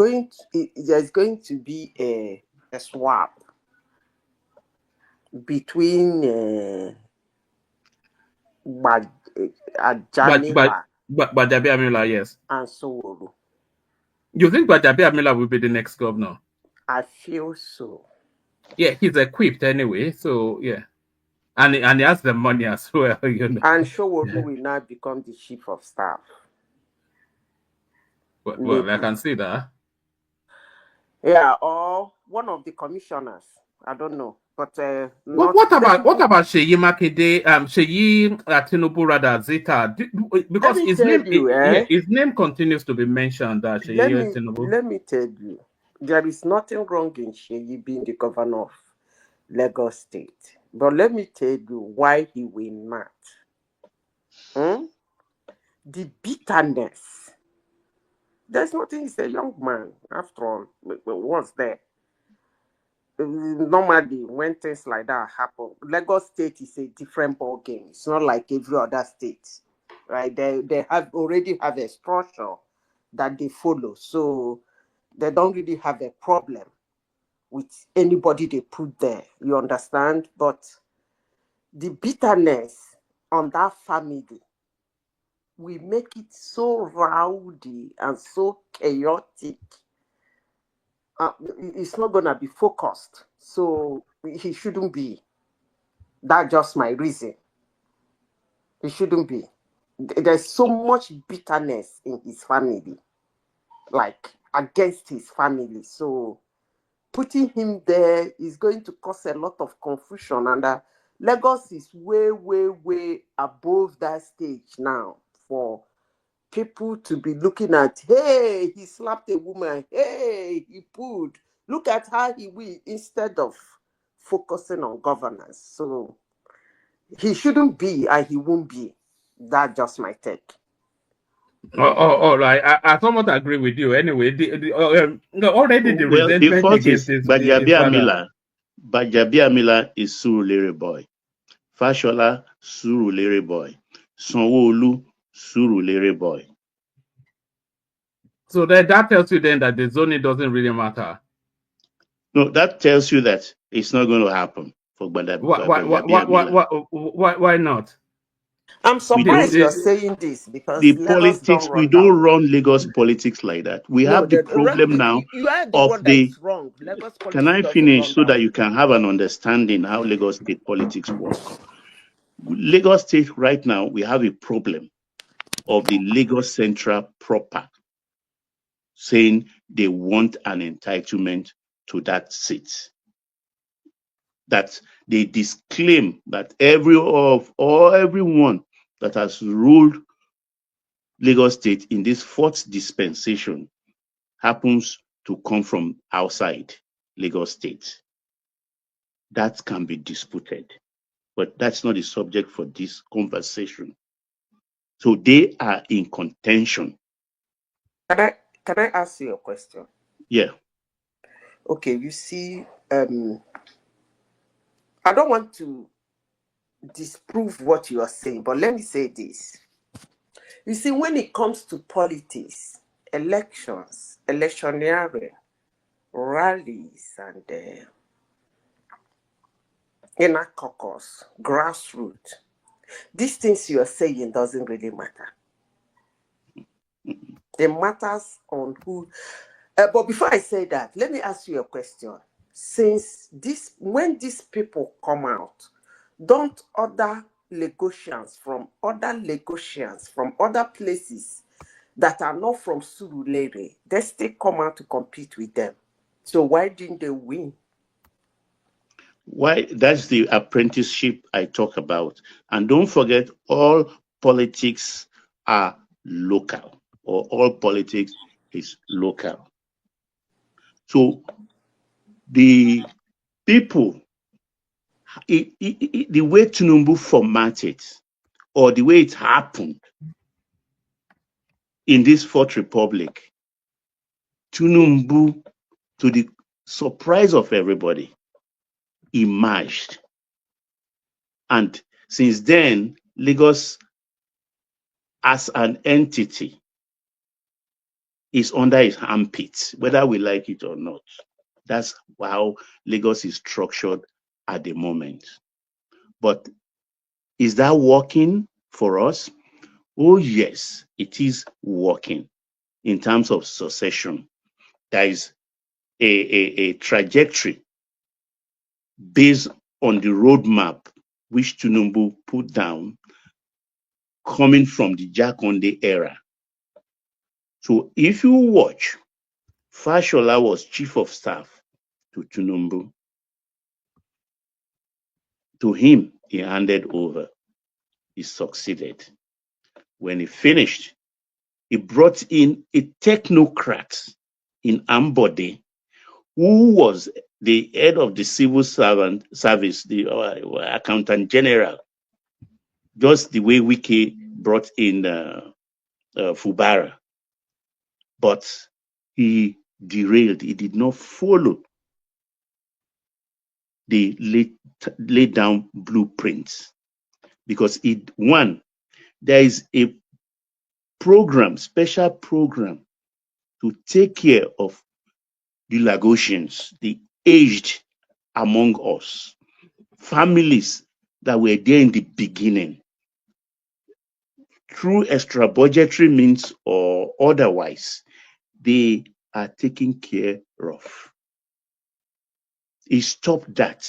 going to be a swap between Gbajabiamila, yes, and Sanwo-Olu. You think Gbajabiamila will be the next governor? I feel so. Yeah, he's equipped anyway, so yeah. And he has the money as well, you know. And Sanwo-Olu will now become the chief of staff. Well, I can see that. Yeah, or one of the commissioners. I don't know. But what about Seyi Makinde, Seyi Tinubu, rather, Zita? Because his name continues to be mentioned. That Seyi Tinubu. Let me tell you, there is nothing wrong in Seyi being the governor of Lagos State. But let me tell you why he will not. The bitterness. There's nothing. He's a young man, after all. What's there? Normally, when things like that happen, Lagos State is a different ball game. It's not like every other state, right? They already have a structure that they follow, so they don't really have a problem with anybody they put there. You understand? But the bitterness on that family we make it so rowdy and so chaotic, it's not going to be focused. So he shouldn't be. That's just my reason. He shouldn't be. There's so much bitterness in his family, like against his family. So putting him there is going to cause a lot of confusion. And Lagos is way, way, way above that stage now for people to be looking at, hey, he slapped a woman, hey, he pulled. Look at how he will, instead of focusing on governance. So he shouldn't be and he won't be. That's just my take. All right. I somewhat agree with you. Anyway, already the Well, the resentment fault is against his father. Bajabiamila is Surulere boy. Fashola, Surulere boy. Sanwo-Olu, Surulere boy. So that tells you then that the zoning doesn't really matter. No, that tells you that it's not going to happen for Bajabiamila. Why not? I'm surprised you're saying this because the Lagos politics, don't we run that don't way. run Lagos politics like that. We No, have the problem now you are the of one that the. is wrong. Lagos Can politics I doesn't finish run so that that way. you can have an understanding how Lagos state politics work? Lagos state right now, we have a problem of the Lagos Central proper saying they want an entitlement to that seat. That they disclaim that everyone that has ruled Lagos state in this fourth dispensation happens to come from outside Lagos state. That can be disputed, but that's not the subject for this conversation. So they are in contention. Can I ask you a question? Yeah. Okay, you see, I don't want to disprove what you are saying, but let me say this. You see, when it comes to politics, elections, electioneering, rallies, and inner caucus, grassroots, these things you are saying doesn't really matter. It matters on who. But before I say that, let me ask you a question. Since when these people come out, don't other Lagosians from other places that are not from Surulere, they still come out to compete with them? So why didn't they win? Why? That's the apprenticeship I talk about. And don't forget, all politics are local, or all politics is local. So the people, the way Tinubu formatted, or the way it happened in this Fourth Republic, Tinubu, to the surprise of everybody, emerged. And since then, Lagos as an entity is under his armpits, whether we like it or not. That's how Lagos is structured at the moment. But is that working for us? Oh, yes, it is working in terms of succession. There is a trajectory based on the roadmap which Tinubu put down coming from the Jakonde era. So if you watch, Fashola was chief of staff to Tinubu. To him, he handed over. He succeeded. When he finished, he brought in a technocrat in Ambode, who was the head of the civil service, the accountant general, just the way Wike brought in Fubara. But he derailed. He did not follow the laid down blueprints because there is a program, special program to take care of the Lagosians, the aged among us, families that were there in the beginning. through extra budgetary means or otherwise, they are taken care of. He stopped that.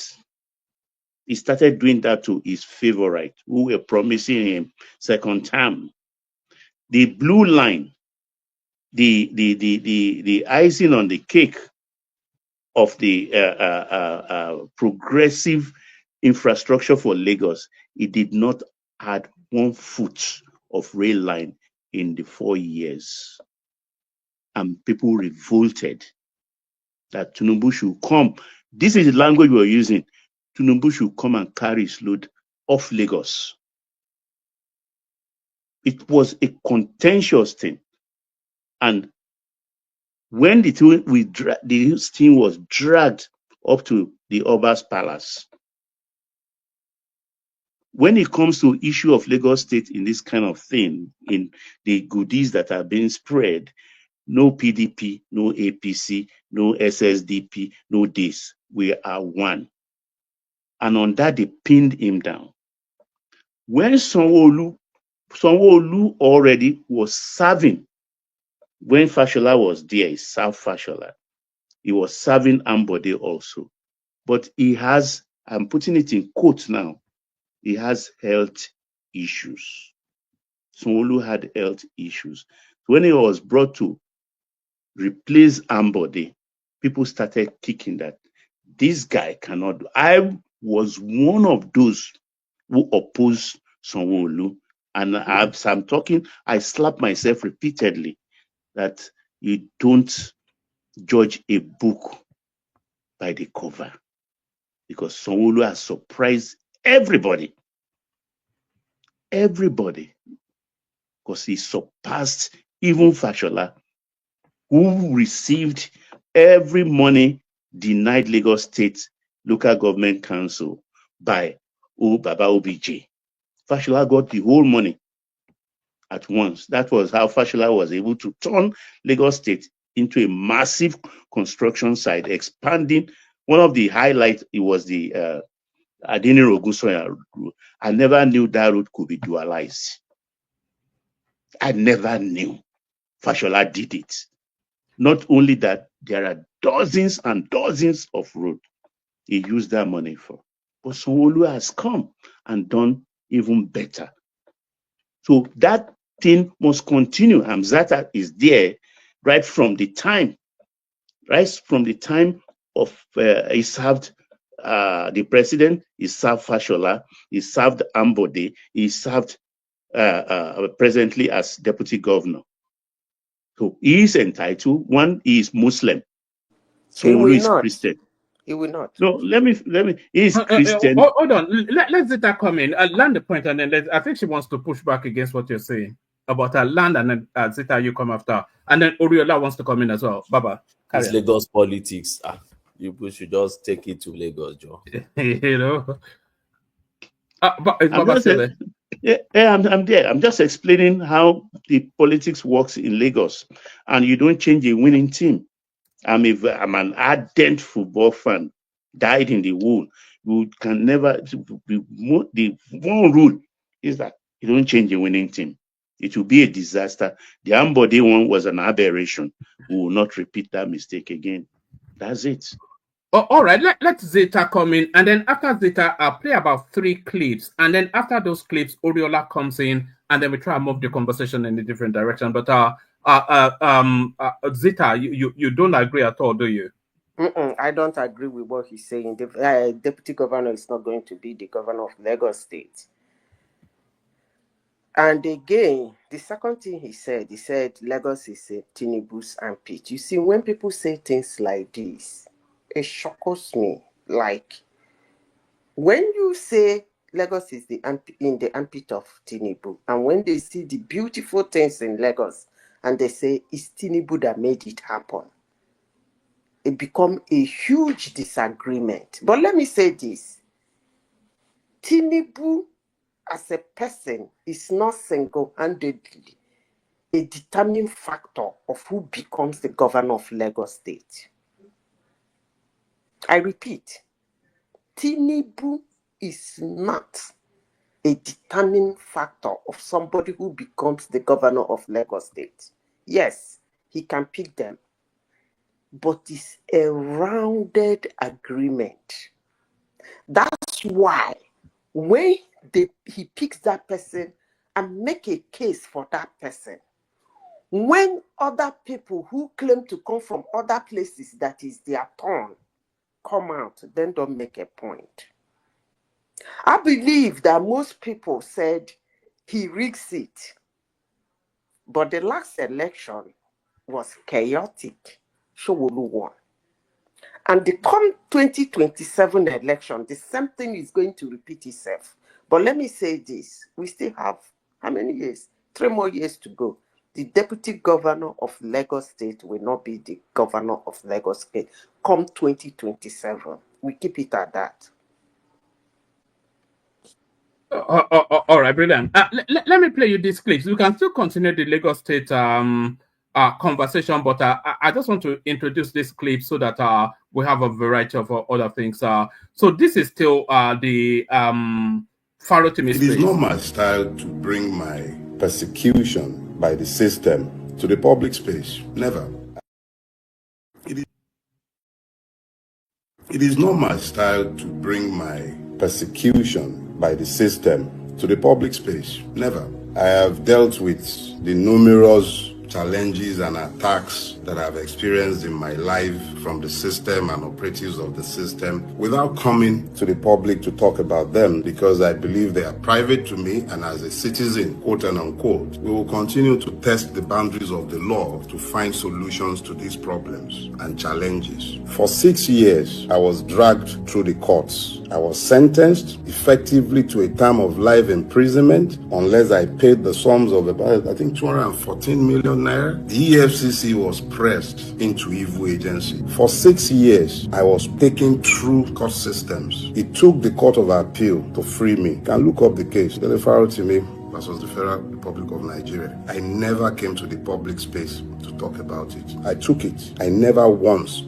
He started doing that to his favorite, who were promising him second term. The blue line, the icing on the cake of the progressive infrastructure for Lagos, it did not add 1 foot of rail line in the 4 years. And people revolted that Tinubu should come. This is the language we are using. Tinubu should come and carry his load off Lagos. It was a contentious thing. And when the thing was dragged up to the Oba's palace, when it comes to issue of Lagos State in this kind of thing, in the goodies that are being spread, no PDP, no APC, no SSDP, no this. We are one. And on that, they pinned him down. When Sanwo-Olu already was serving, when Fashola was there, he served Fashola. He was serving Ambode also. But he has, I'm putting it in quotes now, he has health issues. Sanwo-Olu had health issues. When he was brought to replace Ambode, people started kicking that this guy cannot do. I was one of those who opposed Sanwo-Olu. And as I'm talking, I slap myself repeatedly that you don't judge a book by the cover, because Sanwo-Olu has surprised everybody. Everybody. Because he surpassed even Fashola, who received every money denied Lagos State Local Government Council by Baba OBJ. Fashola got the whole money at once. That was how Fashola was able to turn Lagos State into a massive construction site, expanding. One of the highlights, it was the Adeniyi road. I never knew that road could be dualized. I never knew. Fashola did it. Not only that, there are dozens and dozens of roads he used that money for. But Sanwo-Olu has come and done even better. So that thing must continue. Hamzata is there right from the time of he served the president, he served Fashola, he served Ambode, he served presently as deputy governor. So he is entitled. One, he is Muslim. Sanwo-Olu is Christian. He will not. No, let me. He is Christian. Hold on. Let Zita come in. Land the point, and then I think she wants to push back against what you're saying about her land, and then Zita, you come after, and then Oriola wants to come in as well. Baba, it's Lagos politics. You should just take it to Lagos, Joe. You know. But is Baba still there? Yeah, I'm there. I'm just explaining how the politics works in Lagos, and you don't change a winning team. I'm an ardent football fan. Died in the womb. You can never. The one rule is that you don't change a winning team. It will be a disaster. The Ambode one was an aberration. We will not repeat that mistake again. That's it. Oh, all right, let Zeta come in, and then after Zeta, I'll play about 3 clips, and then after those clips, Oriola comes in, and then we try and move the conversation in a different direction. But Zeta, you don't agree at all, do you? I don't agree with what he's saying. The deputy governor is not going to be the governor of Lagos State. And again, the second thing he said Lagos is a Tinubu's armpit. You see, when people say things like this, it shocks me. Like, when you say Lagos is in the armpit of Tinubu, and when they see the beautiful things in Lagos, and they say it's Tinubu that made it happen, it becomes a huge disagreement. But let me say this. Tinubu, as a person, is not single-handedly a determining factor of who becomes the governor of Lagos State. I repeat, Tinubu is not a determining factor of somebody who becomes the governor of Lagos State. Yes, he can pick them, but it's a rounded agreement. That's why when he picks that person and make a case for that person, when other people who claim to come from other places that is their turn come out, then don't make a point. I believe that most people said he rigs it, but the last election was chaotic. Showolu won. And the come 2027 election, the same thing is going to repeat itself. But let me say this, we still have, how many years? 3 more years to go. The deputy governor of Lagos State will not be the governor of Lagos State come 2027. We keep it at that. All right, brilliant. Let me play you this clip. You can still continue the Lagos State conversation, but I just want to introduce this clip so that we have a variety of other things. So this is still the Farotimi It is space. not my style to bring my persecution by the system to the public space. Never. It is not my style to bring my persecution by the system to the public space. Never. I have dealt with the numerous challenges and attacks that I've experienced in my life from the system and operatives of the system without coming to the public to talk about them, because I believe they are private to me, and as a citizen, quote and unquote, we will continue to test the boundaries of the law to find solutions to these problems and challenges. For 6 years, I was dragged through the courts. I was sentenced effectively to a term of life imprisonment unless I paid the sums of about, I think, 214 million naira. The EFCC was pressed into evil agency. For 6 years, I was taken through court systems. It took the Court of Appeal to free me. You can look up the case. Farotimi versus the Federal Republic of Nigeria. I never came to the public space to talk about it. I took it. I never once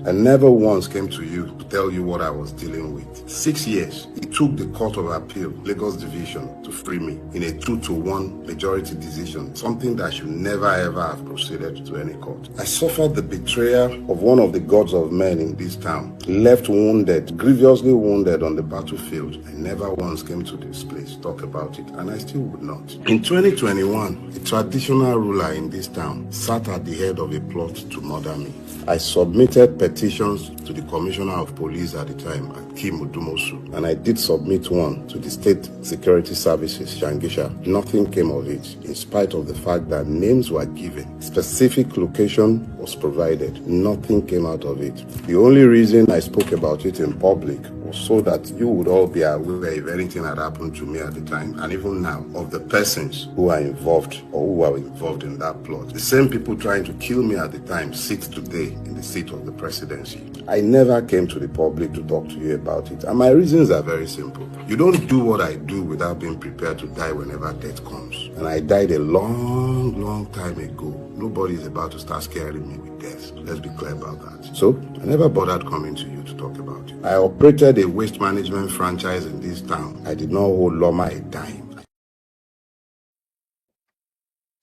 came to you to tell you what I was dealing with. 6 years. It took the Court of Appeal, Lagos Division, to free me in a 2-to-1 majority decision, something that should never ever have proceeded to any court. I suffered the betrayal of one of the gods of men in this town, left wounded, grievously wounded on the battlefield. I never once came to this place to talk about it, and I still would not. In 2021, a traditional ruler in this town sat at the head of a plot to murder me. I submitted petitions to the Commissioner of Police at the time, Akim Udumosu, and I did submit one to the State Security Services, Shangisha. Nothing came of it, in spite of the fact that names were given. Specific location was provided. Nothing came out of it. The only reason I spoke about it in public was so that you would all be aware if anything had happened to me at the time, and even now, of the persons who are involved or who were involved in that plot. The same people trying to kill me at the time sit today in the seat of the presidency. I never came to the public to talk to you about it, and my reasons are very simple. You don't do what I do without being prepared to die whenever death comes. And I died a long time ago. Nobody is about to start scaring me with death. Let's be clear about that. So, I never bothered coming to you to talk about it. I operated a waste management franchise in this town. I did not owe Loma a dime.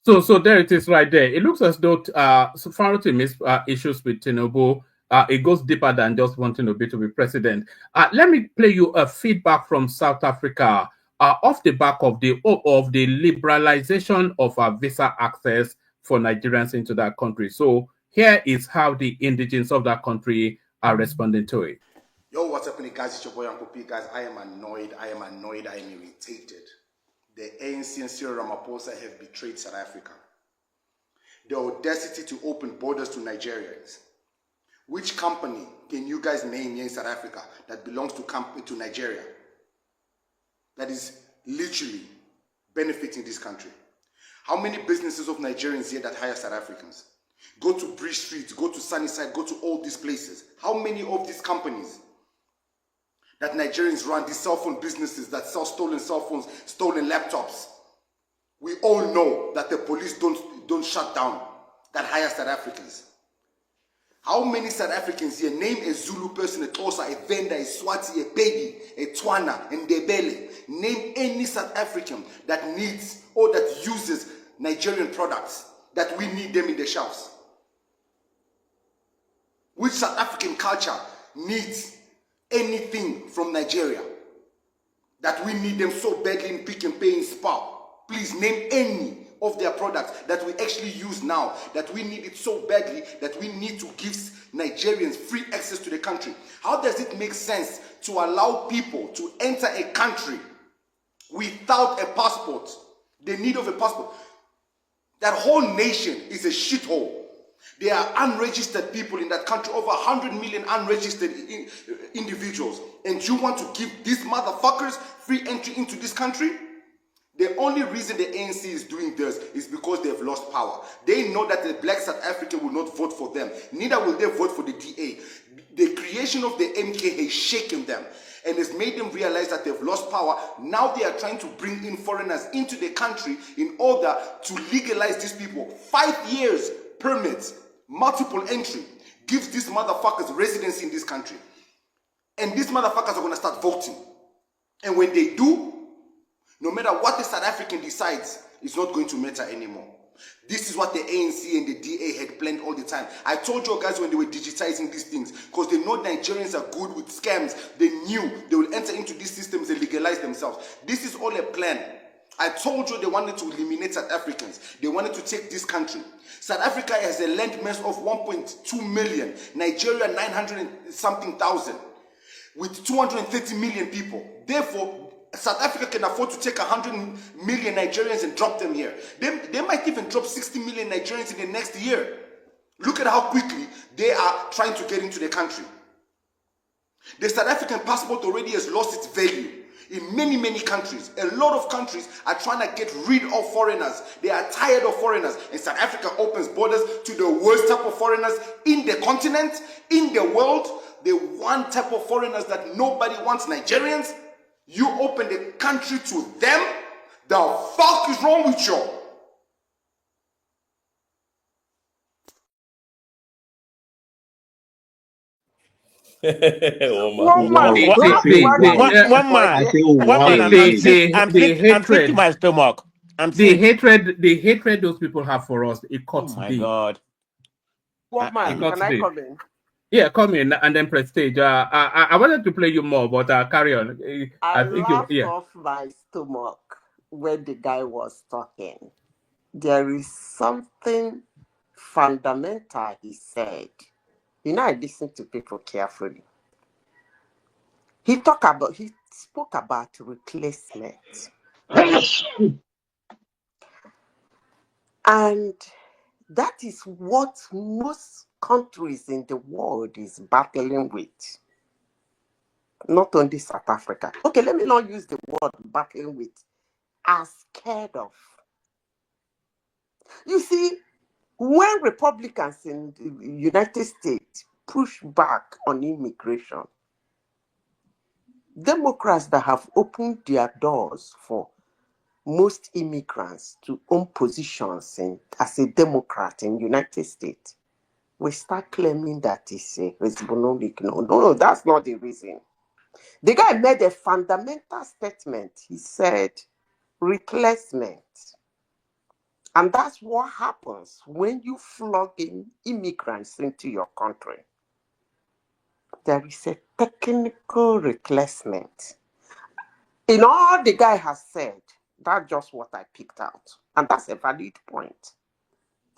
So there it is right there. It looks as though Farotimi's issues with Tinubu, it goes deeper than just wanting Tinubu to be president. Let me play you a feedback from South Africa off the back of the liberalization of visa access for Nigerians into that country. So here is how the indigenes of that country are responding to it. Yo, what's happening, guys? It's your boy Uncle P. Guys, I am annoyed, I am irritated. The ANC and Cyril Ramaphosa have betrayed South Africa. The audacity to open borders to Nigerians. Which company can you guys name here in South Africa that belongs to Nigeria, that is literally benefiting this country? How many businesses of Nigerians here that hire South Africans? Go to Bridge Street, go to Sunnyside, go to all these places. How many of these companies that Nigerians run, these cell phone businesses that sell stolen cell phones, stolen laptops? We all know that the police don't shut down, that hire South Africans. How many South Africans here name a Zulu person, a Tosa, a Venda, a Swati, a Pedi, a Twana, and Ndebele? Name any South African that needs or that uses Nigerian products that we need them in the shelves. Which South African culture needs anything from Nigeria that we need them so badly in Pick and Pay in Spa? Please name any of their products that we actually use now, that we need it so badly that we need to give Nigerians free access to the country. How does it make sense to allow people to enter a country without a passport, the need of a passport? That whole nation is a shithole. There are unregistered people in that country, over 100 million unregistered individuals. And you want to give these motherfuckers free entry into this country? The only reason the ANC is doing this is because they've lost power. They know that the black South African will not vote for them. Neither will they vote for the DA. The creation of the MK has shaken them and has made them realize that they've lost power. Now they are trying to bring in foreigners into the country in order to legalize these people. 5 years permits, multiple entry, gives these motherfuckers residency in this country. And these motherfuckers are going to start voting. And when they do, no matter what the South African decides, it's not going to matter anymore. This is what the ANC and the DA had planned all the time. I told you guys when they were digitizing these things, because they know Nigerians are good with scams. They knew they will enter into these systems and legalize themselves. This is all a plan. I told you they wanted to eliminate South Africans. They wanted to take this country. South Africa has a land mass of 1.2 million. Nigeria 900 and something thousand. With 230 million people. Therefore, South Africa can afford to take 100 million Nigerians and drop them here. They might even drop 60 million Nigerians in the next year. Look at how quickly they are trying to get into the country. The South African passport already has lost its value in many, many countries. A lot of countries are trying to get rid of foreigners. They are tired of foreigners. And South Africa opens borders to the worst type of foreigners in the continent, in the world. The one type of foreigners that nobody wants, Nigerians. You open the country to them? The fuck is wrong with you? One man, I'm sick to my stomach. The hatred those people have for us, it cuts deep. Oh my God. One man, can I come in? Yeah, come in and then press stage. I wanted to play you more, but carry on. I laughed off my stomach when the guy was talking. There is something fundamental he said. You know, I listen to people carefully. He spoke about replacement. And that is what most countries in the world is battling with. Not only South Africa. Okay, let me not use the word battling with. Are scared of. You see, when Republicans in the United States push back on immigration, Democrats that have opened their doors for most immigrants to own positions as a Democrat in the United States, we start claiming that it's economic. No, that's not the reason. The guy made a fundamental statement. He said, replacement. And that's what happens when you plug in immigrants into your country. There is a technical replacement. In all the guy has said, that's just what I picked out. And that's a valid point.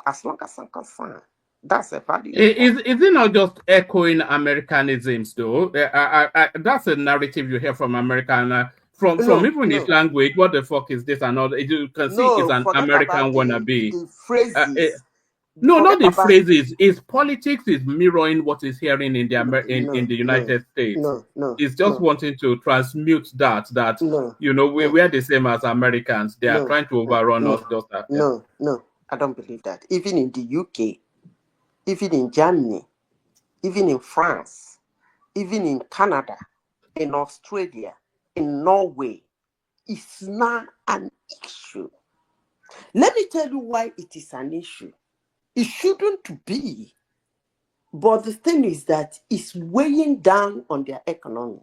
As long as I'm concerned, that's a valid point. Is it not just echoing Americanisms, though? That's a narrative you hear from American, from even his language. What the fuck is this and all? You can see it's an American wannabe. The phrases. No, not the phrases. His politics is mirroring what he's hearing in the United States. It's just wanting to transmute that we're the same as Americans. They are trying to overrun us. Just that. No, I don't believe that. Even in the UK, even in Germany, even in France, even in Canada, in Australia, in Norway, it's not an issue. Let me tell you why it is an issue. It shouldn't be. But the thing is that it's weighing down on their economy.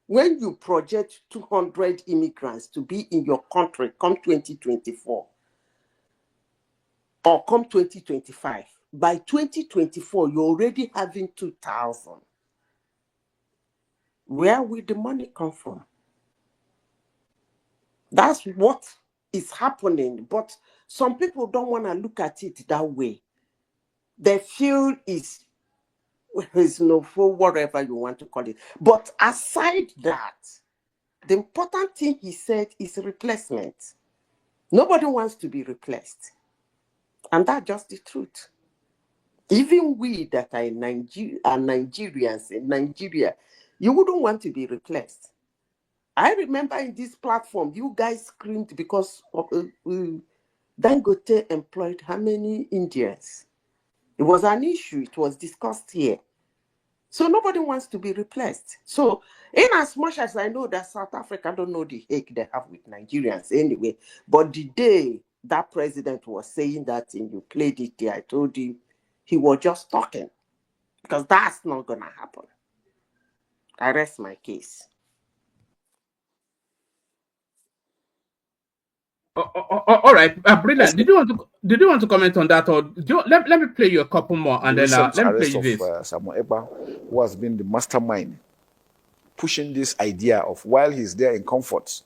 When you project 200 immigrants to be in your country come 2024 or come 2025, by 2024, you're already having 2,000. Where will the money come from? That's what is happening. But some people don't want to look at it that way. They feel it's no for whatever you want to call it. But aside that, the important thing he said is replacement. Nobody wants to be replaced. And that's just the truth. Even we that are in Nigerians in Nigeria, you wouldn't want to be replaced. I remember in this platform, you guys screamed because Dangote employed how many Indians? It was an issue. It was discussed here. So nobody wants to be replaced. So in as much as I know that South Africa don't know the hate they have with Nigerians anyway, but the day that president was saying that thing, you played it there, I told you he was just talking, because that's not going to happen. I rest my case. All right, brilliant. Did you want to comment on that, or let me play you a couple more, and then let me play you this. Samuel Ekpa, who has been the mastermind pushing this idea of, while he's there in comfort,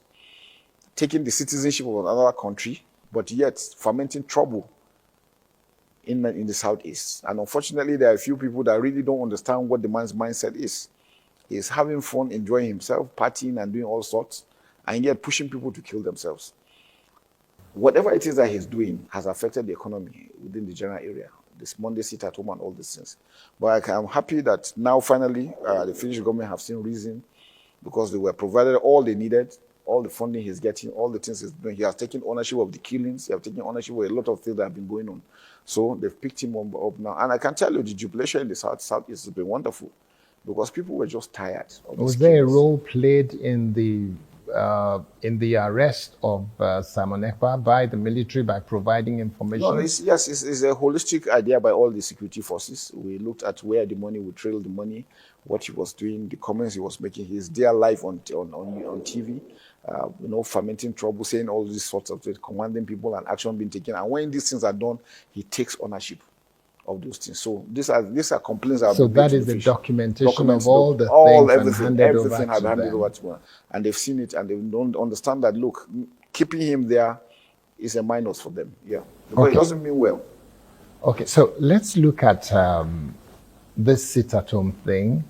taking the citizenship of another country, but yet fomenting trouble in the Southeast. And unfortunately, there are a few people that really don't understand what the man's mindset is. He's having fun, enjoying himself, partying and doing all sorts, and yet pushing people to kill themselves. Whatever it is that he's doing has affected the economy within the general area. This Monday sit at home and all these things. But I'm happy that now finally the Finnish government have seen reason, because they were provided all they needed, all the funding he's getting, all the things he's doing. He has taken ownership of the killings. He has taken ownership of a lot of things that have been going on. So they've picked him up now. And I can tell you the jubilation in the Southeast has been wonderful, because people were just tired of Was there a role played in the arrest of Simon Ekpa by the military by providing information? No, it's a holistic idea by all the security forces. We looked at where the money, we trailed the money, what he was doing, the comments he was making. He's there live on TV, fomenting trouble, saying all these sorts of things, commanding people and action being taken. And when these things are done, he takes ownership of those things. So these are complaints. So that is the documentation of all the things, everything had handed over to them, and they've seen it, and they don't understand that. Look, keeping him there is a minus for them. Yeah, because it doesn't mean well. Okay, so let's look at this sit-at-home thing.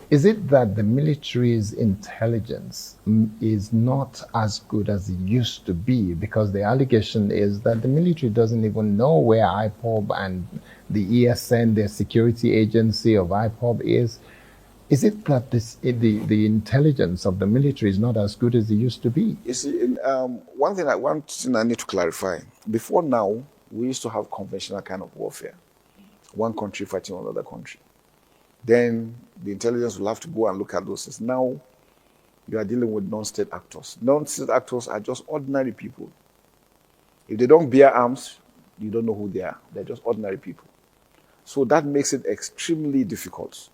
Is it that the military's intelligence is not as good as it used to be? Because the allegation is that the military doesn't even know where IPOB and the ESN, their security agency of IPOB, is. Is it that the intelligence of the military is not as good as it used to be? You see, one thing I need to clarify. Before now, we used to have conventional kind of warfare. One country fighting another country. Then the intelligence will have to go and look at those things. Now, you are dealing with non-state actors. Non-state actors are just ordinary people. If they don't bear arms, you don't know who they are. They're just ordinary people. So that makes it extremely difficult.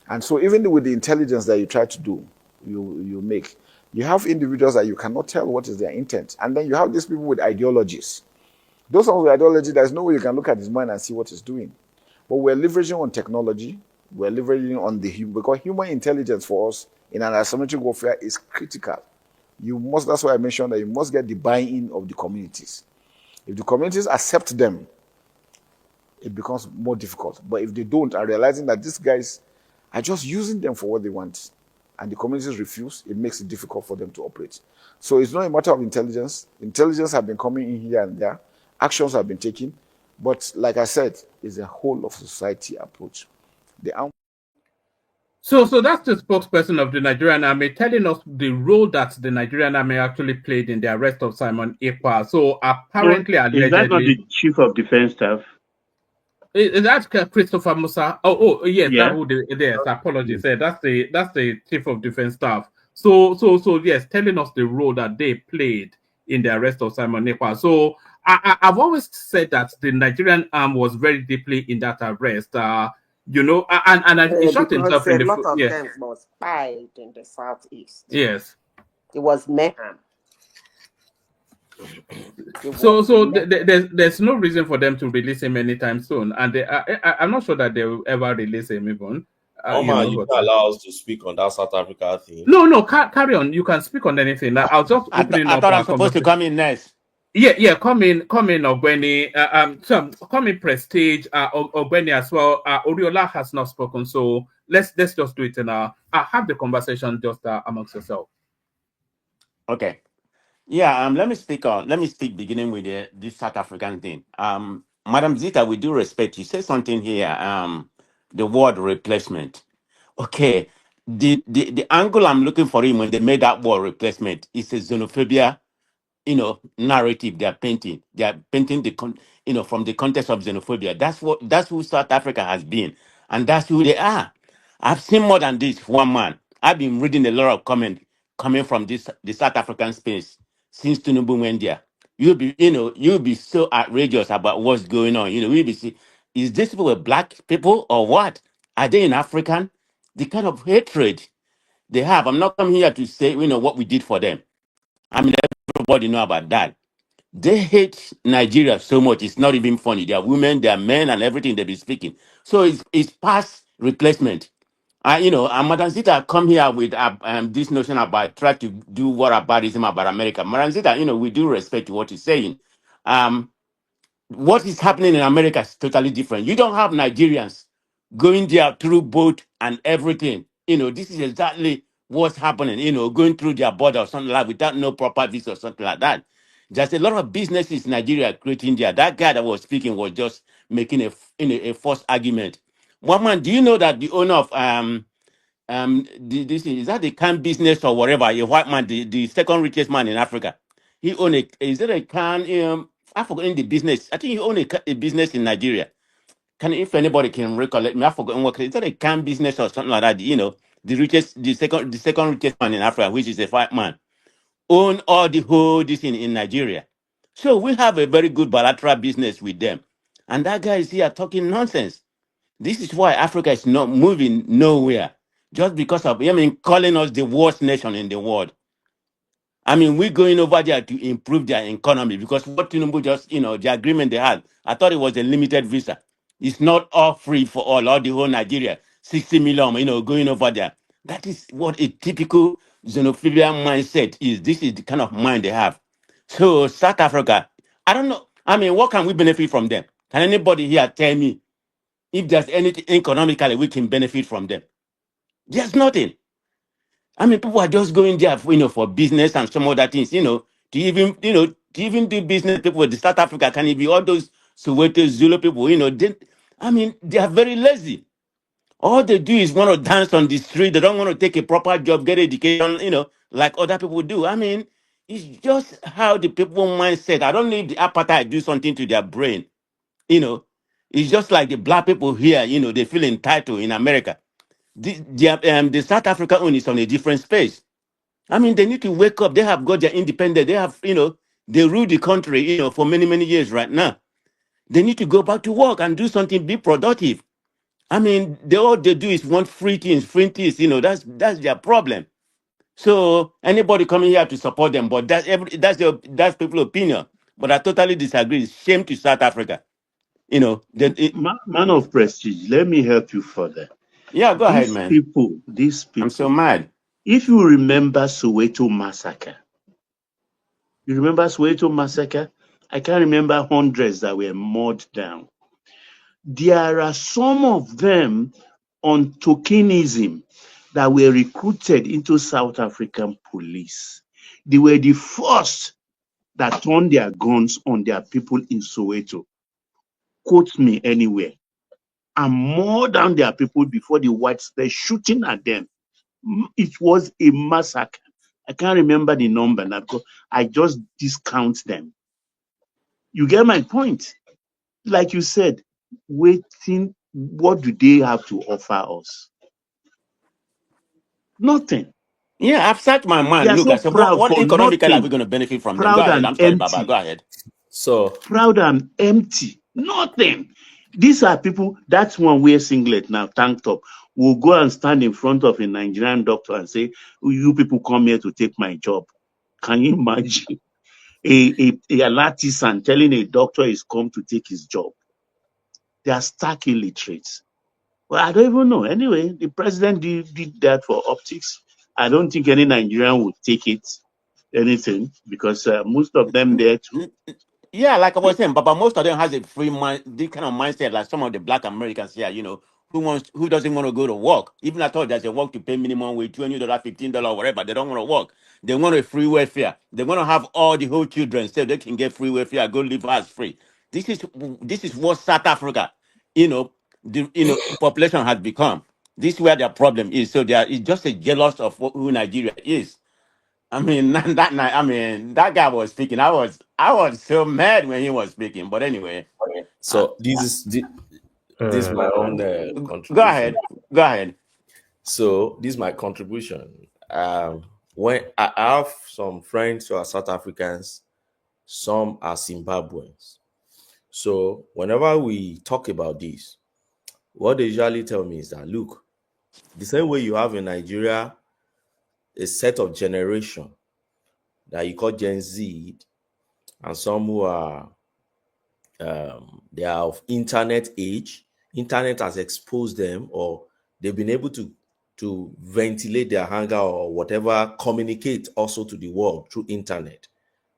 And so even with the intelligence that you try to do, you have individuals that you cannot tell what is their intent. And then you have these people with ideologies. Those are the ideology, there's no way you can look at his mind and see what he's doing. But we're leveraging on technology. We're leveraging on because human intelligence for us in an asymmetric warfare is critical. That's why I mentioned that you must get the buy-in of the communities. If the communities accept them, it becomes more difficult. But if they don't, are realizing that these guys are just using them for what they want, and the communities refuse, it makes it difficult for them to operate. So it's not a matter of intelligence. Intelligence have been coming in here and there. Actions have been taken. But like I said, it's a whole of society approach. So that's the spokesperson of the Nigerian Army telling us the role that the Nigerian Army actually played in the arrest of Simon Ekpa. So apparently, allegedly, is that not the Chief of Defense Staff? Is that Christopher Musa? Yes, yeah. Yes, apologies. That's the Chief of Defense Staff. So yes, telling us the role that they played in the arrest of Simon Ekpa. So I've always said that the Nigerian arm was very deeply in that arrest. He shot because himself in a the lot foot. of Yeah. them was spied in the southeast. Yes. It was mayhem. So there's no reason for them to release him anytime soon, and I'm not sure that they will ever release him even. You can allow us to speak on that South Africa thing. No, carry on. You can speak on anything. I was just opening up. I thought I'm supposed to come in next. Yeah, come in, Ogbeni. Come in, Prestige, Ogbeni as well. Oriola has not spoken, so let's just do it now. Have the conversation just amongst yourself. Okay. Yeah. Let me speak beginning with this South African thing. Madam Zita, with due respect, you say something here. The word replacement. Okay. The angle I'm looking for him when they made that word replacement is a xenophobia, narrative they are painting. They are painting from the context of xenophobia. That's who South Africa has been, and that's who they are. I've seen more than this. One man. I've been reading a lot of comment coming from the South African space since Tinubu went there. You'll be so outrageous about what's going on. You'll be see, is this people black people or what? Are they in African? The kind of hatred they have. I'm not coming here to say what we did for them. I mean, everybody know about that. They hate Nigeria so much, it's not even funny. They are women, they are men, and everything they be speaking. So it's past replacement. And Madam Zita come here with this notion about try to do whataboutism about America. Madam Zita, we do respect what you're saying. What is happening in America is totally different. You don't have Nigerians going there through boat and everything. This is exactly what's happening, going through their border or something like without no proper visa or something like that. There's a lot of businesses in Nigeria creating there. That guy that was speaking was just making a false argument. One man, do you know that the owner of this is that the can business or whatever, a white man, the second richest man in Africa? He own is there a can I forgot in the business. I think he own a business in Nigeria. If anybody can recollect me, I forgot what is that a can business or something like that? The second richest man in Africa, which is a white man, own all the whole this in Nigeria. So we have a very good bilateral business with them. And that guy is here talking nonsense. This is why Africa is not moving nowhere. Just because of calling us the worst nation in the world. We're going over there to improve their economy because what Tinubu just, the agreement they had, I thought it was a limited visa. It's not all free for all the whole Nigeria, 60 million, going over there. That is what a typical xenophobia mindset is. This is the kind of mind they have. So South Africa, I don't know. What can we benefit from them? Can anybody here tell me if there's anything economically we can benefit from them? There's nothing. People are just going there, for business and some other things, to even do business. People with the South Africa can be all those Soweto Zulu people, they are very lazy. All they do is want to dance on the street. They don't want to take a proper job, get education, like other people do. It's just how the people mindset. I don't know if the apartheid do something to their brain. It's just like the black people here, they feel entitled in America. The South Africa own is on a different space. They need to wake up. They have got their independence. They have, they rule the country, for many, many years right now. They need to go back to work and do something, be productive. All they do is want free things, that's their problem. So anybody coming here to support them, but that's people's opinion. But I totally disagree. It's shame to South Africa. Man of prestige, let me help you further. Yeah, go ahead, man. These people. I'm so mad. If you remember Soweto massacre, I can't remember hundreds that were mowed down. There are some of them on tokenism that were recruited into South African police. They were the first that turned their guns on their people in Soweto. Quote me anywhere. And more than their people before the whites were shooting at them. It was a massacre. I can't remember the number now because I just discount them. You get my point? Like you said, waiting, what do they have to offer us? Nothing. Yeah, I've set my mind. Look, I said, what economically are we going to benefit from them? Go ahead. I'm sorry, Baba. Go ahead. So proud and empty. Nothing. These are people, that's one wear singlet now, tank top, will go and stand in front of a Nigerian doctor and say, you people come here to take my job. Can you imagine? An artisan telling a doctor he's come to take his job. They are stark illiterates. Well, I don't even know. Anyway, the president did that for optics. I don't think any Nigerian would take it, anything, because most of them there too. Yeah, like I was saying, but most of them has a free mind, this kind of mindset, like some of the Black Americans here, who doesn't want to go to work. Even I thought there's a work to pay minimum wage, $20, $15, whatever. They don't want to work. They want a free welfare. They want to have all the whole children so they can get free welfare, go live as free. This is what South Africa, population has become. This is where their problem is. So it's just a jealous of who Nigeria is. I mean, that guy was speaking. I was so mad when he was speaking. But anyway, so this is my own contribution. Go ahead. So this is my contribution. When I have some friends who are South Africans, some are Zimbabweans. So whenever we talk about this, what they usually tell me is that, look, the same way you have in Nigeria a set of generation that you call Gen Z, and some who are they are of internet age. Internet has exposed them, or they've been able to ventilate their anger or whatever, communicate also to the world through internet.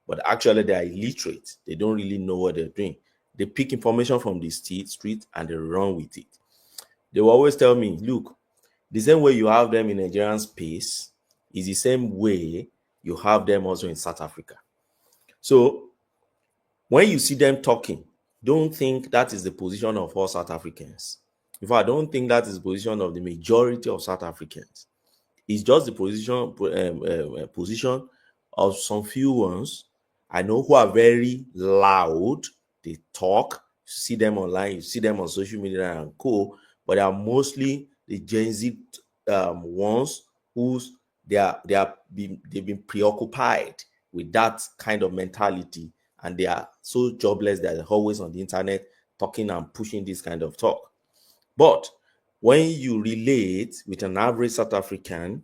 But actually they are illiterate. They don't really know what they're doing. They pick information from the street and they run with it. They will always tell me, look, the same way you have them in Nigerian space is the same way you have them also in South Africa. So when you see them talking, don't think that is the position of all South Africans. In fact, I don't think that is the position of the majority of South Africans. It's just the position of some few ones I know who are very loud. They talk. You see them online. You see them on social media and co. But they are mostly the Gen Z ones who's they've been preoccupied with that kind of mentality, and they are so jobless that they're always on the internet talking and pushing this kind of talk. But when you relate with an average South African,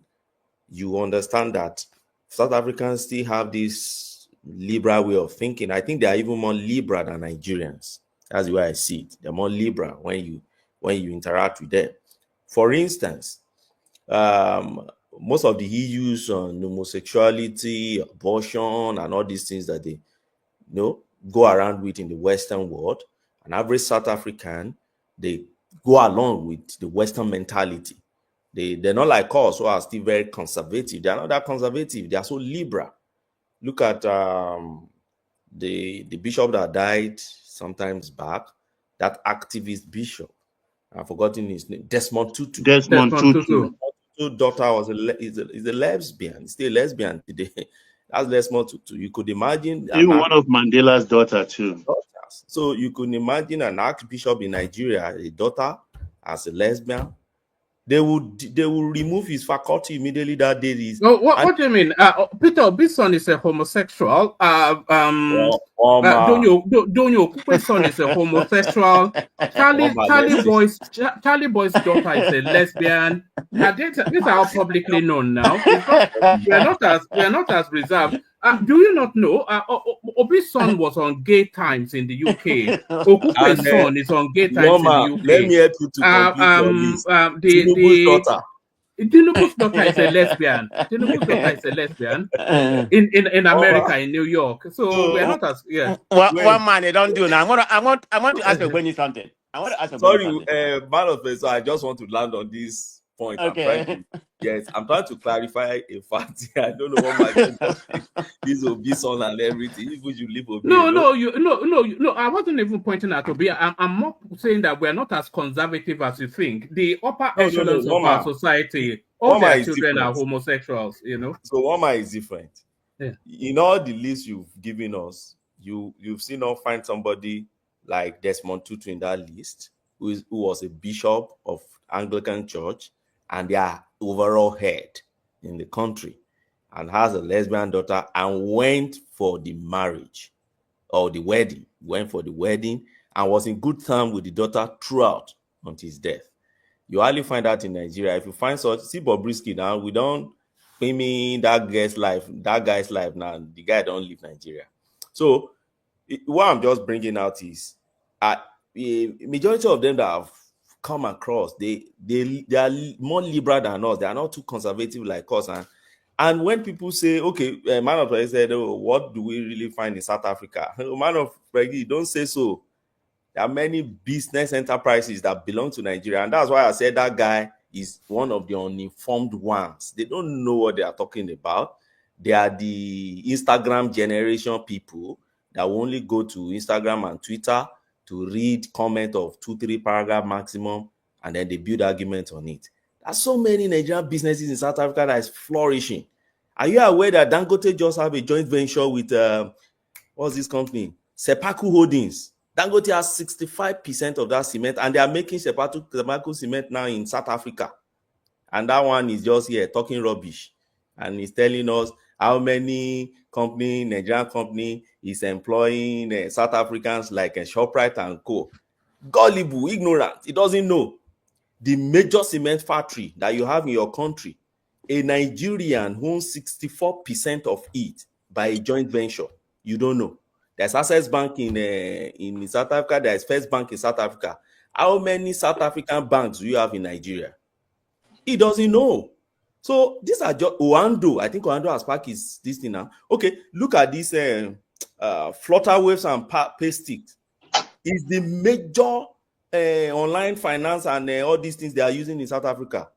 you understand that South Africans still have this liberal way of thinking. I think they are even more liberal than Nigerians. That's the way I see it. They're more liberal when you interact with them. For instance, most of the issues on homosexuality, abortion, and all these things that they go around with in the Western world, an average South African, they go along with the Western mentality. They're not like us who are still very conservative. They're not that conservative. They are so liberal. Look at the bishop that died sometimes back, that activist bishop. I've forgotten his name. Desmond Tutu. Desmond Tutu. Daughter is a lesbian. Still a lesbian today. That's Desmond Tutu. You could imagine even one of Mandela's daughter too. So you could imagine an archbishop in Nigeria, a daughter as a lesbian. They will remove his faculty immediately that day. What do you mean? Peter Obi's son is a homosexual. Donyo Okupe's son is a homosexual. Charlie Boy's daughter is a lesbian. These are all publicly known now. We are not as reserved. Do you not know? Obi's son was on Gay Times in the UK. Okupe's son is on Gay Times in the UK. Let me help you to complete your list. Tinubu's daughter is a lesbian. Tinubu's daughter is a lesbian in America, in New York. So we're not as One man they don't do now. I want to ask Benny something. Sorry, man of it. So I just want to land on this point. Okay. I'm trying to clarify a fact. I don't know what my this Obi son and everything. If you leave Obi. No. I wasn't even pointing at Obi. I'm more saying that we're not as conservative as you think. The upper echelons of our society, all their children are homosexuals. So Wama is different. Yeah. In all the lists you've given us, you've seen or find somebody like Desmond Tutu in that list, who was a bishop of Anglican Church and their overall head in the country, and has a lesbian daughter and went for the marriage. or the wedding. Went for the wedding and was in good terms with the daughter throughout until his death. You hardly find that in Nigeria. If you find such, see Bobrisky now, we don't pay me that guy's life now. The guy don't leave Nigeria. So what I'm just bringing out is a majority of them that have come across, they are more liberal than us. They are not too conservative like us. And when people say, okay, man of prayer said, oh, what do we really find in South Africa? Man of prayer, don't say so. There are many business enterprises that belong to Nigeria. And that's why I said that guy is one of the uninformed ones. They don't know what they are talking about. They are the Instagram generation people that will only go to Instagram and Twitter to read comment of 2-3 paragraph maximum, and then they build arguments on it. There's so many Nigerian businesses in South Africa that is flourishing. Are you aware that Dangote just have a joint venture with what's this company? Sepaku Holdings. Dangote has 65% of that cement, and they are making Sepaku cement now in South Africa. And that one is just here talking rubbish. And he's telling us how many Nigerian company is employing South Africans like ShopRite and Co. Gullible, ignorant. He doesn't know. The major cement factory that you have in your country, a Nigerian owns 64% of it by a joint venture. You don't know. There's Access Bank in South Africa. There's First Bank in South Africa. How many South African banks do you have in Nigeria? He doesn't know. So these are just Oando. I think Oando has packed this thing now. Okay, look at this Flutter Waves and Paysticks. It's the major online finance and all these things they are using in South Africa,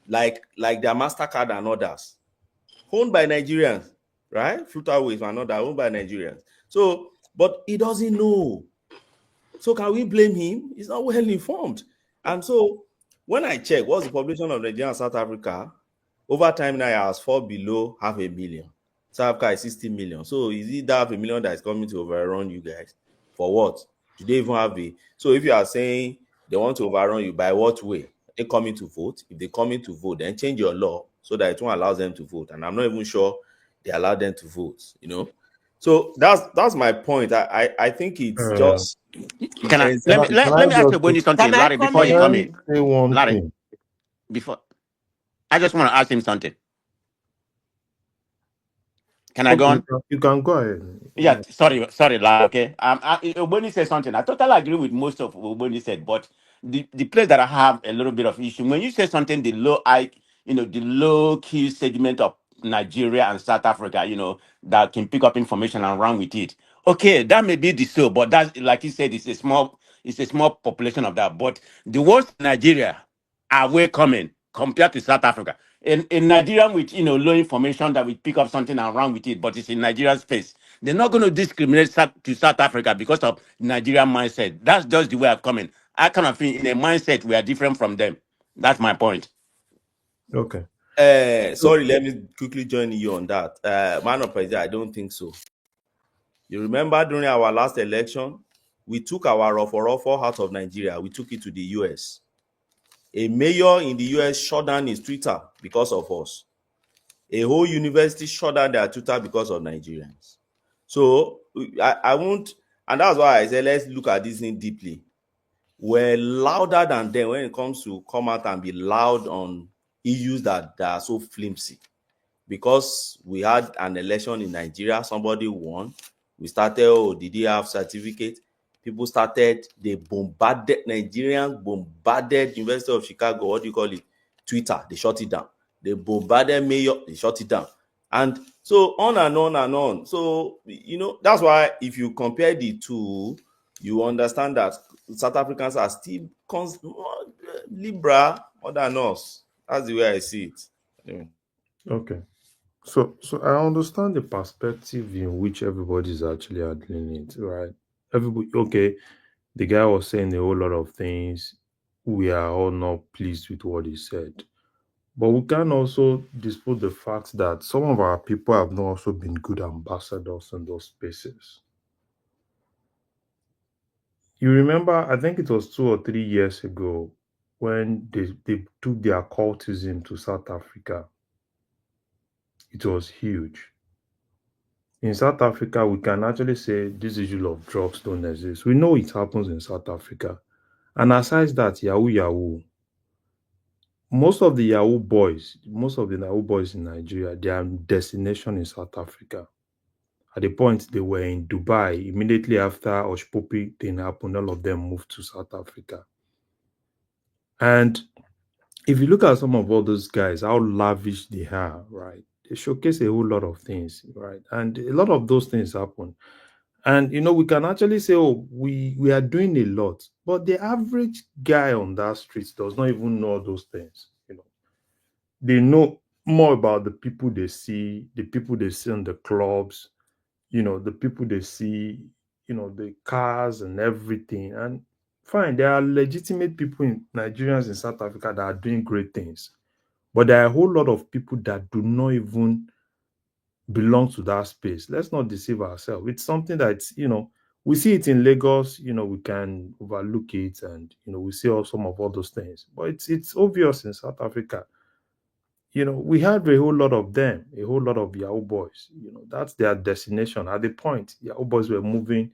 like their MasterCard and others, owned by Nigerians, right? Flutterways and others owned by Nigerians. So, but he doesn't know. So can we blame him? He's not well informed. And so when I check what's the population of Nigeria and South Africa, over time now it has fallen below 500,000. South Africa is 60 million. So is it that 500,000 that is coming to overrun you guys? For what? Do they even have a... So if you are saying they want to overrun you, by what way? They coming to vote. If they coming to vote, then change your law so that it won't allow them to vote. And I'm not even sure they allow them to vote, you know. So that's my point. I think it's just... Can I let me ask you Wendy something, Larry, before you come in. Larry, before I just want to ask him something. Can I go on? You can go ahead. Yeah, sorry, Larry. Okay. Oboni said something. I totally agree with most of what Oboni said, but the place that I have a little bit of issue when you say something, the low key segment of Nigeria and South Africa, that can pick up information and run with it. Okay, that may be the so, but that's like you said, it's a small population of that. But the worst Nigeria are welcoming compared to South Africa. In Nigeria with low information that we pick up something and run with it, but it's in Nigerian space. They're not going to discriminate to South Africa because of Nigerian mindset. That's just the way I'm coming. I kind of feel in a mindset we are different from them. That's my point. Okay. Sorry, let me quickly join you on that. Man of President, I don't think so. You remember during our last election, we took our Rofo out of Nigeria. We took it to the US. A mayor in the US shut down his Twitter because of us. A whole university shut down their Twitter because of Nigerians. So I won't, and that's why I said let's look at this thing deeply. We're louder than them when it comes to come out and be loud on issues that are so flimsy. Because we had an election in Nigeria, somebody won. We started, did he have certificate? People started, they bombarded Nigerians, bombarded University of Chicago, what do you call it? Twitter, they shut it down. They bombarded Mayor, they shut it down. And so on and on and on. So, that's why if you compare the two, you understand that South Africans are still liberal more than us. That's the way I see it. Anyway. Okay. So I understand the perspective in which everybody is actually handling it, right? Everybody, okay, the guy was saying a whole lot of things. We are all not pleased with what he said. But we can also dispute the fact that some of our people have not also been good ambassadors in those spaces. You remember, I think it was 2 or 3 years ago when they took their cultism to South Africa. It was huge. in South Africa, we can actually say this issue of drugs don't exist. We know it happens in South Africa. And aside that, Yahoo. Most of the Yahoo boys in Nigeria, their destination in South Africa. At the point they were in Dubai, immediately after Oshpopi thing happened, all of them moved to South Africa. And if you look at some of all those guys, how lavish they are, right? They showcase a whole lot of things, right? And a lot of those things happen. And we can actually say, oh, we are doing a lot, but the average guy on that street does not even know those things. They know more about the people they see in the clubs, the people they see, the cars and everything. And fine, there are legitimate people Nigerians in South Africa that are doing great things. But there are a whole lot of people that do not even belong to that space. Let's not deceive ourselves. It's something that, we see it in Lagos, we can overlook it, and, we see some of all those things. But it's obvious in South Africa. We had a whole lot of them, a whole lot of Yahoo boys. That's their destination. At the point, Yahoo boys were moving.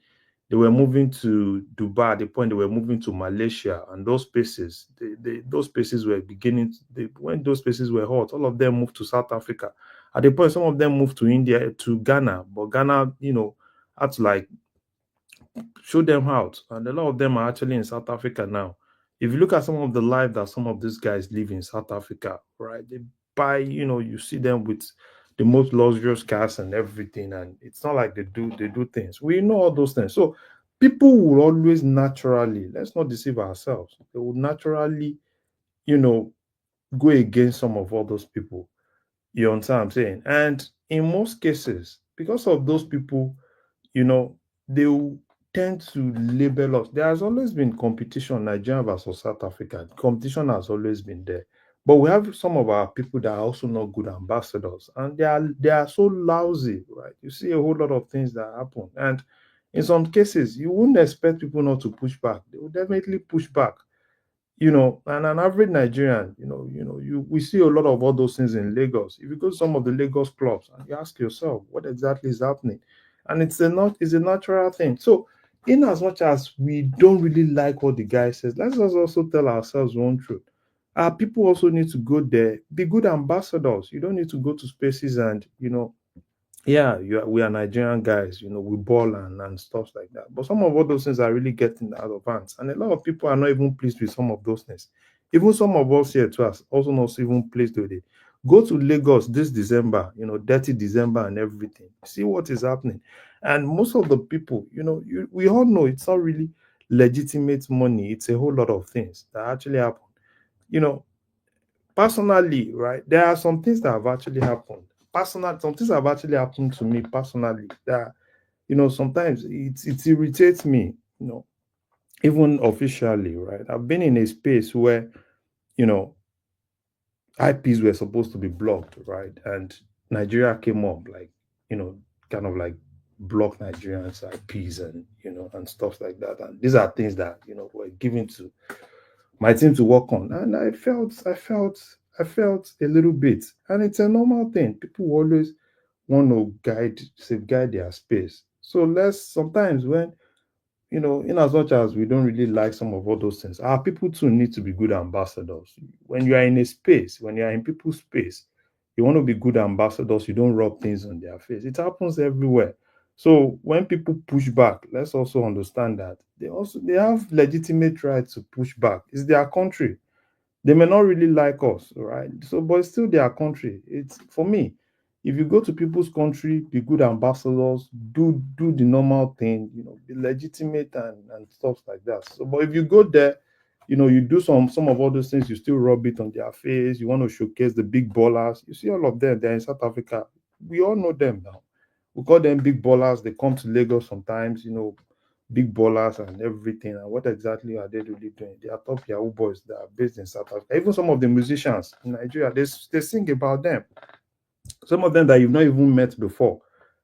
They were moving to Dubai. At the point, they were moving to Malaysia, and those places, those places were beginning. When those places were hot, all of them moved to South Africa. At the point, some of them moved to India, to Ghana, but Ghana, had to show them out, and a lot of them are actually in South Africa now. If you look at some of the life that some of these guys live in South Africa, right? They buy, you see them with the most luxurious cars and everything, and it's not like they do things. We know all those things. So people will always naturally, let's not deceive ourselves, they will naturally, go against some of all those people. You understand what I'm saying? And in most cases, because of those people, they will tend to label us. There has always been competition, Nigeria versus South Africa. Competition has always been there. But we have some of our people that are also not good ambassadors, and they are so lousy, right? You see a whole lot of things that happen. And in some cases, you wouldn't expect people not to push back. They will definitely push back. And an average Nigerian, we see a lot of all those things in Lagos. If you go to some of the Lagos clubs and you ask yourself what exactly is happening, and it's a natural thing. So, in as much as we don't really like what the guy says, let's also tell ourselves one truth. Our people also need to go there, be good ambassadors. You don't need to go to spaces and yeah, we are Nigerian guys, we ball and stuff like that. But some of all those things are really getting out of hands. And a lot of people are not even pleased with some of those things. Even some of us here to us also not even pleased with it. Go to Lagos this December, dirty December and everything. See what is happening. And most of the people, we all know it's not really legitimate money. It's a whole lot of things that actually happen. Personally, right, there are some things that have actually happened. Some things have actually happened to me personally that, sometimes it irritates me, even officially, right? I've been in a space where, IPs were supposed to be blocked, right? And Nigeria came up, kind of like block Nigerians IPs and, and stuff like that. And these are things that, were given to my team to work on. And I felt a little bit. And it's a normal thing. People always want to safeguard their space. So sometimes when, in as much as we don't really like some of all those things, our people too need to be good ambassadors. When you are in a space, when you are in people's space, you want to be good ambassadors. You don't rub things on their face. It happens everywhere. So when people push back, let's also understand that they have legitimate rights to push back. It's their country. They may not really like us, right? So, but it's still their country. It's for me. If you go to people's country, be good ambassadors, do the normal thing, be legitimate and stuff like that. So, but if you go there, you do some of all those things, you still rub it on their face. You want to showcase the big ballers. You see all of them. They're in South Africa. We all know them now. We call them big ballers. They come to Lagos sometimes, big ballers and everything. And what exactly are they really doing? They are top Yahoo boys that are based in South Africa. Even some of the musicians in Nigeria, they sing about them. Some of them that you've not even met before.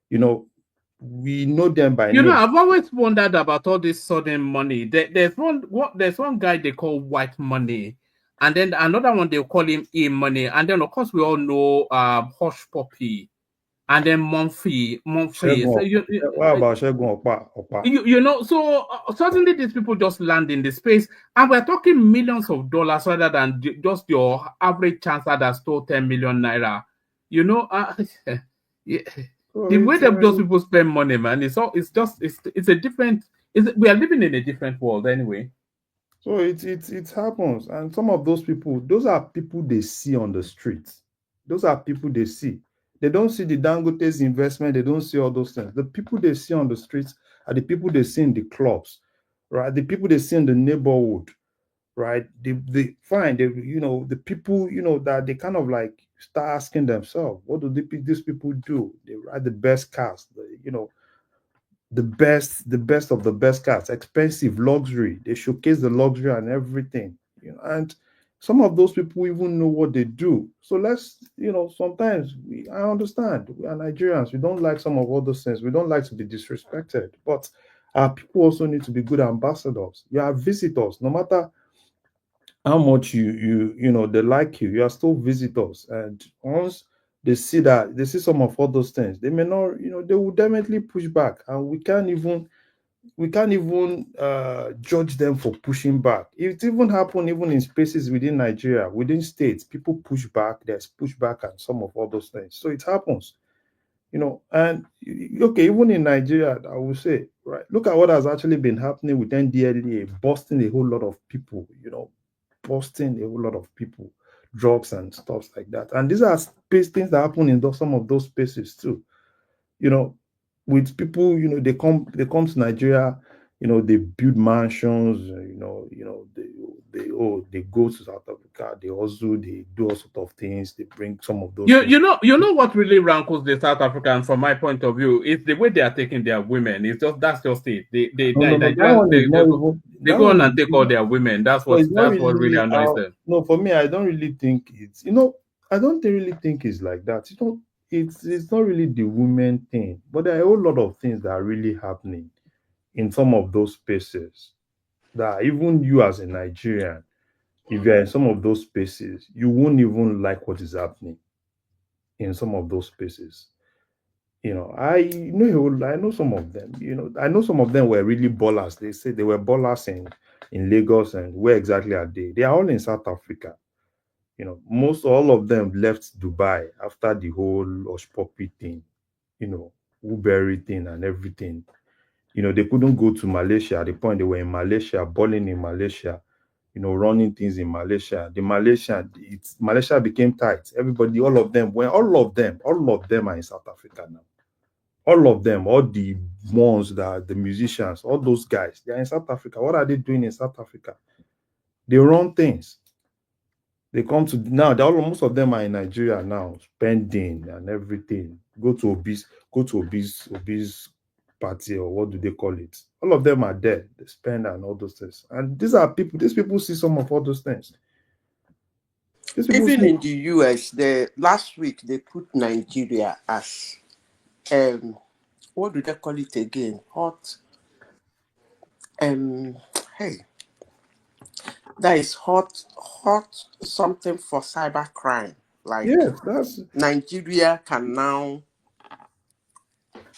We know them by name. I've always wondered about all this sudden money. There's one guy they call white money, and then another one they call him e-money, and then of course we all know Hush Puppy. and then Monfrey. So What about Shegun Opa? You know, so suddenly these people just land in the space, and we're talking millions of dollars rather than just your average chancellor that stole 10 million naira. You know, yeah. The way that those people spend money, man, it's a different. We are living in a different world anyway. So it happens, and some of those people, those are people they see on the streets. Those are people they see. They don't see the Dangote's investment. They don't see all those things. The people they see on the streets are the people they see in the clubs, right? The people they see in the neighborhood, right? They find the people that they kind of like start asking themselves, what do these people do? They ride the best cars, the best of the best cars, expensive luxury. They showcase the luxury and everything, and some of those people even know what they do. So let's, sometimes I understand we are Nigerians. We don't like some of all those things. We don't like to be disrespected, but people also need to be good ambassadors. You are visitors, no matter how much they like you. You are still visitors, and once they see some of all those things, they may not, they will definitely push back, and we can't even judge them for pushing back. It even happened even in spaces within Nigeria, within states. People push back. There's pushback and some of all those things. So it happens, And okay, even in Nigeria, I would say, right? Look at what has actually been happening with NDLEA, busting a whole lot of people, busting a whole lot of people, drugs and stuff like that. And these are things that happen in some of those spaces too. With people, they come to Nigeria, they build mansions, they go to South Africa, they also they do all sorts of things, they bring some of those things. You know what really rankles the South Africans from my point of view is the way they are taking their women. That's just it. They go on and take all their women. That's what really annoys them. No, for me, I don't really think it's I don't really think it's like that. It's not really the women thing, but there are a whole lot of things that are really happening in some of those spaces that even you as a Nigerian, if you're in some of those spaces, you won't even like what is happening in some of those spaces. I know some of them. I know some of them were really ballers. They say they were ballers in Lagos, and where exactly are they? They are all in South Africa. Most all of them left Dubai after the whole Hush Puppy thing, Uber thing and everything. They couldn't go to Malaysia at the point they were in Malaysia, balling in Malaysia, running things in Malaysia. Malaysia became tight. Everybody, all of them are in South Africa now. All of them, all the ones that the musicians, all those guys, they are in South Africa. What are they doing in South Africa? They run things. They come to now. Most of them are in Nigeria now, spending and everything. Go to obese party, or what do they call it? All of them are there. They spend and all those things. And these people see some of all those things. Even in the US, last week they put Nigeria as what do they call it again? Hot. Hey, that is hot something for cybercrime. Like, yes, that's Nigeria can now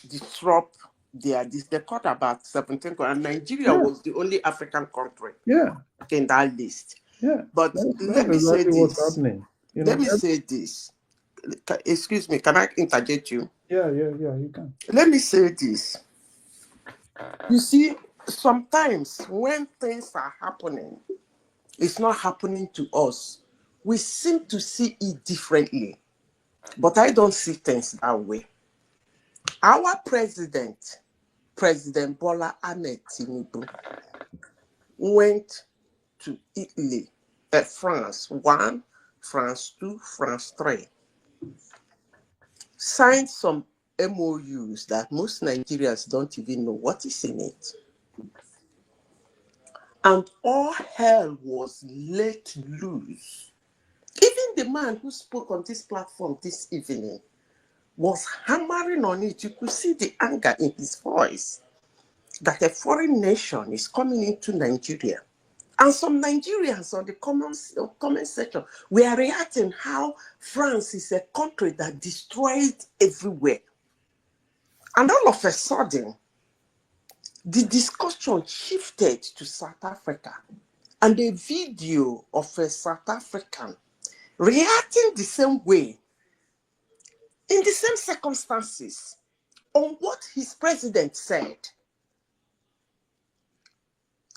disrupt they caught about 17, and Nigeria was the only African country in that list. Yeah. But let me say this. Let me say this. Excuse me, can I interject you? Yeah, you can. Let me say this. You see, sometimes when things are happening, it's not happening to us. We seem to see it differently. But I don't see things that way. Our president, President Bola Ahmed Tinubu, went to Italy, France 1, France 2, France 3. Signed some MOUs that most Nigerians don't even know what is in it. And all hell was let loose. Even the man who spoke on this platform this evening was hammering on it. You could see the anger in his voice that a foreign nation is coming into Nigeria And some Nigerians on the comment section were reacting how France is a country that destroyed everywhere. And all of a sudden, the discussion shifted to South Africa. And a video of a South African reacting the same way, in the same circumstances, on what his president said.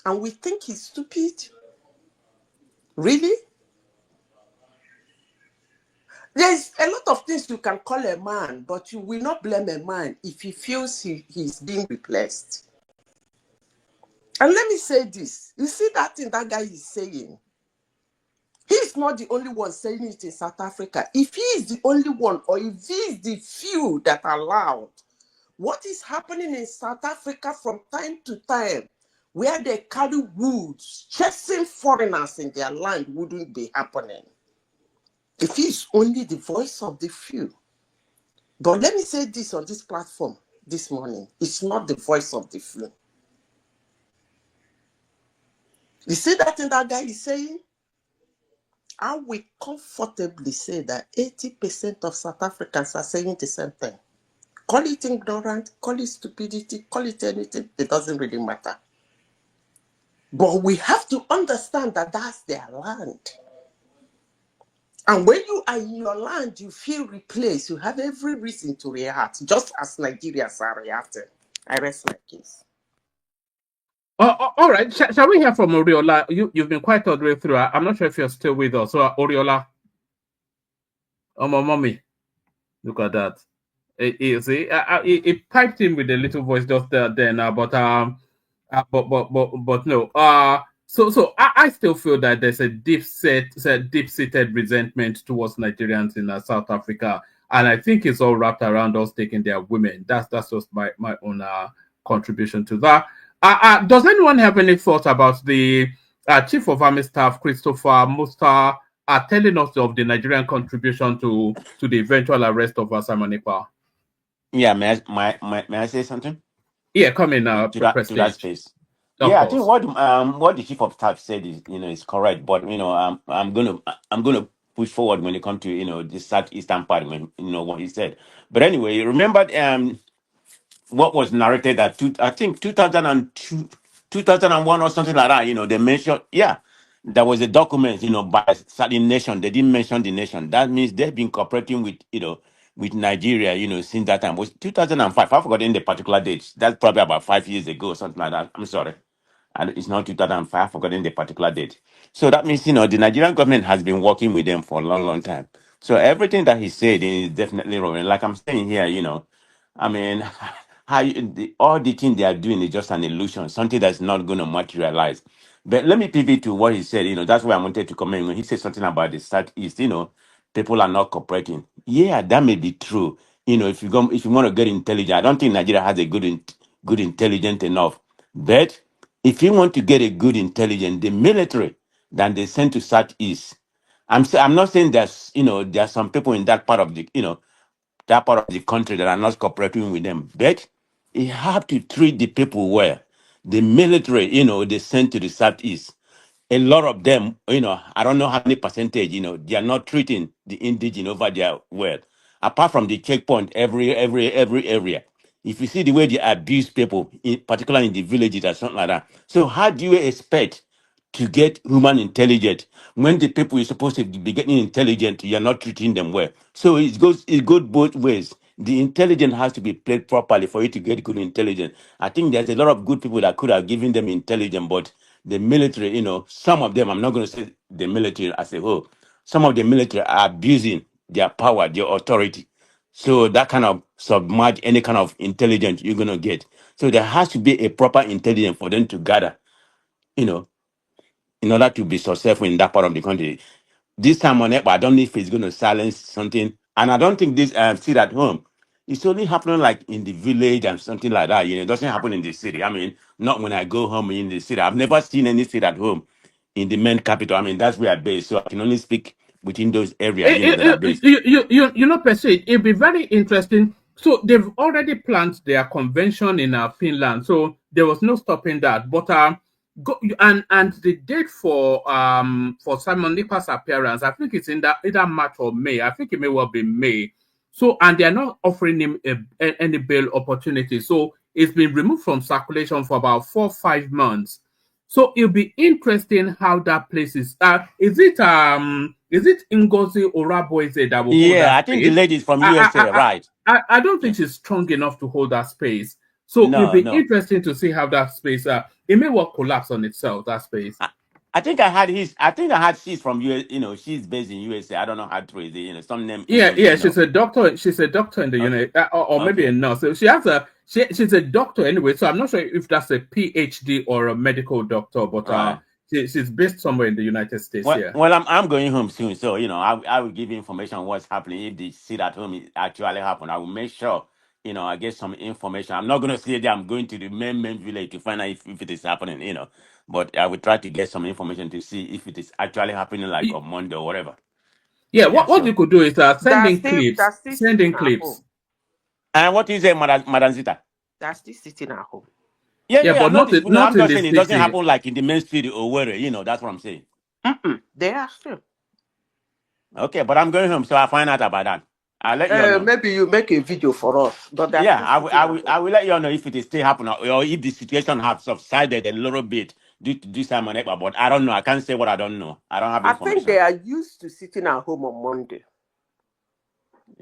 And we think he's stupid? Really? There's a lot of things you can call a man, but you will not blame a man if he feels he's being replaced. And let me say this. You see that thing that guy is saying? He's not the only one saying it in South Africa. If he is the only one, or if he is the few that are loud, what is happening in South Africa from time to time, where they carry woods, chasing foreigners in their land, wouldn't be happening if he is only the voice of the few. But let me say this on this platform this morning. It's not the voice of the few. You see that thing that guy is saying? I will comfortably say that 80% of South Africans are saying the same thing. Call it ignorant, call it stupidity, call it anything, it doesn't really matter. But we have to understand that that's their land. And when you are in your land, you feel replaced, you have every reason to react, just as Nigerians are reacting. I rest my case. All right. Shall we hear from Oriola? You've been quite all the way through. I'm not sure if you're still with us. So, Oriola. Oh, my mommy. Look at that. You see, it piped in with a little voice just there now, but no. So I still feel that there's a deep-seated resentment towards Nigerians in South Africa, and I think it's all wrapped around us taking their women. That's just my own contribution to that. Does anyone have any thoughts about the Chief of Army Staff, Christopher Musta, telling us of the Nigerian contribution to the eventual arrest of Simon Ekpa? Yeah, may I say something? Yeah, come in to that space. Yeah, I think what the chief of staff said is correct, but I'm gonna push forward when it comes to the southeastern part when what he said. But anyway, remember what was narrated at I think 2002, 2001 or something like that. They mentioned there was a document by a certain nation. They didn't mention the nation. That means they've been cooperating with Nigeria, since that time. It was 2005. I've forgotten the particular date. That's probably about 5 years ago, something like that. I'm sorry. And it's not 2005. I've forgotten the particular date. So that means, the Nigerian government has been working with them for a long, long time. So everything that he said is definitely wrong. And like I'm saying here, I mean, all the thing they are doing is just an illusion, something that's not going to materialize. But let me pivot to what he said. That's why I wanted to comment when he said something about the Southeast. People are not cooperating. Yeah, that may be true. If you want to get intelligent, I don't think Nigeria has a good intelligence enough. But if you want to get a good intelligence, the military that they send to Southeast, I'm not saying there are some people in that part of the country that are not cooperating with them, but you have to treat the people well. The military, they send to the Southeast. A lot of them, I don't know how many percentage, they are not treating the indigenous over there well. Apart from the checkpoint, every area. If you see the way they abuse people, particularly in the villages or something like that. So how do you expect to get human intelligence when the people you're supposed to be getting intelligent, you're not treating them well? So it goes both ways. The intelligence has to be played properly for you to get good intelligence. I think there's a lot of good people that could have given them intelligence, but the military, some of them, I'm not going to say the military as a whole, some of the military are abusing their power, their authority. So that kind of submerge any kind of intelligence you're going to get. So there has to be a proper intelligence for them to gather, in order to be successful in that part of the country. This time on it, but I don't know if it's going to silence something. And I don't think this sit at home. It's only happening like in the village and something like that. It doesn't happen in the city. I mean, not when I go home in the city. I've never seen any sit at home in the main capital. I mean, that's where I'm based. So I can only speak within those areas, that are based. Percy, it'd be very interesting. So they've already planned their convention in Finland. So there was no stopping that. But and the date for Simon Nipa's appearance, I think it's in that either March or May. I think it may well be May. So, and they're not offering him any bail opportunity. So it's been removed from circulation for about 4 or 5 months. So it'll be interesting how that place is. Is it Ngozi Oraboize that will hold that I think the space? lady is from USA, right? I don't think she's strong enough to hold that space. So it'll be interesting to see how that space. It may well collapse on itself. That space. I think I had she's from US. She's based in USA. I don't know how true is it. Some name. Yeah. She's a doctor. She's a doctor in the unit, or maybe a nurse. So she has she's a doctor anyway. So I'm not sure if that's a PhD or a medical doctor, but she's based somewhere in the United States. Well, I'm going home soon, so I will give you information on what's happening. If the sit at home actually happen, I will make sure I get some information. I'm not going to say that I'm going to the main village to find out if it is happening. But I will try to get some information to see if it is actually happening, like on Monday or whatever. Yeah, what you could do is sending clips. Sending clips. And what is it, Madam Zita? That's still sitting at home. Yeah, but not I'm just in saying it doesn't happen like in the main city or where, that's what I'm saying. They are still. Okay, but I'm going home, so I'll find out about that. I'll let you know. Maybe you make a video for us. But I will let you know if it is still happening or if the situation has subsided a little bit due to this time on Ekpa. But I don't know. I can't say what I don't know. I don't have information. I think they are used to sitting at home on Monday.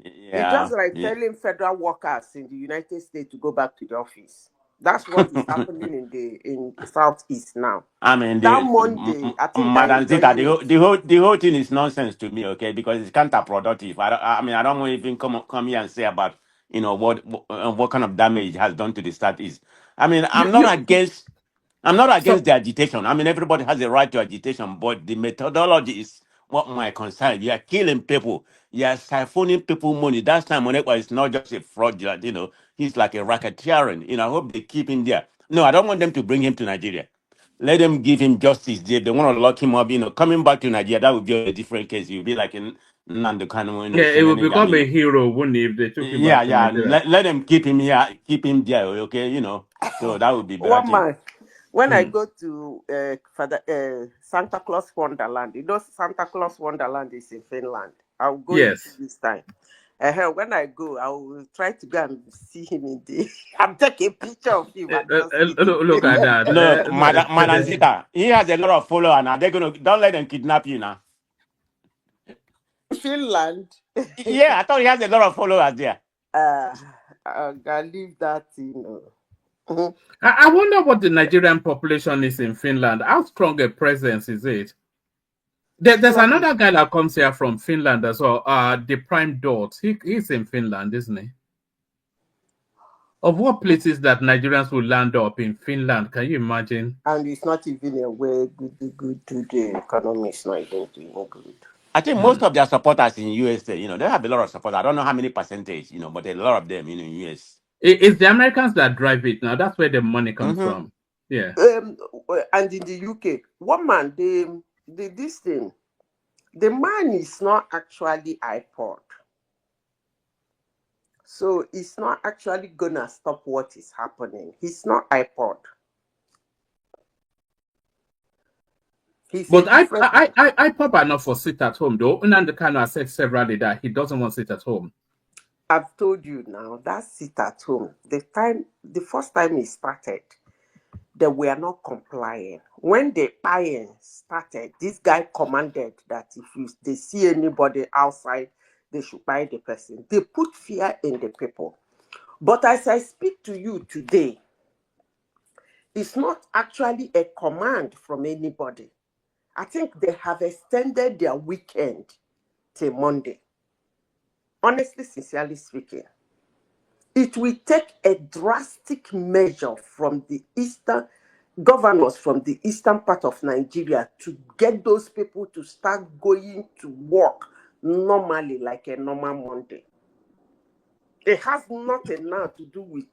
Yeah, it's just like telling federal workers in the United States to go back to the office. That's what is happening in the Southeast now. I mean, that Monday, I think Madam Zita, the whole thing is nonsense to me, okay? Because it's counterproductive. I mean, I don't want to even come here and say about what kind of damage it has done to the Southeast. I mean, I'm not against the agitation. I mean, everybody has a right to agitation, but the methodology is what my concern. You are killing people. You are siphoning people money. That time Monekwa is not just a fraudulent, he's like a racketeering. I hope they keep him there. No, I don't want them to bring him to Nigeria. Let them give him justice. They want to lock him up, coming back to Nigeria, that would be a different case. You'll be like in Nnamdi Kanu. It would become a hero, wouldn't it, if they took him back to Nigeria? Let them keep him here, keep him there, okay? So that would be better. One man. When I go to Santa Claus Wonderland, Santa Claus Wonderland is in Finland. I'll go this time. When I go, I will try to go and see him in the. I'm taking a picture of him. Look at that. No, Madam Zita, he has a lot of followers, and don't let them kidnap you now. Finland. Yeah, I thought he has a lot of followers there. I'll leave that, I wonder what the Nigerian population is in Finland. How strong a presence is it? There's another guy that comes here from Finland as well. The Prime Dot. He's in Finland, isn't he? Of what places that Nigerians will land up in Finland? Can you imagine? And it's not even a way good to the economy. It's not even doing good. I think most of their supporters in USA, they have a lot of supporters. I don't know how many percentage, but a lot of them, in US. It's the Americans that drive it now. That's where the money comes from. Yeah. And in the UK, one man, this thing, the man is not actually iPod. So it's not actually gonna stop what is happening. He's not iPod. But I pop enough for sit at home though. Nnamdi Kanu has said severally that he doesn't want to sit at home. I've told you now that sit at home. The first time he started, they were not complying. When the buying started, this guy commanded that if they see anybody outside, they should buy the person. They put fear in the people. But as I speak to you today, it's not actually a command from anybody. I think they have extended their weekend till Monday. Honestly, sincerely speaking, it will take a drastic measure from the eastern governors from the eastern part of Nigeria to get those people to start going to work normally like a normal Monday. It has nothing now to do with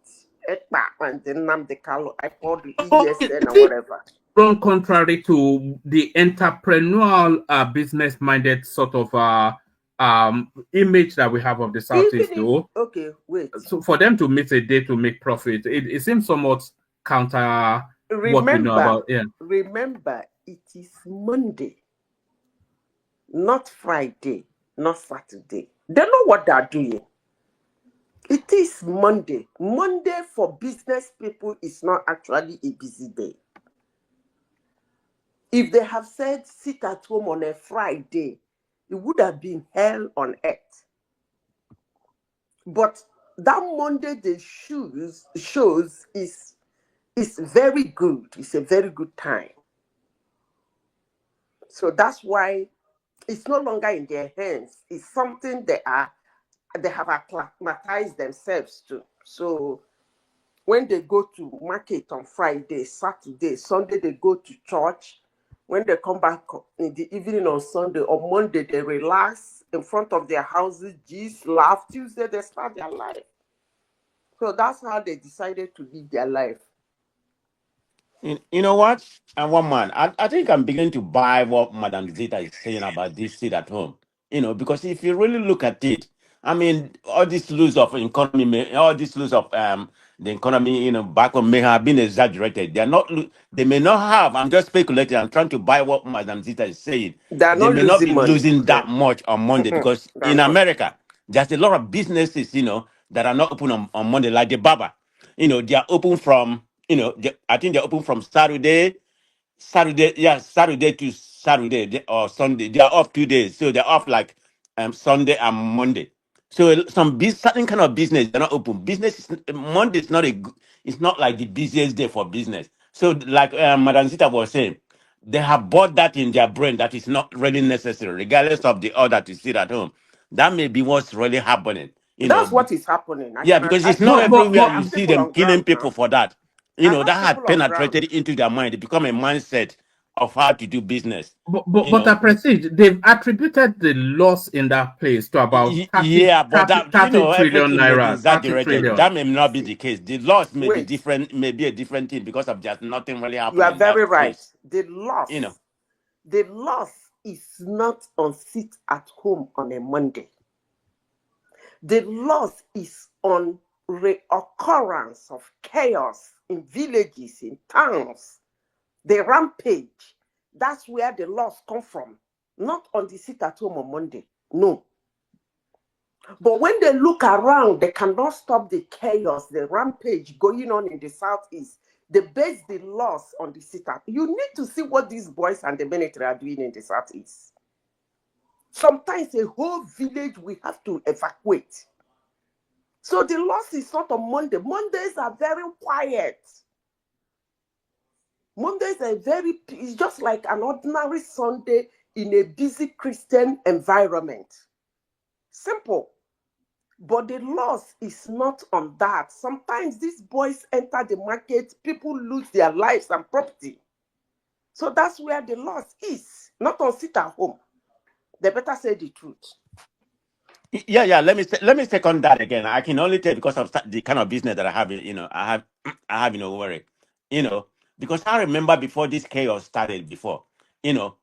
Ekpa and the Nnamdi Kanu, I call the ESN or whatever. Wrong, contrary to the entrepreneurial, business-minded sort of image that we have of the Southeast, though. Okay, wait. So for them to miss a day to make profit, it seems somewhat counter what we know about. Yeah. remember, it is Monday, not Friday, not Saturday. They know what they're doing. It is Monday. Monday for business people is not actually a busy day. If they have said sit at home on a Friday, it would have been hell on earth. But that Monday they shows is very good. It's a very good time. So that's why it's no longer in their hands. It's something they have acclimatized themselves to. So when they go to market on Friday, Saturday, Sunday, they go to church. When they come back in the evening on Sunday or Monday, they relax in front of their houses, gist, laugh. Tuesday, they start their life. So that's how they decided to live their life. You know what? And one man, I think I'm beginning to buy what Madam Zita is saying about this sit at home. Because if you really look at it, I mean, all this loss of economy, all this loss of the economy, back on may have been exaggerated. They may not have. I'm just speculating. I'm trying to buy what Madam Zita is saying. They are They not may not losing be money. losing that much on Monday because They're in not. America, there's a lot of businesses, that are not open on Monday, like the barber. They are open from, I think they're open from Saturday to Saturday or Sunday. They are off 2 days, so they're off like Sunday and Monday. So certain kind of business they're not open. Monday is not it's not like the busiest day for business. So like Madam Zita was saying, they have bought that in their brain that is not really necessary, regardless of the order to sit at home. That may be what's really happening. That's what is happening. Yeah, because it's not But everywhere you and see people them on killing ground people now. for that. I That have had people on ground. penetrated into their mind. It become a mindset of how to do business. But I Prestige, they've attributed the loss in that place to about 30 But that 30 trillion everything may be naira, 30 exaggerated. trillion. That may not be the case. The loss may be Wait. different, may be a different thing because of just nothing really You happening are in that very right. place. The loss is not on sit at home on a Monday. The loss is on reoccurrence of chaos in villages, in towns, the rampage. That's where the loss comes from, not on the sit at home on Monday. No. But when they look around, they cannot stop the chaos, the rampage going on in the southeast. They base the loss on the sit at. You need to see what these boys and the military are doing in the southeast. Sometimes a whole village we have to evacuate. So the loss is not on Monday. Mondays are very quiet. Mondays are it's just like an ordinary Sunday in a busy Christian environment. Simple. But the loss is not on that. Sometimes these boys enter the market, people lose their lives and property. So that's where the loss is, not on sit at home. They better say the truth. Yeah. Let me second that again. I can only tell because of the kind of business that I have. I have worry. Because I remember before this chaos started.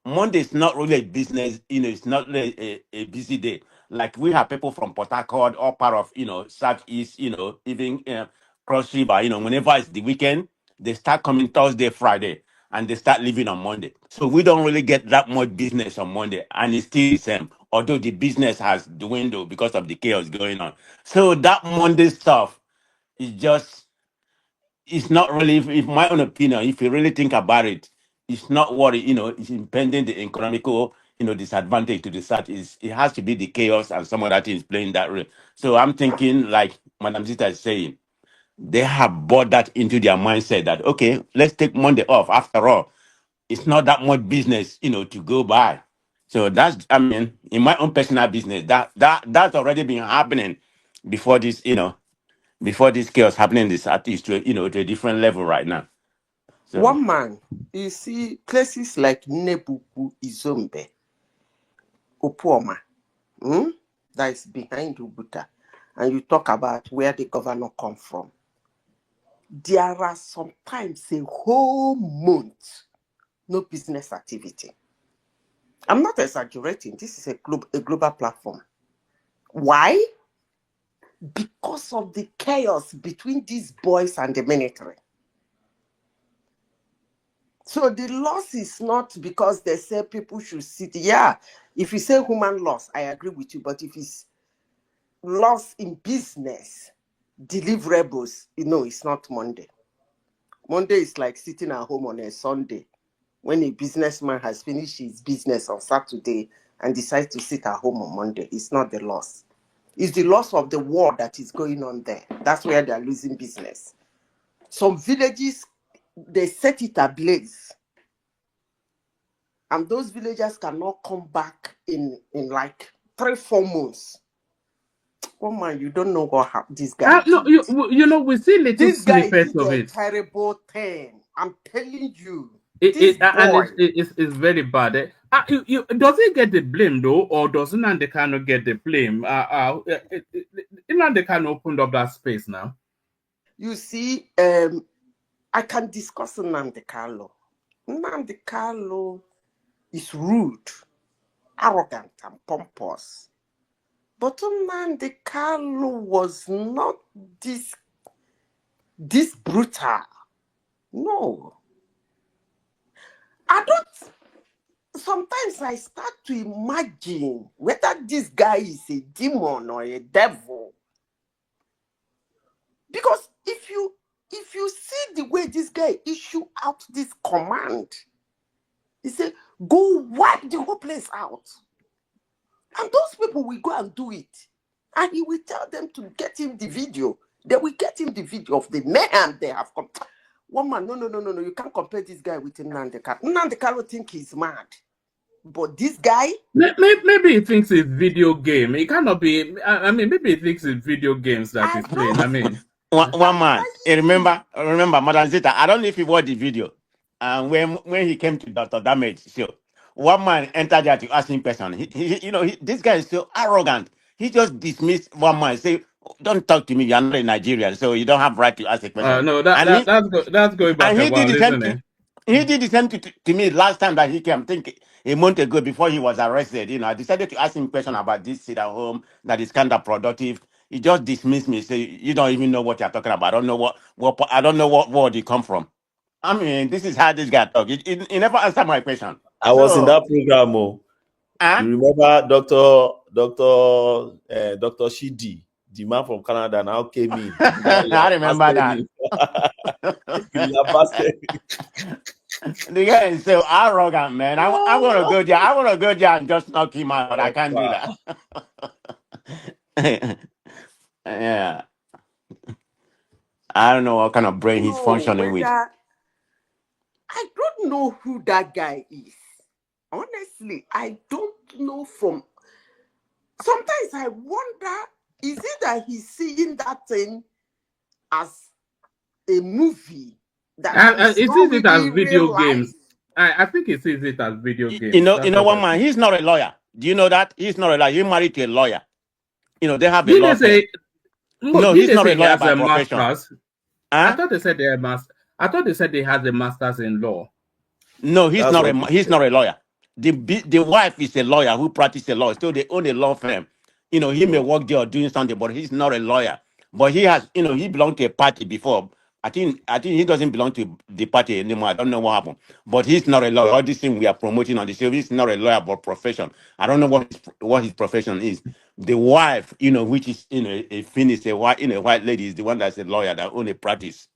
Monday is not really a business. It's not really a busy day. Like we have people from Port Harcourt, all part of Southeast. Even Cross River. Whenever it's the weekend, they start coming Thursday, Friday, and they start leaving on Monday. So we don't really get that much business on Monday, and it's still the same. Although the business has dwindled because of the chaos going on. So that Monday stuff is just, it's not really, if my own opinion, if you really think about it, it's not what it's impending the economical, disadvantage to the South. It has to be the chaos and some other things playing that role. So I'm thinking, like Madam Zita is saying, they have brought that into their mindset that, okay, let's take Monday off. After all, it's not that much business, to go by. So that's, in my own personal business, that's already been happening before this, before this chaos happening in the Southeast to, to a different level right now. So One man, you see places like Nebuku, Izombe, Opuoma, that is behind Ubuta, and you talk about where the governor come from. There are sometimes a whole month no business activity. I'm not exaggerating. This is a global platform. Why? Because of the chaos between these boys and the military. So the loss is not because they say people should sit. Yeah, if you say human loss, I agree with you. But if it's loss in business, deliverables, it's not Monday. Monday is like sitting at home on a Sunday when a businessman has finished his business on Saturday and decides to sit at home on Monday. It's not the loss. It's the loss of the war that is going on there. That's where they're losing business. Some villages, they set it ablaze. And those villagers cannot come back in like 3-4 months. Oh man, you don't know what this guy No, we see little This guy snippets did of a it. terrible thing. I'm telling you. And it's very bad. Does he get the blame though, or does Nnamdi Kanu get the blame? Nnamdi Kanu opened up that space now. You see, I can discuss Nnamdi Kanu. Nnamdi Kanu is rude, arrogant, and pompous. But Nnamdi Kanu was not this brutal. No. Sometimes I start to imagine whether this guy is a demon or a devil. Because if you see the way this guy issue out this command, he said, go wipe the whole place out. And those people will go and do it. And he will tell them to get him the video. They will get him the video of the mayhem they have come. One man, no. You can't compare this guy with Nnamdi Kanu. Nnamdi Kanu think he's mad. But this guy... Maybe he thinks it's video game. It cannot be... I mean, maybe he thinks it's video games that he's playing. I mean... One man, remember, Madam Zita, I don't know if you watched the video. And when he came to Dr. Damage show, one man entered there to ask him question. This guy is so arrogant. He just dismissed one man, say, don't talk to me, you're not a Nigerian, so you don't have right to ask a question. No, that's going back a while, isn't it? He did the same to me last time that he came, I think a month ago before he was arrested. I decided to ask him a question about this sit at home that is kind of productive. He just dismissed me, say, you don't even know what you're talking about. I don't know what word you come from. I mean, this is how this guy talk. He never answered my question. I was in that program. You remember Dr. Shidi, the man from Canada, now came in. I remember that. The guy is so arrogant, man. I want to go there. I want to go there and just knock him out, but I can't do that. Yeah. I don't know what kind of brain he's functioning with. I don't know who that guy is. Honestly, I don't know from... Sometimes I wonder, is it that he's seeing that thing as a movie? It sees it as video games. I think it sees it as video games. You know one man, he's not a lawyer. Do you know that? He's not a lawyer. He's married to a lawyer. They have a law firm. No, he's not a lawyer by profession. I thought they said they had I thought they said they had a master's in law. No, he's not a lawyer. The wife is a lawyer who practices law. So they own a law firm. He may work there or doing something, but he's not a lawyer. But he has, he belonged to a party before. I think he doesn't belong to the party anymore. I don't know what happened. But he's not a lawyer. All this thing we are promoting on the show, he's not a lawyer but profession. I don't know what his profession is. The wife, which is a Finnish, a white lady, is the one that's a lawyer that owns a practice.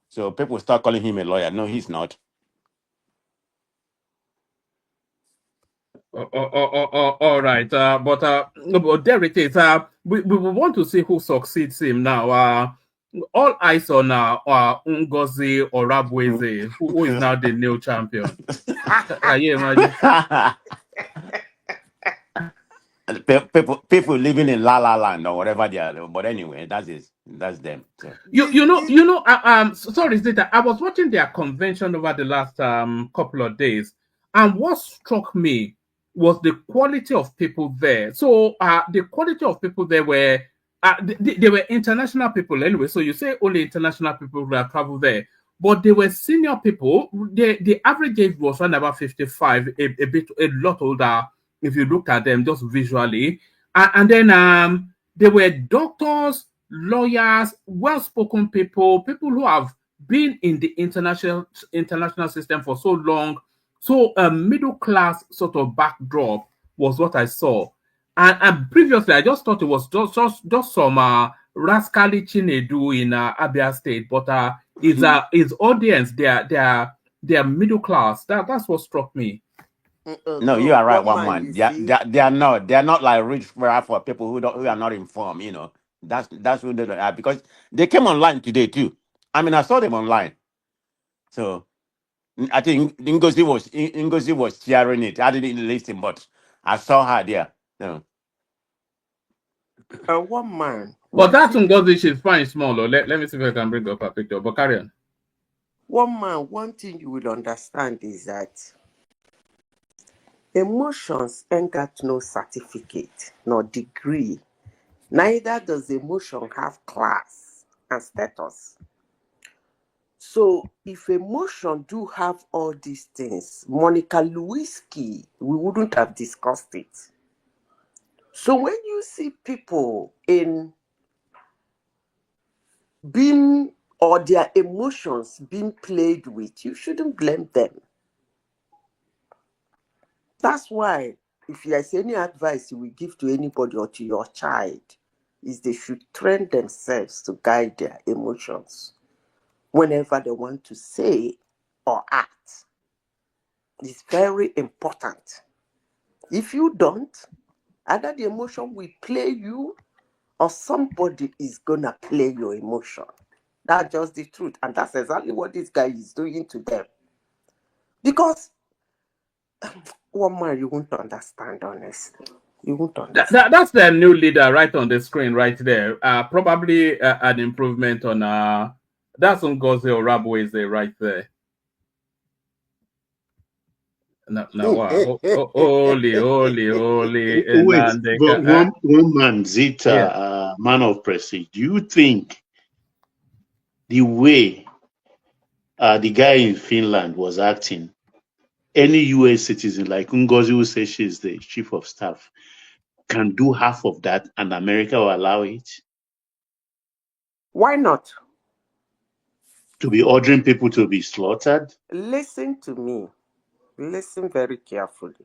So people start calling him a lawyer. No, he's not. All right, but there it is. We want to see who succeeds him now. All eyes on Ngozi Orabweze, who is now the new champion. Can you imagine? People living in La La Land or whatever they are. But anyway, that's them. So. Sorry, Zita, I was watching their convention over the last couple of days, and what struck me was the quality of people there. So the quality of people there were they were international people anyway. So you say only international people who have traveled there, but they were senior people. The average age was around about 55, a lot older if you looked at them just visually. And then there were doctors, lawyers, well-spoken people who have being in the international system for so long, so a middle class sort of backdrop was what I saw. And previously, I just thought it was just some rascally Chinedu in Abia State, but his audience, they are middle class. That's what struck me. No, you are right, One one man, man. you They are, see. they are not like rich for people who are not informed. You know, that's who they are, because they came online today too. I mean, I saw them online. So I think Ngozi was sharing it. I didn't listen, but I saw her there. So, One man, But one that thing, Ngozi, she's fine small. Let me see if I can bring up a picture. But carry on. one thing you will understand is that emotions ain't got no certificate, no degree. Neither does emotion have class and status. So if emotion do have all these things, Monica Lewinsky, we wouldn't have discussed it. So when you see people in being or their emotions being played with, you shouldn't blame them. That's why if there's any advice you will give to anybody or to your child, is they should train themselves to guide their emotions whenever they want to say or act. It's very important. If you don't, either the emotion will play you or somebody is gonna play your emotion. That's just the truth. And that's exactly what this guy is doing to them. Because one man, you won't understand, honestly. You won't understand. That's the new leader right on the screen right there. Probably an improvement on that's Ngozi Orabueze right there. Now, wow. Holy, Wait, but one man, Zita, yeah. man of prestige, do you think the way the guy in Finland was acting, any US citizen like Ngozi, who says she's the chief of staff, can do half of that and America will allow it? Why not? To be ordering people to be slaughtered? Listen to me. Listen very carefully.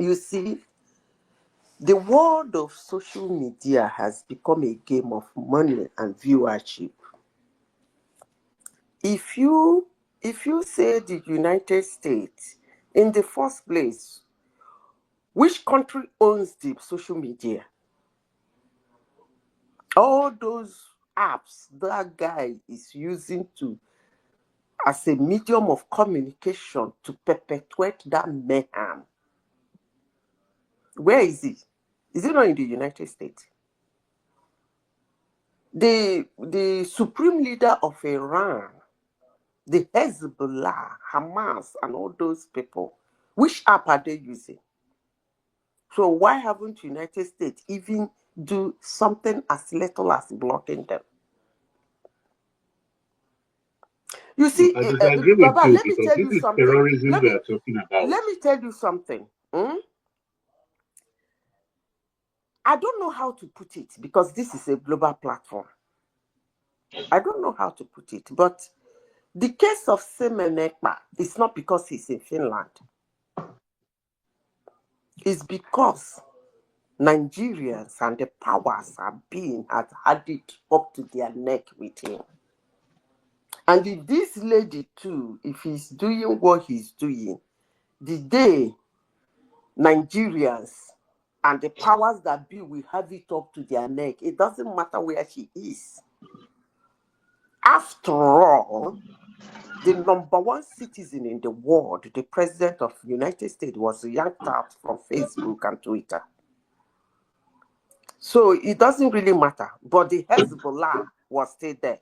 You see, the world of social media has become a game of money and viewership. If you say the United States, in the first place, which country owns the social media? All those apps that guy is using as a medium of communication to perpetuate that mayhem. Where is he? Is it not in the United States? The supreme leader of Iran, the Hezbollah, Hamas, and all those people, which app are they using? So why haven't United States even do something as little as blocking them? You see, I disagree with Baba, you let me because tell this you is something. terrorism we are talking about. Let me tell you something. I don't know how to put it because this is a global platform. I don't know how to put it, but the case of Semenekpa is not because he's in Finland. It's because Nigerians and the powers had had it up to their neck with him. And if this lady too, if he's doing what he's doing, the day Nigerians and the powers that be will have it up to their neck, it doesn't matter where she is. After all, the number one citizen in the world, the president of the United States, was yanked out from Facebook and Twitter. So it doesn't really matter. But the Hezbollah was still there.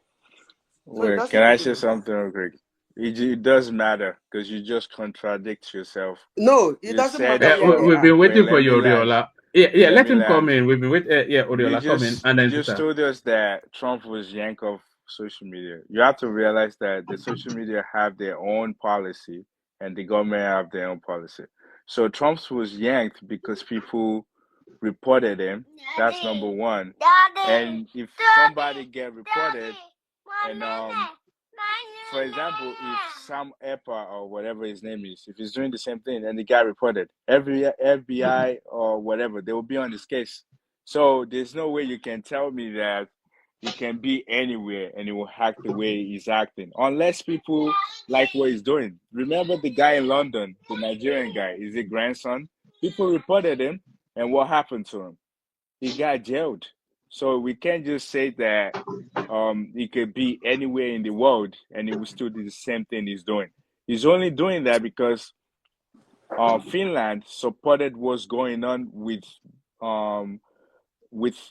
So it Wait, doesn't can I really say matter. something real quick? It does matter because you just contradict yourself. No, it You doesn't said matter where they We've are. been wait, waiting for let me you, land. Oriola. Yeah, Let let me him come land. in. We've been waiting. Oriola, come in, and You then just Zita. told us that Trump was yanked off social media. You have to realize that the social media have their own policy and the government have their own policy. So Trump's was yanked because people reported him. That's number one. And if somebody get reported and for example, if Sam Eppa or whatever his name is, if he's doing the same thing and the guy reported, every FBI or whatever, they will be on his case. So there's no way you can tell me that he can be anywhere and he will act the way he's acting, unless people like what he's doing. Remember the guy in London, the Nigerian guy, is a grandson? People reported him, and what happened to him? He got jailed. So we can't just say that he could be anywhere in the world and he will still do the same thing he's doing. He's only doing that because Finland supported what's going on with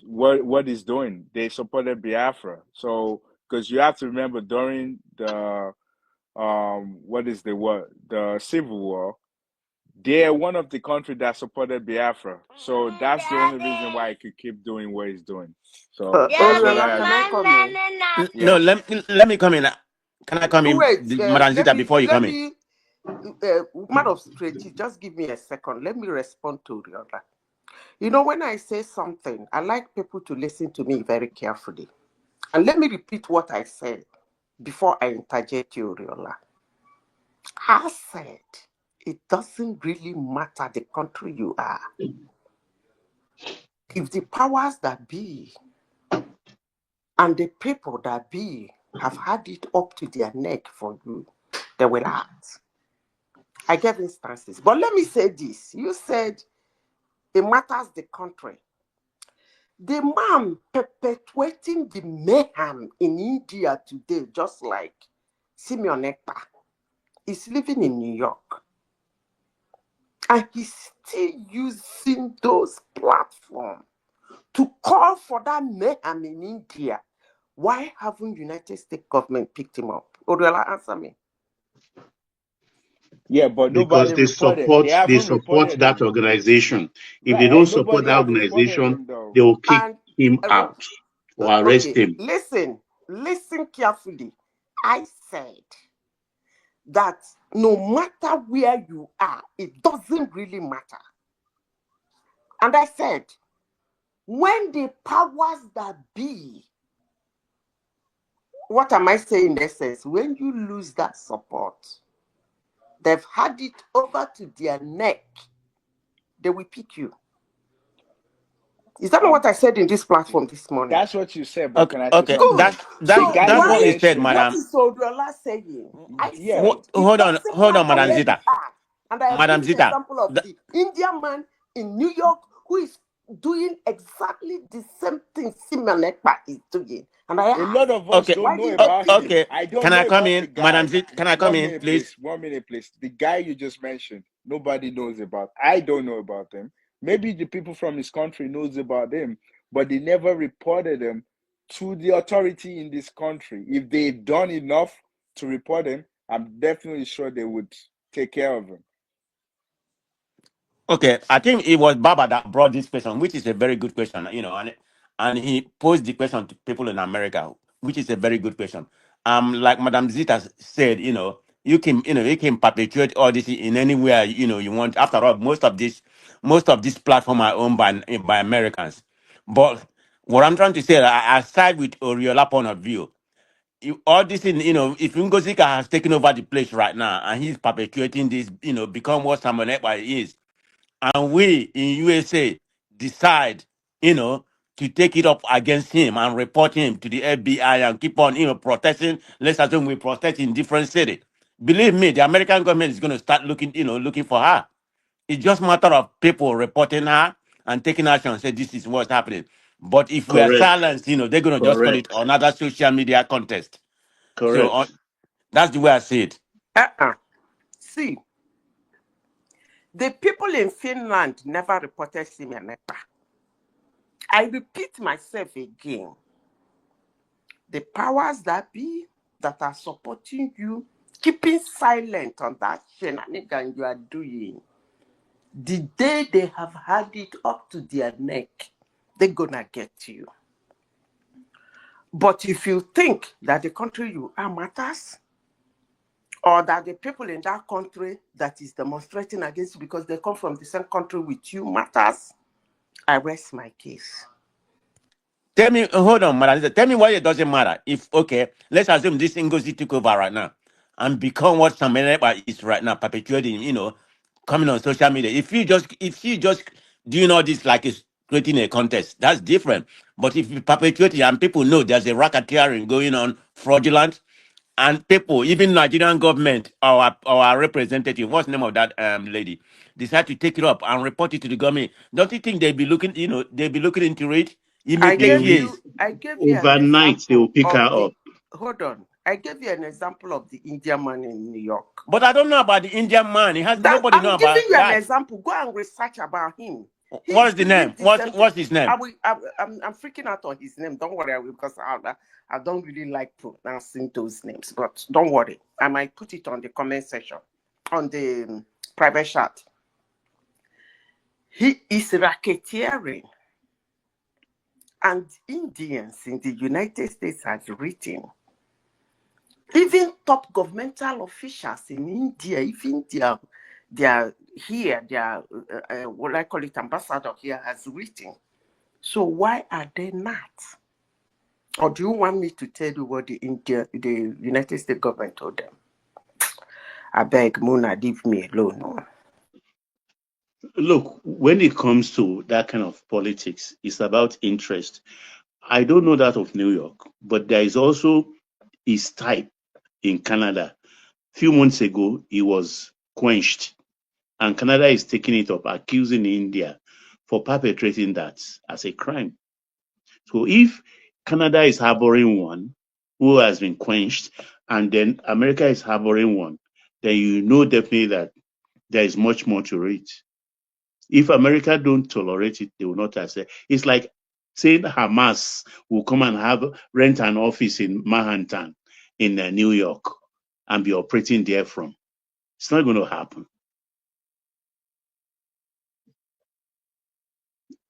what he's doing. They supported Biafra. So because you have to remember during the the Civil War, they're one of the countries that supported Biafra. So that's the only reason why he could keep doing what he's doing. So that's what I Can I come in? No, yes. let me come in. Can I come in, Wait, Madam Zita, before you come in? Woman of Straight, just give me a second. Let me respond to Riola. You know, when I say something, I like people to listen to me very carefully. And let me repeat what I said before I interject you, Riola. I said, it doesn't really matter the country you are. If the powers that be and the people that be have had it up to their neck for you, they will act. I gave instances. But let me say this. You said it matters the country. The man perpetuating the mayhem in India today, just like Simeon Ekpa, is living in New York. And he's still using those platforms to call for that mayhem in India. Why haven't United States government picked him up? Odela, answer me. Yeah, but Because nobody reported. They haven't support reported that him. organization. If Right, they don't and support nobody that have reported organization, him though. they will kick And him out or arrest okay, him. listen carefully. I said that no matter where you are, it doesn't really matter. And I said, when the powers that be, what am I saying in essence? When you lose that support, they've had it over to their neck, they will pick you. Is that not what I said in this platform this morning? That's what you said, but can I say Okay, something? So that's what you said, what Madam. is Odrola saying? I Yeah. said, it Hold doesn't on, matter Madam where Zita. you are. And I have Madam given the Zita. example of the Indian man in New York who is doing exactly the same thing Simeon Ekpa is doing. And I A lot asked, of us don't why know did they about pick him. him? Okay. I don't Can know I come about the in, Madam guy. Zita? Can I come in, please? 1 minute, please. The guy you just mentioned, nobody knows about. I don't know about him. Maybe the people from his country knows about him, but they never reported him to the authority in this country. If they've done enough to report him, I'm definitely sure they would take care of him. Okay, I think it was Baba that brought this question, which is a very good question, and he posed the question to people in America, which is a very good question. Like Madam Zita said, you can perpetuate all this in anywhere, you want. After all, most of these platforms are owned by Americans. But what I'm trying to say, I side with Oriola point of view. All this in, if Ngozika has taken over the place right now and he's perpetuating this, become what Samuel Ekpa is, and we in USA decide, to take it up against him and report him to the FBI and keep on, protesting, let's assume we protest in different cities. Believe me, the American government is going to start looking for her. It's just a matter of people reporting her and taking action and say this is what's happening. But if we are Correct. silenced, they're going to just call it Correct. another social media contest. So Correct. that's the way I see it. See, the people in Finland never reported Simeon Ekpa. I repeat myself again. The powers that be that are supporting you, keeping silent on that shenanigan you are doing, the day they have had it up to their neck, they're gonna get you. But if you think that the country you are matters, or that the people in that country that is demonstrating against you because they come from the same country with you matters, I rest my case. Tell me, hold on, Madam. Tell me why it doesn't matter. If, okay, let's assume this Ngozi took over right now and become what Samaneba is right now, perpetuating, coming on social media. If she just doing all this like it's creating a contest, that's different. But if you perpetuate it and people know there's a racketeering going on, fraudulent, and people, even Nigerian government, our representative, what's the name of that lady, decide to take it up and report it to the government, don't you think they'll be looking, they'll be looking into it I immediate gave years? you an Overnight, they will example pick her of the. up. Hold on. I gave you an example of the Indian man in New York. But I don't know about the Indian man. He has That nobody I'm know giving about you an that. example. Go and research about him. He What is the name? believed the same What's thing. his name? I'm freaking out on his name. Don't worry, I will, because I don't really like pronouncing those names. But don't worry, I might put it on the comment section, on the private chat. He is racketeering, and Indians in the United States have written. Even top governmental officials in India, even their here, their what I call it, ambassador here has written. So why are they not? Or do you want me to tell you what the United States government told them? I beg, Muna, leave me alone. No? Look, when it comes to that kind of politics, it's about interest. I don't know that of New York, but there is also his type in Canada. A few months ago, he was quenched, and Canada is taking it up, accusing India for perpetrating that as a crime. So if Canada is harboring one who has been quenched, and then America is harboring one, then you know definitely that there is much more to it. If America don't tolerate it, they will not accept. It's like saying Hamas will come and rent an office in Manhattan in New York and be operating there from. It's not going to happen.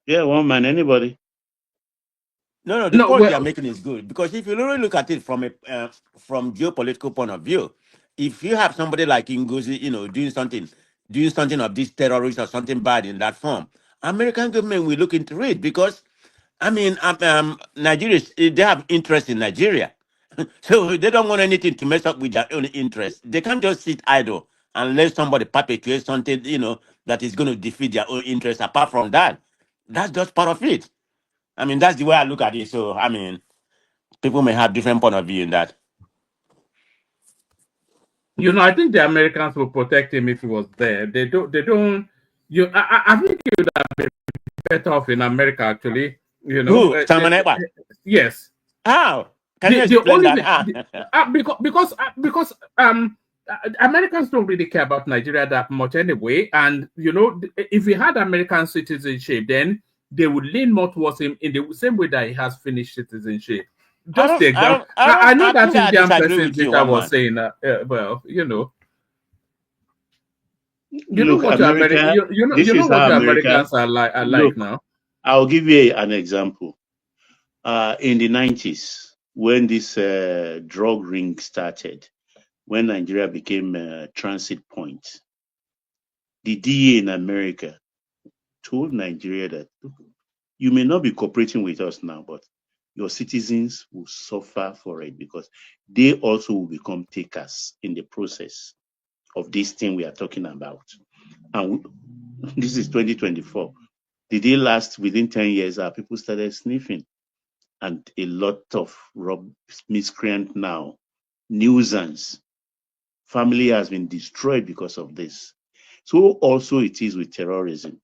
Yeah, one man, anybody. No, the point you're making is good, because if you really look at it from a from geopolitical point of view, if you have somebody like Ngozi, doing something of this terrorist or something bad in that form, American government will look into it, because I mean, Nigerians, they have interest in Nigeria, so they don't want anything to mess up with their own interest. They can't just sit idle and let somebody perpetuate something, that is going to defeat their own interest. Apart from that, that's just part of it. I mean, that's the way I look at it. So, I mean, people may have different point of view in that. I think the Americans will protect him if he was there. They don't. I think he would have been better off in America, actually. Who? Simon Ekpa? Yes. How? Can you explain that? Because Americans don't really care about Nigeria that much anyway. And, if he had American citizenship, then they would lean more towards him in the same way that he has Finnish citizenship. Just the example. I know that Indian person Twitter was saying, well, Look, what America, this is what how your America, Americans are like now. I'll give you an example. In the 90s, when this drug ring started, when Nigeria became a transit point, the DA in America told Nigeria that you may not be cooperating with us now, but your citizens will suffer for it, because they also will become takers in the process of this thing we are talking about. And this is 2024. Did it last within 10 years? Our people started sniffing, and a lot of miscreant now, nuisance, family has been destroyed because of this. So also it is with terrorism.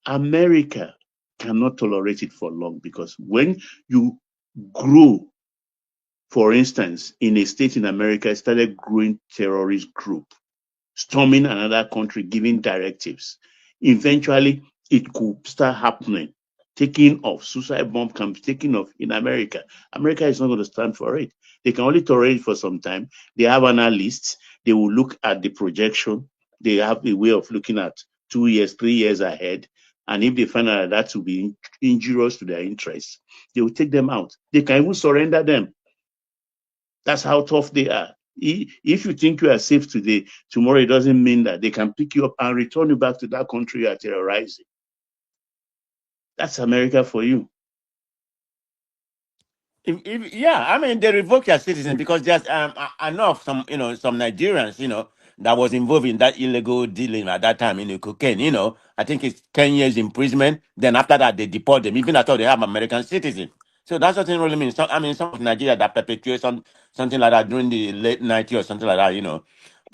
America cannot tolerate it for long, because when you grow, for instance, in a state in America, started growing terrorist group, storming another country, giving directives, eventually it could start happening. Taking off, suicide bomb can be taken off in America. America is not going to stand for it. They can only tolerate it for some time. They have analysts. They will look at the projection. They have a way of looking at 2 years, 3 years ahead. And if they find out that will be injurious to their interests, they will take them out. They can even surrender them. That's how tough they are. If you think you are safe today, tomorrow it doesn't mean that they can pick you up and return you back to that country you are terrorizing. That's America for you. Yeah, I mean they revoke your citizen because there's I know of some some Nigerians that was involved in that illegal dealing at that time in the cocaine. I think it's 10 years imprisonment. Then after that they deport them, even after they have American citizen. So that doesn't really mean. I mean some of Nigeria that perpetuate something like that during the late 90s or something like that.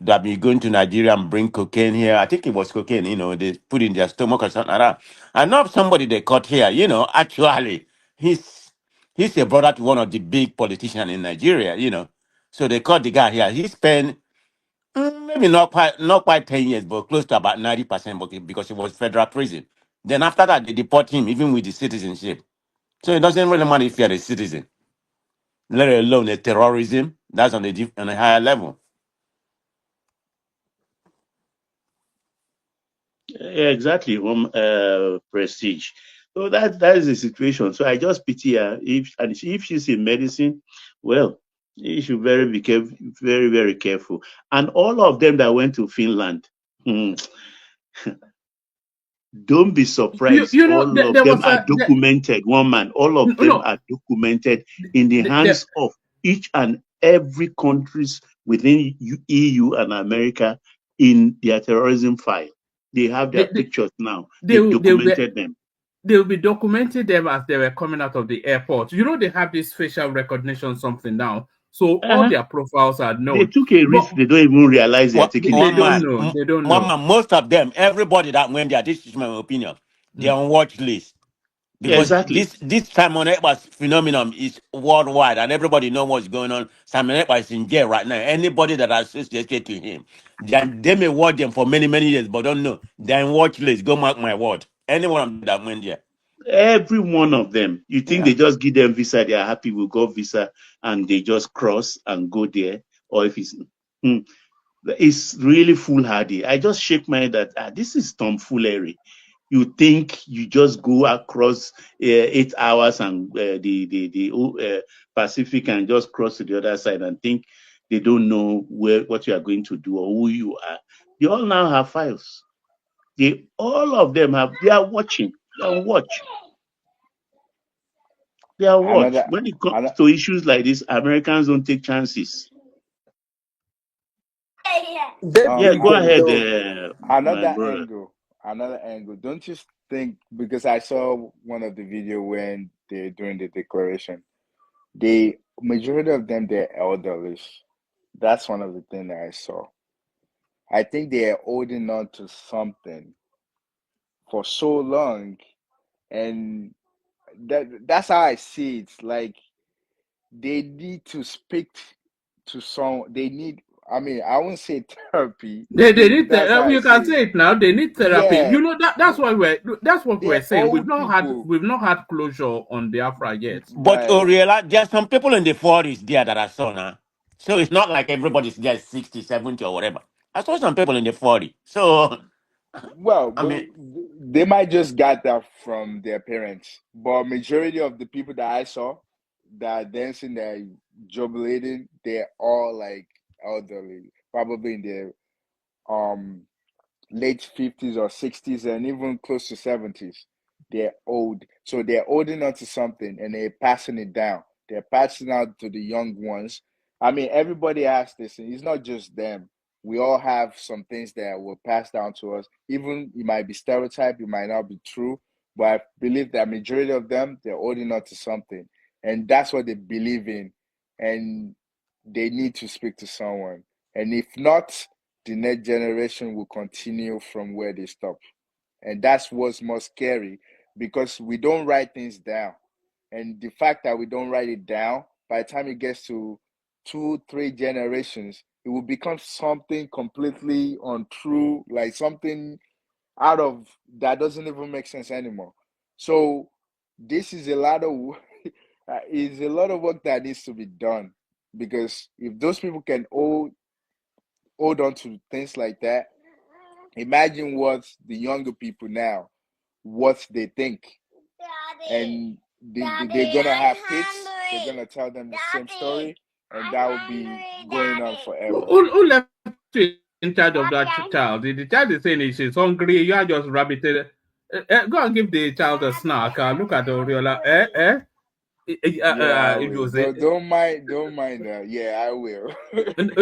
That be going to Nigeria and bring cocaine here. I think it was cocaine. They put in their stomach or something like that. I know of somebody they caught here. Actually he's a brother to one of the big politicians in Nigeria. So they caught the guy here. He spent maybe not quite 10 years, but close to about 90% because he was federal prison. Then after that, they deport him, even with the citizenship. So it doesn't really matter if you're a citizen, let alone a terrorism. That's on a higher level. Yeah, exactly. Prestige. So that is the situation. So I just pity her. If she's in medicine, well, you should be careful, very very careful. And all of them that went to Finland, don't be surprised. All of there them was are documented. One man, all of them no, are documented in the the, hands of each and every countries within EU and America in their terrorism file. They have their the, pictures now. they They've will documented them. they will be documenting them as they were coming out of the airport. They have this facial recognition something now, so all their profiles are They known. took a risk. They don't even realize they are taking They a don't risk. know. They don't One know. man, most of them, everybody that went there, this is my opinion, they're on watch list. Because Exactly. this Simon Ekpa's phenomenon is worldwide and everybody knows what's going on. Simon Ekpa is in jail right now. Anybody that associated to him, they may watch them for many, many years, but don't know. They're in watch list. Go mark my word. Anyone that went there. Every one of them. You think Yeah. they just give them visa, they are happy with God visa, and they just cross and go there. Or if it's really foolhardy. I just shake my head that this is tomfoolery. You think you just go across 8 hours and the Pacific and just cross to the other side and think they don't know what you are going to do or who you are. They all now have files. All of them they are watching. They are on watch. They are watch. When it comes to issues like this, Americans don't take chances. Yeah, go ahead, my brother. Another angle. Don't you think, because I saw one of the video when they're doing the declaration, the majority of them, they're elderly. That's one of the things that I saw. I think they are holding on to something for so long, and that's how I see it. Like, they need to speak to someone. They need, I mean, I won't say therapy. They need That's how therapy. I You can see say it now. They need therapy. Yeah, That's what we're they're saying. old people. We've not had closure on Biafra yet. But Right. Oriela, there are some people in the 40s there that I saw now. So it's not like everybody's there 60, 70 or whatever. I saw some people in the 40s. So, Well, I mean, they might just got that from their parents. But majority of the people that I saw that are dancing, that are jubilating, they're all like elderly, probably in their late 50s or 60s and even close to 70s. They're old. So they're holding on to something and they're passing it down. They're passing out to the young ones. I mean, everybody has this, and it's not just them. We all have some things that will pass down to us. Even it might be stereotype, it might not be true, but I believe that majority of them, they're holding on to something. And that's what they believe in. And they need to speak to someone. And if not, the next generation will continue from where they stop. And that's what's more scary, because we don't write things down. And the fact that we don't write it down, by the time it gets to 2-3 generations, it will become something completely untrue, like something out of that doesn't even make sense anymore. So this is a lot of is a lot of work that needs to be done, because if those people can hold on to things like that, imagine what the younger people now, what they think. And they're gonna have kids, they're gonna tell them the same story, and that will be going on forever. Who left you in charge of that child? The child is saying she's hungry. You are just rabbited. Go and give the child a snack. Look at Oriola. it was don't mind that. Yeah, I will.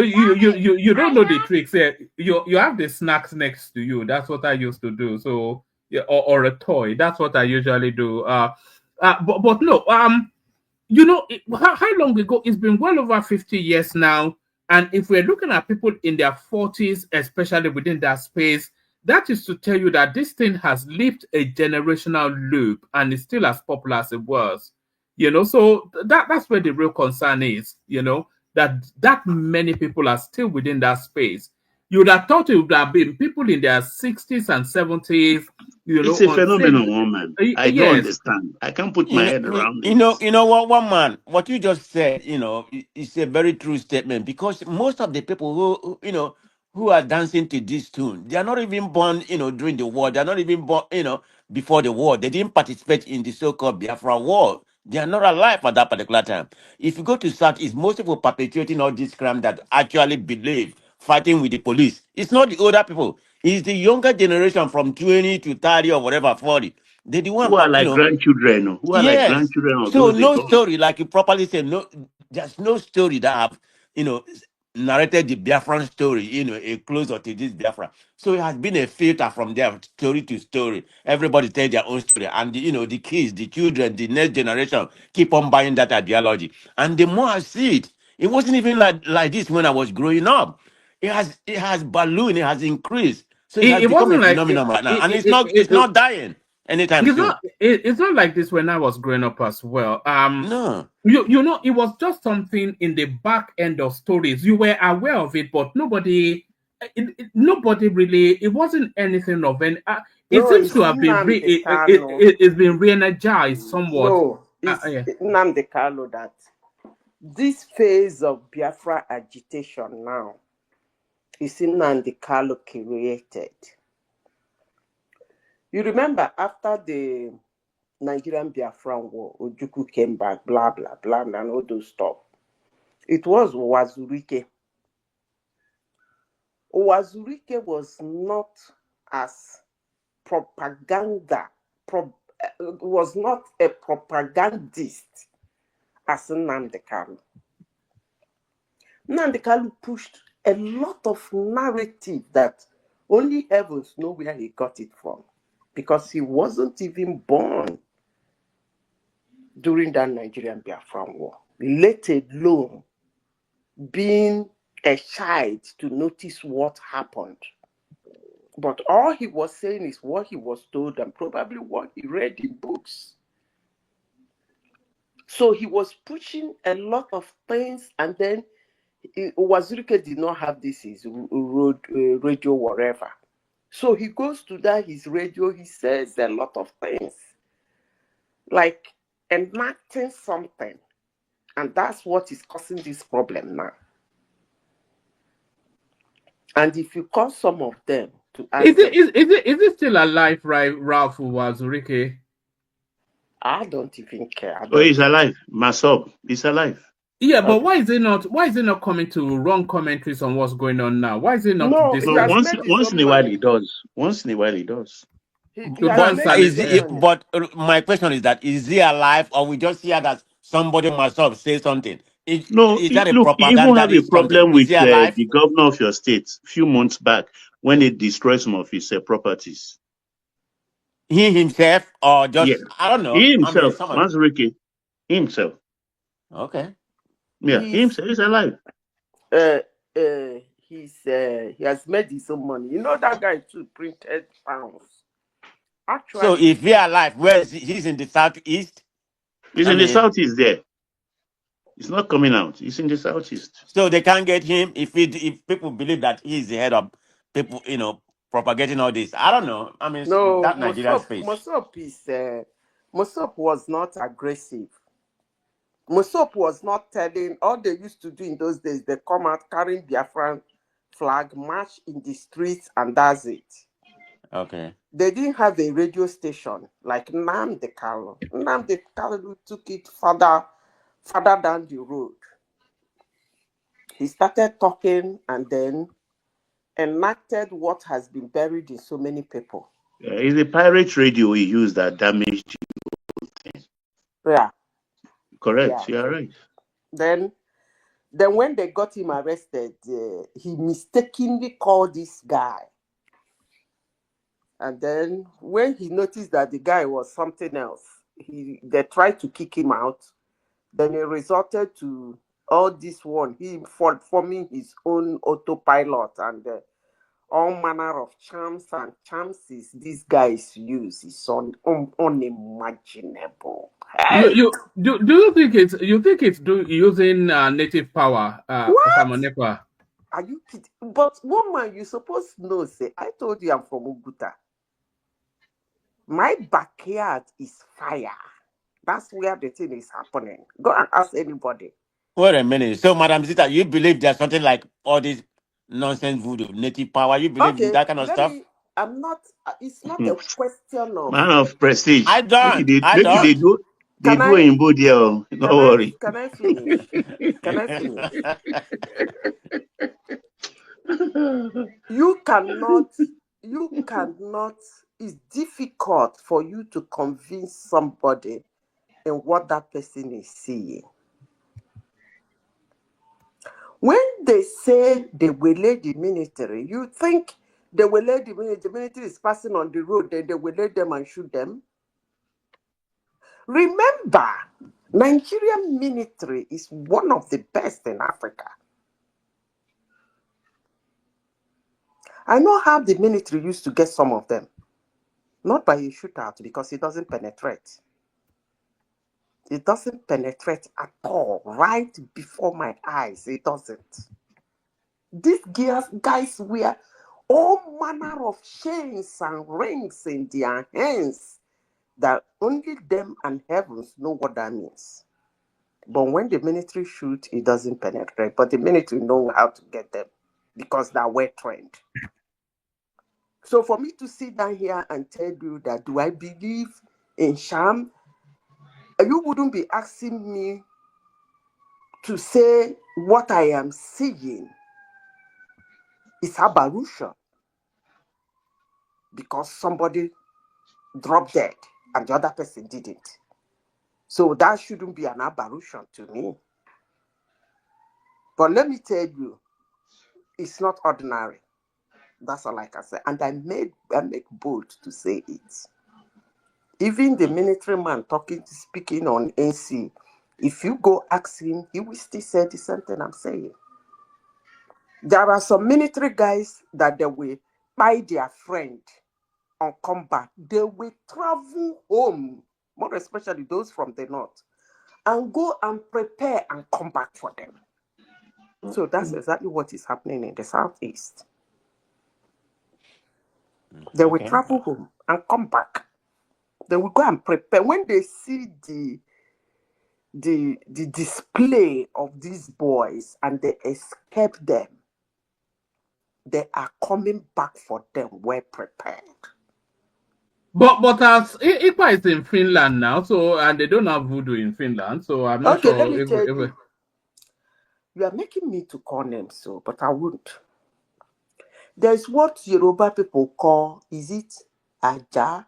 you don't know the tricks. Yeah, you have the snacks next to you. That's what I used to do. So yeah, or a toy. That's what I usually do. But no. How long ago? It's been well over 50 years now. And if we're looking at people in their 40s, especially within that space, that is to tell you that this thing has lived a generational loop and is still as popular as it was. So that's where the real concern is, that many people are still within that space. You would have thought it would have been people in their 60s and 70s, It's a on stage. phenomenon, woman. I don't Yes. understand. I can't put my head around it. You know what, one man, what you just said, is a very true statement because most of the people who are dancing to this tune, they are not even born, during the war. They are not even born, before the war. They didn't participate in the so-called Biafra war. They are not alive at that particular time. If you go to Southeast, most people perpetuating all this crime that actually believe fighting with the police. It's not the older people. It's the younger generation from 20 to 30 or whatever, 40. They the one, Who are like grandchildren? Who are like Yes. grandchildren of So those they no gone? story, like you properly said, no, there's no story that have, narrated the Biafran story, a closer to this Biafra. So it has been a filter from there, story to story. Everybody tell their own story. And the kids, the children, the next generation keep on buying that ideology. And the more I see it, it wasn't even like this when I was growing up. It has ballooned, it has increased. So it has It become a wasn't like phenomenon right now. And it's not dying anytime soon. it's not like this when I was growing up as well. No. It was just something in the back end of stories. You were aware of it, but nobody really. It wasn't anything of any. It No, seems it's to have been Nnamdi Kanu. it's been re-energized somewhat. No, it's Yeah. Nnamdi Kanu that this phase of Biafra agitation now is Nnamdi Kanu created. You remember after the Nigerian Biafran war, Ojukwu came back, blah, blah, blah, and all those stuff. It was Wazurike. Wazurike was not as was not a propagandist as Nnamdi Kanu. Nnamdi Kanu pushed a lot of narrative that only heavens know where he got it from, because he wasn't even born during that Nigerian Biafran war, let alone being a child to notice what happened. But all he was saying is what he was told and probably what he read in books. So he was pushing a lot of things, and then Wazirike did not have this his radio, whatever. So he goes to that his radio, he says a lot of things, like enacting something. And that's what is causing this problem now. And if you call some of them to ask Is it still alive, right, Ralph Wazurike? I don't even care. He's alive. Masop, he's alive. Yeah, but why is it not coming to wrong commentaries on what's going on now? Why is it not No, once in a while he does. Once in a while he does. But my question is that is he alive, or we just hear that somebody must have say something? Is that a Look, you even have a propagandist problem something? with Is he alive? the governor of your state a few months back when he destroyed some of his properties. He himself, or just I don't know. He himself, someone. Mazurike, himself. Okay. Yeah, himself is alive. He has made his own money. You know that guy too printed pounds. Actually, So if he alive, where is he? He's in the southeast. He's in the southeast there. He's not coming out. He's in the southeast. So they can't get him if people believe that he's the head of people, propagating all this. I don't know. no, that Nigerian space. Mosop was not aggressive. Mosop was not telling. All they used to do in those days, they come out carrying Biafran flag, march in the streets, and that's it. Okay. They didn't have a radio station like Nnamdi Kanu. Nnamdi Kanu took it further down the road. He started talking and then enacted what has been buried in so many people. It's a pirate radio he used that damaged the whole thing. Yeah. Correct. Yeah. You are right. Then when they got him arrested, he mistakenly called this guy. And then when he noticed that the guy was something else, they tried to kick him out. Then it resulted to all this one, him forming his own autopilot and all manner of charms and chances these guys use is unimaginable. Hey! Do you think it's using native power, What? Samonekwa? Are you kidding? But woman, you supposed to know, say, I told you I'm from Uguta. My backyard is fire. That's where the thing is happening. Go and ask anybody. Wait a minute. So, Madam Zita, you believe there's something like all this nonsense voodoo, native power? You believe in Okay, that kind of stuff? I'm not, it's not a question of, Man of prestige. I don't. I Make it don't. they can do I, in Bodia. Don't worry. can I finish? Can I finish? You cannot, it's difficult for you to convince somebody in what that person is seeing. When they say they will let the military, you think they will let the military is passing on the road, then they will let them and shoot them? Remember, Nigerian military is one of the best in Africa. I know how the military used to get some of them. Not by a shootout, because it doesn't penetrate. It doesn't penetrate at all. Right before my eyes, it doesn't. These guys wear all manner of chains and rings in their hands that only them and heavens know what that means. But when the military shoot, it doesn't penetrate. But the military know how to get them because they're well trained. So for me to sit down here and tell you that do I believe in sham, you wouldn't be asking me to say what I am seeing is aberration because somebody dropped dead and the other person didn't. So that shouldn't be an aberration to me. But let me tell you, it's not ordinary. That's all I can say. And I make bold to say it. Even the military man speaking on NC, if you go ask him, he will still say the same thing I'm saying. There are some military guys that they will buy their friend on combat. They will travel home, more especially those from the north, and go and prepare and come back for them. So that's exactly what is happening in the southeast. They will travel home and come back. They will go and prepare. When they see the display of these boys and they escape them, they are coming back for them well prepared. But as Ipa is in Finland now, so and they don't have voodoo in Finland, so I'm not sure. Okay, let me tell you. You are making me to call names, so but I wouldn't. There's what Yoruba people call, is it Aja?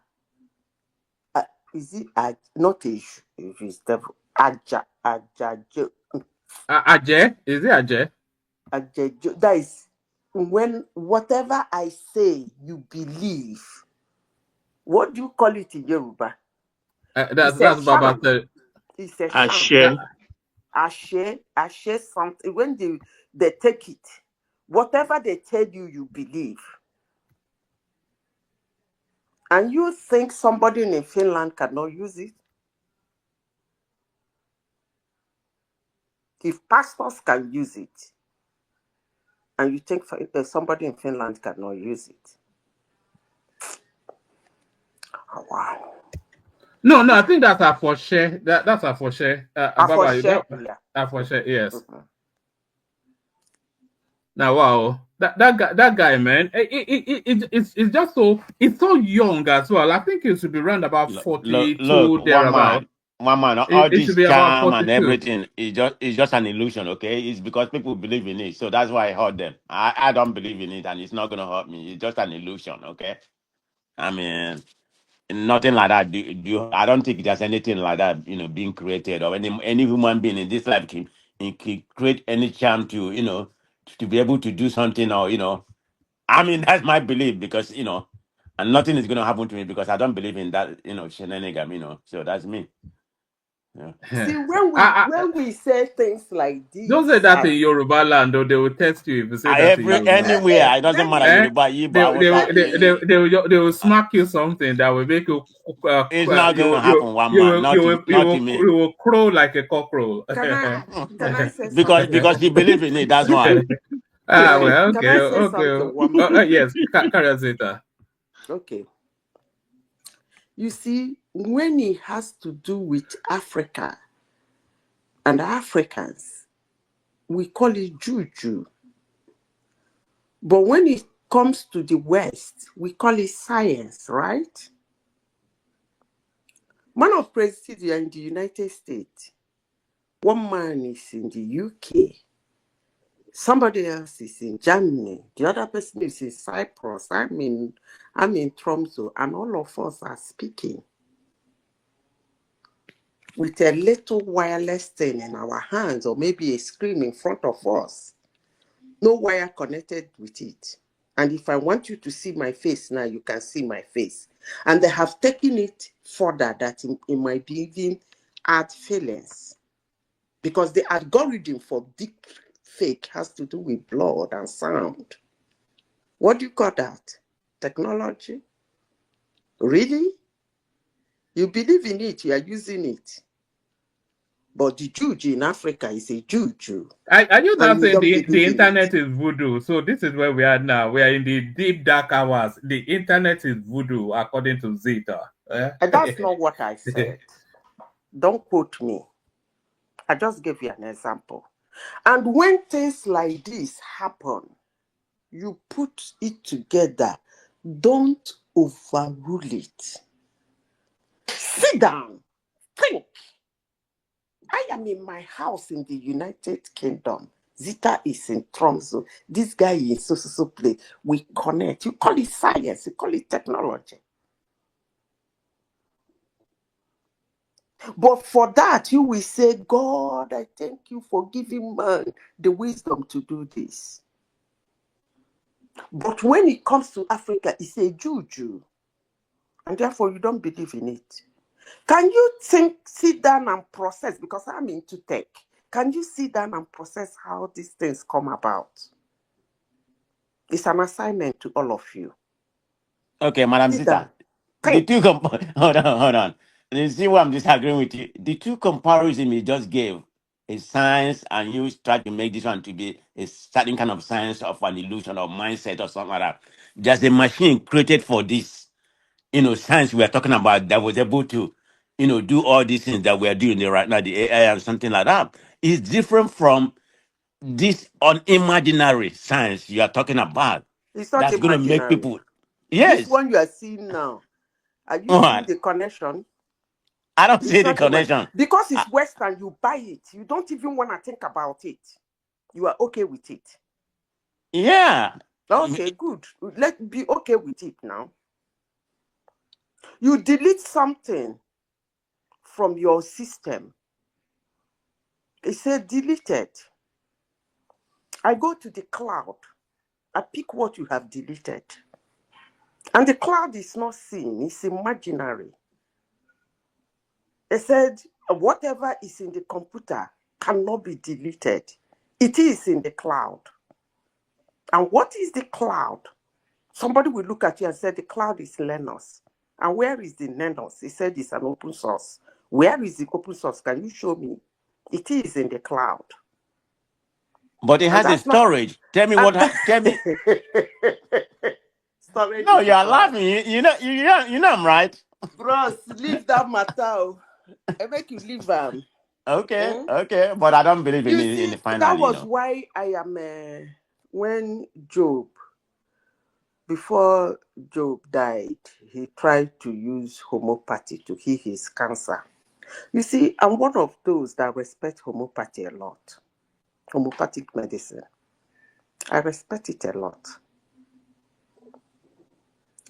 Is it not Ish? If it's devil, Aja, Aja. Aje? Is it Aje? Aja. That is when whatever I say you believe. What do you call it in Yoruba? That's Baba said. It's a sham. Ashe something. When they take it, whatever they tell you, you believe. And you think somebody in Finland cannot use it? If pastors can use it, and you think somebody in Finland cannot use it? Oh, wow. No, I think that's a for share. That's a for share. For share, yeah. A for share, yes. Mm-hmm. Now, wow, that guy, man, it's just it's so young as well. I think it should be around about 42 look, thereabout. One man, all this charm and everything is just an illusion, okay? It's because people believe in it, so that's why I hurt them. I don't believe in it, and it's not gonna hurt me. It's just an illusion, okay? I mean, nothing like that. I don't think there's anything like that, being created, or any human being in this life can create any charm to, to be able to do something, or, I mean, that's my belief, because, and nothing is going to happen to me because I don't believe in that, shenanigan, so that's me. Yeah. See, when we say things like Don't say this, that in Yoruba land, or they will test you if you say that in Yoruba. Anywhere, it doesn't matter, Yoruba, Igbo, They will smack you something that will make you. It's not going to happen, one man, not to me. You will crow like a cockerel. Can I say because you believe in it, that's why. Well, okay, Can I say something, one minute? yes, carry on, Zeta. Okay. You see, when it has to do with Africa and Africans, we call it juju. But when it comes to the West, we call it science, right? Man of president in the United States, one man is in the UK, somebody else is in Germany, the other person is in Cyprus, I'm in Tromso, and all of us are speaking with a little wireless thing in our hands, or maybe a screen in front of us. No wire connected with it. And if I want you to see my face now, you can see my face. And they have taken it further that it might be even add feelings. Because the algorithm for deep fake has to do with blood and sound. What do you call that? Technology? Really? You believe in it, you are using it. But the juju in Africa is a juju. Are you not saying the internet is voodoo? So this is where we are now. We are in the deep dark hours. The internet is voodoo, according to Zeta. And that's not what I said. Don't quote me. I just gave you an example. And when things like this happen, you put it together. Don't overrule it. Sit down. Think. I am in my house in the United Kingdom. Zita is in Tromso. This guy is so place. We connect. You call it science. You call it technology. But for that, you will say, God, I thank you for giving man the wisdom to do this. But when it comes to Africa, it's a juju. And therefore, you don't believe in it. Can you sit down and process? Because I'm into tech. Can you sit down and process how these things come about? It's an assignment to all of you. Okay, Madam Zita. Hold on. You see why I'm disagreeing with you? The two comparisons you just gave is science, and you try to make this one to be a certain kind of science of an illusion or mindset or something like that. There's a machine created for this, science we are talking about that was able to, do all these things that we are doing right now, the AI and something like that. It's different from this unimaginary science you are talking about. It's not that's going to make imaginary. people. Yes. This one you are seeing now. Are you What? seeing the connection? I don't see the connection. Because it's Western, you buy it. You don't even want to think about it. You are okay with it. Yeah. Okay, good. Let's be okay with it now. You delete something from your system. It said deleted. I go to the cloud. I pick what you have deleted. And the cloud is not seen. It's imaginary. It said whatever is in the computer cannot be deleted. It is in the cloud. And what is the cloud? Somebody will look at you and say the cloud is Linux. And where is the Linux? He said it's an open source. Where is the open source? Can you show me? It is in the cloud. But it has a storage. Tell me what. Tell me. Storage. No, you are laughing. You know I'm right. Bros, leave that matter. I make you leave them. Okay, but I don't believe in the final. That was why I am. When before Job died, he tried to use homeopathy to heal his cancer. You see, I'm one of those that respect homeopathy a lot. Homeopathic medicine. I respect it a lot.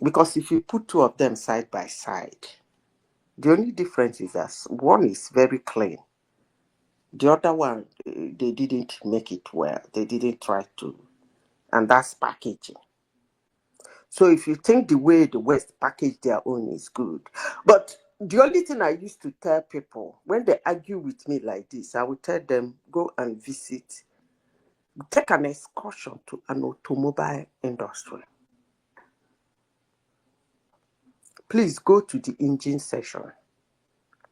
Because if you put two of them side by side, the only difference is that one is very clean. The other one, they didn't make it well. They didn't try to. And that's packaging. So if you think the way the West package their own is good. But the only thing I used to tell people, when they argue with me like this, I would tell them, go and visit, take an excursion to an automobile industry. Please go to the engine section.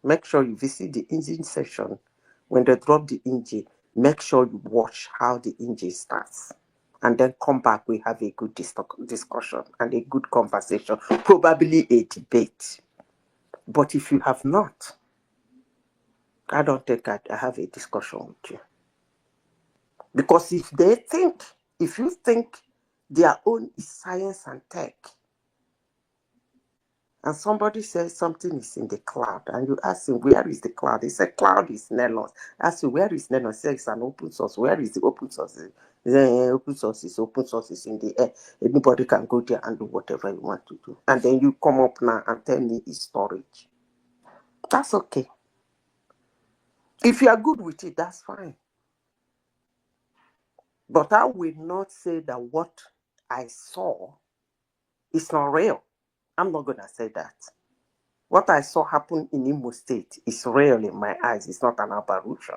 Make sure you visit the engine section. When they drop the engine, make sure you watch how the engine starts. And then come back, we have a good discussion and a good conversation, probably a debate. But if you have not, I don't think I have a discussion with you. Because if you think their own is science and tech, and somebody says something is in the cloud, and you ask him, where is the cloud? He said, cloud is nylon. Ask you, where is nylon? He said, it's an open source. Where is the open source? Open source is in the air. Anybody can go there and do whatever you want to do. And then you come up now and tell me it's storage. That's okay. If you are good with it, that's fine. But I will not say that what I saw is not real. I'm not going to say that. What I saw happen in Imo State is real in my eyes. It's not an aberration.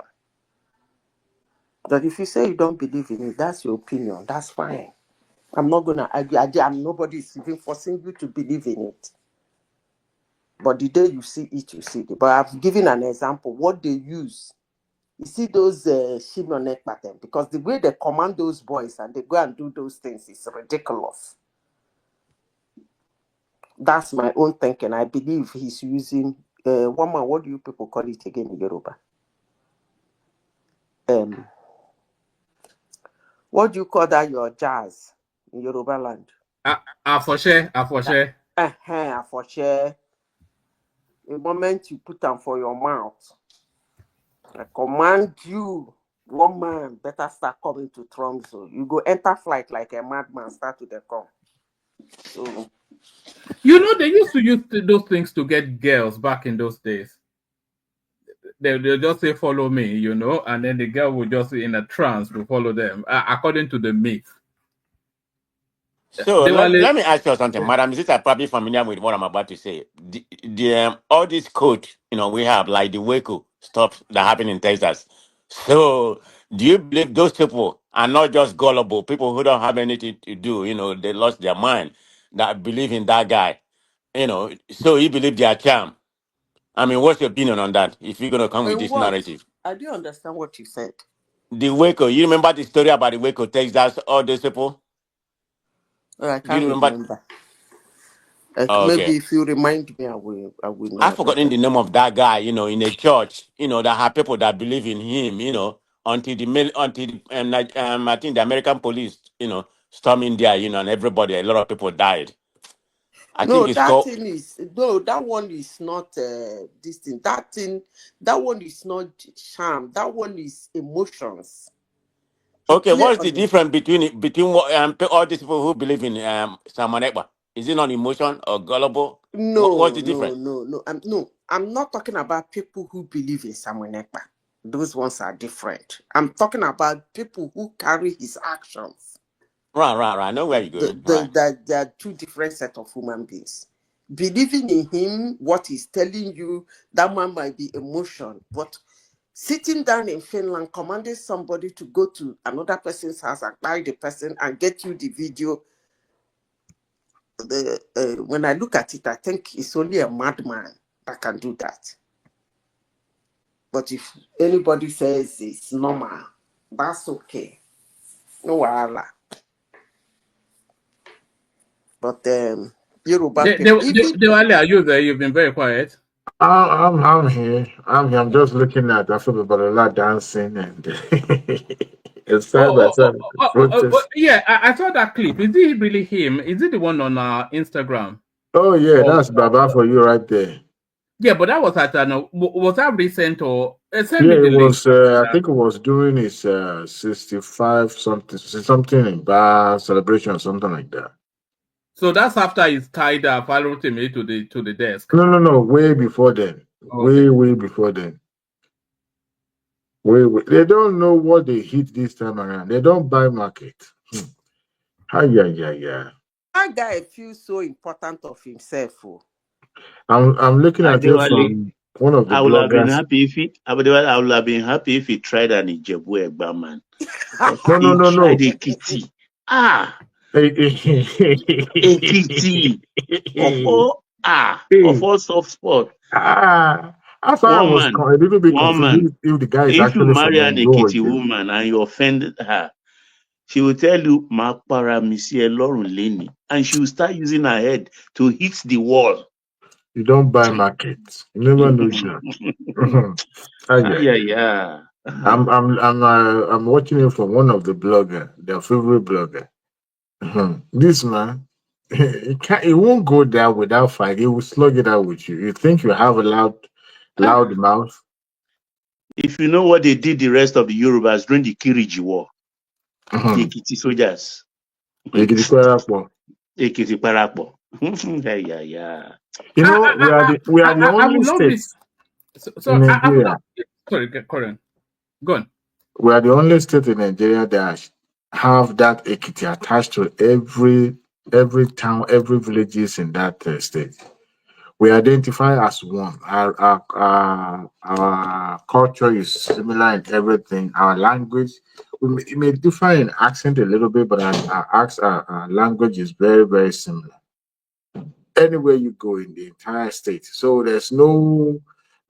But if you say you don't believe in it, that's your opinion. That's fine. I'm not going to argue. Nobody is even forcing you to believe in it. But the day you see it, you see it. But I've given an example. What they use. You see those Shimonek pattern, because the way they command those boys and they go and do those things is ridiculous. That's my own thinking. I believe he's using one man. What do you people call it again in Yoruba? What do you call that? Your jazz in Yoruba land? Afoshe. Afoshe. The moment you put them for your mouth, I command you, one man, better start coming to Tromso. You go enter flight like a madman, start to the come. So, you know, they used to use those things to get girls back in those days. They'll just say, follow me, you know, and then the girl will just be in a trance to follow them, according to the myth. So let me ask you something, Madam. Is probably familiar with what I'm about to say? All this code, we have like the Waco stuff that happened in Texas. So do you believe those people are not just gullible people who don't have anything to do? They lost their mind that believe in that guy. So you believe their charm. I mean, what's your opinion on that? If you're gonna come with this narrative, I do understand what you said. The Waco. You remember the story about the Waco, Texas? All those people. I can't remember. Maybe if you remind me, I will know. I've forgotten the name of that guy, in a church, that have people that believe in him, until I think the American police, storm India, and everybody, a lot of people died. That one is not this thing. That one is not charm. That one is emotions. Okay, what's the difference between all these people who believe in Samanekba? Is it not emotion or gullible? No, what's the difference? No. I'm not talking about people who believe in Samanekba. Those ones are different. I'm talking about people who carry his actions. Right. I know where you're going. There are two different sets of human beings. Believing in him, what he's telling you, that man might be emotion, but sitting down in Finland, commanding somebody to go to another person's house and buy the person and get you the video. When I look at it, I think it's only a madman that can do that. But if anybody says it's normal, that's okay. No wahala. But Yoruba people, are you there? You've been very quiet. I'm here. I'm just looking at Afe Babalola dancing and it's side by side. Yeah, I saw that clip. Is it really him? Is it the one on Instagram? Oh yeah, that's Baba for you right there. Yeah, but that was was that recent or? It was. I think it was during his 65 something in bar celebration or something like that. So that's after he's tied Falotimi to the desk. No. Way before then. Okay. Way before then. Way. They don't know what they hit this time around. They don't buy market. Yeah. That guy feels so important of himself. Oh. I'm looking at it Adewale, from one of the I would have been bloggers. happy if he. I would have been happy if he tried an Ijebu Egba man. But he No. tried Ekiti. Ekiti of all soft spot. After I was a little bit confused if the guy is If you actually from marry an Ondo. Ekiti woman and you offend her, she will tell you, "Ma para misi Lorun Leni," and she will start using her head to hit the wall. You don't buy markets. You never know that. I'm watching it from one of the blogger, their favorite blogger. This man, he won't go there without fight. He will slug it out with you. You think you have a loud mouth? If you know what they did the rest of the Yorubas during the Kiriji War, the Ekiti soldiers. Ekiti Parappo. Ekiti Parappo. You know, we are the only states in Nigeria. Sorry, Corin. Go on. We are the only state in Nigeria that have that Ekiti attached to every town, every villages in that state. We identify as one. Our culture is similar in everything. Our language, it may differ in accent a little bit, but our language is very, very similar. Anywhere you go in the entire state, so there's no.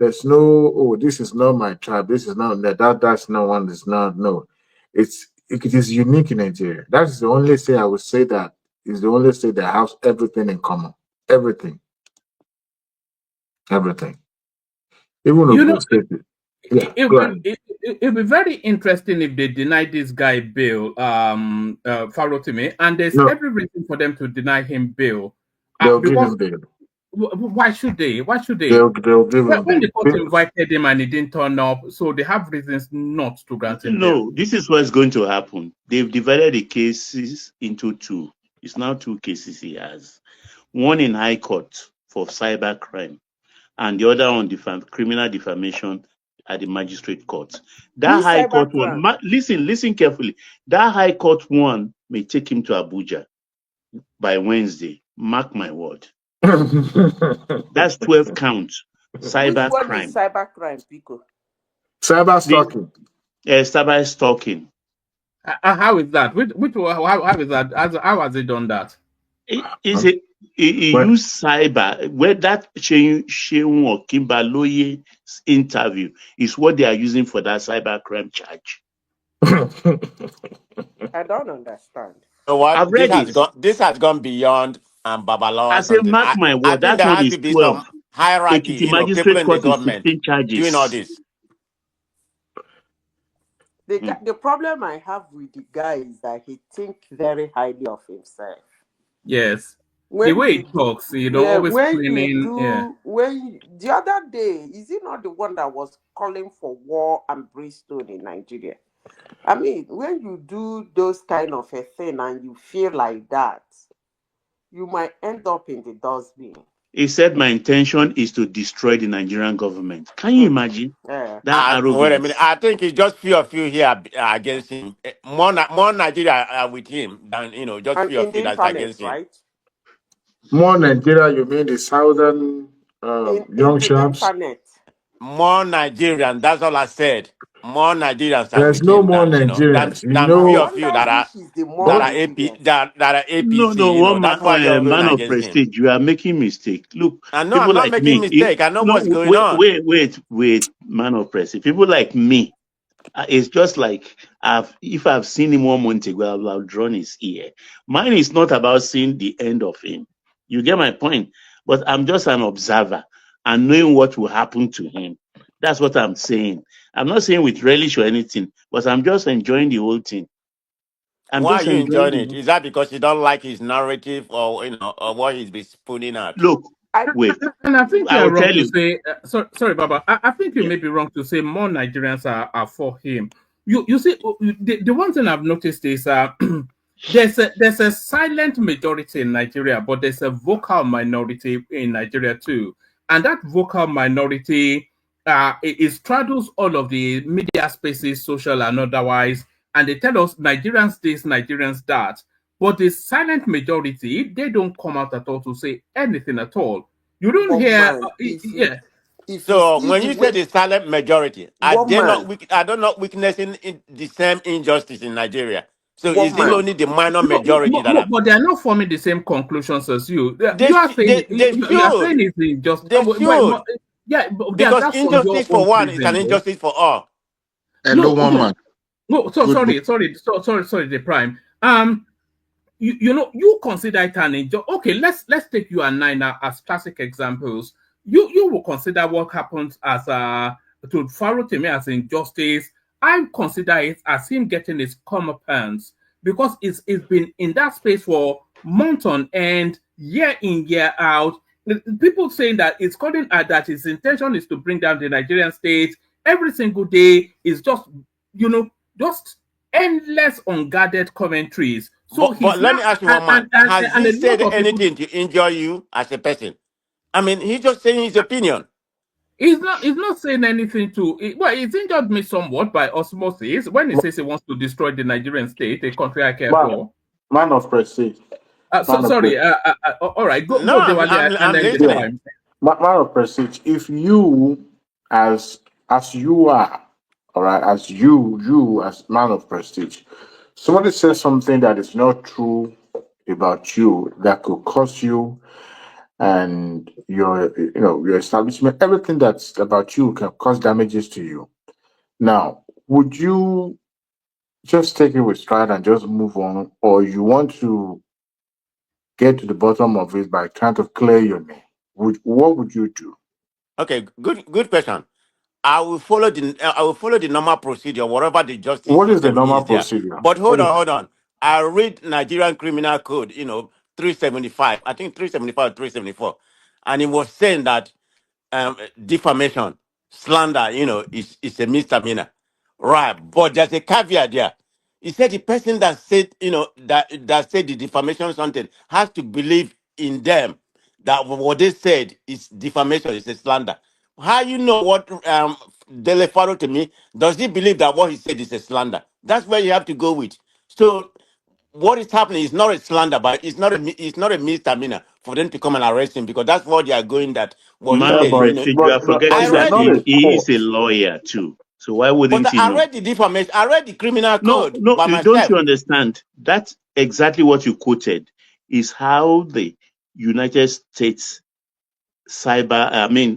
Oh, this is not my tribe. This is not that's not one. It's not no. It is unique in Nigeria. That is the only state I would say that is the only state that has everything in common. Everything. Even Ogun State. It'd be very interesting if they deny this guy bail, Farotimi, and there's every reason for them to deny him bail. They'll give him bail. Why should they? They'll give him when the court invited him and he didn't turn up, so they have reasons not to grant him bail. No, this is what's going to happen. They've divided the cases into two. It's now two cases he has. One in High Court for cyber crime, and the other on criminal defamation at the magistrate court. That High Court one, listen carefully. That High Court one may take him to Abuja by Wednesday. Mark my word. That's 12 counts. Cyber Which one crime. is cyber crime, Pico? Cyber stalking. Cyber stalking. How is that? How is that? How has he done that? He used cyber. Where that Sheun Kimbaloye's interview is what they are using for that cyber crime charge. I don't understand. So what? I've read this has gone beyond Babalola. I say, mark my word, that's there not has his to be 12. some hierarchy, people in the government doing all this. The problem I have with the guy is that he thinks very highly of himself. Yes. The way he talks, always the other day, is he not the one that was calling for war and brimstone in Nigeria? I mean, when you do those kind of a thing and you feel like that, you might end up in the dustbin. He said, my intention is to destroy the Nigerian government. Can you imagine that arrogance? Wait a minute. I think it's just few of you here against him. More Nigeria are with him than, just few of you that's against him. Right? More Nigeria, you mean the southern young sharps? More Nigerians, that's all I said. More Nigerians. There's no more Nigerians. Than few of you that are APC. No, one that's why you're man of against prestige. him. You are making mistake. Look, I know I'm not making mistake. I know what's going on. Wait, man of prestige. People like me. It's just like if I've seen him 1 month ago, I've drawn his ear. Mine is not about seeing the end of him. You get my point? But I'm just an observer and knowing what will happen to him. That's what I'm saying. I'm not saying with relish or anything, but I'm just enjoying the whole thing. Why are you enjoying it? Is that because you don't like his narrative or or what he's been putting out? Look, wait. And I think you're wrong to say. Sorry, Baba. I think you may be wrong to say more Nigerians are for him. You see, the one thing I've noticed is there's a silent majority in Nigeria, but there's a vocal minority in Nigeria too. And that vocal minority it straddles all of the media spaces, social and otherwise, and they tell us Nigerians this, Nigerians that. But the silent majority, they don't come out at all to say anything at all. You don't One hear, man, if yeah. you so see when the you say the silent majority, are One they not man. are they not witnessing the same injustice in Nigeria? So One is it man. only the minor No, majority that are but they are not forming the same conclusions as you. they they You are saying should it's just they should yeah, but because that's from your injustice for own one is an reason, though. injustice for all. Hello, No, one man. no. So Good sorry, morning. sorry, the prime. You know, you consider it an injustice. Okay, let's take you and Nina as classic examples. You will consider what happens as to Pharaoh to me as injustice. I consider it as him getting his comeuppance because it's been in that space for months on end, year in, year out. People saying that it's calling that his intention is to bring down the Nigerian state every single day is just, you know, just endless unguarded commentaries. So But he's let now me ask you one man. Has and he a lot said of people. anything to injure you as a person? I mean, he's just saying his opinion. He's not saying anything to well, he's injured me somewhat by osmosis when he says he wants to destroy the Nigerian state, a country I care Man, for. man of prestige. So Man of sorry. prestige. All right, No, go Diwali I'm and then the Yeah. listening. prime. Man of prestige. If you as you are, all right, as you as man of prestige, somebody says something that is not true about you that could cause you and your establishment, everything that's about you can cause damages to you. Now, would you just take it with stride and just move on, or you want to get to the bottom of it by trying to clear your name? What would you do? Okay, good question. I will follow the normal procedure, whatever the justice What is the system normal is there. procedure? But What is hold on. I read Nigerian Criminal Code, 375. I think 375 or 374. And it was saying that defamation, slander, is a misdemeanor. Right. But there's a caveat there. He said the person that said, that said the defamation something has to believe in them that what they said is defamation, is a slander. How you know what Dele Faro to me? Does he believe that what he said is a slander? That's where you have to go with. So what is happening is not a slander, but it's not a misdemeanor for them to come and arrest him because that's what they are going that what he Man yeah, of said. prestige, you are but I forgetting it's that read not it, a he is court. a lawyer too. So why but wouldn't he I know? read the defamation. I read the criminal No, code no, by don't myself. you understand? That's exactly what you quoted is how the United States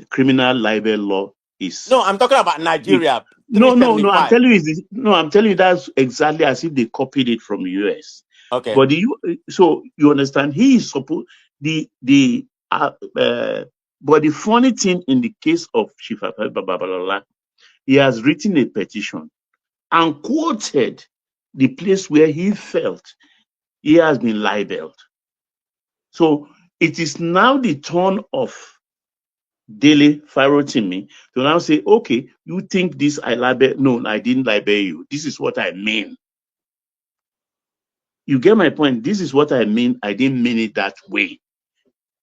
criminal libel law is. No, I'm talking about Nigeria No. I'm 375. telling you this. No, I'm telling you that's exactly as if they copied it from the US. Okay. But so you understand? He is supposed the but the funny thing in the case of Chief Afe Babalola, he has written a petition and quoted the place where he felt he has been libeled. So it is now the turn of Dele Farotimi to now say, okay, you think this I libel? No, I didn't libel you. This is what I mean. You get my point? This is what I mean. I didn't mean it that way.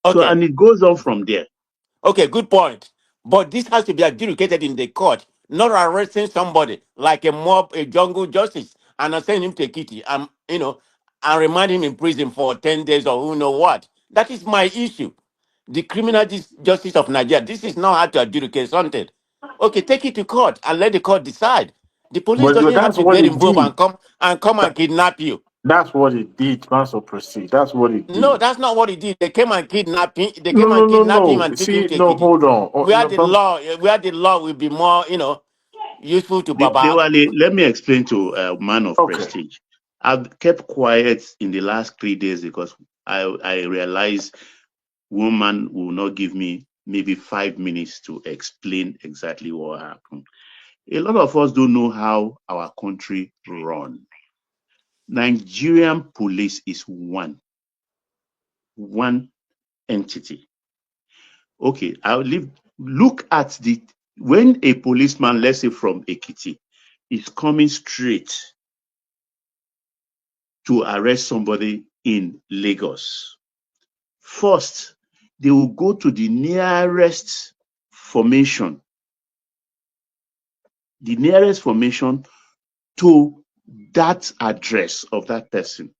So, Okay. and it goes on from there. Okay, good point. But this has to be adjudicated in the court, not arresting somebody like a mob, a jungle justice, and send him to Kitty, and remand him in prison for 10 days or who know what. That is my issue. The criminal justice of Nigeria. This is not how to adjudicate something. Okay, take it to court and let the court decide. The police But doesn't have that's to what get he involved did. and come and kidnap you. That's what he did. Master proceed. That's what he No, did. that's not what he did. They came and kidnapped him. They No, came no, and no, kidnapped him no. and took him See, to no, Ekiti. hold on. Where the law will be more, useful to Baba. Let me explain to a man of Okay. prestige. I've kept quiet in the last 3 days because I realized woman will not give me maybe 5 minutes to explain exactly what happened. A lot of us don't know how our country run. Nigerian police is one entity. Okay, look at when a policeman, let's say from Ekiti, is coming straight to arrest somebody in Lagos. First, they will go to the nearest formation, to that address of that person.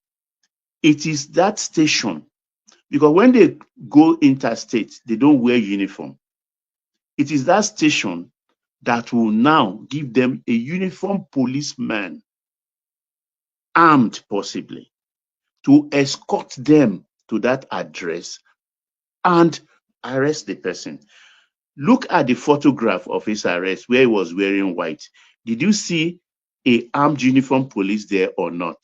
It is that station, because when they go interstate, they don't wear uniform. It is that station that will now give them a uniformed policeman, armed possibly, to escort them to that address and arrest the person. Look at the photograph of his arrest where he was wearing white. Did you see a armed uniform police there or not?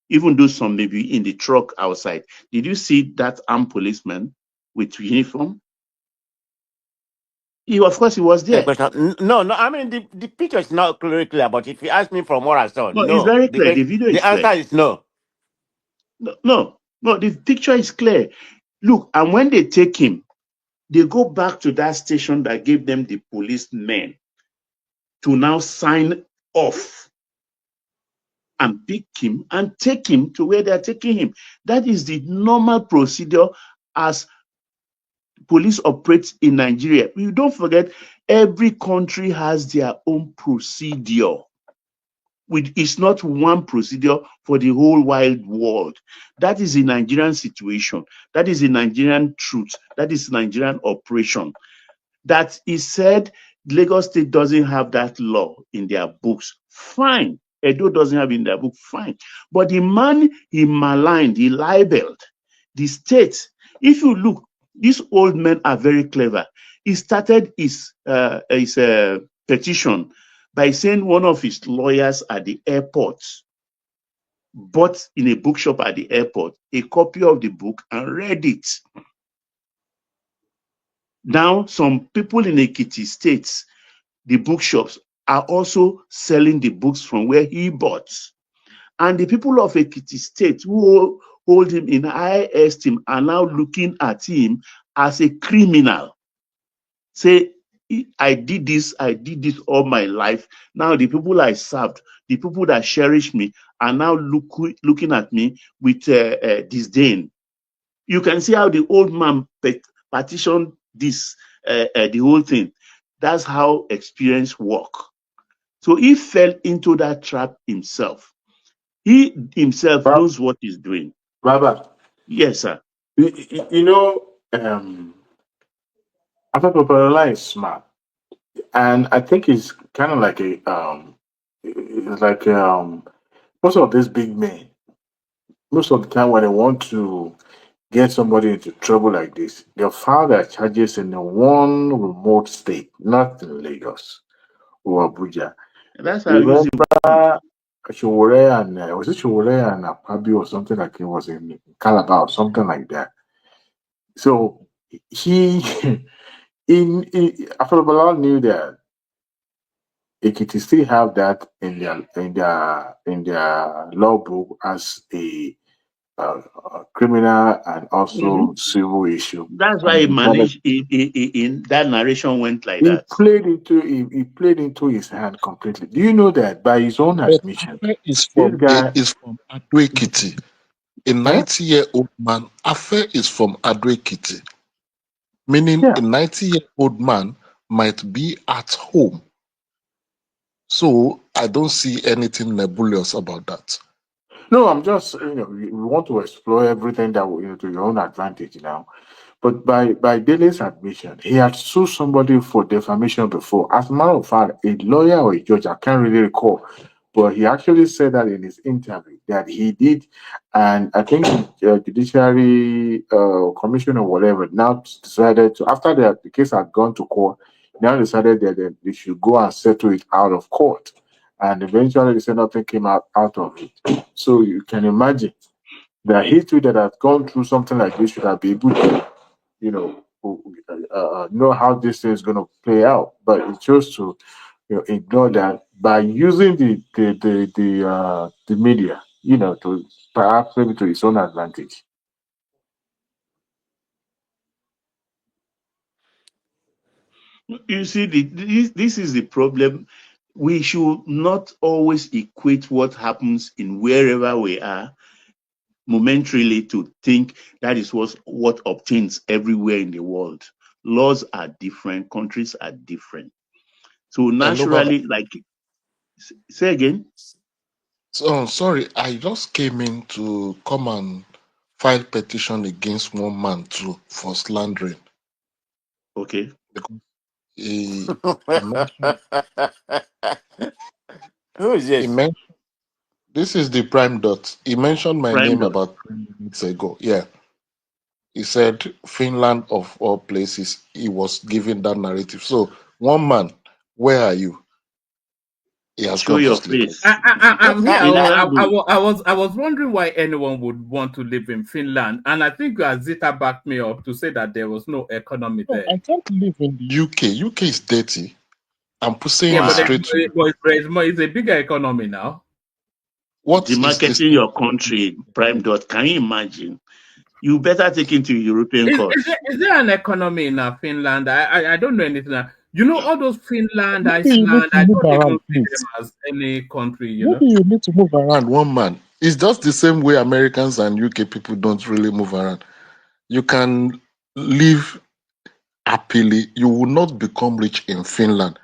Even though some may be in the truck outside, did you see that armed policeman with uniform? Of course, he was Yeah, there. but no, I mean the picture is not clear, but if you ask me from what I saw, No, it's no. very clear. The video is The answer clear. is no. No, the picture is clear. Look, and when they take him, they go back to that station that gave them the policemen to now sign off and pick him and take him to where they're taking him. That is the normal procedure as police operate in Nigeria. You don't forget, every country has their own procedure. It's not one procedure for the whole wide world. That is the Nigerian situation. That is the Nigerian truth. That is Nigerian operation. That is said Lagos State doesn't have that law in their books. Fine. Edo doesn't have it in their book. Fine. But the man he maligned, he libeled the state. If you look, these old men are very clever. He started his petition by saying one of his lawyers at the airport bought in a bookshop at the airport a copy of the book and read it. Now, some people in Ekiti states, the bookshops, are also selling the books from where he bought. And the people of Ekiti state who hold him in high esteem are now looking at him as a criminal. Say, I did this all my life. Now the people I served, the people that cherish me, are now looking at me with disdain. You can see how the old man petitioned this, the whole thing. That's how experience work. So he fell into that trap himself. He himself knows what he's doing. Baba. Yes, sir. You know, Afe Babalola is smart, and I think he's kind of like most of these big men. Most of the time, when they want to get somebody into trouble like this, they'll file their charges in one remote state, not in Lagos or Abuja. That's how easy. Showore and was it Showore and Akpabi or something like it was in Calabar or something like that. So he Afe Babalola knew that Ekiti still have that in their law book as a criminal and also civil issue. That's why he managed. In that narration went like he that. played into his hand completely. Do you know that by his own admission, Afe is this from guy Ado Ekiti. A 90-year-old man, Afe is from Ado Ekiti, meaning a 90-year-old man might be at home. So I don't see anything nebulous about that. No, I'm just we want to explore everything that to your own advantage now. But by Dele's admission, he had sued somebody for defamation before. As a matter of fact, a lawyer or a judge, I can't really recall, but he actually said that in his interview that he did, and I think the judiciary commission or whatever now decided to, after the case had gone to court, now decided that they should go and settle it out of court, and eventually they said nothing came out of it. So you can imagine the history that has gone through something like this should have been able to know how this thing is going to play out, but it chose to ignore that by using the media, to perhaps maybe to its own advantage. You see, this is the problem. We should not always equate what happens in wherever we are momentarily to think that is what obtains everywhere in the world. Laws are different, countries are different. So naturally, like, say again. So sorry, I just came in to come and file petition against one man too for slandering. Okay. Because he mentioned, Who is this? This is the prime dot. He mentioned my Prime name dot. about 3 minutes ago. Yeah. He said Finland of all places, he was giving that narrative. So one man, where are you? He has Show gone to your sleep. face. I'm here. Finland. I was wondering why anyone would want to live in Finland, and I think Zita backed me up to say that there was no economy No, there. I can't live in the UK. UK is dirty. I'm saying Yeah, it but straight to you. it's a bigger economy now. What is this? Demarketing your country, prime dot. Can you imagine? You better take into European courts. Is there an economy in Finland? I don't know anything. You know, all those Finland, Maybe you need Iceland, to I move don't even around, see please. them as any country, you know. Maybe you need to move around, one man. It's just the same way Americans and UK people don't really move around. You can live happily. You will not become rich in Finland.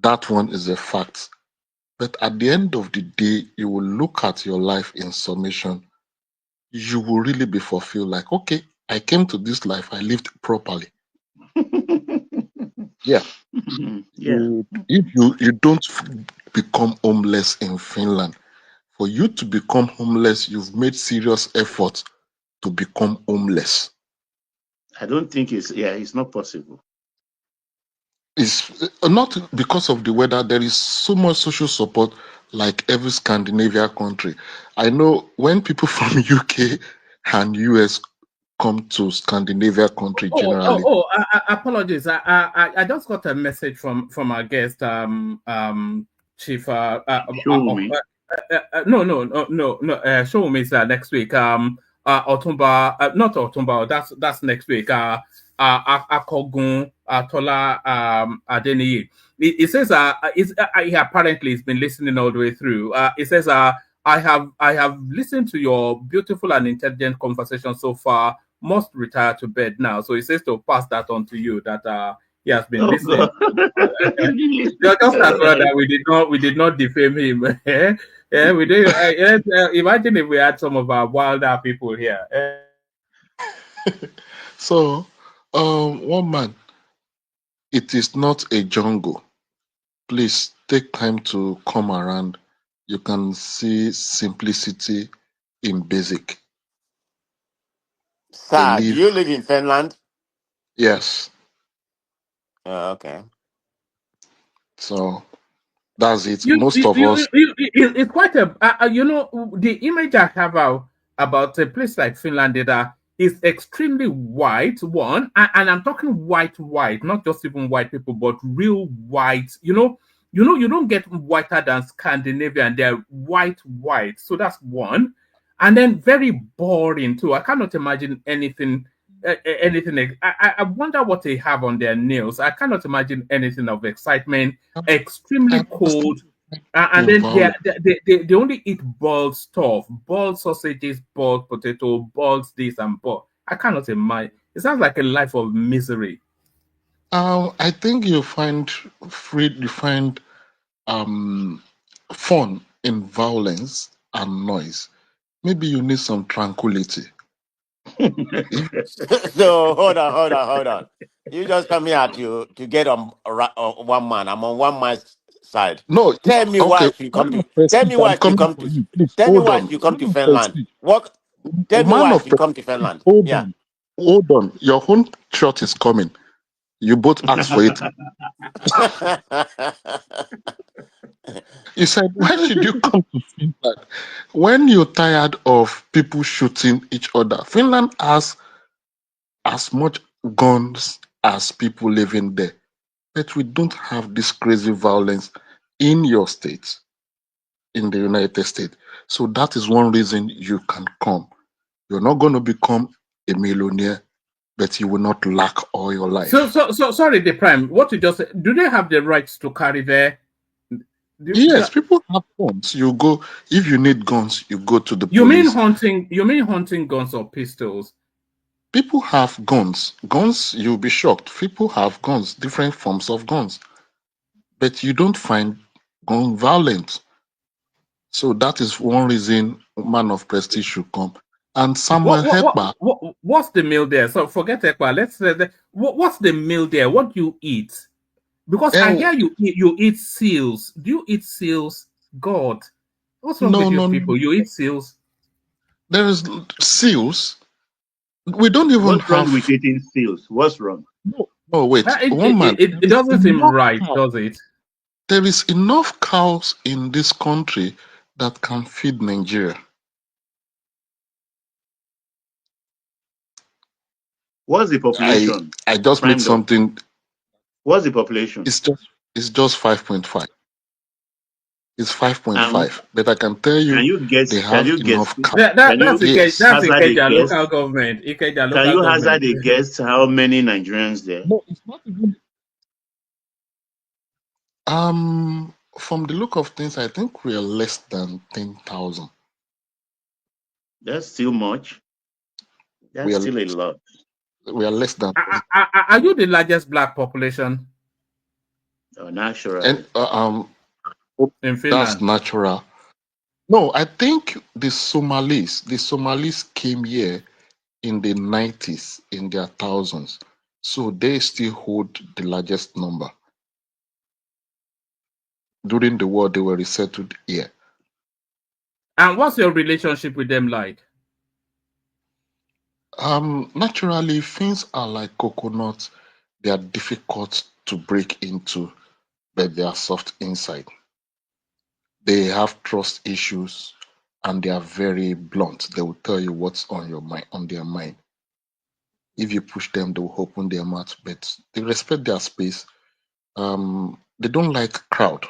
That one is a fact. But at the end of the day, you will look at your life in summation. You will really be fulfilled. Like, okay, I came to this life. I lived properly. Yeah. Yeah. If you don't become homeless in Finland, for you to become homeless, you've made serious effort to become homeless. I don't think it's not possible. It's not because of the weather. There is so much social support, like every Scandinavian country. I know when people from UK and US come to Scandinavia country generally. Apologies. I just got a message from our guest, Chief. Show me. No. Show me next week. Otumba, not Otumba. That's next week. Akogun, Tola, Adeniyi. It says he apparently has been listening all the way through. It says I have listened to your beautiful and intelligent conversation so far. Must retire to bed now. So he says to pass that on to you that he has been listening. Just as well that we did not defame him. Yeah, we did. Imagine if we had some of our wilder people here. So, one man, it is not a jungle. Please take time to come around. You can see simplicity in basic. Sir, do you live in Finland? Yes. Okay. So that's it. It's quite a the image I have about a place like Finland is extremely white. One, and I'm talking white, not just even white people, but real white. You don't get whiter than Scandinavia, and they're white. So that's one, and then very boring too. I cannot imagine anything. I wonder what they have on their nails. I cannot imagine anything of excitement. Extremely cold, and then they only eat boiled stuff, boiled sausages, boiled potato, boiled this and boiled. I cannot imagine. It sounds like a life of misery. I think you find fun in violence and noise. Maybe you need some tranquility. So hold on. You just come here to get on one man. I'm on one man's side. No, Tell me okay. why you come to. Tell me why you come to. Tell me why you come to Finland. What? Tell me why you come to Finland. Hold on. Your own shot is coming. You both asked for it. You said, why should you come to Finland? When you're tired of people shooting each other, Finland has as much guns as people living there. But we don't have this crazy violence in your state, in the United States. So that is one reason you can come. You're not going to become a millionaire, but you will not lack all your life. So sorry, the prime. What you just said, do they have the rights to carry there? Yes, people have guns. You go if you need guns, you go to the You mean police. hunting? You mean hunting guns or pistols? People have guns. Guns, you'll be shocked. People have guns, different forms of guns, but you don't find gun violence. So that is one reason man of prestige should come. And Samuel Hekba, What's the meal there? So forget Ekpa. Let's say what's the meal there? What do you eat? Because I hear you eat seals. Do you eat seals? God, what's wrong with you no, people? You eat seals? there is seals. We don't even What's wrong have. with eating seals? What's wrong? No, wait. One man. It doesn't seem right, does it? There is enough cows in this country that can feed Nigeria. What's the population? I just made something. What's the population? It's just 5.5. It's 5.5. But I can tell you, Can you guess? they have enough cows. That's Ikeja guess? local government. Ikeja local Can you government. hazard a guess how many Nigerians there? No, it's not even. From the look of things, I think we are less than 10,000. That's still much. That's We are still a lot. We are less than. Are you the largest black population? Oh, natural. And in Finland. That's natural. No, I think the Somalis came here in the 90s in their thousands. So they still hold the largest number. During the war, they were resettled here. And what's your relationship with them like? Naturally, things are like coconuts. They are difficult to break into, but they are soft inside. They have trust issues and they are very blunt. They will tell you what's on your mind, on their mind. If you push them, they will open their mouth, but they respect their space. They don't like crowd.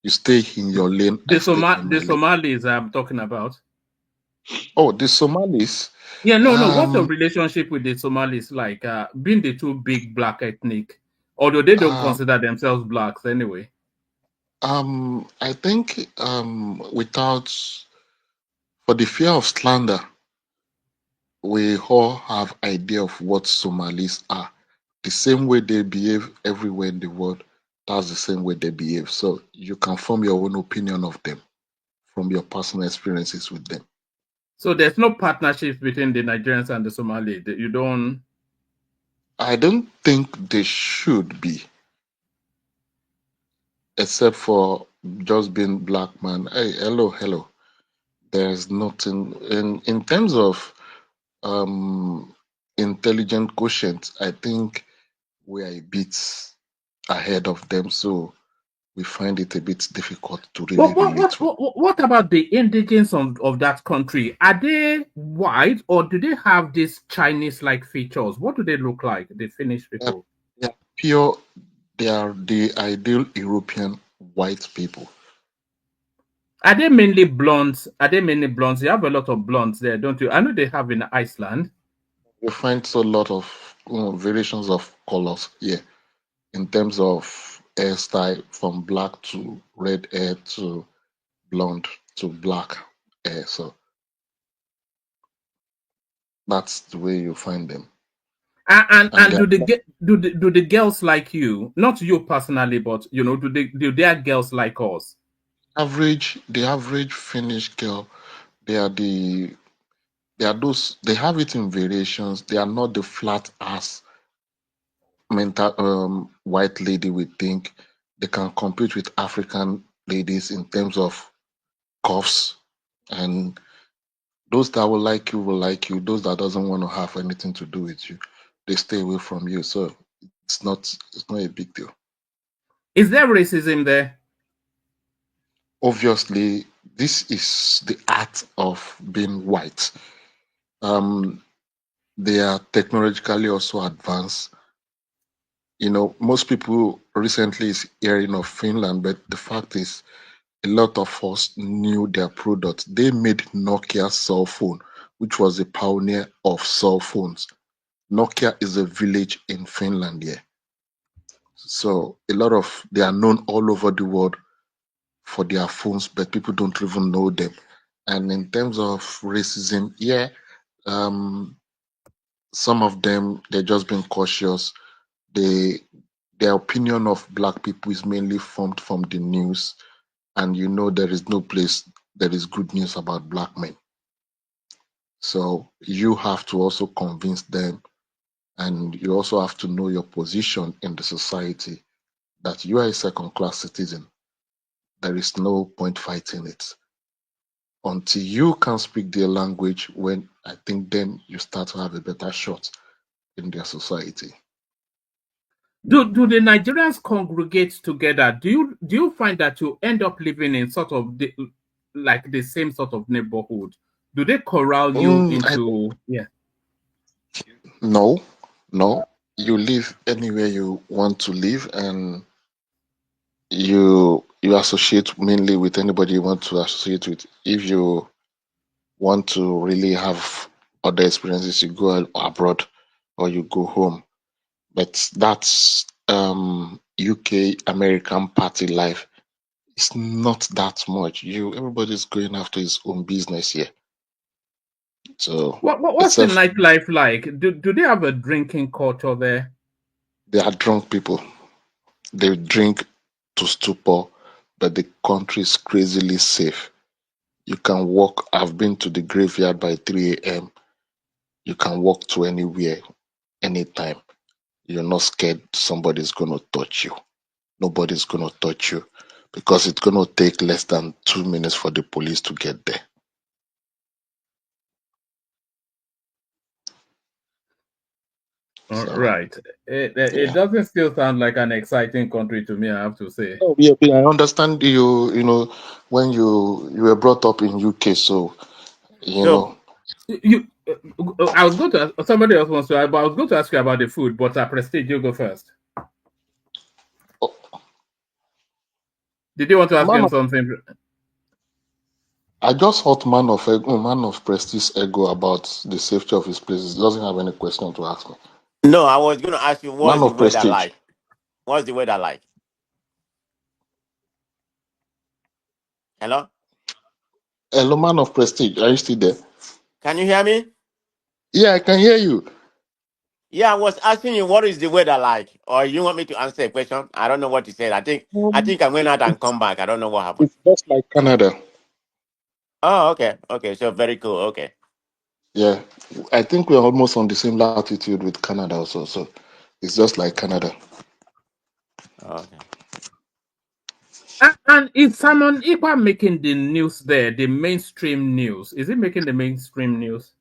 You stay in your lane. The Somalis I'm talking about. Oh, the Somalis. Yeah, no. What's your relationship with the Somalis like? Being the two big black ethnic, although they don't consider themselves blacks anyway. I think without for the fear of slander, we all have idea of what Somalis are. The same way they behave everywhere in the world, that's the same way they behave. So you can form your own opinion of them from your personal experiences with them. So there's no partnership between the Nigerians and the Somali. You don't. I don't think they should be, except for just being black man. Hey, hello. There's nothing in terms of intelligent quotient. I think we are a bit ahead of them, so we find it a bit difficult to really relate with. What about the indigenes of that country? Are they white or do they have these Chinese-like features? What do they look like, the Finnish people? They are pure. They are the ideal European white people. Are they mainly blondes? You have a lot of blondes there, don't you? I know they have in Iceland. You find a lot of variations of colors here in terms of hairstyle, from black to red hair to blonde to black hair. So that's the way you find them. And do the girls like you? Not you personally, but do their girls like us? The average Finnish girl, they are those, they have it in variations. They are not the flat ass mental white lady we think. They can compete with African ladies in terms of cuffs, and those that will like you. Those that doesn't want to have anything to do with you, they stay away from you. So it's not a big deal. Is there racism there? Obviously, this is the art of being white. They are technologically also advanced. Most people recently is hearing of Finland, but the fact is, a lot of us knew their products. They made Nokia cell phone, which was a pioneer of cell phones. Nokia is a village in Finland here. So they are known all over the world for their phones, but people don't even know them. And in terms of racism, yeah, some of them they're just being cautious. They their opinion of black people is mainly formed from the news, and there is no place there is good news about black men. So you have to also convince them, and you also have to know your position in the society that you are a second class citizen. There is no point fighting it until you can speak their language. When I think then you start to have a better shot in their society. Do the Nigerians congregate together? Do you find that you end up living in sort of the same sort of neighborhood? Do they corral you into No, you live anywhere you want to live, and you associate mainly with anybody you want to associate with. If you want to really have other experiences, you go abroad or you go home. But that's UK American party life. It's not that much. Everybody's going after his own business here. So what's the nightlife like? Do they have a drinking culture there? They are drunk people. They drink to stupor, but the country is crazily safe. You can walk. I've been to the graveyard by 3 a.m. You can walk to anywhere, anytime. You're not scared somebody's going to touch you. Nobody's going to touch you because it's going to take less than 2 minutes for the police to get there. Right. It doesn't still sound like an exciting country to me, I have to say. Oh, yeah, I understand you. When you were brought up in UK, so I was going to ask, somebody else wants to, but I was going to ask you about the food, but Prestige, you go first. Did you want to ask him something? I just thought man of Prestige ego about the safety of his places. He doesn't have any question to ask me. No, I was going to ask you, what's Man the of weather Prestige. like? What's the weather like? Hello? Hello, man of Prestige. Are you still there? Can you hear me? Yeah, I can hear you. Yeah, I was asking you, what is the weather like? Or you want me to answer a question? I don't know what you said. I think I went out and come back. I don't know what happened. It's just like Canada. Oh, okay. Okay, so very cool. Okay. Yeah, I think we're almost on the same latitude with Canada also. So it's just like Canada. Okay. And is Simon Ikpa making the news there, the mainstream news? Is it making the mainstream news?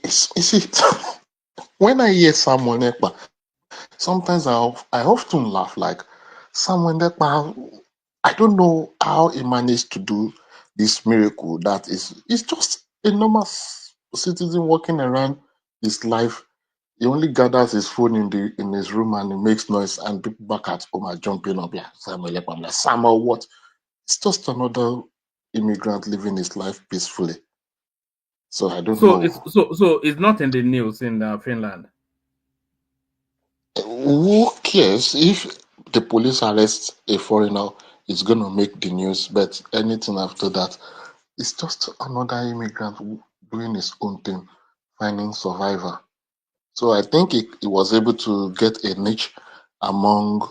See, when I hear Samuel Ekpa, sometimes I often laugh like Samuel Ekpa. I don't know how he managed to do this miracle. It's just a normal citizen walking around his life. He only gathers his phone in his room and he makes noise, and people back at home are jumping up. Yeah, Samuel Ekpa. I'm like, Samuel, what? It's just another immigrant living his life peacefully. So I don't know. It's not in the news in Finland. Who cares if the police arrest a foreigner? It's going to make the news, but anything after that, it's just another immigrant doing his own thing, finding survivor. So I think he was able to get a niche among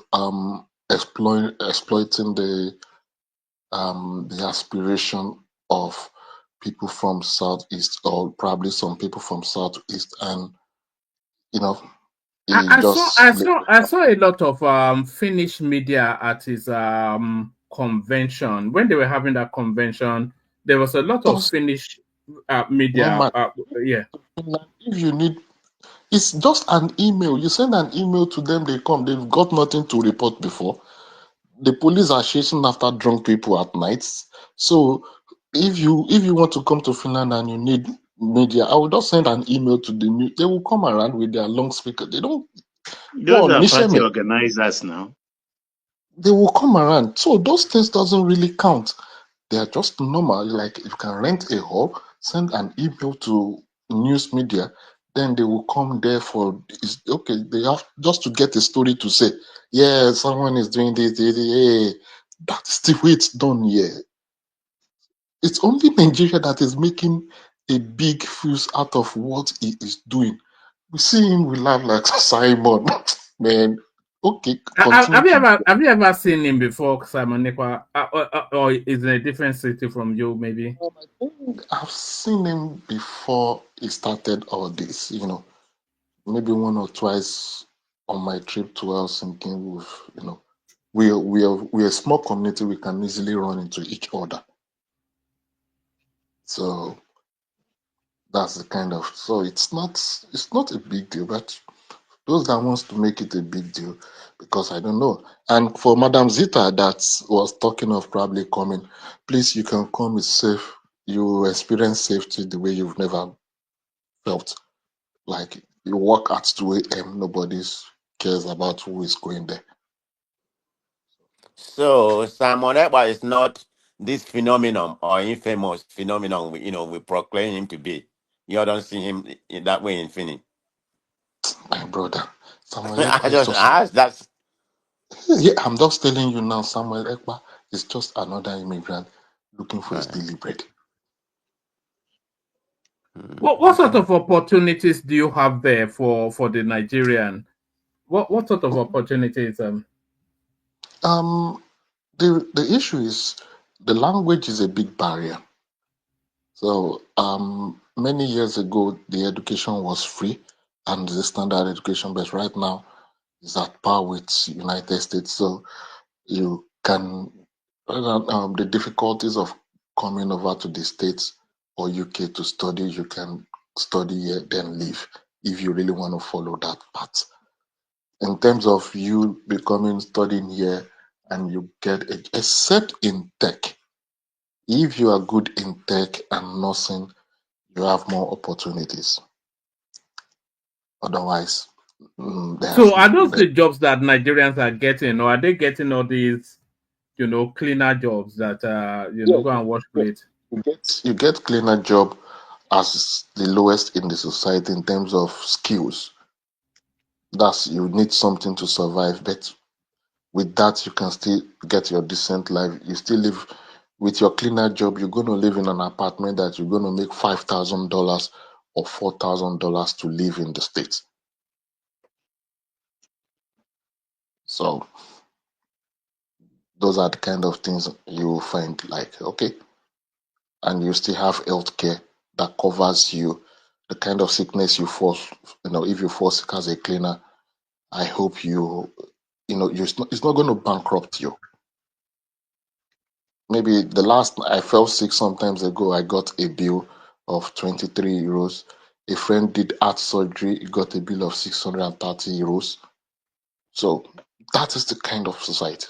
exploiting the aspiration of people from Southeast, or probably some people from Southeast, and he I just saw a lot of Finnish media at his convention. When they were having that convention, there was a lot of Finnish media. Yeah. If you need, it's just an email. You send an email to them, they come. They've got nothing to report before. The police are chasing after drunk people at nights. So if you want to come to Finland and you need media, I will just send an email to the news. They will come around with their long speaker. They don't. Those are party organizers now. They will come around. So those things doesn't really count. They are just normal. Like you can rent a hall, send an email to news media, then they will come there for okay. They have just to get a story to say. Yeah, someone is doing this. Hey, That's the way it's done here. It's only Nigeria that is making a big fuss out of what he is doing. We see him, we laugh like Simon. Man, okay, continue to. Have you ever seen him before, Simon Nekwa, or is in a different city from you, maybe? I think I've seen him before he started all this, maybe one or twice on my trip to Helsinki. We're a small community, we can easily run into each other. So that's the kind of, so it's not a big deal, but those that wants to make it a big deal, because I don't know. And for Madam Zita that was talking of probably coming, please, you can come, it's safe. You will experience safety the way you've never felt. Like you walk at 2 a.m., nobody cares about who is going there. So Simon Ekpa is not this phenomenon or infamous phenomenon we proclaim him to be. You don't see him in that way in Finny. My brother, Samuel I Ekpa is just just, asked that's yeah, I'm just telling you now, Samuel Ekpa is just another immigrant looking for his daily bread. What sort of opportunities do you have there for the Nigerian? What sort of opportunities? The issue is the language is a big barrier. So many years ago, the education was free and the standard education, but right now is at par with United States. So you can the difficulties of coming over to the States or UK to study, you can study here, then leave if you really want to follow that path. In terms of you becoming studying here and you get except in tech, if you are good in tech and nursing, you have more opportunities. Otherwise, So are those the jobs that Nigerians are getting, or are they getting all these, cleaner jobs that go and wash plates? you get cleaner job as the lowest in the society in terms of skills. That's you need something to survive, but with that you can still get your decent life. You still live with your cleaner job. You're going to live in an apartment that you're going to make $5,000 or $4,000 to live in the States. So those are the kind of things you will find like, okay, and you still have healthcare that covers you. The kind of sickness you fall, if you fall sick as a cleaner, I hope it's not going to bankrupt you. Maybe the last I fell sick sometimes ago, I got a bill of 23 euros. A friend did heart surgery, he got a bill of 630 euros. So that is the kind of society.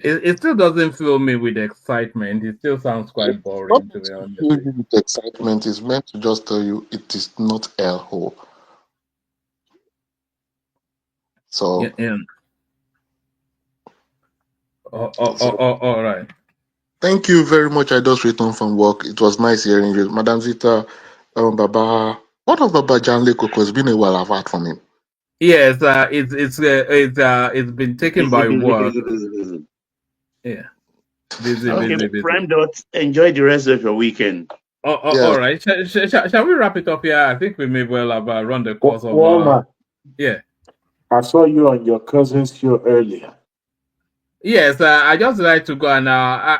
It still doesn't fill me with excitement. It still sounds quite boring, to be honest. With excitement is meant to just tell you it is not hellhole. So, yeah. All right. Thank you very much. I just returned from work. It was nice hearing you. Madam Zita, Baba, what of Baba Janle Koko? It's been a while I've heard from him. Yes, it's been taken by work. Busy. Yeah. Busy. Prime Dot, enjoy the rest of your weekend. All right. Shall we wrap it up here? I think we may well have run the course of. Yeah. I saw you on your cousin's show earlier. Yes, I just like to go and I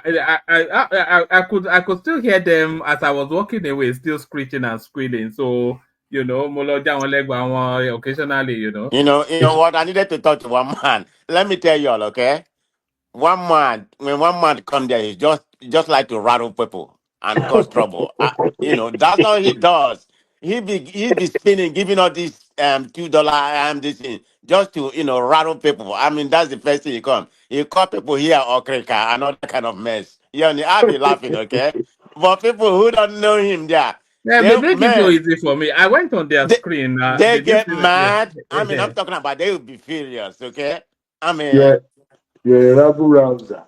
could still hear them as I was walking away, still screeching and squealing. So occasionally, You know what? I needed to talk to one man. Let me tell you all, okay? When one man come there, he just like to rattle people and cause trouble. That's all he does. He be spinning, giving all these $2 this thing just to rattle people. I mean, that's the first thing he come. He call people here okrika and all that kind of mess. I'll be laughing, okay? But people who don't know him there, yeah, they make it so easy for me. I went on their screen. They get mad. Yeah. I mean, I'm talking about they will be furious, okay? I mean, you're a rabble rouser.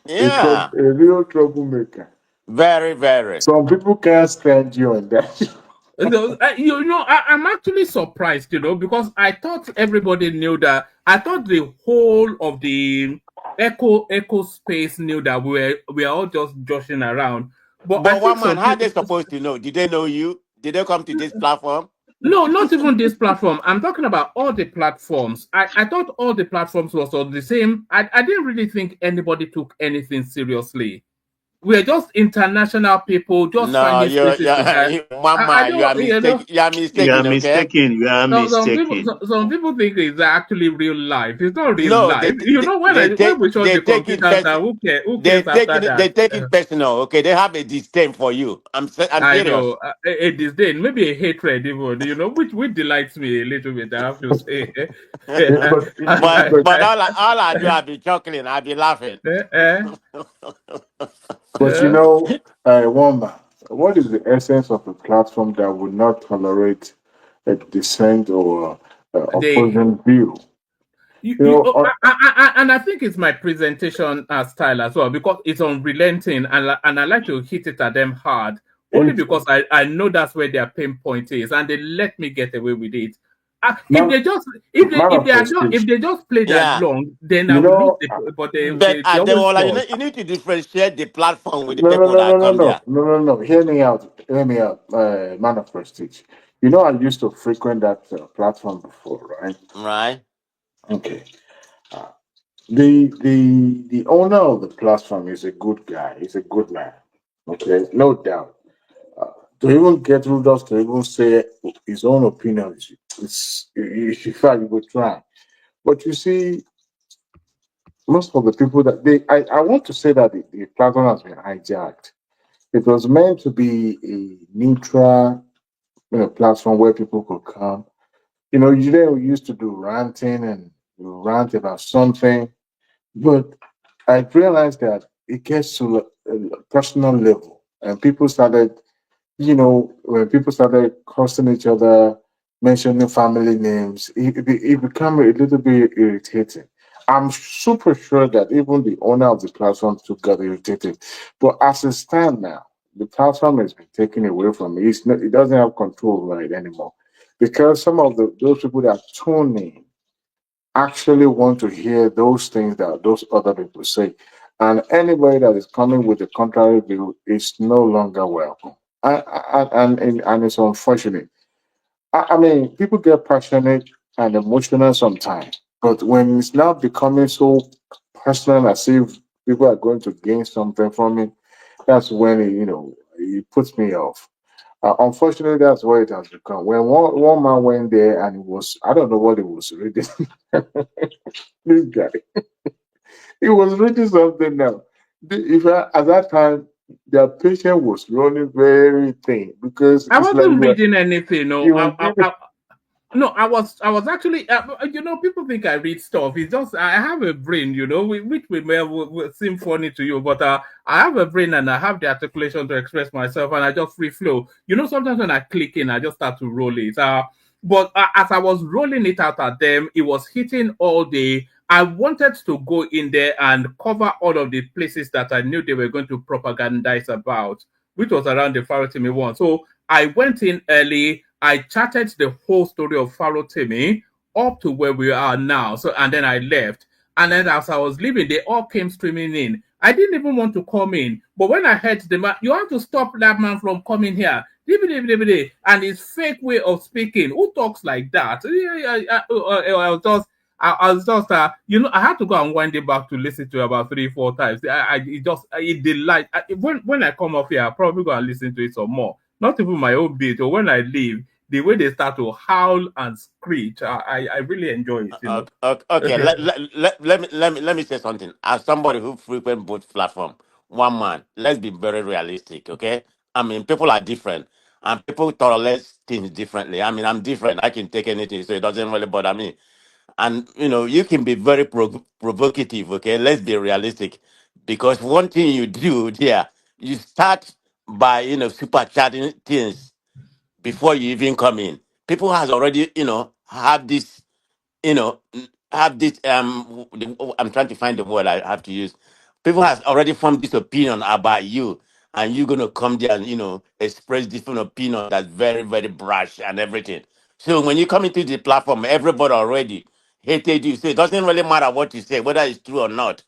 Yeah. A real troublemaker. Very, very. Some people can't stand you on that. So, I'm actually surprised, because I thought everybody knew that. I thought the whole of the echo space knew that we are all just joshing around. But I But think one man, some how they people. supposed to know? Did they know you? Did they come to this platform? No, not even this platform. I'm talking about all the platforms. I thought all the platforms was all the same. I didn't really think anybody took anything seriously. We're just international people, just No, finding spaces to die. one I man, you are don't, mistaken. You are You are mistaken, okay? mistaken. You are mistaken. some people think it's actually real life. It's not real No, life. When we shut they the take it computers pers- down, who cares after they that? take it personal, okay? They have a disdain for you. I'm I serious. know a disdain, maybe a hatred, even which delights me a little bit. I have to say. Yeah, but, But all I do, I be chuckling, I be laughing. Eh, but eh. Wamba, what is the essence of a platform that would not tolerate a dissent or They opposing view? You, You you, know, and I think it's my presentation style as well because it's unrelenting and I like to hit it at them hard only it's because I know that's where their pain point is and they let me get away with it. If man, they just man of if prestige. they just play that Yeah. long, then I You will lose know, the but But they always Ademola, pause. you need to differentiate the platform with the no, no, people no, no, that no, come no, there. no, no, no. Hear me out. Hear me out. Man of prestige. You know, I used to frequent that platform before, right? Right? Okay. Uh, the owner of the platform is a good guy. He's a good man. Okay, no doubt. Uh, to even get Rudolph to even say his own opinion, in fact, you would try. But you see, most of the people that I want to say that the platform has been hijacked. It was meant to be a neutral, platform where people could come. You know, we used to do ranting and you rant about something, but I realized that it gets to a personal level, and people started, when people started cursing each other, mentioning family names, it became a little bit irritating. I'm super sure that even the owner of the platform too got irritated. But as it stands now, the platform has been taken away from me. It doesn't have control over it anymore. Because some of those people that tune in actually want to hear those things that those other people say. And anybody that is coming with a contrary view is no longer welcome. And it's unfortunate. I mean, people get passionate and emotional sometimes, but when it's now becoming so personal as if people are going to gain something from it, that's when it puts me off. Unfortunately, that's what it has become. When one man went there and it was, I don't know what he was reading. This guy, he was reading something now. At that time, their patient was running very thin because I it's like wasn't reading anything. he No, was reading. no, I was actually, people think I read stuff. It's just I have a brain, which will seem funny to you, but I have a brain and I have the articulation to express myself, and I just free flow. Sometimes when I click in, I just start to roll it. But as I was rolling it out at them, it was hitting all day. I wanted to go in there and cover all of the places that I knew they were going to propagandize about, which was around the Faroutimi one. So I went in early. I charted the whole story of Faroutimi up to where we are now. So and then I left. And then as I was leaving, they all came streaming in. I didn't even want to come in. But when I heard the man, you have to stop that man from coming here. And his fake way of speaking. Who talks like that? I was just, I had to go and wind it back to listen to it about 3, 4 times. It delight. When I come off here, I'll probably go and listen to it some more. Not even my own beat, or when I leave, the way they start to howl and screech, I really enjoy it. Okay, let me say something. As somebody who frequent both platform, one man, let's be very realistic, okay? I mean, people are different, and people tolerate things differently. I mean, I'm different. I can take anything, so it doesn't really bother me. And you can be very provocative, okay? Let's be realistic, because one thing you do there, you start by super chatting things before you even come in. People has already have this you know, have this I'm trying to find the word I have to use. People has already formed this opinion about you. and you're gonna come there and express different opinion that's very, very brash and everything. So when you come into the platform, everybody already hated you. So it doesn't really matter what you say, whether it's true or not.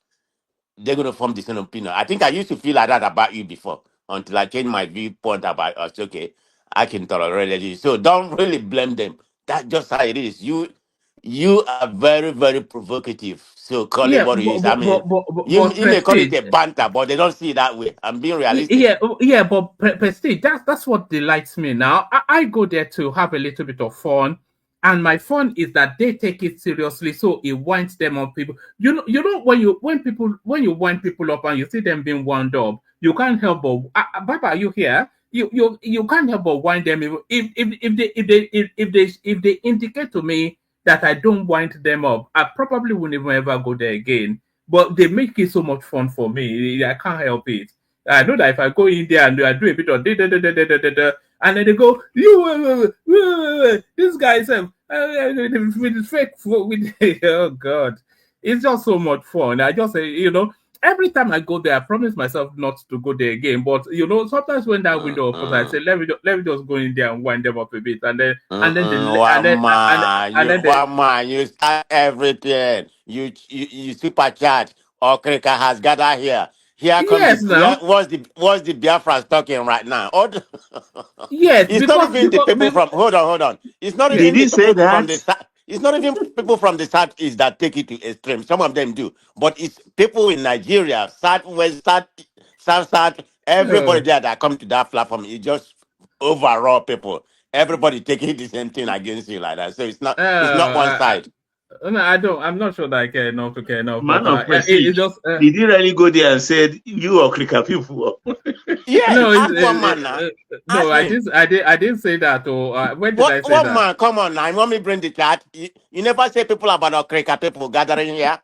They're gonna form the same opinion. I think I used to feel like that about you before until I changed my viewpoint about us. Okay, I can tolerate you. So don't really blame them. That's just how it is. You are very, very provocative. So call it Yeah, what it is. I mean, but you may call it Prestige. a banter, but they don't see it that way. I'm being realistic. Yeah, but Prestige, that's what delights me now. I go there to have a little bit of fun, and my fun is that they take it seriously, so it winds them up. People, when you wind people up and you see them being wound up, you can't help but Baba, are you here? You can't help but wind them. If they indicate to me that I don't wind them up, I probably won't even ever go there again. But they make it so much fun for me. I can't help it. I know that if I go in there and I do a bit of and then they go, this guy is with his fake with oh god, it's just so much fun. I just say, every time I go there, I promise myself not to go there again. But sometimes when that window opens, I say, let me just go in there and wind them up a bit, and then One man, you start everything. You super chat. Okrika has gathered here. Here come yes now. what's the Biafra talking right now? Yes, It's not even the people from hold on. It's not even Did he the say people from that? the south. It's not even people from the southeast that take it to extreme. Some of them do, but it's people in Nigeria, southwest, south, everybody there that come to that platform. It's just overall people. Everybody taking the same thing against you like that. So it's not one side. No, I don't. I'm not sure that I care enough to care enough. Man But of prestige. just. Did he really go there and said you or Krika people? Yeah, No, ask one man now. no, Ask him. I didn't say that. Or when did I say What that? man? Come on now. You want me to bring the chat? You never say people about Okrika people gathering here.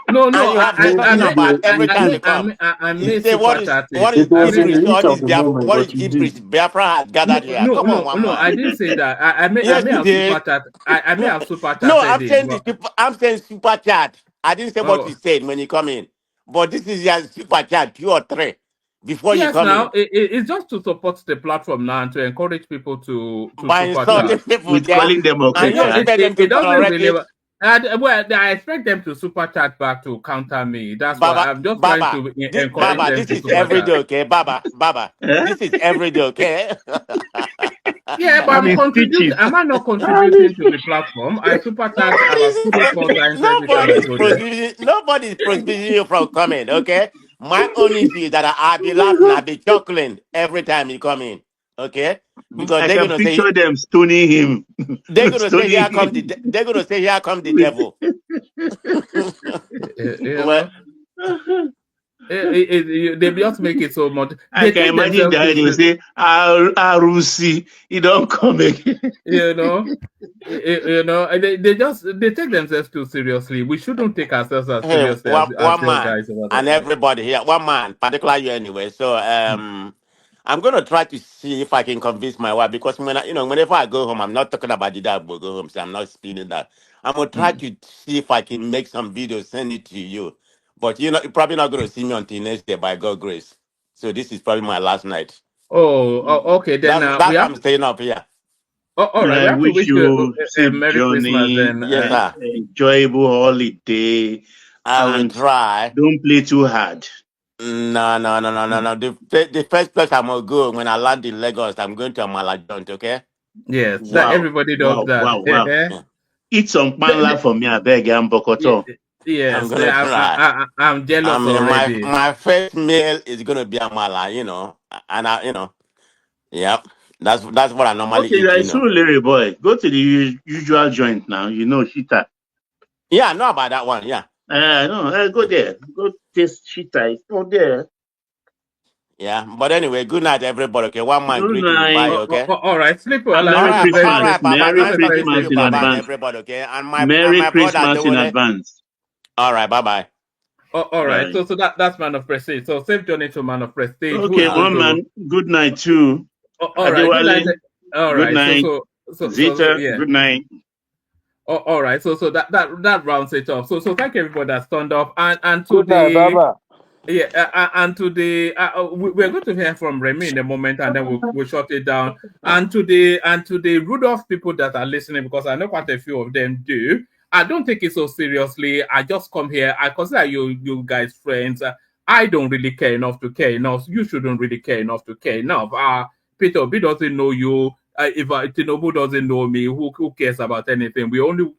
No, And you have said something about every time they come. I You may say what super is chat what it. is It was in Gibberish? the heat of the moment, What is but you did. Gibberish? Biafra has gathered here. Come on, one No. man. I didn't say that. I may Yes, you have super did. chat. I may have super No, chatted I'm it. saying this. I'm saying super chat. I didn't say what Oh, you said when you come in, but this is your super chat, 2 or 3, before you yes. come Now in. it's just to support the platform now and to encourage people to By super insulting chat. people With there, calling them and you Okrika. expect them It to doesn't tolerate really. it. Well, I expect them to super chat back to counter me. That's why I'm just trying to encourage them This to is super every chat. day, okay? Baba, Eh? this is every day, okay? Yeah, but I'm I'm in contributing. stitches. Am I not contributing to the platform? I super chat about 3 4 times every time I go there. Nobody's prohibiting you from coming, okay? My own issue is that I'll be laughing, I'll be chuckling every time you come in, okay? Because I they're can gonna say picture them stoning him. Stoning him. they're gonna say here come the devil. You Well, know, they just make it so much. I They can take imagine themselves that they will to, say, Arusi, he don't come again. you know, they take themselves too seriously. We shouldn't take ourselves as hey, seriously as one your man guys over and there. everybody here, one man, particularly you anyway. So I'm gonna try to see if I can convince my wife because whenever I go home, I'm not talking about the day I will go home, so I'm not speaking that. I'm gonna try to see if I can make some videos, send it to you. But you're probably not gonna see me until next day by God's grace. So this is probably my last night. Okay. Then we That's why have I'm staying up here. all right. We I have to wish wish you you a safe Merry Christmas journey, then. Yes, sir. enjoyable holiday, I will and try. don't play too hard. No. The first place I'm gonna go when I land in Lagos, I'm going to Amala Joint, okay? Yes, that Wow, everybody does wow, that. wow, wow. Yeah. Eat some The- panla for me, I beg, and the- Bokoto. I'm yes, gonna try. I'm I jealous mean, already. my first meal is gonna be Amala, and yep. That's what I normally Okay, you are a eat. Surulere boy. Go to the usual joint now. You know, Shita. Yeah, I know about that one. Yeah, No, go there. Go taste Shita. It's not there. yeah. But anyway, good night, everybody. Okay, one man Good greet you, bye. night. Okay. All right, sleep well And and All Merry have a right, very all Christmas. nice right, Baba. Merry have Nice a very talking to Christmas you, nice in Baba, and evening. advance. everybody. Okay, and Merry my brother Christmas in Dole. advance. All right, bye bye. All right, Bye. so that's Man of Prestige. So safe journey to Man of Prestige. Who Okay, is All going right. one to? man. Good night too. All right, good night. Adewale. All Good right, night. Zita. yeah. Good night. All right, so that rounds it off. So thank you everybody that's turned up and to Good night, the Baba. Yeah, and to the we're going to hear from Remy in a moment, and then we'll shut it down. And to the Rudolph people that are listening, because I know quite a few of them do. I don't take it so seriously. I just come here. I consider you guys friends. I don't really care enough to care enough. You shouldn't really care enough to care enough. Peter Obi doesn't know you. If Tinubu doesn't know me, who cares about anything? We only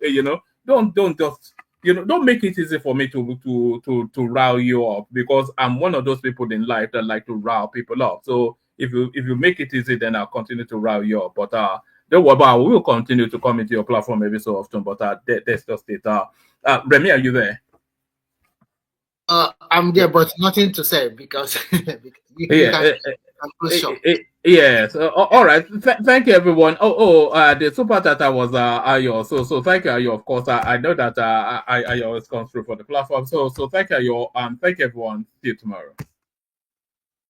don't just don't make it easy for me to rile you up, because I'm one of those people in life that like to rile people up. So if you make it easy, then I'll continue to rile you up. But don't worry about it. We will continue to come into your platform every so often. But that's just it. Remy, are you there? I'm there, but nothing to say because yes. All right. Thank you, everyone. The super tata was Ayo. So thank you, Ayo. Of course, I know that I always come through for the platform. So thank you, Ayo. Thank you, everyone. See you tomorrow.